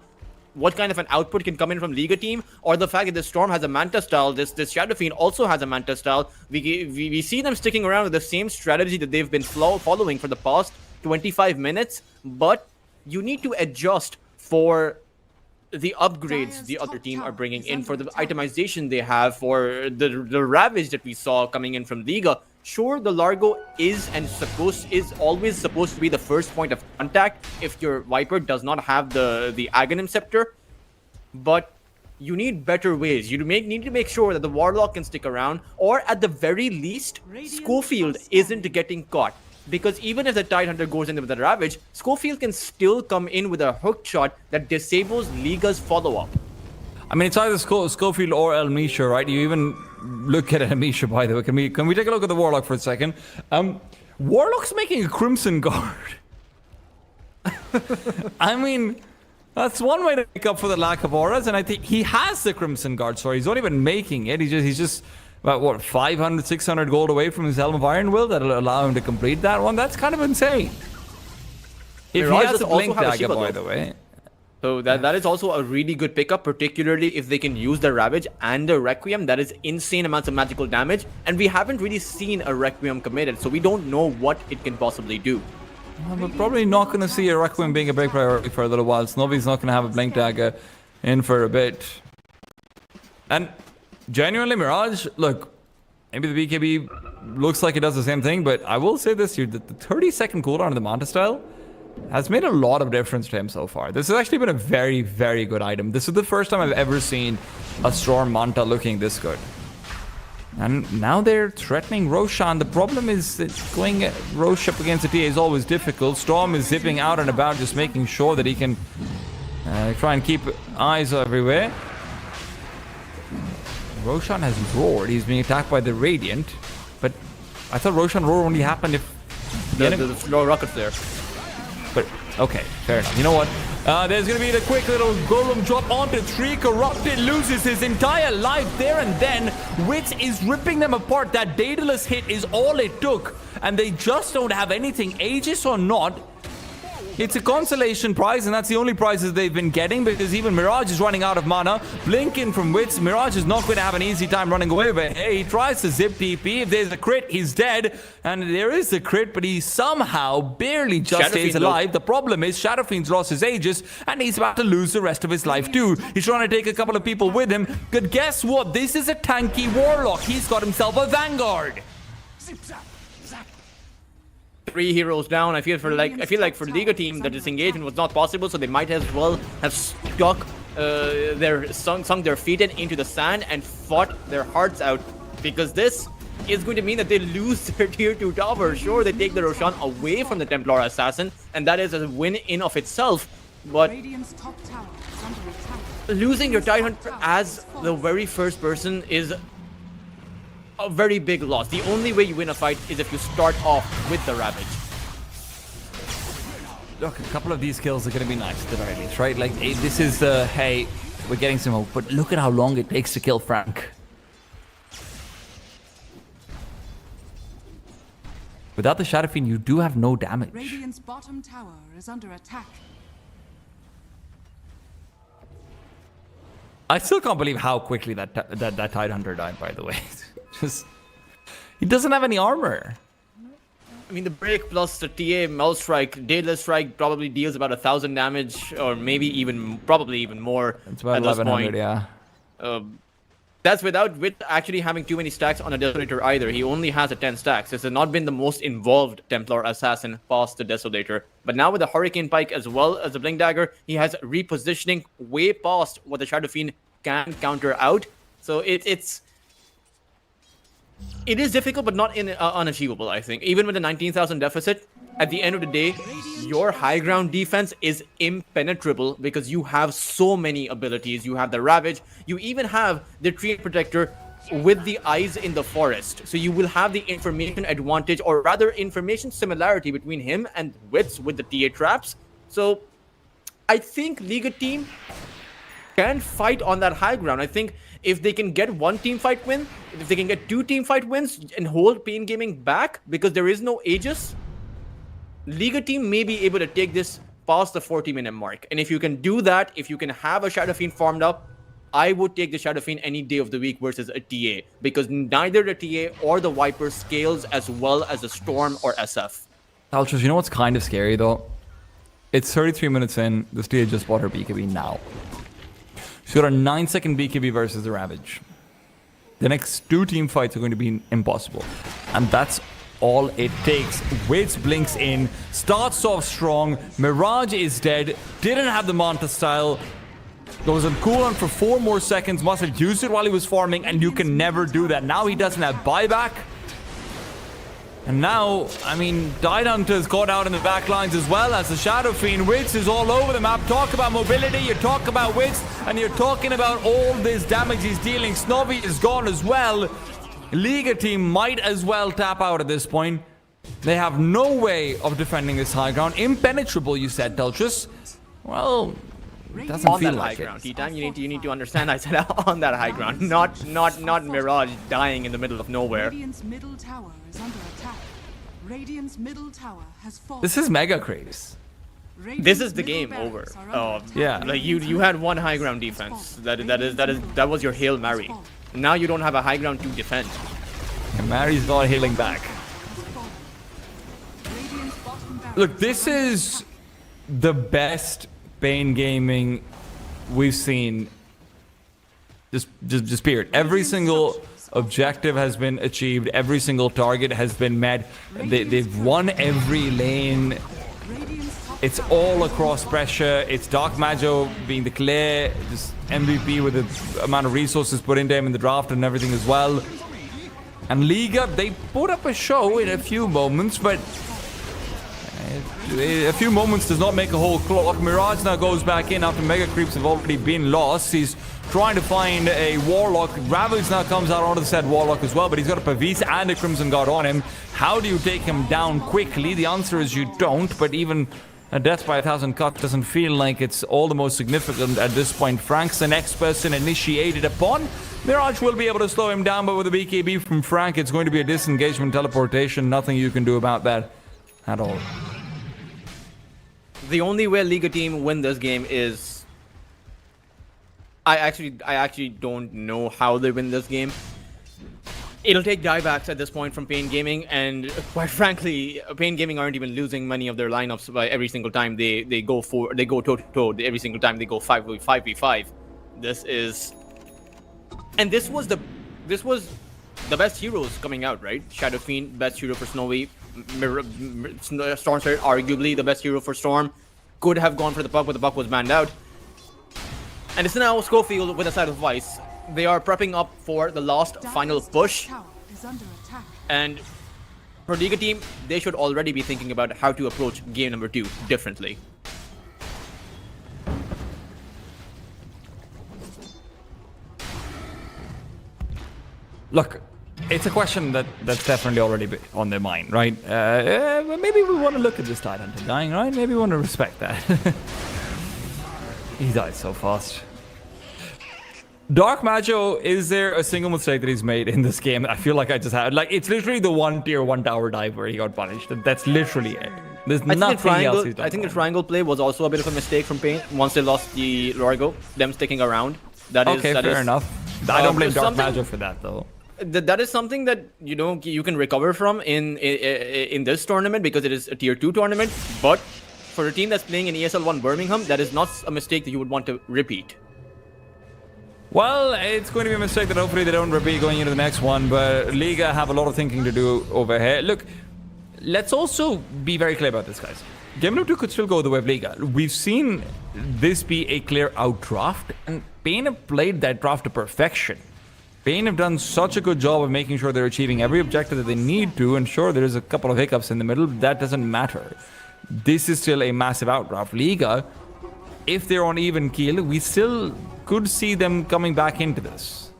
what kind of an output can come in from Liga team, or the fact that the Storm has a Manta style, this Shadow Fiend also has a Manta style. We see them sticking around with the same strategy that they've been following for the past 25 minutes, but you need to adjust for the upgrades the other team are bringing in, for the itemization they have, for the Ravage that we saw coming in from Liga. Sure, the Largo is always supposed to be the first point of contact if your Viper does not have the Aghanim Scepter, but you need better ways. You need to make sure that the Warlock can stick around, or at the very least, Schofield isn't getting caught. Because even if the Tidehunter goes in with the Ravage, Schofield can still come in with a hook shot that disables Liga's follow-up. I mean, it's either Schofield or El Misha, right? You even look at El Misha, by the way. Can we take a look at the Warlock for a second? Warlock's making a Crimson Guard. I mean, that's one way to make up for the lack of auras, and I think he has the Crimson Guard. Sorry, he's not even making it. He's just about, what, 500, 600 gold away from his Helm of Iron Will that'll allow him to complete that one. That's kind of insane. If Mirage he has does a also Blink have a Dagger, Shiva, by though. the way. So that is also a really good pickup, particularly if they can use the Ravage and the Requiem. That is insane amounts of magical damage, and we haven't really seen a Requiem committed, so we don't know what it can possibly do. Well, we're probably not going to see a Requiem being a big priority for a little while. Snobby's not going to have a Blink Dagger in for a bit. And genuinely, Mirage, look, maybe the BKB looks like it does the same thing, but I will say this here, that the 30-second cooldown of the Manta style has made a lot of difference to him so far. This has actually been a very, very good item. This is the first time I've ever seen a Storm Manta looking this good. And now they're threatening Roshan. The problem is that going Rosh up against the TA is always difficult. Storm is zipping out and about, just making sure that he can try and keep eyes everywhere. Roshan has roared. He's being attacked by the Radiant. But I thought Roshan roar only happened if the rocket flare. But okay, fair enough. You know what? There's gonna be the quick little golem drop onto 3. Corrupted loses his entire life there and then. Witz is ripping them apart. That Daedalus hit is all it took. And they just don't have anything. Aegis or not, it's a consolation prize, and that's the only prizes they've been getting, because even Mirage is running out of mana. Blink in from Witz. Mirage is not going to have an easy time running away, but hey, he tries to zip TP. If there's a crit, he's dead. And there is a crit, but he somehow barely just stays alive. The problem is Shadow Fiend's lost his Aegis, and he's about to lose the rest of his life too. He's trying to take a couple of people with him. But guess what? This is a tanky Warlock. He's got himself a Vanguard. 3 heroes down. I feel like for Liga team the disengagement was not possible, so they might as well have sunk their feet into the sand and fought their hearts out, because this is going to mean that they lose their tier 2 tower. Sure, they take the Roshan away from the Templar Assassin, and that is a win in of itself, but losing your Tidehunter as the very first person is a very big loss. The only way you win a fight is if you start off with the Ravage. Look, a couple of these kills are going to be nice at the very least, right? Like, this is the, hey, we're getting some hope, but look at how long it takes to kill Frank. Without the Shadow Fiend, you do have no damage. Radiant's bottom tower is under attack. I still can't believe how quickly that Tidehunter died, by the way. Just, he doesn't have any armor. I mean, the break plus the TA, Mel Strike, Daedalus Strike probably deals about 1,000 damage, or maybe probably even more. It's about 1,100, yeah. That's without actually having too many stacks on a Desolator either. He only has a 10 stacks. This has not been the most involved Templar Assassin past the Desolator. But now with the Hurricane Pike as well as the Blink Dagger, he has repositioning way past what the Shadow Fiend can counter out. So it is difficult, but not unachievable, I think. Even with the 19,000 deficit, at the end of the day, your high ground defense is impenetrable because you have so many abilities. You have the Ravage. You even have the Tree Protector with the eyes in the forest. So you will have the information advantage, or rather information similarity between him and Witz with the TA traps. So I think Liga team can fight on that high ground. I think if they can get one team fight win, if they can get 2 team fight wins and hold Pain Gaming back because there is no Aegis, Liga team may be able to take this past the 40-minute mark. And if you can do that, if you can have a Shadow Fiend farmed up, I would take the Shadow Fiend any day of the week versus a TA, because neither the TA or the Viper scales as well as the Storm or SF. Ultras, you know what's kind of scary though? It's 33 minutes in, this TA just bought her BKB now. She's got a 9-second BKB versus the Ravage. The next 2 team fights are going to be impossible. And that's all it takes. Witz blinks in, starts off strong, Mirage is dead, didn't have the Manta style, goes on cooldown for 4 more seconds, must have used it while he was farming, and you can never do that. Now he doesn't have buyback. And now, I mean, Tidehunter's got out in the back lines as well as the Shadow Fiend. Witz is all over the map. Talk about mobility, you talk about Witz, and you're talking about all this damage he's dealing. Snobby is gone as well. Liga team might as well tap out at this point. They have no way of defending this high ground. Impenetrable, you said, Teltris. Well, it doesn't on feel that like high it. ground, T-Time, you need to understand. I said on that high ground, not Mirage dying in the middle of nowhere. Radiant's middle tower is under attack. Radiant's middle tower has fallen. This is mega craze. This is the game over. Yeah. Like you had one high ground defense. That was your Hail Mary. Now you don't have a high ground to defend. And Mary's not healing back. Look, this is the best Pain Gaming we've seen. Just period. Every single objective has been achieved. Every single target has been met. They've won every lane. It's all across pressure. It's Dark Majo being the clear just MVP with the amount of resources put into him in the draft and everything as well. And Liga, they put up a show in a few moments, but a few moments does not make a whole clock. Mirage now goes back in after Mega Creeps have already been lost. He's trying to find a Warlock. Ravage now comes out onto the said Warlock as well, but he's got a Pavis and a Crimson Guard on him. How do you take him down quickly? The answer is you don't, but even a death by 1,000 cuts doesn't feel like it's all the most significant at this point. Frank's the next person initiated upon. Mirage will be able to slow him down, but with a BKB from Frank, it's going to be a disengagement teleportation. Nothing you can do about that at all. The only way Liga team win this game is... I actually don't know how they win this game. It'll take diebacks at this point from Pain Gaming, and quite frankly, Pain Gaming aren't even losing many of their lineups by every single time they go toe to toe. Every single time they go 5v5. This was the best heroes coming out, right? Shadow Fiend, best hero for Snowy. Storm Spirit, arguably the best hero for Storm. Could have gone for the Puck, but the Puck was banned out. And it's now Schofield with a side of Vice. They are prepping up for the last final push. Tower is under attack. And for Liga team, they should already be thinking about how to approach game number 2 differently. Look, it's a question that's definitely already on their mind, right? Maybe we want to look at this Tidehunter dying, right? Maybe we want to respect that. He died so fast. Dark Majo, is there a single mistake that he's made in this game? I feel like I just had, like, it's literally the one tier 1 tower dive where he got punished. That's literally it. There's nothing else he's done. I think the triangle play was also a bit of a mistake from Pain once they lost the Lorgo, them sticking around. Okay, fair enough. I don't blame Dark Majo for that, though. That is something that you can recover from in this tournament because it is a tier 2 tournament. But for a team that's playing in ESL 1 Birmingham, that is not a mistake that you would want to repeat. Well, it's going to be a mistake that hopefully they don't repeat going into the next one, but Liga have a lot of thinking to do over here. Look, let's also be very clear about this, guys. Game number 2 could still go the way of Liga. We've seen this be a clear out draft, and Pain have played that draft to perfection. Pain have done such a good job of making sure they're achieving every objective that they need to, and sure, there's a couple of hiccups in the middle, but that doesn't matter. This is still a massive outdraft. Liga, if they're on even keel, we still could see them coming back into this.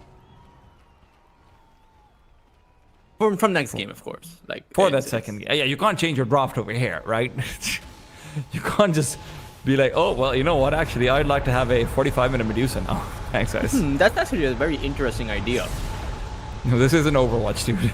From next game, of course. Like for that second game. Yeah, you can't change your draft over here, right? You can't just be like, oh, well, you know what? Actually, I'd like to have a 45-minute Medusa now. Thanks, guys. That's actually a very interesting idea. No, this isn't Overwatch, dude.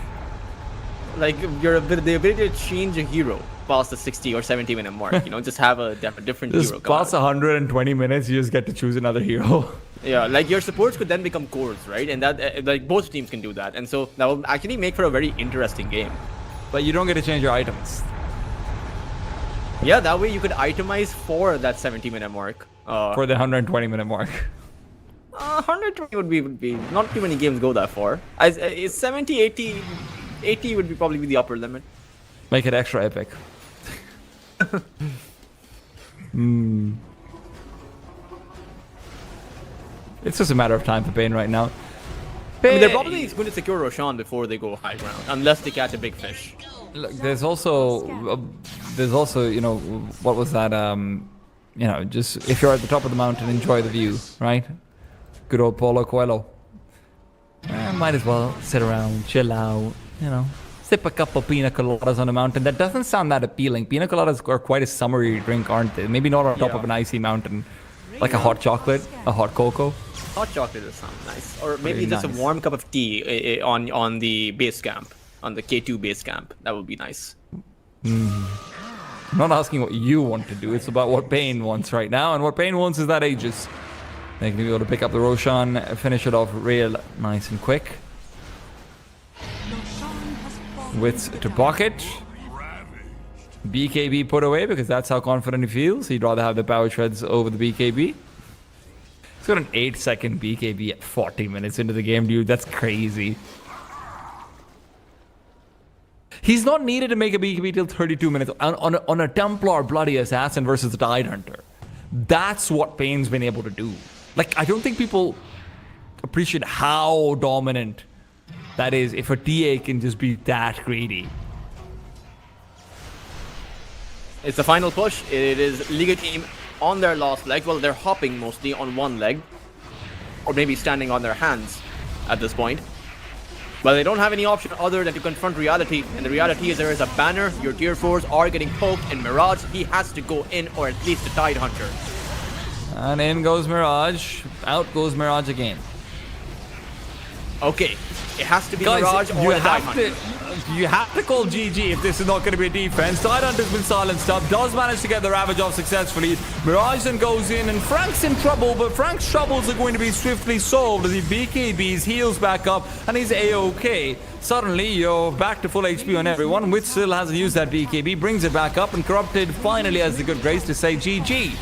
Like, the ability to change a hero past the 60 or 70-minute mark, just have a different hero. Past 120 minutes, you just get to choose another hero. Yeah, like your supports could then become cores, right? And that, like, both teams can do that. And so that will actually make for a very interesting game. But you don't get to change your items. Yeah, that way you could itemize for that 70-minute mark. For the 120-minute mark. 120 would be not too many games go that far. 70, 80 would probably be the upper limit. Make it extra epic. It's just a matter of time for Pain right now. I mean, they're probably going to secure Roshan before they go high ground, unless they catch a big fish. Look, there's also, what was that? Just if you're at the top of the mountain, enjoy the view, right? Good old Paulo Coelho. Might as well sit around, chill out, sip a couple pina coladas on the mountain. That doesn't sound that appealing. Pina coladas are quite a summery drink, aren't they? Maybe not on top of an icy mountain. Like a hot chocolate, a hot cocoa. Hot chocolate does sound nice. Or maybe just a warm cup of tea on the base camp, on the K2 base camp. That would be nice. I'm not asking what you want to do. It's about what Pain wants right now. And what Pain wants is that Aegis. They can be able to pick up the Roshan, finish it off real nice and quick. With to pocket. BKB put away because that's how confident he feels. He'd rather have the power shreds over the BKB. He's got an 8-second BKB at 40 minutes into the game, dude. That's crazy. He's not needed to make a BKB till 32 minutes on a Templar Bloody Assassin versus a Tidehunter. That's what Pain's been able to do. Like, I don't think people appreciate how dominant that is, if a TA can just be that greedy. It's the final push. It is Liga team on their last leg. Well, they're hopping mostly on one leg, or maybe standing on their hands at this point. Well, they don't have any option other than to confront reality, and the reality is there is a banner. Your tier 4s are getting poked, and Mirage, he has to go in, or at least the Tide Hunter. And in goes Mirage. Out goes Mirage again. Okay, it has to be Guys, Mirage or the Tide Hunter. you have to call GG if this is not going to be a defense. Tide Hunter's been silenced up, does manage to get the Ravage off successfully. Mirage then goes in, and Frank's in trouble, but Frank's troubles are going to be swiftly solved as he BKBs, heals back up, and he's A-OK. Suddenly, you're back to full HP on everyone. Witch still hasn't used that BKB, brings it back up, and Corrupted finally has the good grace to say GG.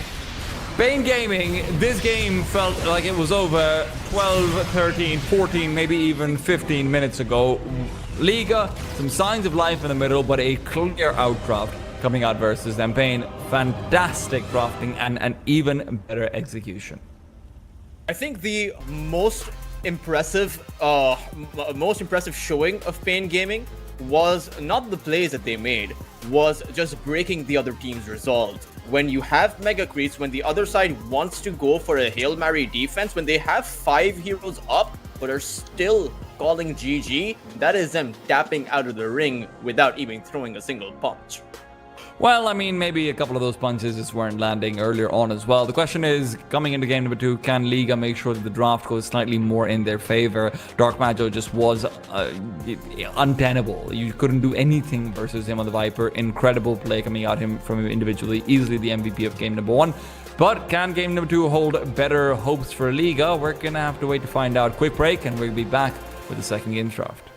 Bane Gaming, this game felt like it was over 12, 13, 14, maybe even 15 minutes ago. Liga, some signs of life in the middle, but a clear outcraft coming out versus them. Bane, fantastic crafting and an even better execution. I think the most impressive showing of Pain Gaming was not the plays that they made, was just breaking the other team's resolve. When you have Mega Creeps, when the other side wants to go for a Hail Mary defense, when they have 5 heroes up but are still calling GG, that is them tapping out of the ring without even throwing a single punch. Well, I mean, maybe a couple of those punches just weren't landing earlier on as well. The question is, coming into game number 2, can Liga make sure that the draft goes slightly more in their favor? Dark Majo just was untenable. You couldn't do anything versus him on the Viper. Incredible play coming out from him individually. Easily the MVP of game number 1. But can game number 2 hold better hopes for Liga? We're going to have to wait to find out. Quick break, and we'll be back with the second game draft.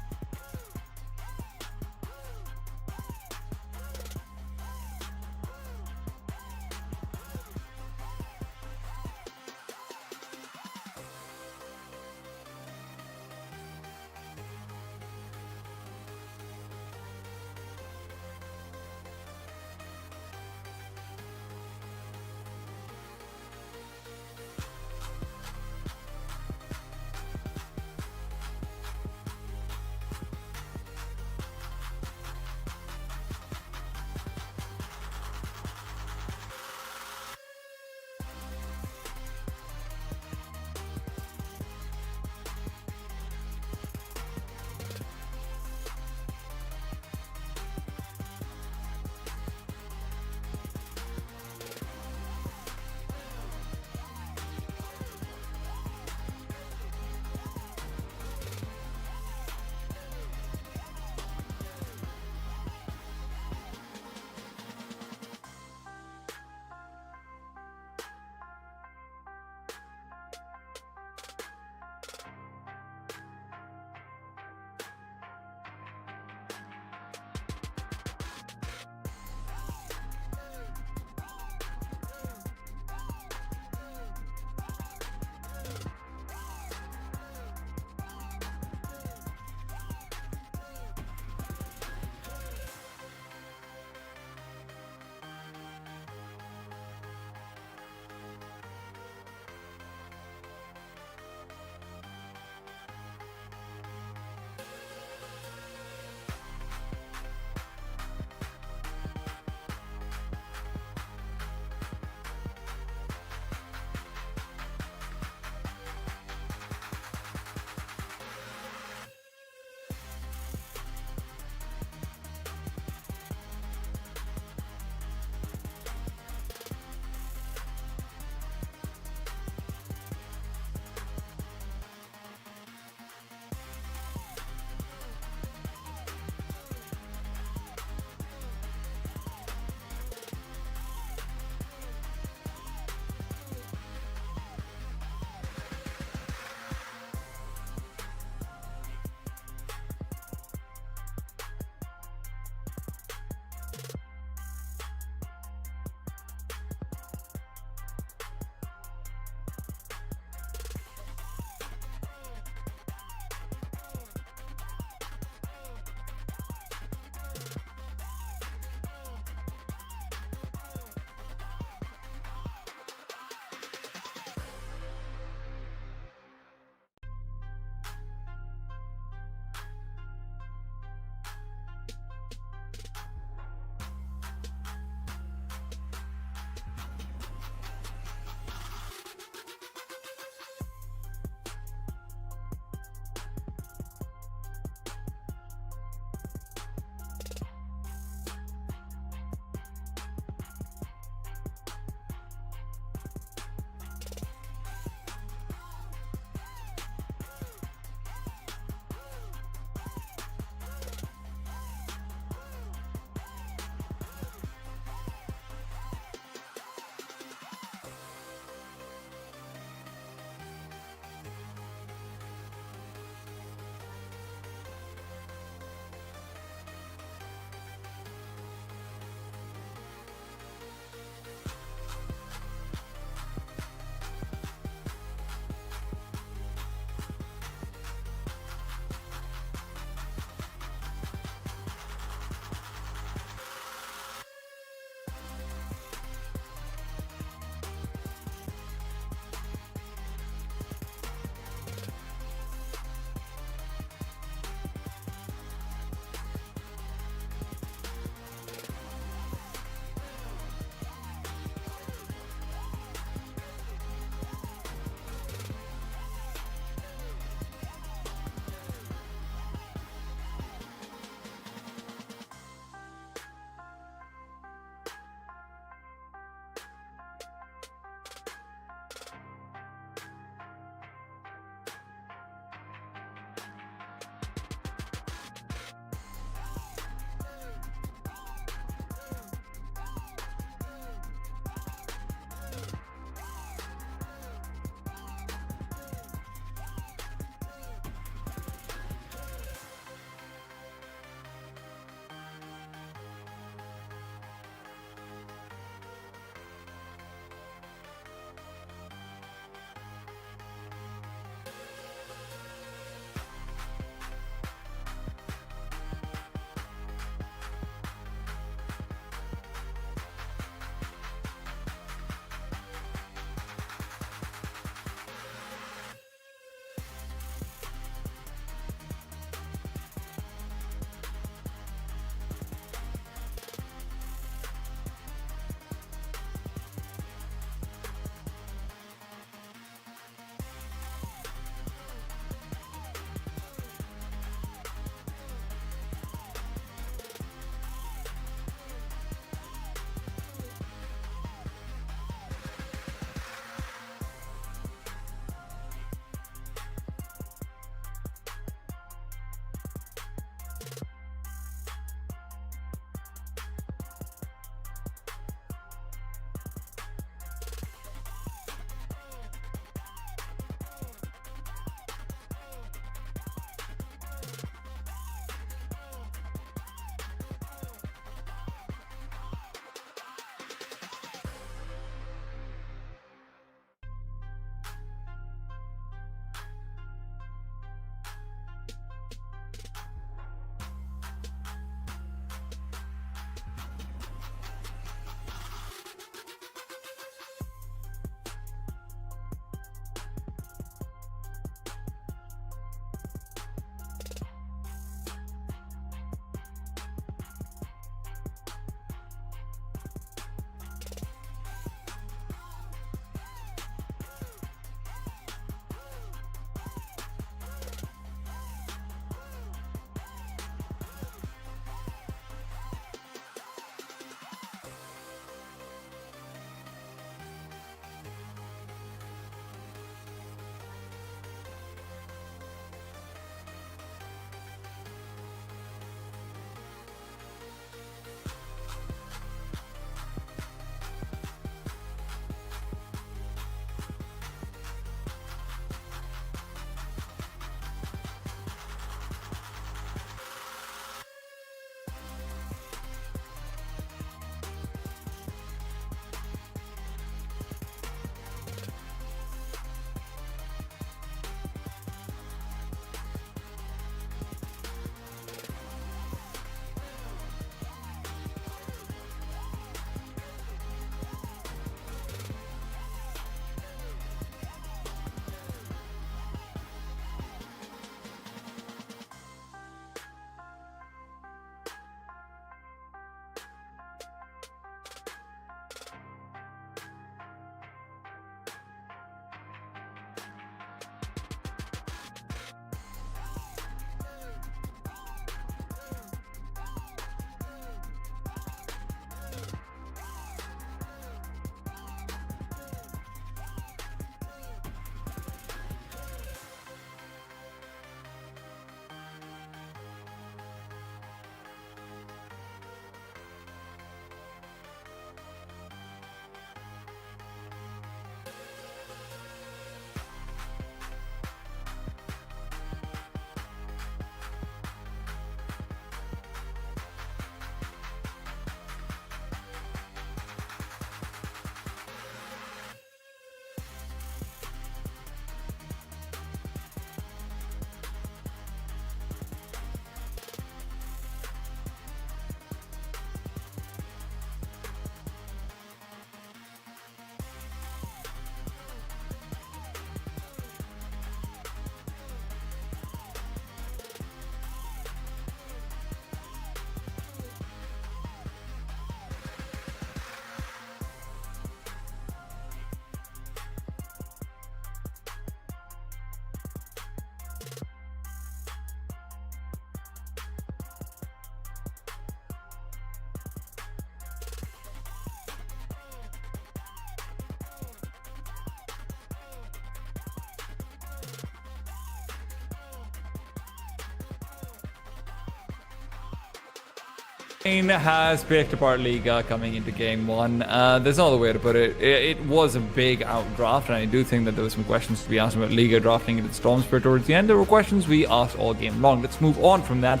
Bane has picked apart Liga coming into game one. There's no other way to put it. It was a big outdraft, and I do think that there were some questions to be asked about Liga drafting into Storm Spirit towards the end. There were questions we asked all game long. Let's move on from that.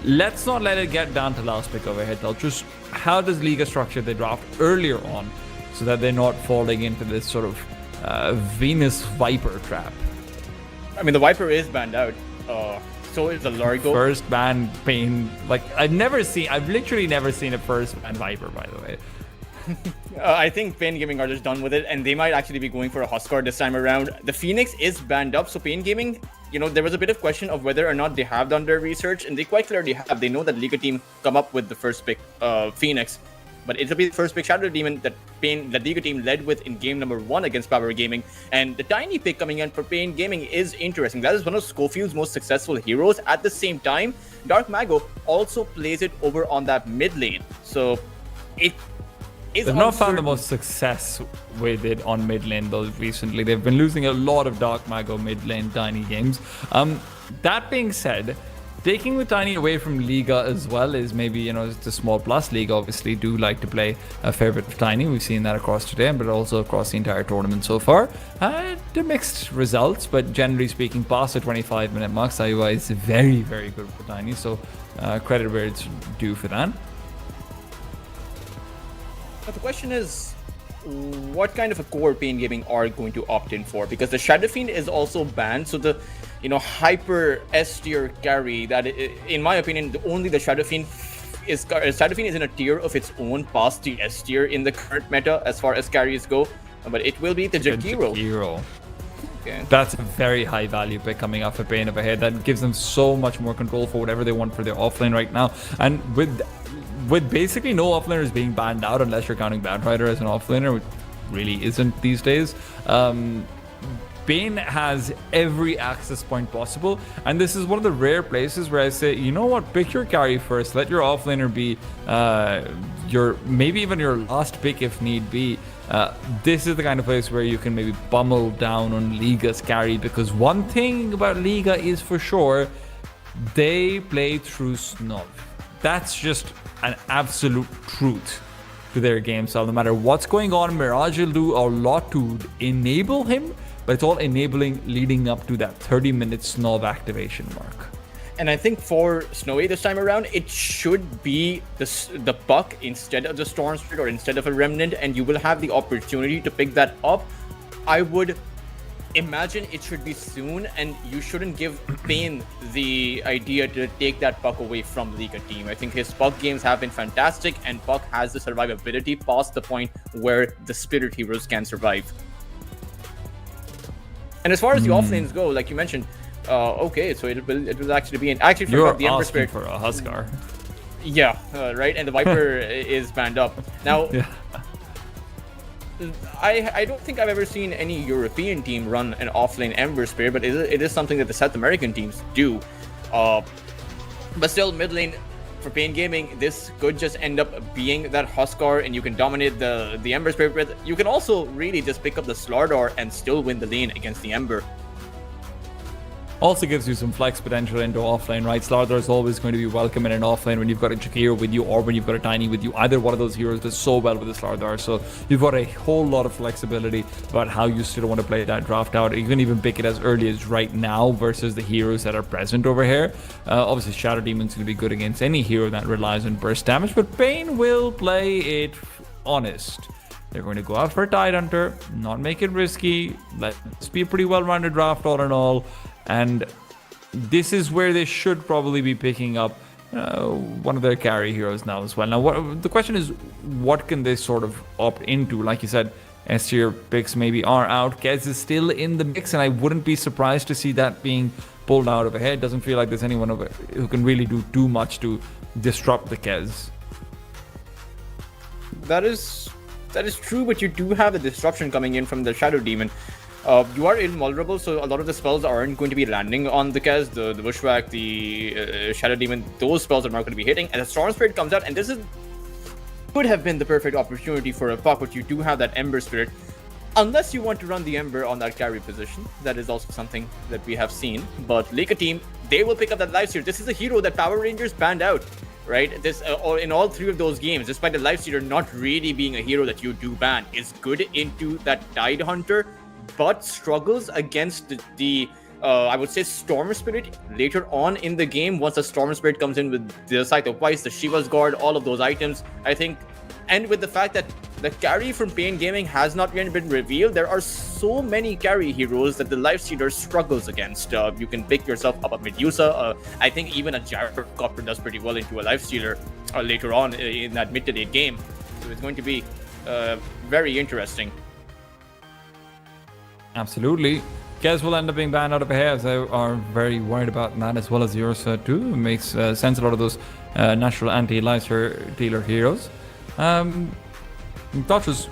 Let's not let it get down to last pick over here, though. Just how does Liga structure the draft earlier on so that they're not falling into this sort of Venus Viper trap? I mean, the Viper is banned out. So is the Largo. First ban Bane. Like, I've literally never seen a first ban Viper, by the way. I think Pain Gaming are just done with it, and they might actually be going for a Huskar this time around. The Phoenix is banned up, so Pain Gaming, there was a bit of question of whether or not they have done their research, and they quite clearly have. They know that Liga team come up with the first pick, Phoenix, but it'll be the first pick Shadow Demon that Liga team led with in game number 1 against Power Gaming. And the tiny pick coming in for Pain Gaming is interesting. That is one of Schofield's most successful heroes. At the same time, Dark Mago also plays it over on that mid lane. So it is They've not found the most success with it on mid lane though recently. They've been losing a lot of Dark Mago mid lane tiny games. That being said, taking the tiny away from Liga as well is maybe, it's a small plus. Liga obviously do like to play a fair bit of tiny. We've seen that across today, but also across the entire tournament so far. The mixed results, but generally speaking, past the 25-minute mark, IUI is very, very good for tiny. So credit where it's due for that. But the question is, what kind of a core Pain Gaming are going to opt in for? Because the Shadow Fiend is also banned, so the hyper S tier carry that, in my opinion, only the Shadow Fiend is in a tier of its own past the S tier in the current meta as far as carries go. But it will be the Jakiro. Okay. That's a very high value pick coming off of Pain over here. That gives them so much more control for whatever they want for their offlane right now. And with basically no offlaners being banned out unless you're counting Batrider as an offlaner, which really isn't these days. Bane has every access point possible, and this is one of the rare places where I say, you know what, pick your carry first, let your offlaner be maybe even your last pick if need be. This is the kind of place where you can maybe pummel down on Liga's carry, because one thing about Liga is for sure, they play through snub. That's just an absolute truth to their game style. No matter what's going on, Mirage will do a lot to enable him, but it's all enabling leading up to that 30-minute Snob activation mark. And I think for Snowy this time around, it should be the Puck instead of the Storm Spirit or instead of a Remnant, and you will have the opportunity to pick that up. I would imagine it should be soon, and you shouldn't give Pain the idea to take that Puck away from Liga team. I think his Puck games have been fantastic, and Puck has the survivability past the point where the Spirit heroes can survive. And as far as the offlanes go, like you mentioned, okay, so it will actually be actually you're the Ember asking Spirit for a Huskar. Yeah, right, and the Viper is banned up now. Yeah. I don't think I've ever seen any European team run an offlane Ember Spirit, but it is something that the South American teams do. But still, mid lane for Pain Gaming, this could just end up being that Huskar, and you can dominate the Ember Spirit with. You can also really just pick up the Slardar and still win the lane against the Ember. Also gives you some flex potential into offlane, right? Slardar is always going to be welcome in an offlane when you've got a Jakiro with you or when you've got a Tiny with you. Either one of those heroes does so well with the Slardar, so you've got a whole lot of flexibility about how you still want to play that draft out. You can even pick it as early as right now versus the heroes that are present over here. Obviously, Shadow Demon's going to be good against any hero that relies on burst damage, but Pain will play it honest. They're going to go out for a Tidehunter, not make it risky. Let's be a pretty well-rounded draft all in all. And this is where they should probably be picking up one of their carry heroes now as well. Now, the question is, what can they sort of opt into? Like you said, S tier picks maybe are out. Kez is still in the mix, and I wouldn't be surprised to see that being pulled out of a head. Doesn't feel like there's anyone who can really do too much to disrupt the Kez. That is true, but you do have the disruption coming in from the Shadow Demon. You are invulnerable, so a lot of the spells aren't going to be landing on the Kez, the Bushwhack, the Shadow Demon. Those spells are not going to be hitting, and the Storm Spirit comes out, and this could have been the perfect opportunity for a Puck, but you do have that Ember Spirit. Unless you want to run the Ember on that carry position, that is also something that we have seen. But Liga team, they will pick up that Life Steal. This is a hero that Power Rangers banned out, right? This or in all three of those games, despite the Lifestealer not really being a hero that you do ban, is good into that Tide Hunter, but struggles against the I would say Storm Spirit later on in the game. Once the Storm Spirit comes in with the Scythe of Vice, the Shiva's Guard, all of those items, I think, and with the fact that the carry from Pain Gaming has not yet been revealed, there are so many carry heroes that the Lifestealer struggles against. You can pick yourself up a Medusa. I think even a Gyrocopter does pretty well into a Lifestealer later on in that mid to late game. So it's going to be very interesting. Absolutely. Kez will end up being banned out of Beheas. They are very worried about that, as well as yours too. It makes sense, a lot of those natural anti-Lifestealer heroes. Touches,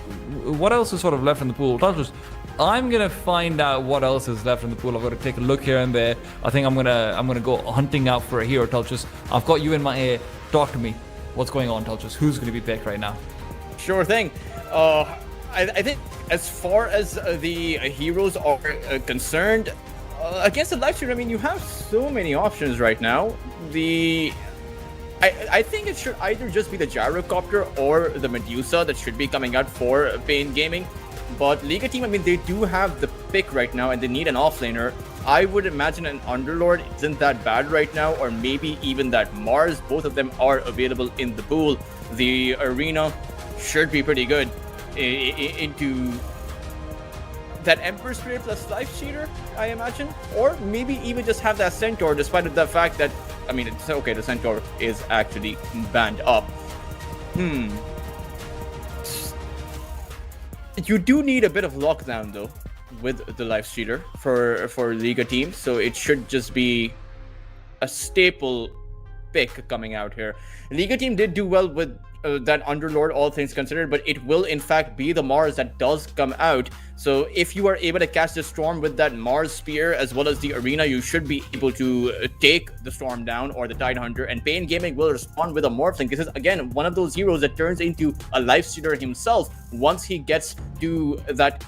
what else is sort of left in the pool? Touches, I'm gonna find out what else is left in the pool. I'm gonna take a look here and there. I think I'm gonna go hunting out for a hero. Touches, I've got you in my ear. Talk to me. What's going on, Touches? Who's gonna be picked right now? Sure thing. I think as far as the heroes are concerned, against the Lifestealer, I mean, you have so many options right now. I think it should either just be the Gyrocopter or the Medusa that should be coming out for Pain Gaming. But Liga team, I mean, they do have the pick right now and they need an offlaner. I would imagine an Underlord isn't that bad right now, or maybe even that Mars. Both of them are available in the pool. The Arena should be pretty good into that Emperor Spirit plus Lifestealer, I imagine. Or maybe even just have that Centaur, despite the fact that, I mean, it's okay, the Centaur is actually banned up. You do need a bit of lockdown, though, with the Lifestealer for Liga teams, so it should just be a staple pick coming out here. Liga team did do well with that Underlord, all things considered, but it will in fact be the Mars that does come out. So if you are able to catch the Storm with that Mars Spear as well as the Arena, you should be able to take the Storm down or the Tide Hunter, and Pain Gaming will respond with a Morphling. This is again one of those heroes that turns into a Lifestealer himself once he gets to that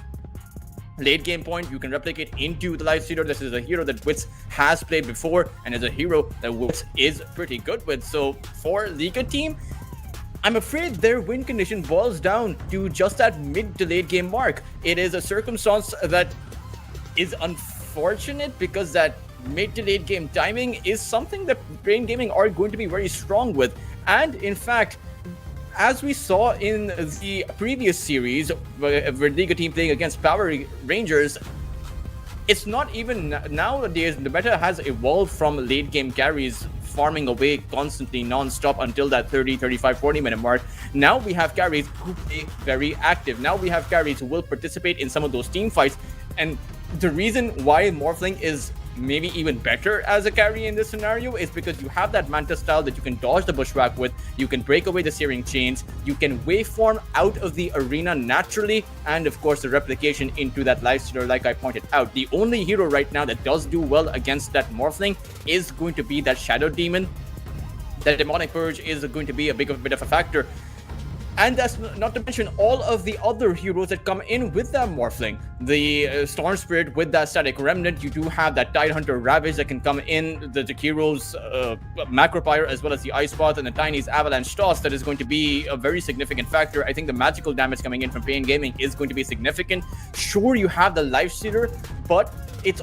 late game point. You can replicate into the Lifestealer. This is a hero that Wits has played before and is a hero that Wits is pretty good with. So for Liga team, I'm afraid their win condition boils down to just that mid to late game mark. It is a circumstance that is unfortunate because that mid to late game timing is something that Pain Gaming are going to be very strong with. And in fact, as we saw in the previous series where Liga team playing against Power Rangers, it's not even nowadays. The meta has evolved from late game carries farming away constantly non-stop until that 30, 35, 40 minute mark. Now we have carries who play very active. Now we have carries who will participate in some of those team fights. And the reason why Morphling is maybe even better as a carry in this scenario is because you have that Manta style that you can dodge the Bushwhack with, you can break away the Searing Chains, you can waveform out of the arena naturally, and of course the replication into that Lifestealer like I pointed out. The only hero right now that does do well against that Morphling is going to be that Shadow Demon. That Demonic Purge is going to be a bit of a factor. And that's not to mention all of the other heroes that come in with that Morphling. The Storm Spirit with that Static Remnant. You do have that Tide Hunter Ravage that can come in. The Jakiro's Macropyre, as well as the Ice Path and the Tiny's Avalanche Toss. That is going to be a very significant factor. I think the magical damage coming in from Pain Gaming is going to be significant. Sure, you have the Lifestealer, but it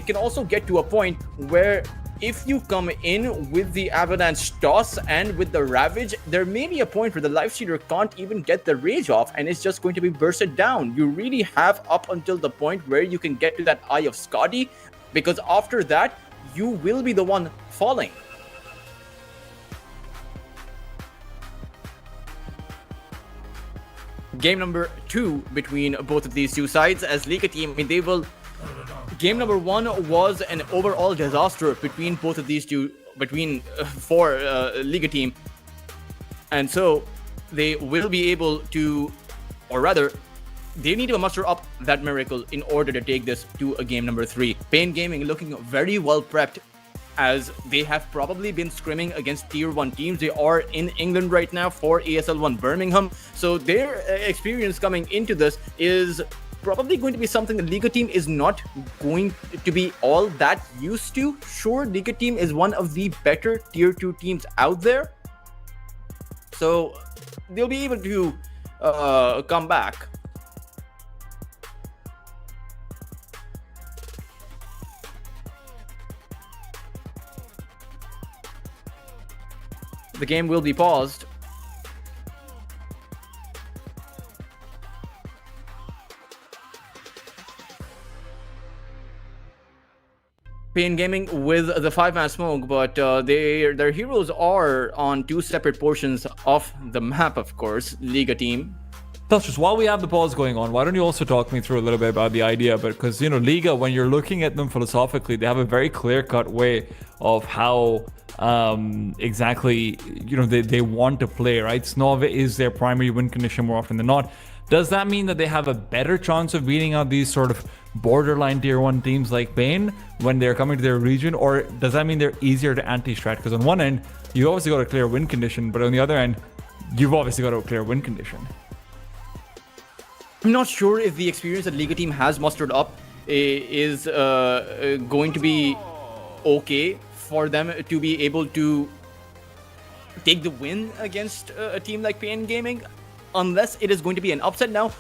can also get to a point where if you come in with the Avalanche Toss and with the Ravage, there may be a point where the Lifestealer can't even get the Rage off and it's just going to be bursted down. You really have up until the point where you can get to that Eye of Skadi, because after that, you will be the one falling. Game number 2 between both of these two sides as Liga team, I mean, they will... Game number 1 was an overall disaster between both of these two, for Liga team. And so they will be able to, or rather, they need to muster up that miracle in order to take this to a game number 3. Pain Gaming looking very well prepped, as they have probably been scrimming against tier 1 teams. They are in England right now for ESL 1 Birmingham. So their experience coming into this is probably going to be something the Liga team is not going to be all that used to. Sure, Liga team is one of the better tier 2 teams out there, So they'll be able to come back. The game will be paused. Pain Gaming with the 5-man smoke, but their heroes are on 2 separate portions of the map, of course. Liga team. Just while we have the pause going on, why don't you also talk me through a little bit about the idea? Because, you know, Liga, when you're looking at them philosophically, they have a very clear-cut way of how exactly, you know, they want to play, right? Snova is their primary win condition more often than not. Does that mean that they have a better chance of beating out these sort of borderline tier 1 teams like Pain when they're coming to their region? Or does that mean they're easier to anti-strat? Because on one end, you obviously got a clear win condition, but on the other end, you've obviously got a clear win condition. I'm not sure if the experience that Liga team has mustered up is going to be okay for them to be able to take the win against a team like Pain Gaming, unless it is going to be an upset. Now,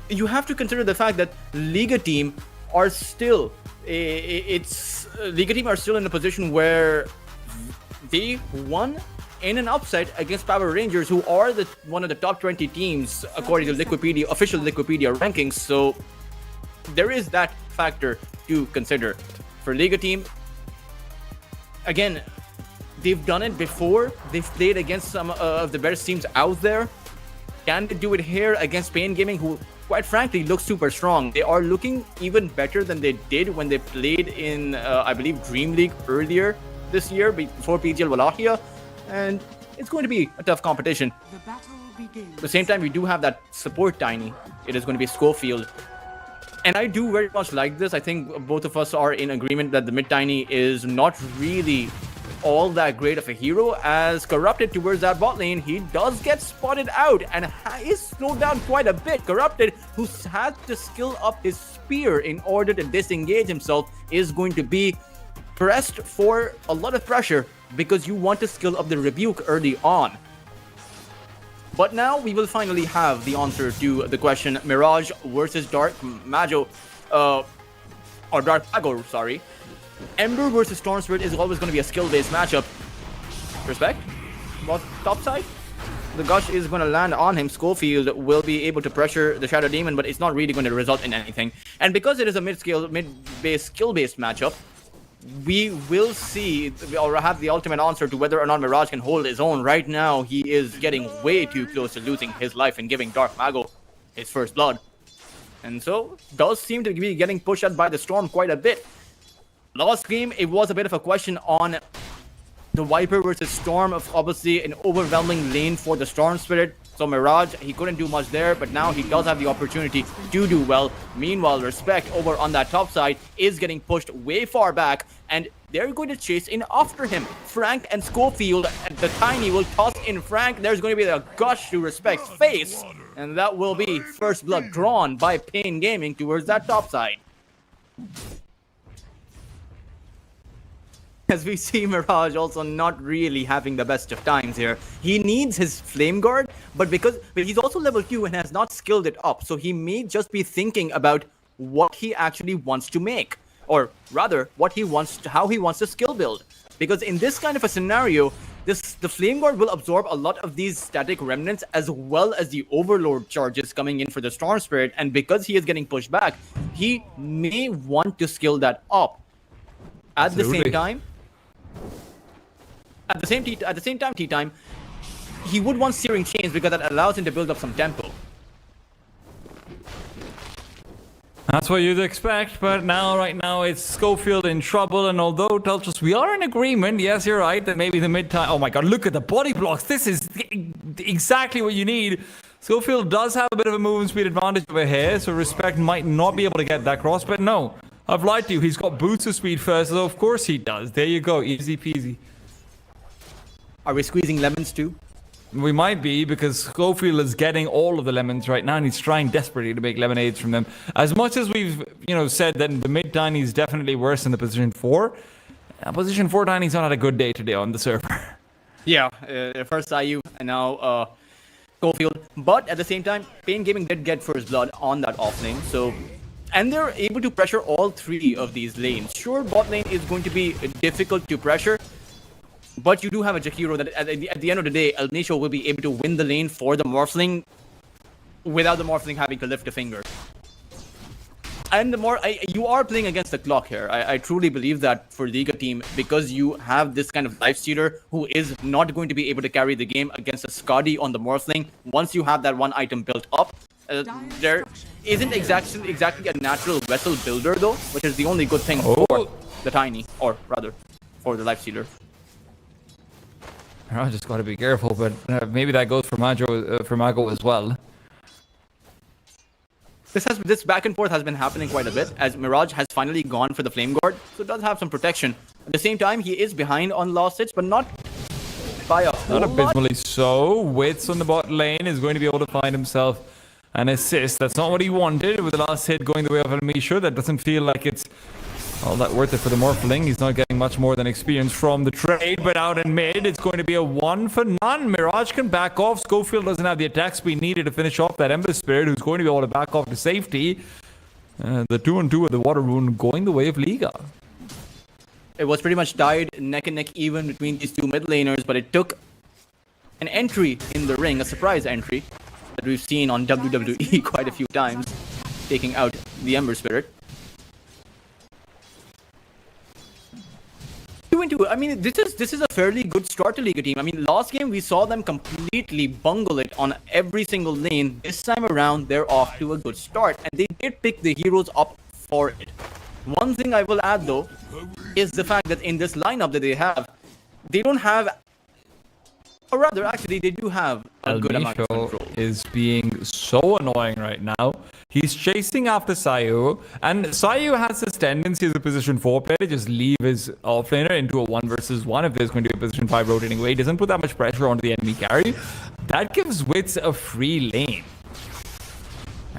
you have to consider the fact that Liga team are still Liga team are still in a position where they won in an upset against Power Rangers, who are one of the top 20 teams according to Liquipedia, official Liquipedia rankings. So there is that factor to consider for Liga team. Again, they've done it before. They've played against some of the best teams out there. Can they do it here against Pain Gaming, who quite frankly looks super strong? They are looking even better than they did when they played in I believe Dream League earlier this year before PGL Wallachia. And it's going to be a tough competition. The battle begins. At the same time, we do have that support Tiny. It is going to be Schofield. And I do very much like this. I think both of us are in agreement that the mid Tiny is not really all that great of a hero. As Corrupted towards that bot lane, he does get spotted out and is slowed down quite a bit. Corrupted, who has to skill up his spear in order to disengage himself, is going to be pressed for a lot of pressure, because you want to skill up the rebuke early on. But now we will finally have the answer to the question: Mirage versus Dark Mago, or Dark Mago, sorry. Ember versus Storm Spirit is always going to be a skill-based matchup. Respect? What top side? The Gush is going to land on him. Schofield will be able to pressure the Shadow Demon, but it's not really going to result in anything. And because it is a mid-base skill-based matchup, we will see or have the ultimate answer to whether or not Mirage can hold his own. Right now, he is getting way too close to losing his life and giving Dark Mago his first blood. And so, does seem to be getting pushed out by the Storm quite a bit. Last game, it was a bit of a question on the Viper versus Storm, of obviously an overwhelming lane for the Storm Spirit. So Mirage, he couldn't do much there, but now he does have the opportunity to do well. Meanwhile, Respect over on that top side is getting pushed way far back, and they're going to chase in after him. Frank and Schofield, the Tiny will toss in Frank. There's going to be a Gush to Respect's face, and that will be first blood drawn by Pain Gaming towards that top side. As we see Mirage also not really having the best of times here. He needs his Flame Guard, but he's also level 2 and has not skilled it up, so he may just be thinking about what he actually wants to make, or rather, how he wants to skill build. Because in this kind of a scenario, the Flame Guard will absorb a lot of these static remnants, as well as the Overlord charges coming in for the Storm Spirit, and because he is getting pushed back, he may want to skill that up. At the same time, Tea Time, he would want Searing Chains because that allows him to build up some tempo. That's what you'd expect, but right now it's Schofield in trouble, and although Telchus, we are in agreement, yes, you're right, that maybe the mid-time... Oh my god, look at the body blocks, this is exactly what you need. Schofield does have a bit of a movement speed advantage over here, so Respect might not be able to get that cross, but no, I've lied to you, he's got boots of speed first, so of course he does. There you go, easy peasy. Are we squeezing lemons too? We might be, because Schofield is getting all of the lemons right now, and he's trying desperately to make lemonades from them. As much as we've, said that the mid Tiny is definitely worse than the position 4, position 4 Tiny's not had a good day today on the server. Yeah, first IU and now Cofield. But at the same time, Pain Gaming did get first blood on that off lane. So, and they're able to pressure all three of these lanes. Sure, bot lane is going to be difficult to pressure, but you do have a Jakiro that at the end of the day, El Nisho will be able to win the lane for the Morphling without the Morphling having to lift a finger. And the more you are playing against the clock here, I truly believe that for Liga team, because you have this kind of life stealer who is not going to be able to carry the game against a Skadi on the Morphling. Once you have that one item built up, there isn't exactly a natural vessel builder though, which is the only good thing for the Tiny, or rather, for the life stealer. I just got to be careful, but maybe that goes for Mago as well. This back and forth has been happening quite a bit as Mirage has finally gone for the Flame Guard, so it does have some protection. At the same time, he is behind on last hits, but not by a whole Not lot. abysmally so. Wits on the bot lane is going to be able to find himself an assist. That's not what he wanted with the last hit going the way of Elmisha. That doesn't feel like it's all that worth it for the Morphling. He's not getting much more than experience from the trade, but out in mid, it's going to be a 1 for none. Mirage can back off. Schofield doesn't have the attack speed needed to finish off that Ember Spirit, who's going to be able to back off to safety. The 2-on-2 with the Water Rune going the way of Liga. It was pretty much tied neck and neck even between these two mid laners, but it took an entry in the ring, a surprise entry that we've seen on WWE quite a few times, taking out the Ember Spirit. 2-2. I mean, this is a fairly good start to Liga team. I mean, last game we saw them completely bungle it on every single lane. This time around, they're off to a good start, and they did pick the heroes up for it. One thing I will add though is the fact that in this lineup that they have, they don't have, or rather, actually, they do have a good amount of control. Is being so annoying right now. He's chasing after Sayu, and Sayu has this tendency as a position 4 player to just leave his offlaner into a 1 versus 1 if there's going to be a position 5 rotating away. He doesn't put that much pressure onto the enemy carry. That gives Wits a free lane.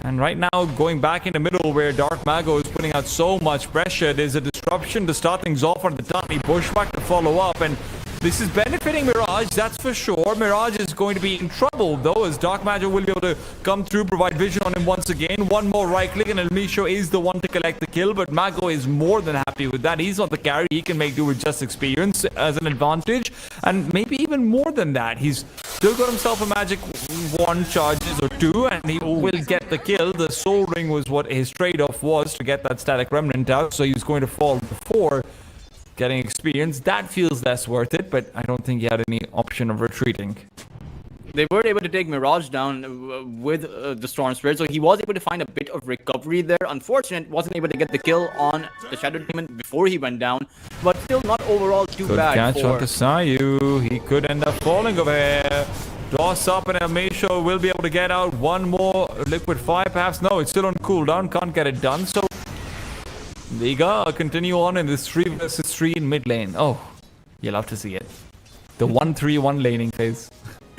And right now, going back in the middle where Dark Mago is putting out so much pressure, there's a disruption to start things off on the tiny pushback to follow up, and this is benefiting Mirage, that's for sure. Mirage is going to be in trouble, though, as Dark Mago will be able to come through, provide vision on him once again. One more right click, and Elmisho is the one to collect the kill, but Mago is more than happy with that. He's not the carry. He can make do with just experience as an advantage, and maybe even more than that. He's still got himself a magic 1 charges or 2, and he will get the kill. The Soul Ring was what his trade-off was to get that Static Remnant out, so he was going to fall before getting experience. That feels less worth it, but I don't think he had any option of retreating. They were able to take Mirage down with the Storm Spirit, so he was able to find a bit of recovery there. Unfortunate, wasn't able to get the kill on the Shadow Demon before he went down, but still not overall too Good bad. catch onto Sayu. He could end up falling over here. Toss up, and Elmisho will be able to get out one more Liquid Fire, perhaps. No, it's still on cooldown. Can't get it done, so Liga continue on in this 3 versus 3 in mid lane. Oh, you love to see it. The 1-3-1 laning phase.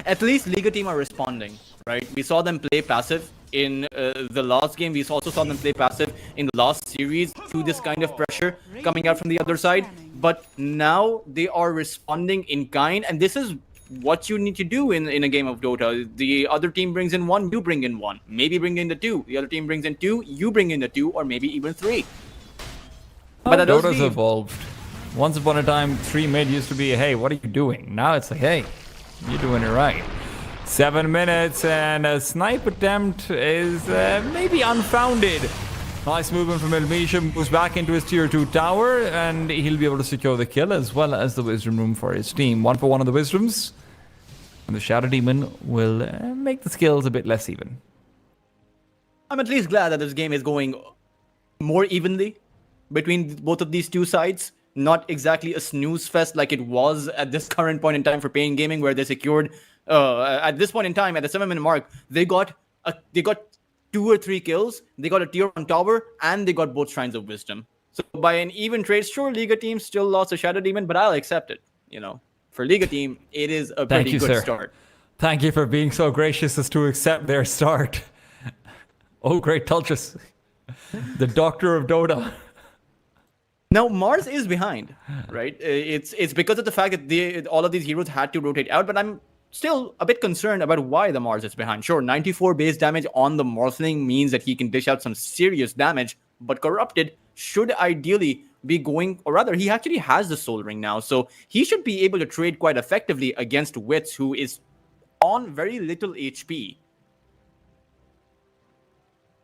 At least Liga team are responding, right? We saw them play passive in the last game. We also saw them play passive in the last series to this kind of pressure coming out from the other side. But now they are responding in kind, and this is what you need to do in a game of Dota. The other team brings in 1, you bring in 1. Maybe bring in the 2. The other team brings in 2, you bring in the 2, or maybe even 3. But Dota's evolved. Once upon a time, 3 mid used to be, hey, what are you doing? Now it's like, hey, you're doing it right. 7 minutes, and a snipe attempt is maybe unfounded. Nice movement from Elmisha, moves back into his tier 2 tower, and he'll be able to secure the kill as well as the Wisdom Room for his team. 1 for 1 of the Wisdoms, and the Shadow Demon will make the skills a bit less even. I'm at least glad that this game is going more evenly between both of these two sides. Not exactly a snooze fest like it was at this current point in time for Pain Gaming, where they secured at this point in time at the 7-minute mark, they got 2 or 3 kills, they got a tier 1 tower, and they got both Shrines of Wisdom. So by an even trade, sure, Liga team still lost a Shadow Demon, but I'll accept it. You know, for Liga team, it is a pretty good start. Thank you for being so gracious as to accept their start. Oh, great Tulchus, the Doctor of Dota. Now Mars is behind, right? It's because of the fact that all of these heroes had to rotate out, but I'm still a bit concerned about why the Mars is behind. Sure, 94 base damage on the Morphling means that he can dish out some serious damage, but Corrupted should ideally be going, or rather, he actually has the Soul Ring now, so he should be able to trade quite effectively against Wits, who is on very little HP.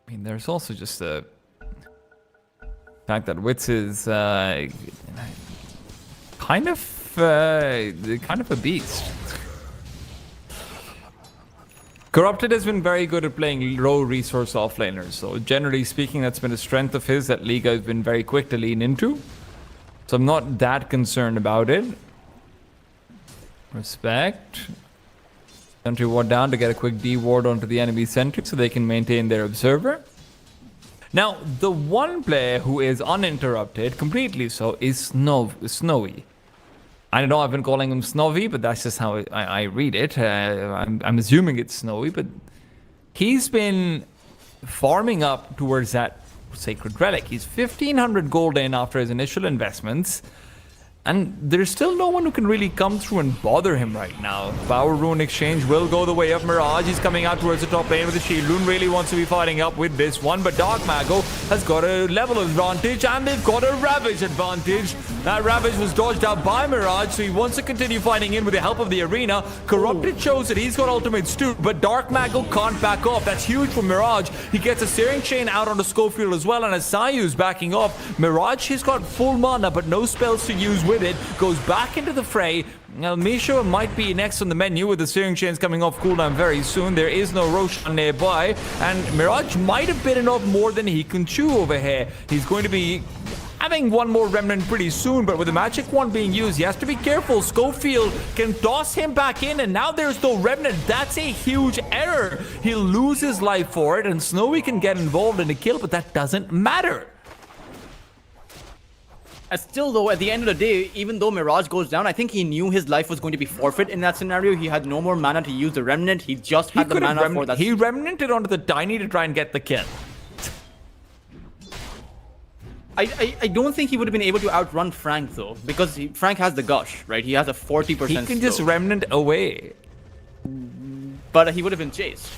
I mean, there's also just the fact that Wits is kind of a beast. Corrupted has been very good at playing low resource offlaners, so generally speaking, that's been a strength of his that Liga has been very quick to lean into. So I'm not that concerned about it. Respect. Sentry ward down to get a quick D ward onto the enemy sentry so they can maintain their observer. Now, the one player who is uninterrupted, completely so, is Snowy. I know I've been calling him Snowy, but that's just how I read it. I'm assuming it's Snowy, but he's been farming up towards that Sacred Relic. He's 1,500 gold in after his initial investments, and there's still no one who can really come through and bother him right now. Power Rune exchange will go the way of Mirage. He's coming out towards the top lane with the Shield Rune. Really wants to be fighting up with this one, but Dark Mago has got a level advantage, and they've got a Ravage advantage. That Ravage was dodged out by Mirage, so he wants to continue fighting in with the help of the arena. Corrupted shows that he's got ultimates too, but Dark Mago can't back off. That's huge for Mirage. He gets a Searing Chain out onto Schofield as well, and as Sayu's backing off, Mirage, he's got full mana, but no spells to use with it. Goes back into the fray. Now, Misha might be next on the menu with the Searing Chains coming off cooldown very soon. There is no Roshan nearby, and Mirage might have bitten off more than he can chew over here. He's going to be having one more Remnant pretty soon, but with the Magic Wand being used, he has to be careful. Schofield can toss him back in, and now there's no Remnant. That's a huge error. He'll lose his life for it, and Snowy can get involved in the kill, but that doesn't matter. Still, though, at the end of the day, even though Mirage goes down, I think he knew his life was going to be forfeit in that scenario. He had no more mana to use the Remnant. He just had the mana for that. He Remnanted onto the Tiny to try and get the kill. I don't think he would have been able to outrun Frank, though, because Frank has the Gush, right? He has a 40% He can just Remnant away. But he would have been chased.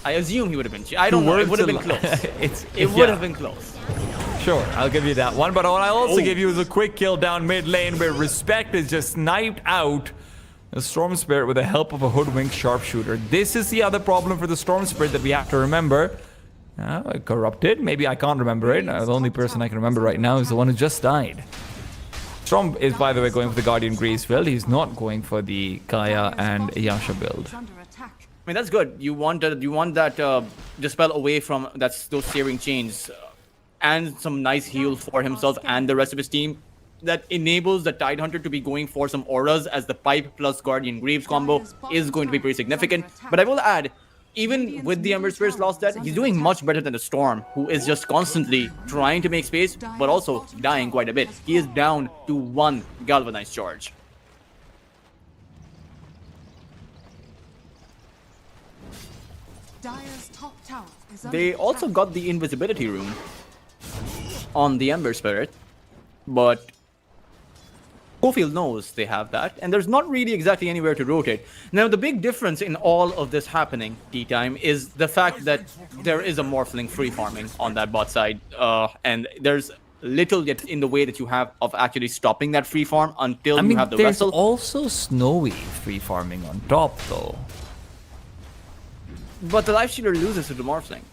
I assume he would have been chased. I don't know. It would have been close. It would have been close. Sure, I'll give you that one. But what I'll also give you is a quick kill down mid lane where Respect is just sniped out. A Storm Spirit with the help of a hoodwinked sharpshooter. This is the other problem for the Storm Spirit that we have to remember. Corrupted? Maybe I can't remember it. The only person I can remember right now is the one who just died. Storm is, by the way, going for the Guardian Grease build. He's not going for the Kaya and Yasha build. I mean, that's good. You want that Dispel away from those Searing Chains. And some nice heals for himself and the rest of his team that enables the Tidehunter to be going for some auras, as the Pipe plus Guardian Greaves combo is going to be pretty significant. But I will add, even with the Ember Spirit's lost death, he's doing much better than the Storm, who is just constantly trying to make space, but also dying quite a bit. He is down to 1 Galvanized Charge. They also got the Invisibility Rune on the Ember Spirit, but Schofield knows they have that, and there's not really exactly anywhere to rotate. Now, the big difference in all of this happening, T-Time, is the fact that there is a Morphling free farming on that bot side, and there's little yet in the way that you have of actually stopping that free farm until you have the there's vessel. Also Snowy free farming on top, though. But the Life Stealer loses to the Morphling.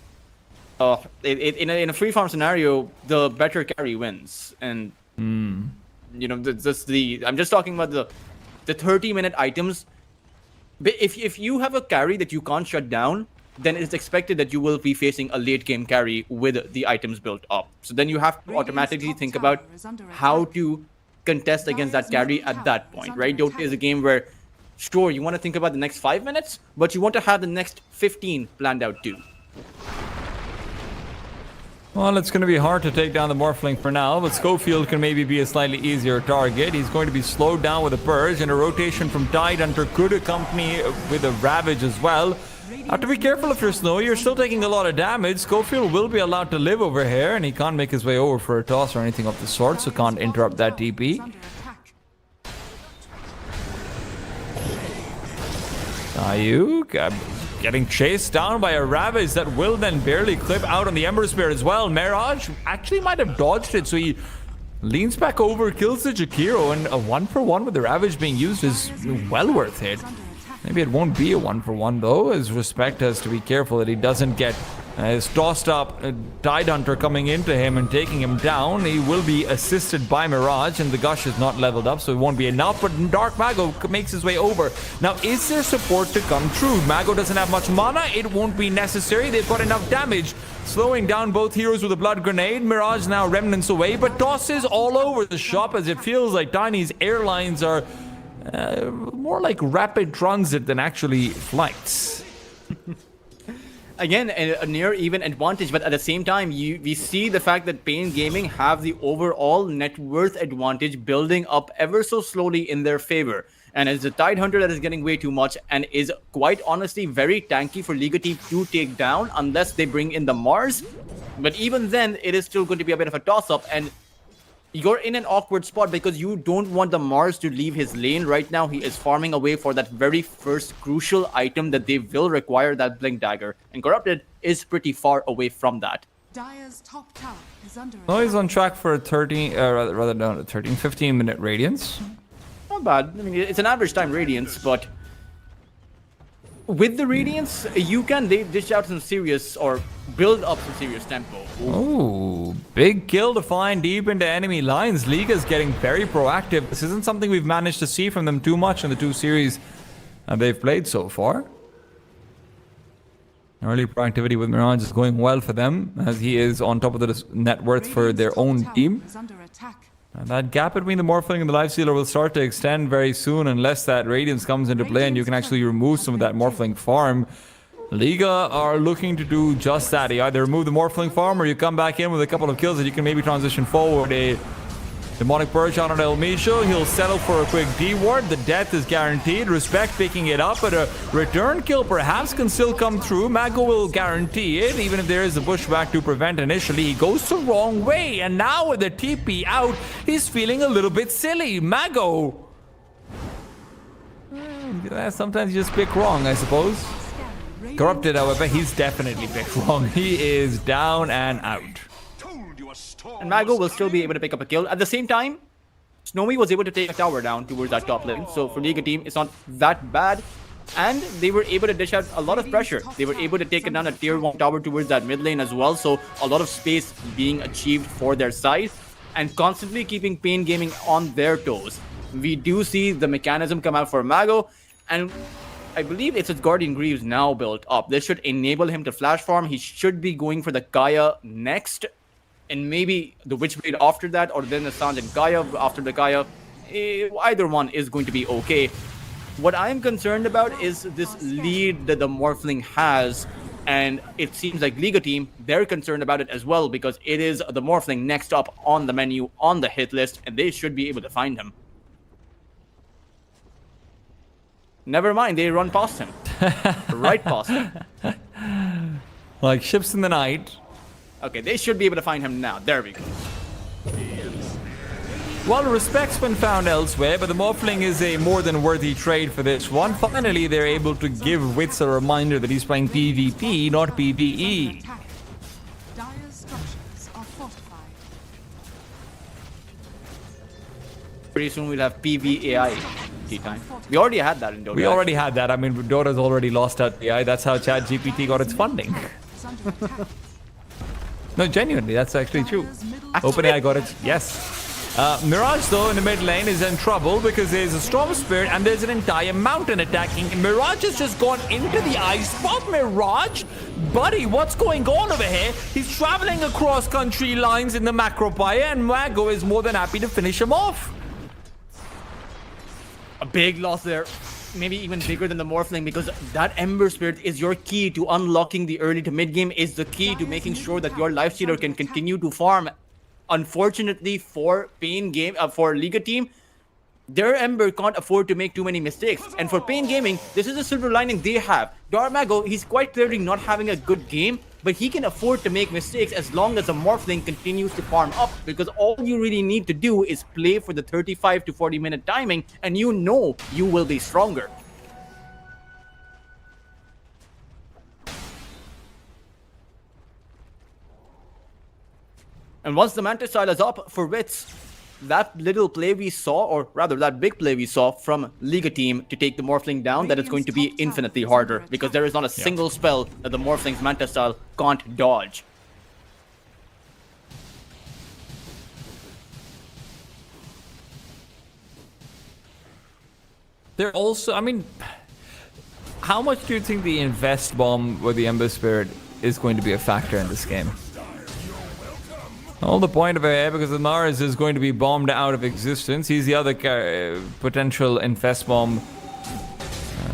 In a free farm scenario, the better carry wins, and you know, I'm just talking about the 30-minute items. If you have a carry that you can't shut down, then it's expected that you will be facing a late game carry with the items built up. So then you have to automatically think about how to contest against that carry at that point, right? Dota is a game where, sure, you want to think about the next 5 minutes, but you want to have the next 15 planned out too. Well, it's going to be hard to take down the Morphling for now, but Schofield can maybe be a slightly easier target. He's going to be slowed down with a Purge, and a rotation from Tidehunter could accompany with a Ravage as well. Have to be careful if you're Snow. You're still taking a lot of damage. Schofield will be allowed to live over here, and he can't make his way over for a toss or anything of the sort, so can't interrupt that TP. Ayuk getting chased down by a Ravage that will then barely clip out on the Ember Spear as well. Mirage actually might have dodged it, so he leans back over, kills the Jakiro, and a 1-for-1 with the Ravage being used is well worth it. Maybe it won't be a 1-for-1 though, as Respect has to be careful that he doesn't get his tossed up Tide Hunter coming into him and taking him down. He will be assisted by Mirage, and the Gush is not leveled up, so it won't be enough, but Dark Mago makes his way over. Now, is there support to come true? Mago doesn't have much mana, it won't be necessary, they've got enough damage. Slowing down both heroes with a Blood Grenade. Mirage now remnants away, but tosses all over the shop as it feels like Tiny's airlines are more like rapid transit than actually flights. Again, a near even advantage, but at the same time, we see the fact that Pain Gaming have the overall net worth advantage building up ever so slowly in their favor. And it's a Tide Hunter that is getting way too much and is quite honestly very tanky for Liga team to take down unless they bring in the Mars. But even then, it is still going to be a bit of a toss-up, and you're in an awkward spot because you don't want the Mars to leave his lane right now. He is farming away for that very first crucial item that they will require, that Blink Dagger. And Corrupted is pretty far away from that. Dire's top tower is under Oh, he's on track for a 15-minute Radiance. Not bad. I mean, it's an average time Radiance, but with the Radiance, you can dish out some serious or build up some serious tempo. Oh, big kill to find deep into enemy lines. Liga's getting very proactive. This isn't something we've managed to see from them too much in the two series they've played so far. Early proactivity with Mirage is going well for them, as he is on top of the net worth for their own team. And that gap between the Morphling and the Lifestealer will start to extend very soon unless that Radiance comes into play and you can actually remove some of that Morphling farm. Liga are looking to do just that. You either remove the Morphling farm or you come back in with a couple of kills that you can maybe transition forward. A Demonic Purge on El Misho. He'll settle for a quick D-ward. The death is guaranteed. Respect picking it up, but a return kill perhaps can still come through. Mago will guarantee it, even if there is a pushback to prevent initially. He goes the wrong way, and now with the TP out, he's feeling a little bit silly. Mago. Sometimes you just pick wrong, I suppose. Corrupted, however, he's definitely picked wrong. He is down and out. And Mago will still be able to pick up a kill. At the same time, Snowy was able to take a tower down towards that top lane. So for Liga team, it's not that bad. And they were able to dish out a lot of pressure. They were able to take it down a tier 1 tower towards that mid lane as well. So a lot of space being achieved for their side. And constantly keeping Pain Gaming on their toes. We do see the mechanism come out for Mago. And I believe it's his Guardian Greaves now built up. This should enable him to flash farm. He should be going for the Kaya next. And maybe the Witchblade after that, or then the Sanj and Kaya after the Kaya. Either one is going to be okay. What I'm concerned about is this lead that the Morphling has. And it seems like Liga team, they're concerned about it as well, because it is the Morphling next up on the menu, on the hit list, and they should be able to find him. Never mind, they run past him. Right past him. Like ships in the night. Okay, they should be able to find him now. There we go. Well, respect's been found elsewhere, but the Morphling is a more than worthy trade for this one. Finally, they're able to give Wits a reminder that he's playing PvP, not PvE. Dire's structures are fortified. Pretty soon we'll have PvAI tea time. We already had that in Dota. We already had that. I mean, Dota's already lost that AI. That's how ChatGPT got its funding. No, genuinely, that's actually true. OpenAI got it. Yes. Mirage, though, in the mid lane is in trouble because there's a Storm Spirit and there's an entire mountain attacking. Mirage has just gone into the ice spot. Mirage? Buddy, what's going on over here? He's traveling across country lines in the Macropire, and Mago is more than happy to finish him off. A big loss there. Maybe even bigger than the Morphling, because that Ember Spirit is your key to unlocking the early to mid game, is the key to making sure that your Lifestealer can continue to farm. Unfortunately for Pain game, for Liga team, their Ember can't afford to make too many mistakes. And for Pain Gaming, this is a silver lining they have. Darmago, he's quite clearly not having a good game, but he can afford to make mistakes as long as the Morphling continues to farm up, because all you really need to do is play for the 35 to 40 minute timing, and you know you will be stronger. And once the Mantis Style is up for Wits, that little play we saw, or rather that big play we saw from Liga team to take the Morphling down, that is going to be infinitely harder, because there is not a single spell that the Morphling's Mantis Style can't dodge. They're also, I mean, how much do you think the invest bomb with the Ember Spirit is going to be a factor in this game? All the point of it, because the Mars is going to be bombed out of existence. He's the other potential infest bomb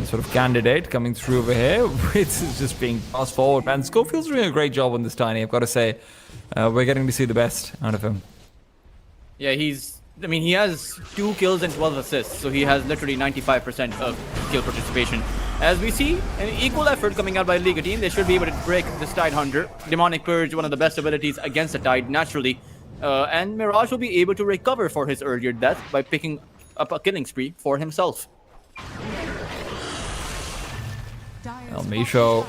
sort of candidate coming through over here. It's just being passed forward. Man, Schofield's doing a great job on this Tiny, I've got to say. We're getting to see the best out of him. Yeah, he has 2 kills and 12 assists, so he has literally 95% of kill participation. As we see, an equal effort coming out by Liga team. They should be able to break this Tide Hunter. Demonic Purge, one of the best abilities against the Tide, naturally. And Mirage will be able to recover for his earlier death by picking up a killing spree for himself. El Misho.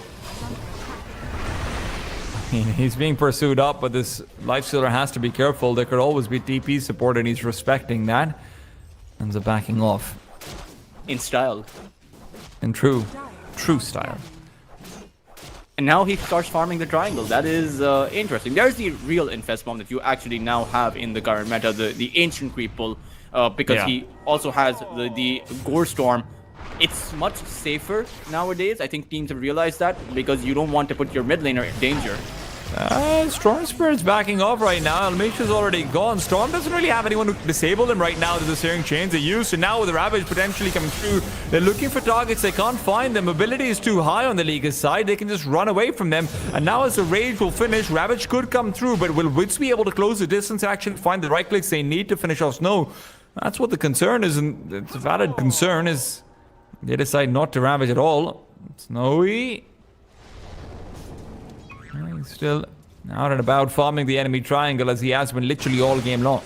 He's being pursued up, but this Lifestealer has to be careful. There could always be TP support, and he's respecting that. Ends up backing off. In style. In true style. And now he starts farming the triangle. That is interesting. There's the real infest bomb that you actually now have in the current meta, the ancient creep pull, because he also has the Gore Storm. It's much safer nowadays. I think teams have realized that, because you don't want to put your mid laner in danger. Storm Spirit's backing off right now. Almisha's already gone. Storm doesn't really have anyone to disable him right now. The Searing Chains are used, and now with the Ravage potentially coming through, they're looking for targets. They can't find them. Mobility is too high on the Liga's side. They can just run away from them. And now as the Rage will finish, Ravage could come through, but will Wits be able to close the distance and actually find the right clicks they need to finish off Snow? That's what the concern is, and it's a valid concern, is they decide not to Ravage at all. Snowy. He's still out and about farming the enemy triangle, as he has been literally all game long.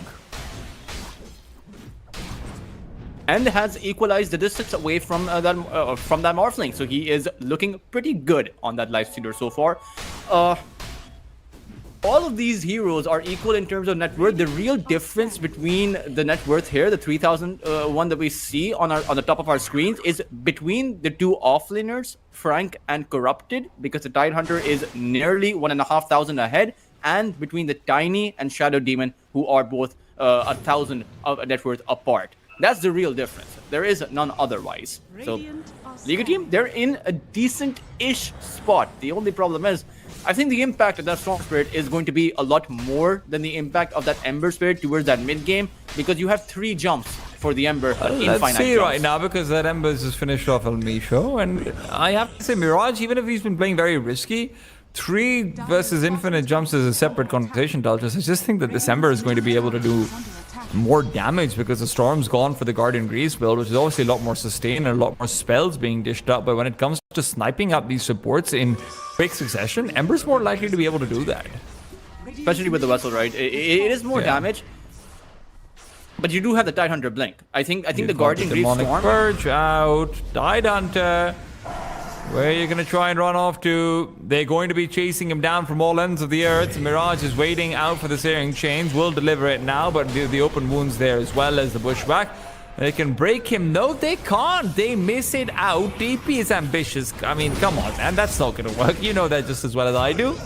And has equalized the distance away from that Morphling, so he is looking pretty good on that Lifestealer so far. All of these heroes are equal in terms of net worth. The real difference between the net worth here, the 3,000 one that we see on the top of our screens, is between the 2 offlaners, Frank and Corrupted, because the Tide Hunter is nearly 1,500 ahead, and between the Tiny and Shadow Demon, who are both 1,000 of net worth apart. That's the real difference. There is none otherwise. So, Liga team, they're in a decent-ish spot. The only problem is, I think the impact of that Storm Spirit is going to be a lot more than the impact of that Ember Spirit towards that mid-game, because you have 3 jumps for the Ember, Let's see jumps right now, because that Ember's just finished off El Misho, and I have to say, Mirage, even if he's been playing very risky, 3 versus infinite jumps is a separate conversation, Daltas. I just think that this Ember is going to be able to do more damage, because the Storm's gone for the Guardian Greaves build, which is obviously a lot more sustained and a lot more spells being dished up. But when it comes to sniping out these supports in quick succession, Ember's more likely to be able to do that. Especially with the Vessel, right? It is more damage. But you do have the Tide Hunter Blink. I think the Guardian Greaves Storm. Purge out. Tide Hunter. Where are you going to try and run off to? They're going to be chasing him down from all ends of the earth. Mirage is waiting out for the Searing Chains. Will deliver it now, but the open wounds there as well as the Bushwhack. They can break him. No, they can't. They miss it out. DP is ambitious. I mean, come on, man. That's not going to work. You know that just as well as I do.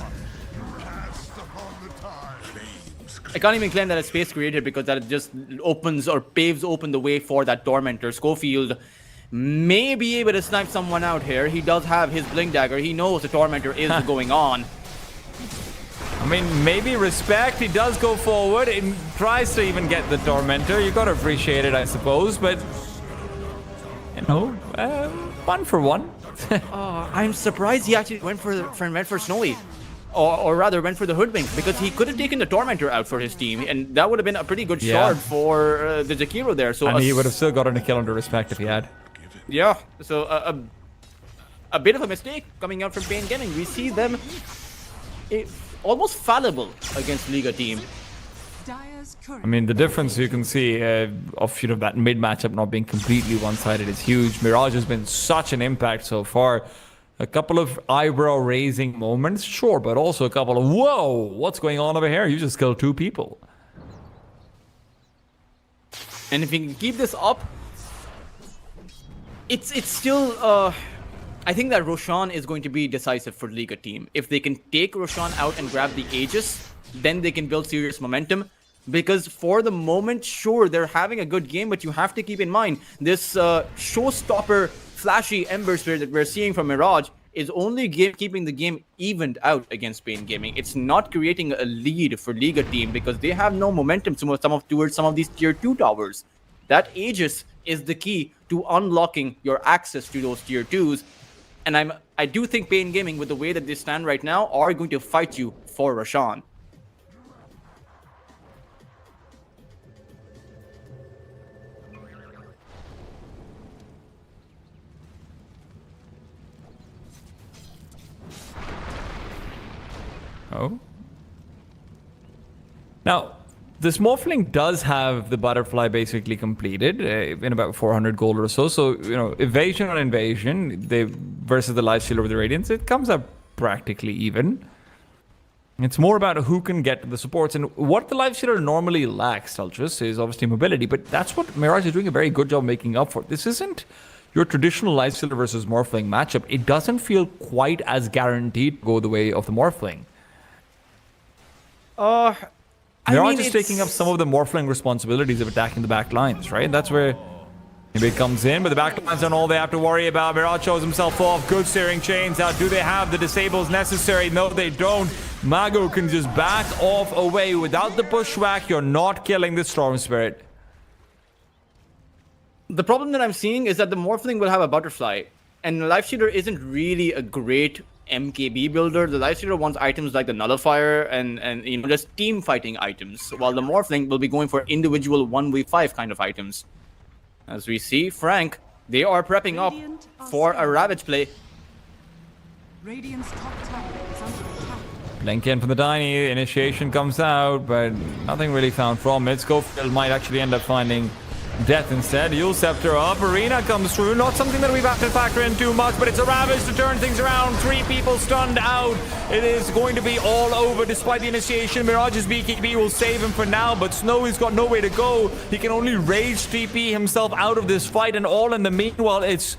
I can't even claim that it's space created, because that just opens or paves open the way for that Tormentor. Schofield may be able to snipe someone out here. He does have his Blink Dagger. He knows the Tormentor is going on. I mean, maybe respect. He does go forward and tries to even get the Tormentor. You gotta appreciate it, I suppose, but you know, 1 for 1. I'm surprised he actually went for Snowy. or rather went for the Hoodwink, because he could have taken the Tormentor out for his team, and that would have been a pretty good shard for the Jakiro there. So And he would have still gotten a kill under respect if he had. Yeah, so a bit of a mistake coming out from Pain Gaming. We see them almost fallible against Liga team. Dire's I current mean, the difference you can see of that mid matchup not being completely one-sided is huge. Mirage has been such an impact so far. A couple of eyebrow-raising moments, sure, but also a couple of, whoa, what's going on over here? You just killed 2 people. And if we can keep this up, it's still... I think that Roshan is going to be decisive for Liga team. If they can take Roshan out and grab the Aegis, then they can build serious momentum. Because for the moment, sure, they're having a good game, but you have to keep in mind, this showstopper, flashy Ember Spirit that we're seeing from Mirage is only keeping the game evened out against Pain Gaming. It's not creating a lead for Liga team because they have no momentum towards some of these tier 2 towers. That Aegis is the key to unlocking your access to those tier 2s. And I do think Pain Gaming, with the way that they stand right now, are going to fight you for Roshan. Oh. Now, this Morphling does have the butterfly basically completed in about 400 gold or so. So, evasion on invasion versus the Lifestealer with the Radiance, it comes up practically even. It's more about who can get to the supports. And what the Lifestealer normally lacks, Ultras, is obviously mobility. But that's what Mirage is doing a very good job making up for. This isn't your traditional Lifestealer versus Morphling matchup. It doesn't feel quite as guaranteed to go the way of the Morphling. Mirage is taking up some of the Morphling responsibilities of attacking the back lines, right? That's where maybe it comes in, but the back lines aren't all they have to worry about. Mirage shows himself off. Good steering chains out. Do they have the disables necessary? No, they don't. Mago can just back off away. Without the bushwhack, you're not killing the Storm Spirit. The problem that I'm seeing is that the Morphling will have a butterfly, and Lifestealer isn't really a great MKB builder. The Lifestealer wants items like the Nullifier and just team fighting items, while the Morphling will be going for individual 1v5 kind of items. As we see, Frank, they are prepping up for a Ravage play. Radiant's top tower is under attack. Blink in from the Tiny. Initiation comes out, but nothing really found from it. Schofield might actually end up finding death instead. Yule Scepter up. Arena comes through. Not something that we've had to factor in too much, but it's a Ravage to turn things around. 3 people stunned out. It is going to be all over despite the initiation. Mirage's BKB will save him for now, but Snowy's got nowhere to go. He can only rage TP himself out of this fight, and all in the meanwhile, it's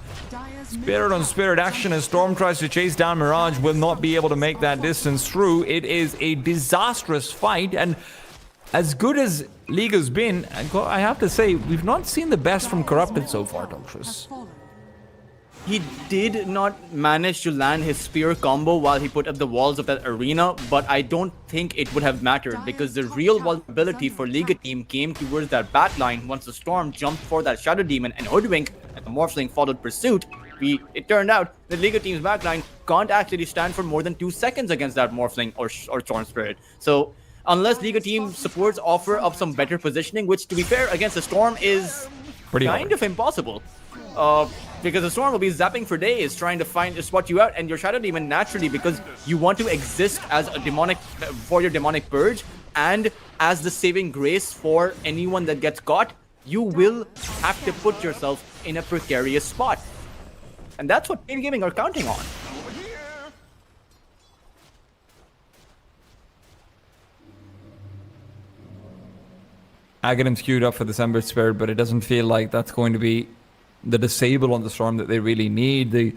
spirit on spirit action as Storm tries to chase down Mirage. Will not be able to make that distance through. It is a disastrous fight, and as good as Liga's been, I have to say, we've not seen the best from Corrupted so far, Doltrus. He did not manage to land his spear combo while he put up the walls of that arena, but I don't think it would have mattered because the real vulnerability for Liga team came towards that bat line once the Storm jumped for that Shadow Demon and Hoodwink, and the Morphling followed pursuit. It turned out the Liga team's backline can't actually stand for more than 2 seconds against that Morphling or Storm Spirit. So unless Liga team supports offer up some better positioning, which to be fair against the Storm is kind of impossible. Because the Storm will be zapping for days trying to spot you out, and your Shadow Demon naturally, because you want to exist as a demonic for your demonic purge and as the saving grace for anyone that gets caught, you will have to put yourself in a precarious spot. And that's what Pain Gaming are counting on. Aghanim's queued up for the Ember Spirit, but it doesn't feel like that's going to be the disable on the Storm that they really need. The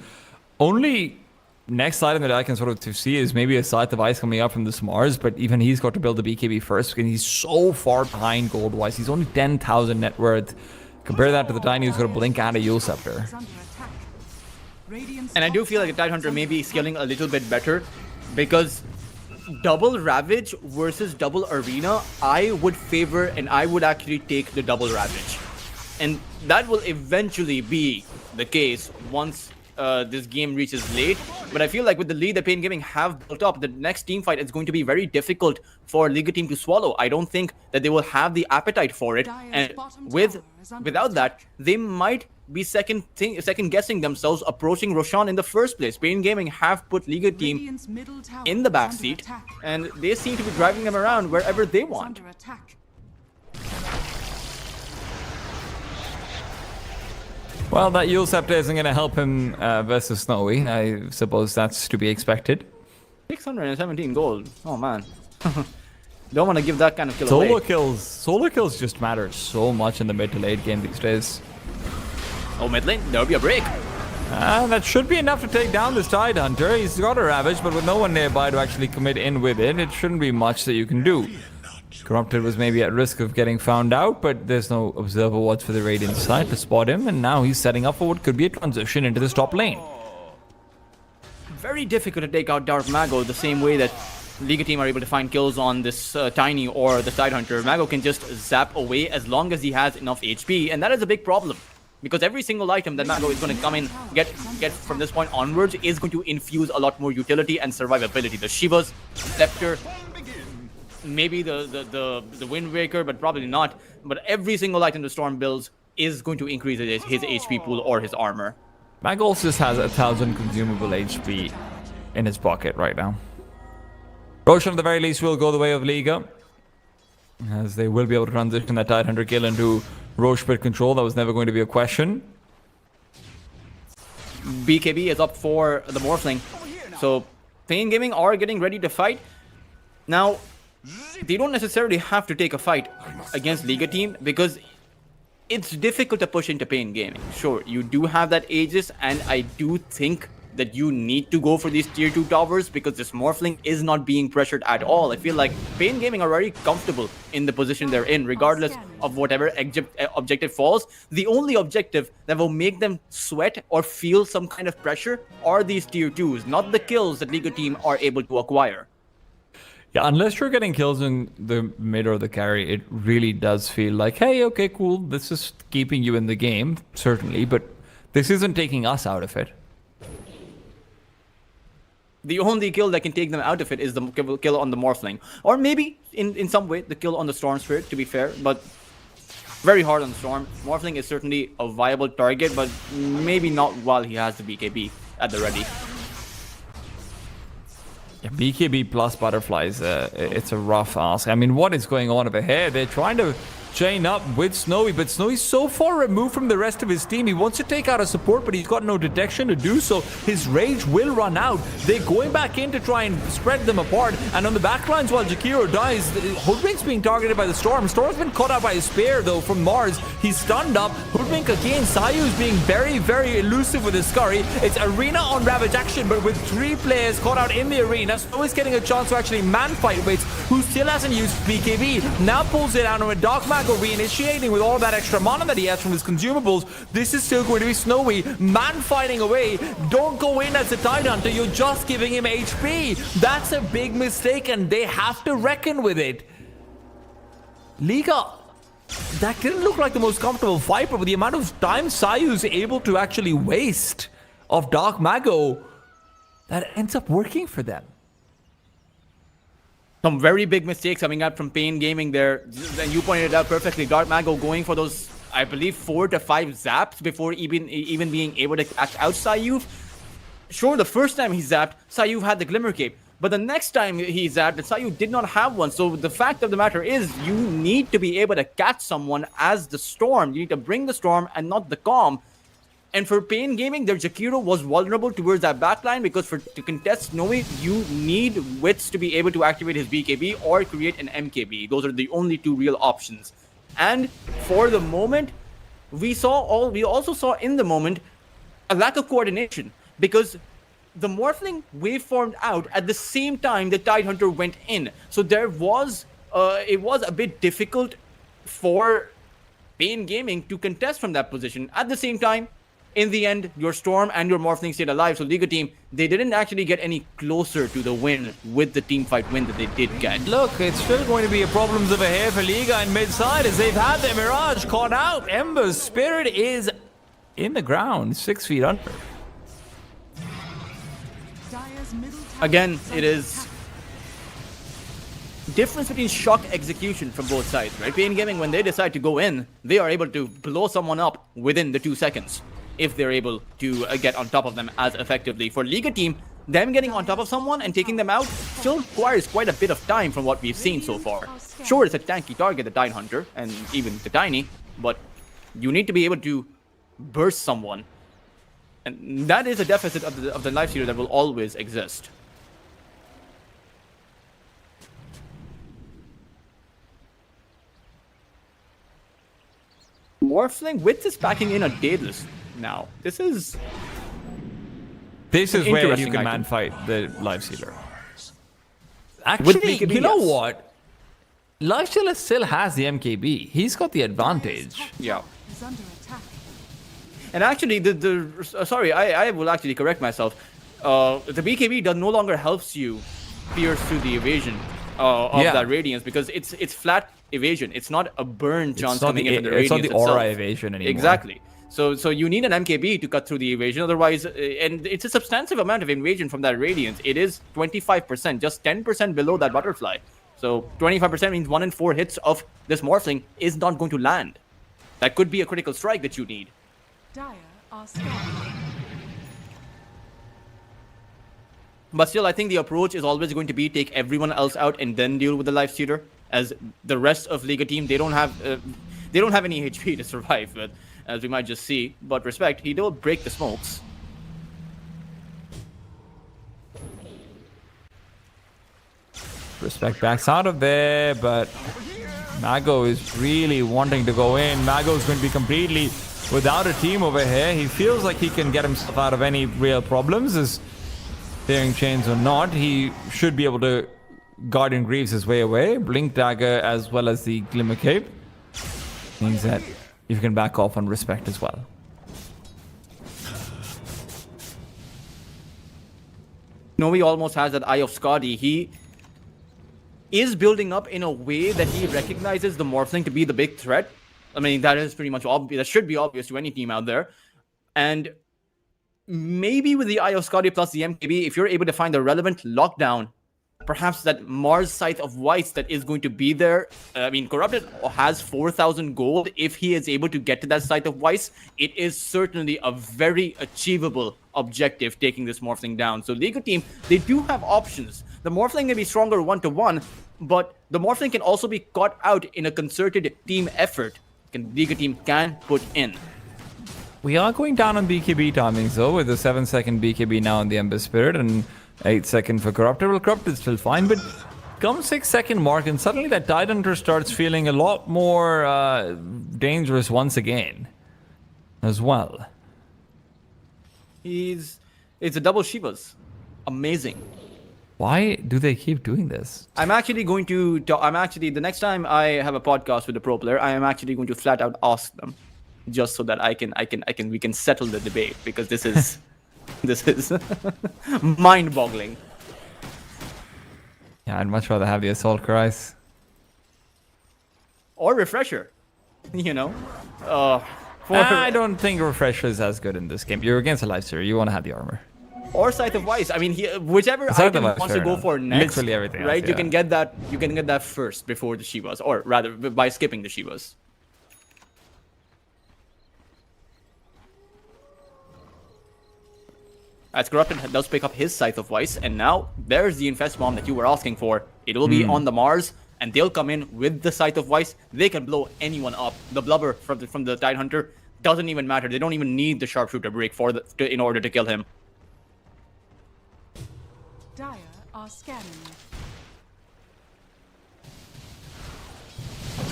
only next item that I can sort of to see is maybe a Scythe of Ice coming up from this Mars, but even he's got to build the BKB first, and he's so far behind gold-wise. He's only 10,000 net worth. Compare that to the Tiny who's got a Blink and a Yule Scepter. And I do feel like the Tidehunter may be scaling a little bit better, because double Ravage versus double Arena, I would favor and I would actually take the double Ravage. And that will eventually be the case once this game reaches late. But I feel like with the lead that Pain Gaming have built up, the next team fight is going to be very difficult for Liga team to swallow. I don't think that they will have the appetite for it, and without that, they might be second guessing themselves approaching Roshan in the first place. Pain Gaming have put Liga team in the backseat, and they seem to be driving them around wherever they want. Well, that Yule Scepter isn't going to help him versus Snowy. I suppose that's to be expected. 617 gold. Oh man. Don't want to give that kind of kill away. Solo kills just matter so much in the mid to late game these days. Oh, mid lane, there'll be a break. That should be enough to take down this Tidehunter. He's got a Ravage, but with no one nearby to actually commit in with it, it shouldn't be much that you can do. Corrupted was maybe at risk of getting found out, but there's no Observer Watch for the Radiant side to spot him, and now he's setting up for what could be a transition into this top lane. Very difficult to take out Dark Mago the same way that Liga team are able to find kills on this Tiny or the Tidehunter. Mago can just zap away as long as he has enough HP, and that is a big problem. Because every single item that Mago is going to come in, get from this point onwards, is going to infuse a lot more utility and survivability. The Shivas, Scepter, maybe the Wind Waker, but probably not. But every single item the Storm builds is going to increase his HP pool or his armor. Mago also just has 1,000 consumable HP in his pocket right now. Roshan, at the very least, will go the way of Liga, as they will be able to transition that Tidehunter kill into Roche Pit control. That was never going to be a question. BKB is up for the Morphling. So Pain Gaming are getting ready to fight. Now, they don't necessarily have to take a fight against Liga team because it's difficult to push into Pain Gaming. Sure, you do have that Aegis, and I do think that you need to go for these tier 2 towers because this Morphling is not being pressured at all. I feel like Pain Gaming are very comfortable in the position they're in, regardless of whatever objective falls. The only objective that will make them sweat or feel some kind of pressure are these tier 2s, not the kills that Liga team are able to acquire. Yeah, unless you're getting kills in the mid or the carry, it really does feel like, hey, okay, cool, this is keeping you in the game, certainly, but this isn't taking us out of it. The only kill that can take them out of it is the kill on the Morphling. Or maybe, in some way, the kill on the Storm Spirit, to be fair. But very hard on the Storm. Morphling is certainly a viable target, but maybe not while he has the BKB at the ready. Yeah, BKB plus Butterflies, it's a rough ask. I mean, what is going on over here? They're trying to chain up with Snowy, but Snowy's so far removed from the rest of his team. He wants to take out a support, but he's got no detection to do so. His rage will run out. They're going back in to try and spread them apart, and on the backlines while Jakiro dies, Hoodwink's being targeted by the Storm. Storm's been caught out by a spear though from Mars. He's stunned up. Hoodwink again. Sayu's being very, very elusive with his scurry. It's arena on Ravage action, but with 3 players caught out in the arena, Snowy's getting a chance to actually man-fight Waits, who still hasn't used BKB. Now pulls it out on a Dark Mago reinitiating with all that extra mana that he has from his consumables. This is still going to be Snowy man-fighting away. Don't go in as a Tidehunter, you're just giving him HP. That's a big mistake, and they have to reckon with it. Liga, that didn't look like the most comfortable fight, but with the amount of time Sayu's able to actually waste of Dark Mago, that ends up working for them. Some very big mistakes coming out from Pain Gaming there, and you pointed it out perfectly. Dark Mago going for those, I believe, 4 to 5 zaps before even being able to catch out Sayuv. Sure, the first time he zapped, Sayuv had the Glimmer Cape, but the next time he zapped, Sayuv did not have one. So the fact of the matter is, you need to be able to catch someone as the Storm. You need to bring the Storm and not the Calm. And for Pain Gaming, their Jakiro was vulnerable towards that backline because to contest Snowy, you need Wits to be able to activate his BKB or create an MKB. Those are the only 2 real options. And for the moment, we also saw in the moment a lack of coordination because the Morphling waveformed out at the same time the Tidehunter went in. So there was it was a bit difficult for Pain Gaming to contest from that position. At the same time, in the end, your Storm and your Morphling stayed alive. So Liga team, they didn't actually get any closer to the win with the teamfight win that they did get. Look, it's still going to be a problems over here for Liga in mid-side as they've had their Mirage caught out. Ember's Spirit is in the ground, 6 feet under. Again, it is difference between shock execution from both sides, right? PN Gaming, when they decide to go in, they are able to blow someone up within the 2 seconds if they're able to get on top of them as effectively. For Liga team, them getting on top of someone and taking them out still requires quite a bit of time from what we've seen so far. Sure, it's a tanky target, the Tide Hunter, and even the Tiny, but you need to be able to burst someone. And that is a deficit of the life stealer that will always exist. Morphling Wits is packing in a Daedalus now. This is where you interesting can item. man fight the life stealer. With Actually, BKB, you know yes. what? Life stealer still has the MKB. He's got the advantage. Yeah. Is under attack. And actually, sorry, I will actually correct myself. The BKB no longer helps you pierce through the evasion of Yeah. that radiance because it's flat evasion. It's not a burn chance not coming the- in from the it's not radiance the aura itself. evasion anymore. Exactly. So you need an MKB to cut through the evasion. Otherwise, and it's a substantive amount of evasion from that radiance. It is 25%, just 10% below that butterfly. So 25% means 1 in 4 hits of this Morphling is not going to land. That could be a critical strike that you need. Dire are scanning. But still, I think the approach is always going to be take everyone else out and then deal with the life stealer. As the rest of Liga team, they don't have any HP to survive. But as we might just see, but respect, he will break the smokes. Respect backs out of there, but Mago is really wanting to go in. Mago is going to be completely without a team over here. He feels like he can get himself out of any real problems, as Tearing Chains or not. He should be able to Guardian Greaves his way away. Blink Dagger as well as the Glimmer Cape means that you can back off on Respect as well. Novi almost has that Eye of Skadi. He is building up in a way that he recognizes the Morphling to be the big threat. I mean, that is pretty much obvious. That should be obvious to any team out there. And maybe with the Eye of Skadi plus the MKB, if you're able to find the relevant lockdown, perhaps that Mars Scythe of Vice that is going to be there. I mean, Corrupted has 4,000 gold. If he is able to get to that Scythe of Vice, it is certainly a very achievable objective taking this Morphling down. So Liga team, they do have options. The Morphling may be stronger 1-to-1, but the Morphling can also be caught out in a concerted team effort. Liga team can put in. We are going down on BKB timings though, with the 7-second BKB now on the Ember Spirit and 8-second for Corrupted. Well, Corrupted's still fine, but come 6-second mark and suddenly that Tide Hunter starts feeling a lot more dangerous once again as well. It's a double Shivas. Amazing. Why do they keep doing this? I'm actually going to the next time I have a podcast with the pro player, I am actually going to flat out ask them, just so that we can settle the debate, because this is this is mind-boggling. Yeah, I'd much rather have the Assault Cries. Or Refresher, you know. I don't think Refresher is as good in this game. You're against a Lifestealer. You want to have the armor. Or Scythe of Vice. I mean, whichever Scythe item of he Vice, wants fair to go enough. for next, Literally everything else, right? You yeah. can get that. You can get that first before the Shivas, or rather by skipping the Shivas. As Corrupted does pick up his Scythe of Vice, and now there's the Infest Bomb that you were asking for. It will be on the Mars, and they'll come in with the Scythe of Vice. They can blow anyone up. The Blubber from the Tide Hunter doesn't even matter. They don't even need the Sharpshooter break in order to kill him. Dire are scanning.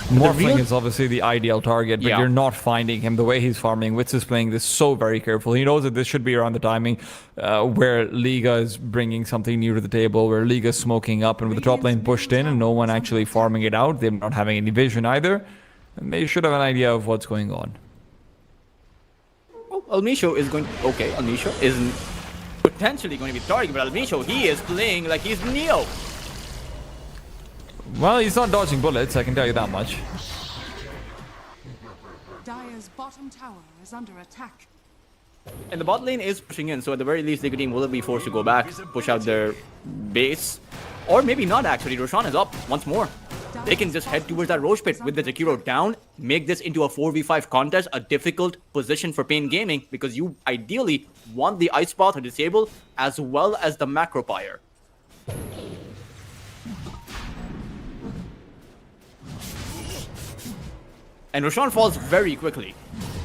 Morphling is obviously the ideal target, but Yeah. you're not finding him the way he's farming. Wits is playing this so very careful. He knows that this should be around the timing where Liga is bringing something new to the table, where Liga is smoking up, and with the top lane pushed in and no one actually farming it out, they're not having any vision either. And they should have an idea of what's going on. Oh, Almisho is going. Okay, Almisho isn't potentially going to be the target, but Almisho, he is playing like he's Neo. Well, he's not dodging bullets, I can tell you that much. Dire's bottom tower is under attack. And the bot lane is pushing in, so at the very least, Liga team will be forced to go back, push out their base. Or maybe not, actually. Roshan is up once more. They can just head towards that Roche pit with the Jakiro down, make this into a 4v5 contest, a difficult position for Pain Gaming, because you ideally want the Ice Path to disable as well as the Macro Pyre. And Roshan falls very quickly.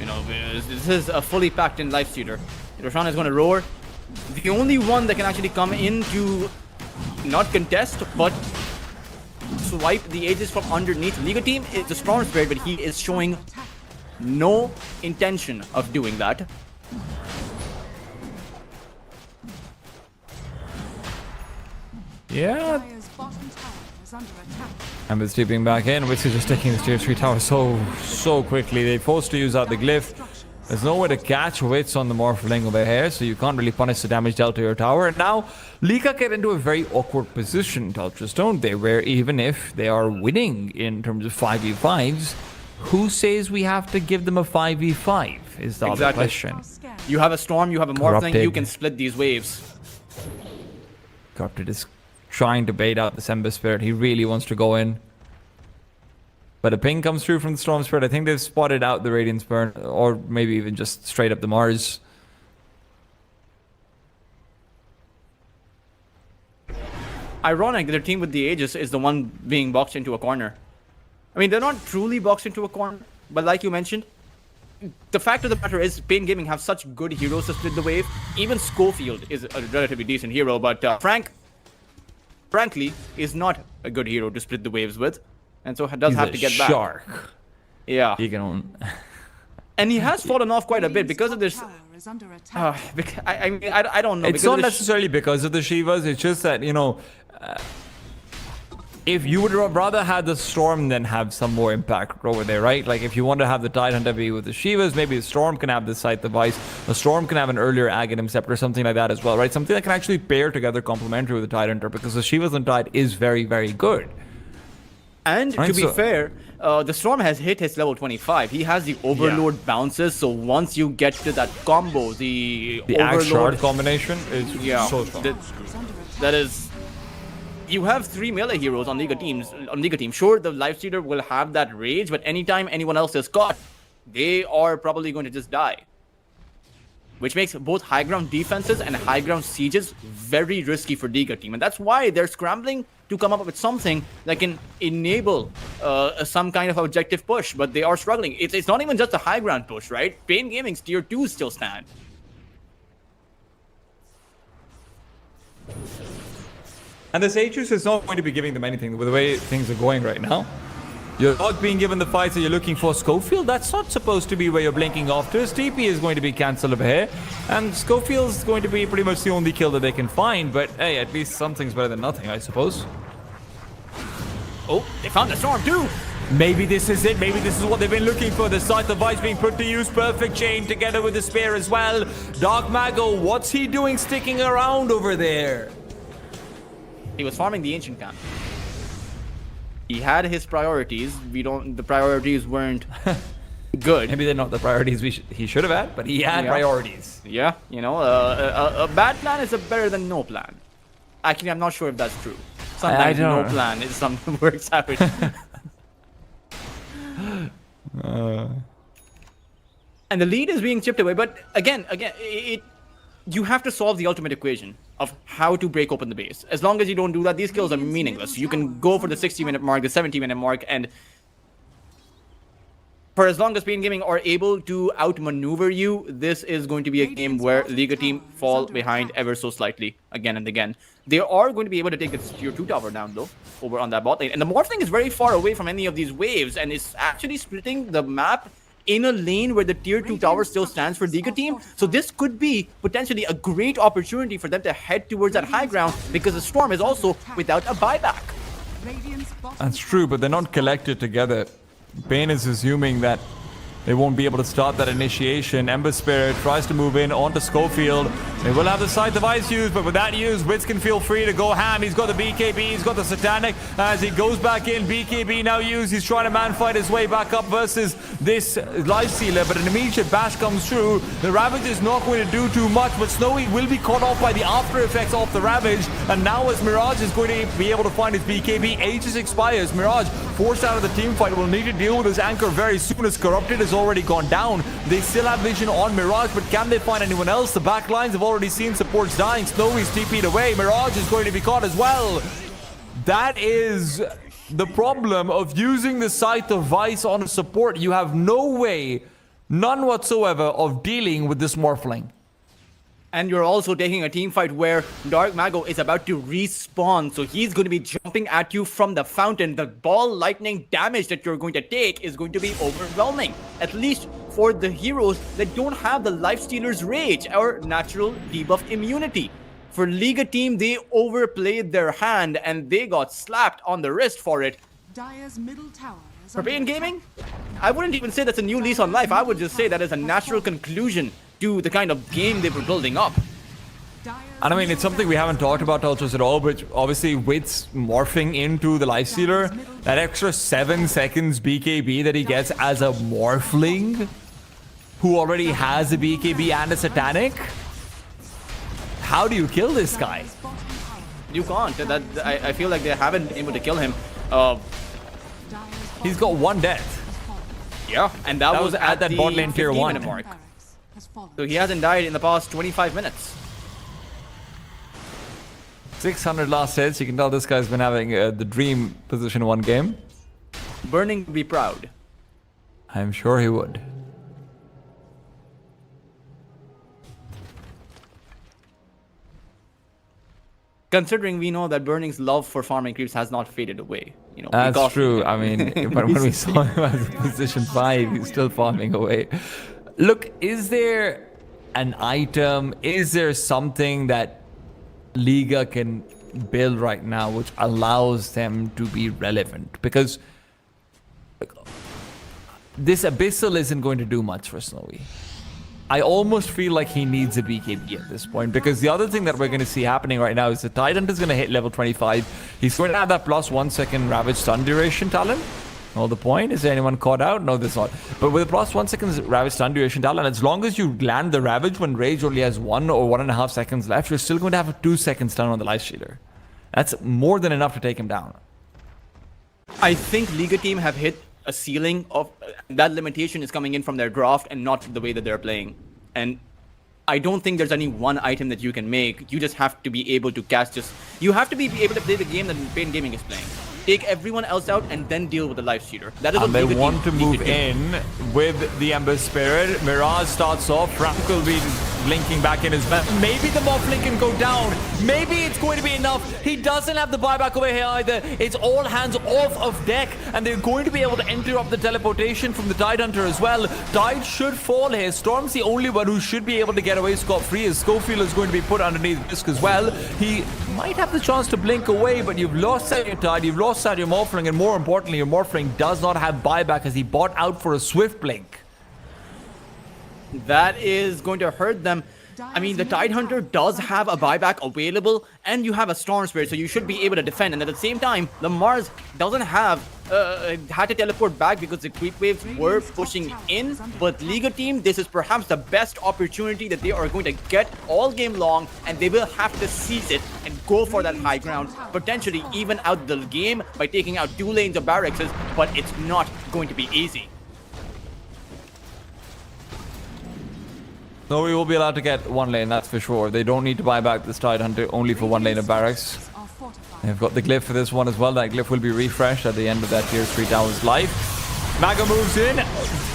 You know, this is a fully packed in Lifestealer. Roshan is going to roar. The only one that can actually come in to not contest, but swipe the Aegis from underneath Liga team is the Storm Spirit, but he is showing no intention of doing that. Yeah. Dire's bottom tower is under attack. And with stepping back in, Witz is just taking this tier 3 tower so quickly. They're forced to use out the glyph. There's nowhere to catch Witz on the Morphling over here, so you can't really punish the damage dealt to your tower. And now, Liga get into a very awkward position, Teltras, don't they? Where even if they are winning in terms of 5v5s, who says we have to give them a 5v5 is the other question. You have a Storm, you have a Morphling, you can split these waves. Corrupted is trying to bait out the Ember Spirit. He really wants to go in. But a ping comes through from the Storm Spirit. I think they've spotted out the Radiance Burn, or maybe even just straight up the Mars. Ironic that their team with the Aegis is the one being boxed into a corner. I mean, they're not truly boxed into a corner, but like you mentioned, the fact of the matter is Pain Gaming have such good heroes to split the wave. Even Schofield is a relatively decent hero, but frankly, is not a good hero to split the waves with. And so does have to get back. Shark. Yeah. He can. And he has fallen off quite a bit because of this. I mean, I don't know. It's not necessarily because of the Shivas. It's just that, you know, if you would rather have the Storm than have some more impact over there, right? Like if you want to have the Tidehunter be with the Shivas, maybe the Storm can have the Scythe device. The Storm can have an earlier Aghanim Scepter, something like that as well, right? Something that can actually pair together complementary with the Tidehunter, because the Shivas and Tide is very, very good. And to be fair, the Storm has hit his level 25. He has the Overload bounces, so once you get to that combo, the Axe Overload Shard combination is so strong. That is... You have 3 melee heroes on Liga teams. Sure, the Lifestealer will have that rage, but anytime anyone else is caught, they are probably going to just die. Which makes both high ground defenses and high ground sieges very risky for Liga team. And that's why they're scrambling to come up with something that can enable some kind of objective push. But they are struggling. It's not even just a high ground push, right? Pain Gaming's tier 2 still stand. And this Aegis is not going to be giving them anything with the way things are going right now. You're not being given the fights that you're looking for. Schofield, that's not supposed to be where you're blinking off to. TP is going to be cancelled over here. And Schofield's going to be pretty much the only kill that they can find. But hey, at least something's better than nothing, I suppose. Oh, they found the Storm too! Maybe this is it. Maybe this is what they've been looking for. The Scythe of Ice being put to use. Perfect chain together with the Spear as well. Dark Mago, what's he doing sticking around over there? He was farming the Ancient Camp. He had his priorities. The priorities weren't good. Maybe they're not the priorities he should have had, but he had priorities. Yeah, you know, a bad plan is better than no plan. Actually, I'm not sure if that's true. Sometimes no plan is something works out. And the lead is being chipped away, but again, you have to solve the ultimate equation of how to break open the base. As long as you don't do that, these kills are meaningless. You can go for the 60-minute mark, the 70-minute mark, and for as long as Pain Gaming are able to outmaneuver you, this is going to be a game where Liga team fall behind ever so slightly again and again. They are going to be able to take this tier 2 tower down though, over on that bot lane. And the Morphling is very far away from any of these waves and is actually splitting the map in a lane where the tier 2 tower still stands for Liga team. So this could be potentially a great opportunity for them to head towards that high ground, because the Storm is also without a buyback. That's true, but they're not collected together. Pain is assuming that they won't be able to start that initiation. Ember Spirit tries to move in onto Schofield. They will have the Scythe of Ice used, but with that used, Wits can feel free to go ham. He's got the BKB, he's got the Satanic. As he goes back in, BKB now used. He's trying to man-fight his way back up versus this Lifestealer, but an immediate bash comes through. The Ravage is not going to do too much, but Snowy will be caught off by the after effects of the Ravage. And now as Mirage is going to be able to find his BKB, Aegis expires. Mirage, forced out of the team fight, will need to deal with his anchor very soon as Corrupted has already gone down. They still have vision on Mirage, but can they find anyone else? The back lines have already seen supports dying. Snowy's TP'd away. Mirage is going to be caught as well. That is the problem of using the Scythe of Vice on a support. You have no way, none whatsoever, of dealing with this Morphling. And you're also taking a team fight where Dark Mago is about to respawn. So he's going to be jumping at you from the fountain. The ball lightning damage that you're going to take is going to be overwhelming. At least for the heroes that don't have the Lifestealer's Rage or natural debuff immunity. For Liga team, they overplayed their hand and they got slapped on the wrist for it. Dire's middle tower is For Pain Gaming, I wouldn't even say that's a new lease on life. I would just say that is a natural conclusion to the kind of game they were building up. And I mean, it's something we haven't talked about Tulchus at all, but obviously Wits morphing into the Lifestealer, that extra 7 seconds BKB that he gets as a Morphling, who already has a BKB and a Satanic. How do you kill this guy? You can't. I feel like they haven't been able to kill him. He's got 1 death. Yeah, and that was at that the bot lane tier 1 mark. So he hasn't died in the past 25 minutes. 600 last hits. You can tell this guy's been having the dream position 1 game. Burning would be proud. I'm sure he would. Considering we know that Burning's love for farming creeps has not faded away. You know, that's true. I mean, but when we saw him as position 5, he's still farming away. Look, is there an item? Is there something that Liga can build right now which allows them to be relevant? Because this Abyssal isn't going to do much for Snowy. I almost feel like he needs a BKB at this point, because the other thing that we're going to see happening right now is the Tident is going to hit level 25. He's going to have that plus 1 second Ravage stun duration talent. Know the point? Is there anyone caught out? No, there's not. But with a plus 1 second Ravage stun duration talent, as long as you land the Ravage when Rage only has 1 or 1.5 seconds left, you're still going to have a 2 second stun on the Lifestealer. That's more than enough to take him down. I think Liga team have hit a ceiling of that. Limitation is coming in from their draft and not the way that they're playing. And I don't think there's any one item that you can make. You just have to be able to cast you have to be able to play the game that Pain Gaming is playing. Take everyone else out and then deal with the Lifestealer. That is what they Liga want to team move in with the Ember Spirit. Mirage starts off. Frank will be blinking back in his map. Maybe the Morphling can go down. Maybe it's going to be enough. He doesn't have the buyback over here either. It's all hands off of deck, and they're going to be able to interrupt the teleportation from the Tidehunter as well. Tide should fall here. Storm's the only one who should be able to get away scot-free, as Schofield is going to be put underneath risk as well. He might have the chance to blink away, but you've lost out your Tide, you've lost out your Morphling, and more importantly, your Morphling does not have buyback as he bought out for a swift blink. That is going to hurt them. I mean, the Tidehunter does have a buyback available, and you have a Storm Spirit, so you should be able to defend. And at the same time, the Mars doesn't have had to teleport back because the creep waves were pushing in. But Liga team, this is perhaps the best opportunity that they are going to get all game long, and they will have to seize it and go for that high ground, potentially even out the game by taking out 2 lanes of barracks. But it's not going to be easy. No, we will be allowed to get 1 lane, that's for sure. They don't need to buy back this Tidehunter only for 1 lane of barracks. They've got the glyph for this one as well. That glyph will be refreshed at the end of that tier 3 tower's life. Mago moves in.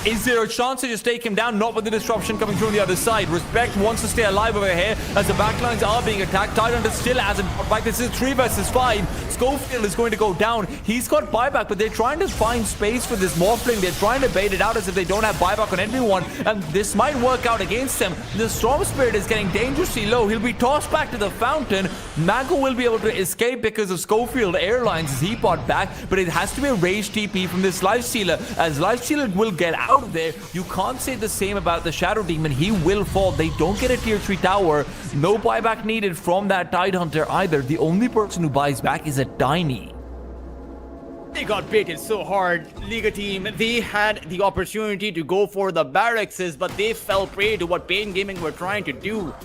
Is there a chance to just take him down? Not with the disruption coming through on the other side. Respect wants to stay alive over here as the backlines are being attacked. Tidehunter still hasn't got back. This is 3 versus 5. Schofield is going to go down. He's got buyback, but they're trying to find space for this Morphling. They're trying to bait it out as if they don't have buyback on everyone, and this might work out against them. The Storm Spirit is getting dangerously low. He'll be tossed back to the fountain. Mago will be able to escape because of Schofield Airlines as he bought back, but it has to be a rage TP from this Lifestealer. As Lifestealer will get out of there, you can't say the same about the Shadow Demon. He will fall. They don't get a tier 3 tower. No buyback needed from that Tidehunter either. The only person who buys back is a Tiny. They got baited so hard, Liga team. They had the opportunity to go for the barracks, but they fell prey to what Pain Gaming were trying to do.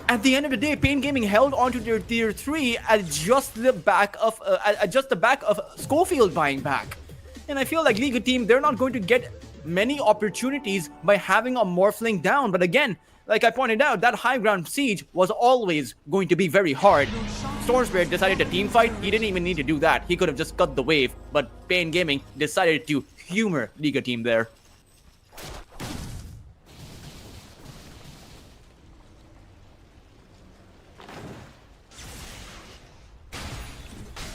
At the end of the day, Pain Gaming held onto their tier 3 at just the back of Schofield buying back. And I feel like Liga team, they're not going to get many opportunities by having a Morphling down. But again, like I pointed out, that high ground siege was always going to be very hard. Storm Spirit decided to team fight. He didn't even need to do that. He could have just cut the wave. But Pain Gaming decided to humor Liga team there.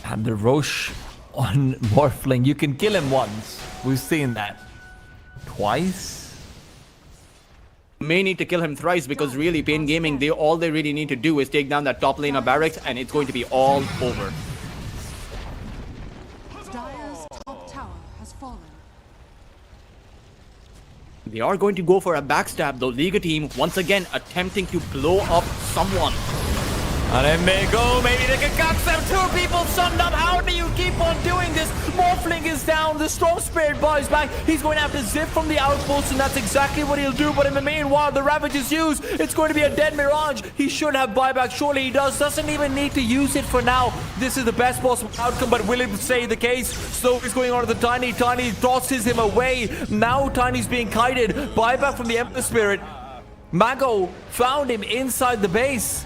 And the Roche on Morphling, you can kill him once. We've seen that. Twice? May need to kill him thrice because really Pain Gaming, all they really need to do is take down that top lane of barracks and it's going to be all over. Dire's top tower has fallen. They are going to go for a backstab though. Liga team once again attempting to blow up someone. And in they go, maybe they can catch them. 2 people summed up. How do you keep on doing this? Morphling is down. The Storm Spirit buys back. He's going to have to zip from the outpost, and that's exactly what he'll do. But in the meanwhile, the Ravage is used. It's going to be a dead Mirage. He should have buyback. Surely he does. Doesn't even need to use it for now. This is the best possible outcome, but will it stay the case? So he's going on to the Tiny. Tiny tosses him away. Now Tiny's being kited. Buyback from the Emperor Spirit. Mago found him inside the base.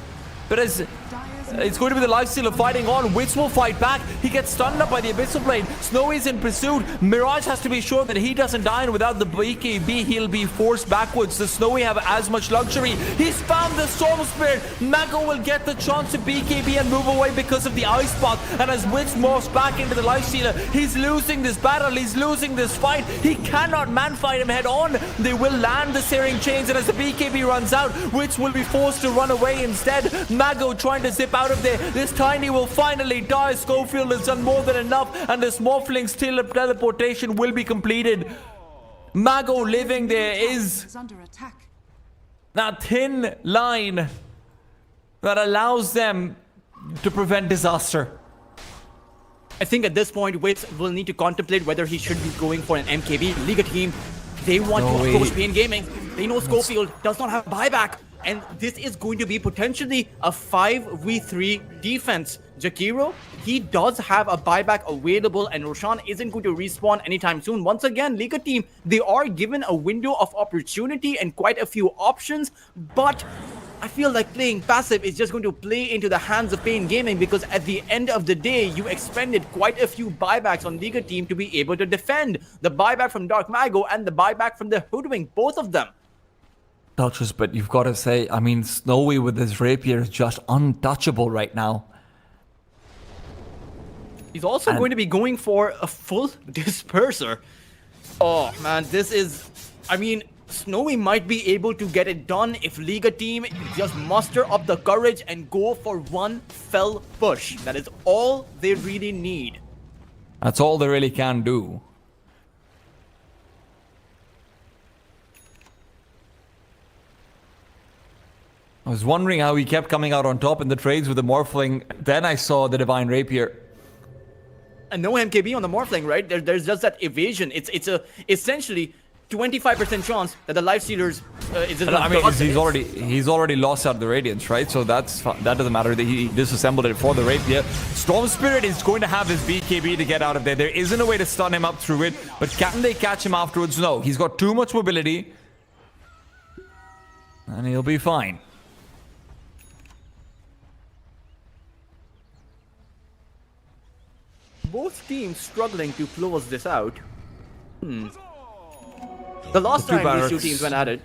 But as it's going to be the Lifestealer fighting on, Wits will fight back. He gets stunned up by the Abyssal Blade. Snowy's in pursuit. Mirage has to be sure that he doesn't die, and without the BKB, he'll be forced backwards. Does Snowy have as much luxury? He's found the Storm Spirit. Mago will get the chance to BKB and move away because of the Ice Spot. And as Wits morphs back into the Lifestealer, he's losing this battle. He's losing this fight. He cannot man-fight him head-on. They will land the Searing Chains, and as the BKB runs out, Wits will be forced to run away instead. Mago trying to zip out of there. This Tiny will finally die. Schofield has done more than enough, and this Morphling teleportation will be completed. Mago living there is Under attack. that thin line that allows them to prevent disaster. I think at this point, Wits will need to contemplate whether he should be going for an MKB. Liga team, they want to approach Pain Gaming. They know Schofield does not have buyback. And this is going to be potentially a 5v3 defense. Jakiro, he does have a buyback available, and Roshan isn't going to respawn anytime soon. Once again, Liga team, they are given a window of opportunity and quite a few options, but I feel like playing passive is just going to play into the hands of Pain Gaming, because at the end of the day, you expended quite a few buybacks on Liga team to be able to defend. The buyback from Dark Mago and the buyback from the Hoodwink, both of them. Duchess, but you've got to say, I mean, Snowy with his rapier is just untouchable right now. He's also going to be going for a full disperser. Oh man, this is, I mean, Snowy might be able to get it done if Liga team just muster up the courage and go for one fell push. That is all they really need. That's all they really can do. I was wondering how he kept coming out on top in the trades with the Morphling. Then I saw the Divine Rapier. And no MKB on the Morphling, right? There's just that evasion. It's a essentially 25% chance that the Lifestealers is I mean, he's already lost out the Radiance, right? So that doesn't matter. He disassembled it for the Rapier. Storm Spirit is going to have his BKB to get out of there. There isn't a way to stun him up through it, but can they catch him afterwards? No, he's got too much mobility, and he'll be fine. Both teams struggling to close this out. The last time these two teams went at it,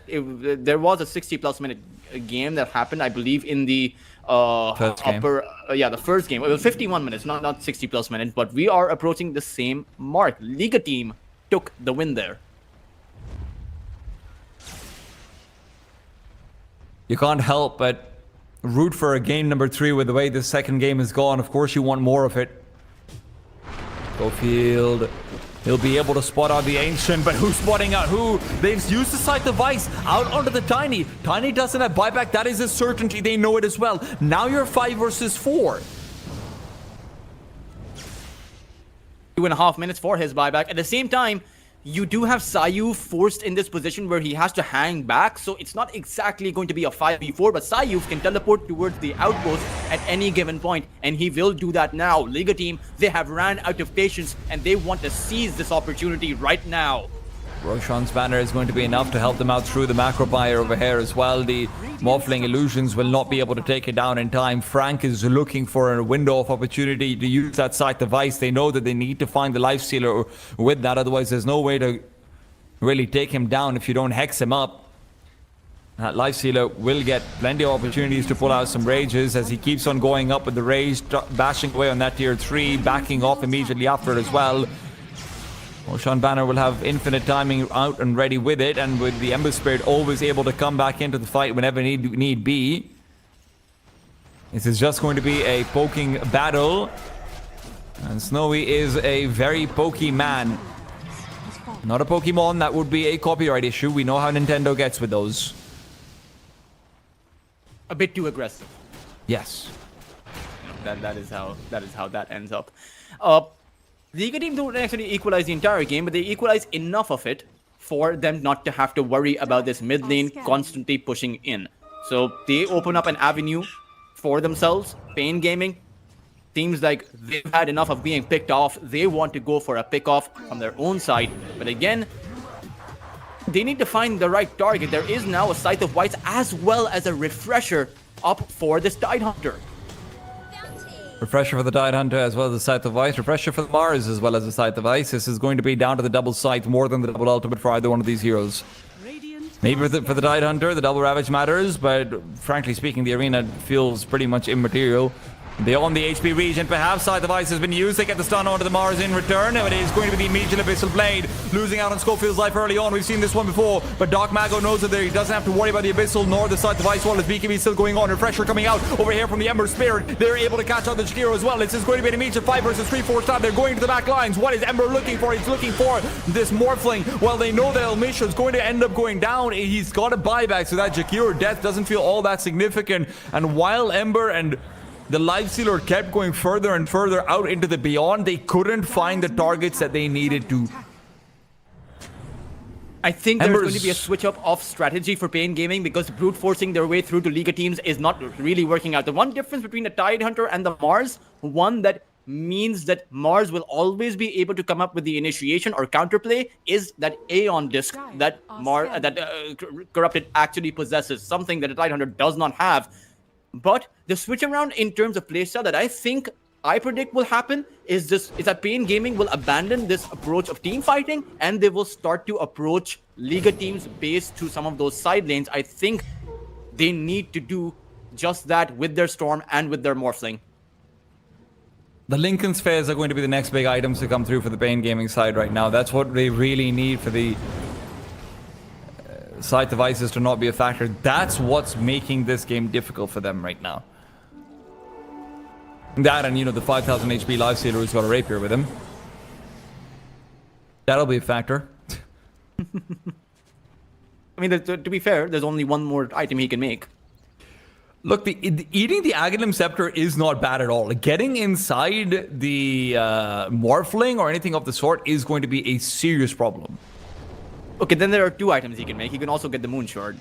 there was a 60+ minute game that happened, I believe, in the the first game. It was 51 minutes, not 60+ minutes, but we are approaching the same mark. Liga team took the win there. You can't help but root for a game number 3 with the way this second game has gone. Of course, you want more of it. Schofield He'll be able to spot out the Ancient, but who's spotting out who? They've used the Scythe of Ice out onto the Tiny. Tiny doesn't have buyback. That is a certainty. They know it as well. Now you're 5 versus 4. 2.5 minutes for his buyback. At the same time, you do have Sayuf forced in this position where he has to hang back, so it's not exactly going to be a 5v4, but Sayuf can teleport towards the outpost at any given point, and he will do that now. Liga team, they have ran out of patience, and they want to seize this opportunity right now. Roshan's banner is going to be enough to help them out through the macro buyer over here as well. The Morphling Illusions will not be able to take it down in time. Frank is looking for a window of opportunity to use that Scythe of Ice. They know that they need to find the Lifestealer with that, otherwise there's no way to really take him down if you don't hex him up. That Lifestealer will get plenty of opportunities to pull out some rages as he keeps on going up with the rage, bashing away on that tier 3, backing off immediately after it as well. Roshan Banner will have infinite timing out and ready with it, and with the Ember Spirit always able to come back into the fight whenever need be. This is just going to be a poking battle, and Snowy is a very pokey man. Not a Pokemon, that would be a copyright issue. We know how Nintendo gets with those. A bit too aggressive. Yes. That is how that ends up. Liga team don't actually equalize the entire game, but they equalize enough of it for them not to have to worry about this mid lane constantly pushing in. So they open up an avenue for themselves. Pain Gaming seems like they've had enough of being picked off. They want to go for a pick off from their own side. But again, they need to find the right target. There is now a Scythe of Whites as well as a refresher up for this Tidehunter. Refresher for the Tidehunter as well as the Scythe of Ice. Refresher for the Mars as well as the Scythe of Ice. This is going to be down to the double Scythe more than the double ultimate for either one of these heroes. Maybe for the Tidehunter, the double Ravage matters, but frankly speaking, the arena feels pretty much immaterial. They own the HP region. Perhaps Scythe of Ice has been used. They get the stun onto the Mars in return. It is going to be the immediate Abyssal Blade. Losing out on Schofield's life early on. We've seen this one before. But Dark Mago knows that he doesn't have to worry about the Abyssal nor the Scythe of Ice while his BKB still going on. Refresher coming out over here from the Ember Spirit. They're able to catch out the Shakiro as well. This is going to be an immediate 5 versus 3-4 stab. They're going to the back lines. What is Ember looking for? He's looking for this Morphling. Well, they know that Elmisha is going to end up going down. He's got a buyback, so that Jakiro death doesn't feel all that significant. And while Ember and the Lifestealer kept going further and further out into the beyond, they couldn't find the targets that they needed to. I think there's going to be a switch up of strategy for Pain Gaming because brute forcing their way through to Liga teams is not really working out. The one difference between the Tidehunter and the Mars, one that means that Mars will always be able to come up with the initiation or counterplay, is that Aeon disc that Corrupted actually possesses, something that the Tidehunter does not have. But the switch around in terms of playstyle that I predict will happen is that Pain Gaming will abandon this approach of team fighting and they will start to approach Liga teams based to some of those side lanes. I think they need to do just that with their Storm and with their Morphling. The Lincoln Spheres are going to be the next big items to come through for the Pain Gaming side right now. That's what they really need for the Scythe of Ice to not be a factor. That's what's making this game difficult for them right now. That and, you know, the 5,000 HP Lifestealer who's got a Rapier with him. That'll be a factor. I mean, to be fair, there's only one more item he can make. Look, eating the Aghanim Scepter is not bad at all. Getting inside the Morphling or anything of the sort is going to be a serious problem. Okay, then there are 2 items he can make. He can also get the Moon Shard.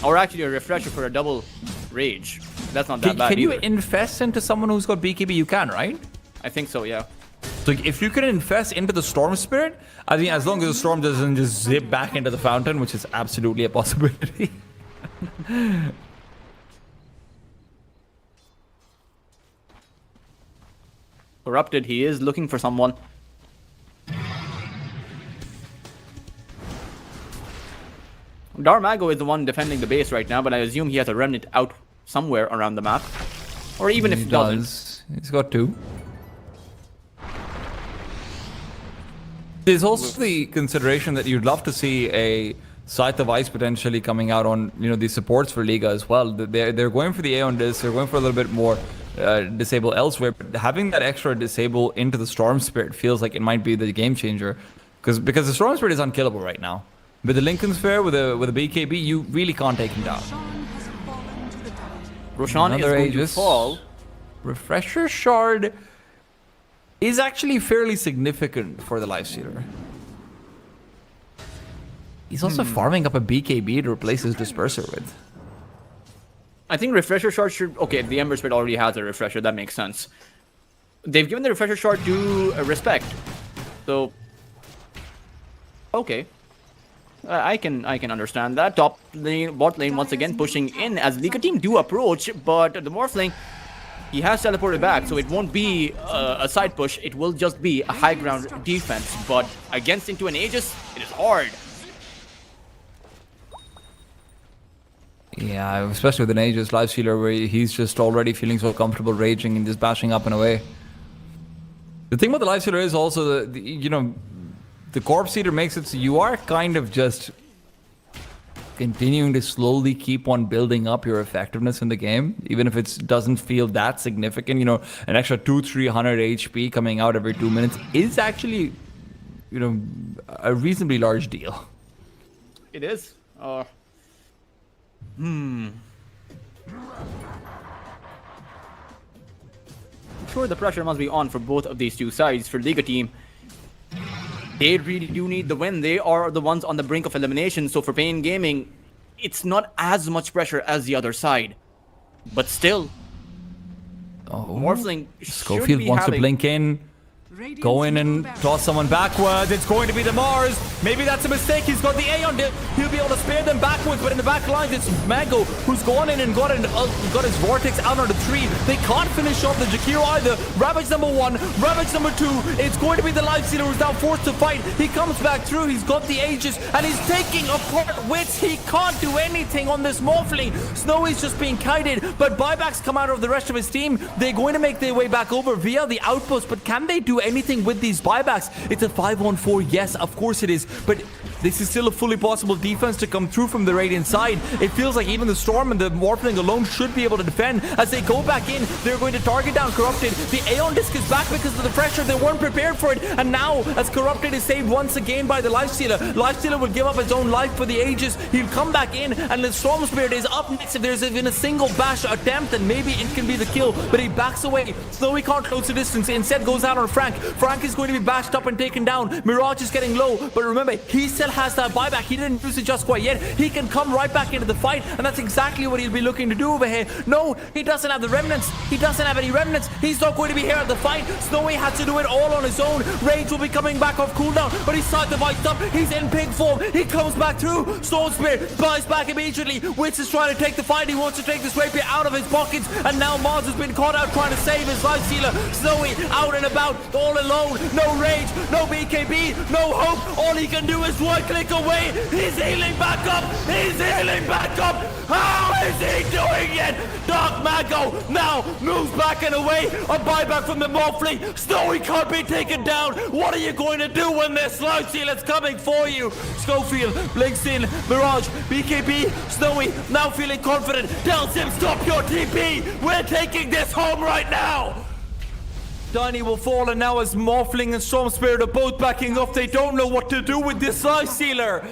Or actually a Refresher for a double Rage. That's not that bad Can you either. infest into someone who's got BKB? You can, right? I think so, yeah. So if you can infest into the Storm Spirit, I think as long as the Storm doesn't just zip back into the fountain, which is absolutely a possibility. Corrupted, he is looking for someone. Darmago is the one defending the base right now, but I assume he has a remnant out somewhere around the map. Or even if he doesn't. He's got 2. There's also the consideration that you'd love to see a Scythe of Ice potentially coming out on, you know, the supports for Liga as well. They're going for the Aeon Disc, they're going for a little bit more disable elsewhere. But having that extra disable into the Storm Spirit feels like it might be the game changer, because the Storm Spirit is unkillable right now. With the Lincoln Sphere, with a BKB, you really can't take him down. Has fallen to the dark. Roshan is Another going to Aegis. fall. Refresher Shard is actually fairly significant for the Lifestealer. He's also farming up a BKB to replace his Disperser with. I think Refresher Shard should... Okay, the Ember Spirit already has a Refresher. That makes sense. They've given the Refresher Shard due respect. So... Okay. I can understand that. Top lane, bot lane once again pushing in as Liga team do approach, but the Morphling, he has teleported back, so it won't be a side push. It will just be a high ground defense. But against into an Aegis, it is hard. Yeah, especially with an Aegis Lifestealer where he's just already feeling so comfortable raging and just bashing up and away. The thing about the Lifestealer is also, the Corpse Eater makes it so you are kind of just continuing to slowly keep on building up your effectiveness in the game, even if it doesn't feel that significant. An extra 200-300 HP coming out every 2 minutes is actually, a reasonably large deal. It is. Sure, the pressure must be on for both of these two sides. For Liga team, they really do need the win. They are the ones on the brink of elimination. So for Pain Gaming, it's not as much pressure as the other side. But still, Morphling Schofield wants to blink in. Go in and toss someone backwards. It's going to be the Mars. Maybe that's a mistake. He's got the Aeon. He'll be able to spare them backwards, but in the back lines, it's Mango who's gone in and got his Vortex out on the tree. They can't finish off the Jakiro either. Ravage number 1, Ravage number 2. It's going to be the Lifestealer who's now forced to fight. He comes back through. He's got the Aegis, and he's taking apart Wits. He can't do anything on this Morphling. Snowy's just being kited, but buybacks come out of the rest of his team. They're going to make their way back over via the outpost, but can they do anything with these buybacks? It's a 5-on-4, yes, of course it is, but this is still a fully possible defense to come through from the Radiant side. It feels like even the Storm and the Morphling alone should be able to defend. As they go back in, they're going to target down Corrupted. The Aeon Disc is back because of the pressure. They weren't prepared for it, and now as Corrupted is saved once again by the Lifestealer, Lifestealer will give up his own life for the Aegis. He'll come back in, and the Storm Spirit is up next. If there's even a single bash attempt, then maybe it can be the kill, but he backs away. Snowy can't close the distance. Instead goes out on Frank. Frank is going to be bashed up and taken down. Mirage is getting low, but remember, he still has that buyback. He didn't use it just quite yet. He can come right back into the fight, and that's exactly what he'll be looking to do over here. No, he doesn't have the remnants. He doesn't have any remnants. He's not going to be here at the fight. Snowy had to do it all on his own. Rage will be coming back off cooldown, but he's starting to fight up. He's in pig form. He comes back through. Storm Spirit buys back immediately. Witch is trying to take the fight. He wants to take this rapier out of his pockets, and now Mars has been caught out trying to save his Lifestealer. Snowy out and about, all alone. No Rage, no BKB, no hope. All he can do is one click away. He's healing back up. He's healing back up. How is he doing it? Dark Mango now moves back and away. A buyback from the Morphling. Snowy can't be taken down. What are you going to do when this Lifestealer's coming for you? Schofield blinks in. Mirage, BKB, Snowy now feeling confident. Tells him, stop your TP. We're taking this home right now. Tiny will fall, and now as Morphling and Storm Spirit are both backing off, they don't know what to do with this Lifestealer.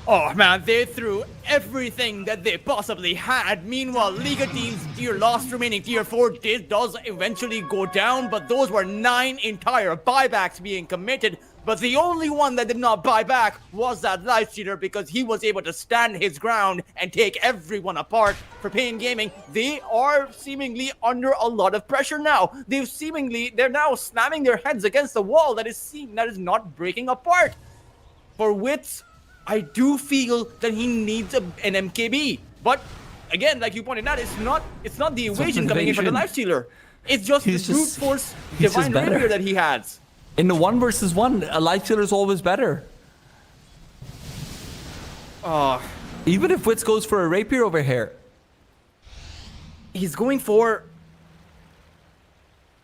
Oh man, they threw everything that they possibly had. Meanwhile, Liga team's last remaining tier 4 does eventually go down, but those were 9 entire buybacks being committed. But the only one that did not buy back was that Lifestealer, because he was able to stand his ground and take everyone apart. For Pain Gaming, they are seemingly under a lot of pressure now. They're now slamming their heads against the wall that is not breaking apart. For Wits, I do feel that he needs an MKB. But again, like you pointed out, it's not the evasion coming in for the Lifestealer. It's just the brute force divine rapier that he has. In the 1 versus 1, a Lifestealer is always better. Even if Wits goes for a rapier over here. He's going for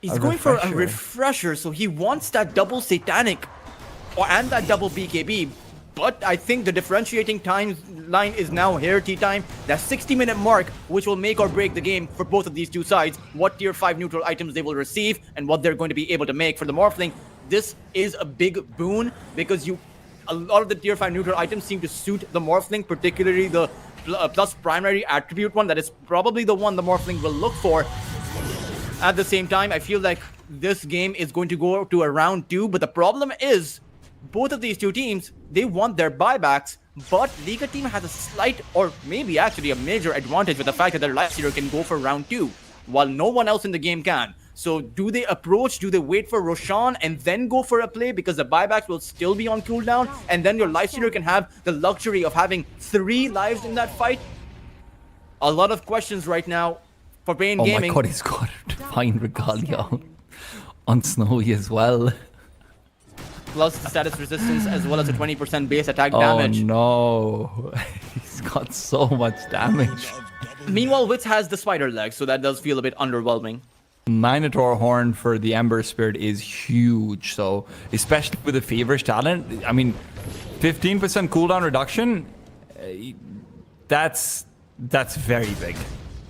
a refresher, so he wants that double satanic and that double BKB. But I think the differentiating timeline is now here, T-Time. That 60-minute mark, which will make or break the game for both of these two sides, what tier 5 neutral items they will receive, and what they're going to be able to make. For the Morphling, this is a big boon, because a lot of the tier 5 neutral items seem to suit the Morphling, particularly the plus primary attribute one. That is probably the one the Morphling will look for. At the same time, I feel like this game is going to go to a round 2, but the problem is both of these two teams, they want their buybacks, but Liga team has a slight, or maybe actually a major advantage with the fact that their Lifestealer can go for round 2, while no one else in the game can. So do they wait for Roshan and then go for a play, because the buybacks will still be on cooldown, and then your Lifestealer can have the luxury of having 3 lives in that fight? A lot of questions right now for Pain Gaming. Oh my god, he's got Divine Regalia on Snowy as well. Plus status resistance as well as a 20% base attack damage. Oh no, he's got so much damage. Meanwhile, Witz has the spider leg, so that does feel a bit underwhelming. Minotaur Horn for the Ember Spirit is huge, so especially with the Feverish talent, I mean, 15% cooldown reduction, that's very big.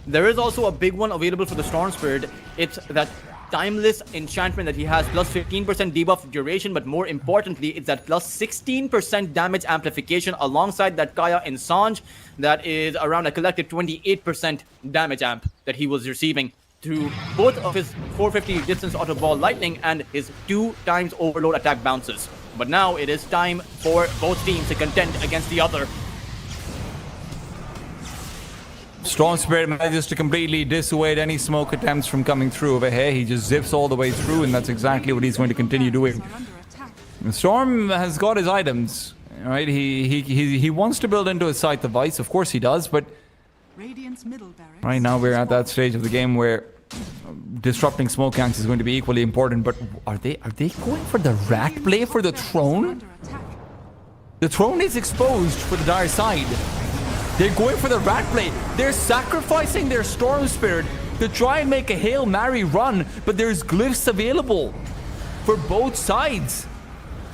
There is also a big one available for the Storm Spirit. It's that timeless enchantment that he has, plus 15% debuff duration, but more importantly, it's that plus 16% damage amplification alongside that Kaya and Sanj. That is around a collective 28% damage amp that he was receiving through both of his 450 distance auto ball lightning and his 2 times overload attack bounces. But now it is time for both teams to contend against the other. Storm Spirit manages to completely dissuade any smoke attempts from coming through over here. He just zips all the way through, and that's exactly what he's going to continue doing. Storm has got his items, right? He wants to build into his Scythe of Ice, of course he does, but right now we're at that stage of the game where disrupting smoke ganks is going to be equally important. But are they going for the rat play for the throne? The throne is exposed for the Dire side. They're going for the rat play. They're sacrificing their Storm Spirit to try and make a Hail Mary run, but there's glyphs available for both sides.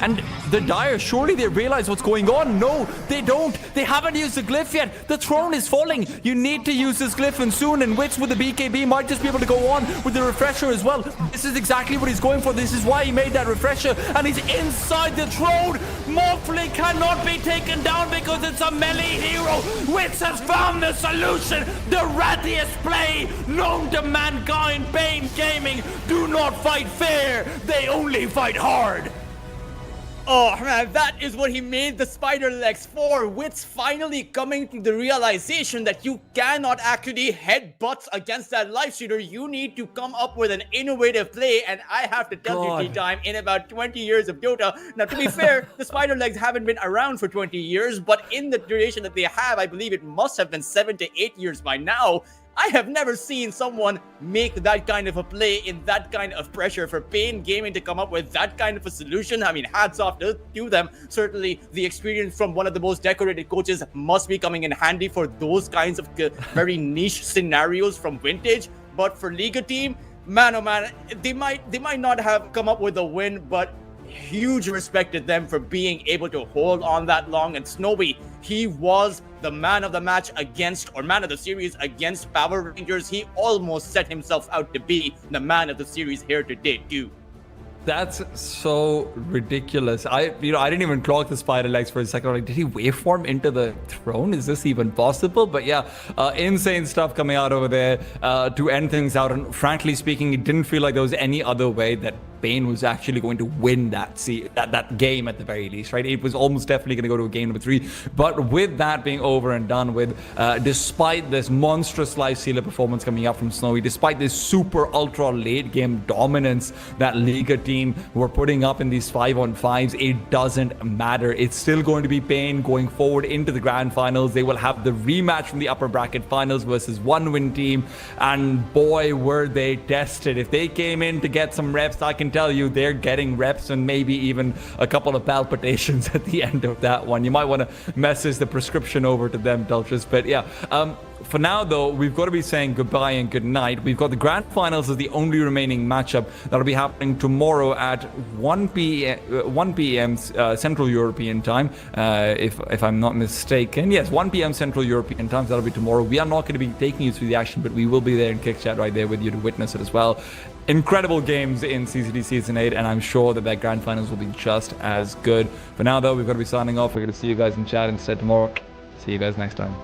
And the Dire, surely they realize what's going on. No, they don't. They haven't used the glyph yet. The throne is falling. You need to use this glyph, and soon. And Witz with the BKB might just be able to go on with the refresher as well. This is exactly what he's going for. This is why he made that refresher. And he's inside the throne. Morphling cannot be taken down because it's a melee hero. Witz has found the solution. The rattiest play known to mankind. Pain Gaming do not fight fair. They only fight hard. Oh man, that is what he made the spider legs for. Witz finally coming to the realization that you cannot actually headbutt against that Lifestealer. You need to come up with an innovative play, and I have to tell you, T-Time, in about 20 years of Dota. Now, to be fair, the spider legs haven't been around for 20 years, but in the duration that they have, I believe it must have been 7 to 8 years by now. I have never seen someone make that kind of a play in that kind of pressure. For Pain Gaming to come up with that kind of a solution, I mean, hats off to them. Certainly, the experience from one of the most decorated coaches must be coming in handy for those kinds of very niche scenarios from Vintage. But for Liga team, man, oh man, they might not have come up with a win, but huge respect to them for being able to hold on that long. And Snowy, he was the man of the match against, or man of the series against Power Rangers. He almost set himself out to be the man of the series here today too. That's so ridiculous. I didn't even clock the spider legs for a second. Like, did he waveform into the throne? Is this even possible? But yeah, insane stuff coming out over there to end things out. And frankly speaking, it didn't feel like there was any other way that Bane was actually going to win that game at the very least, right? It was almost definitely going to go to a game number 3. But with that being over and done with, despite this monstrous Lifestealer performance coming up from Snowy, despite this super ultra late game dominance that Liga team were putting up in these 5-on-5s, it doesn't matter. It's still going to be Pain going forward into the grand finals. They will have the rematch from the upper bracket finals versus one-win team, and boy were they tested. If they came in to get some reps, I can tell you they're getting reps and maybe even a couple of palpitations at the end of that one. You might want to message the prescription over to them, Dultrus. But yeah, For now, though, we've got to be saying goodbye and good night. We've got the grand finals as the only remaining matchup that'll be happening tomorrow at 1 p.m. Central European time, if I'm not mistaken. Yes, 1 p.m. Central European time. That'll be tomorrow. We are not going to be taking you through the action, but we will be there in Kick Chat right there with you to witness it as well. Incredible games in CCT Season 8, and I'm sure that grand finals will be just as good. For now, though, we've got to be signing off. We're going to see you guys in chat instead tomorrow. See you guys next time.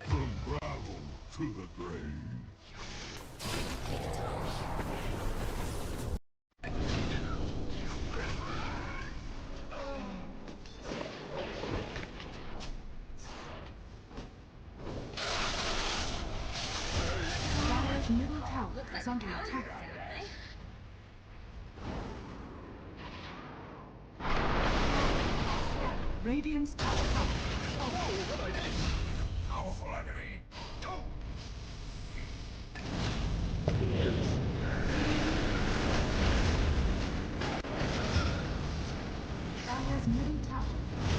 From gravel to the grave. Dire's middle tower is under attack. Radiant's top tower. Powerful enemy. Dire's middle tower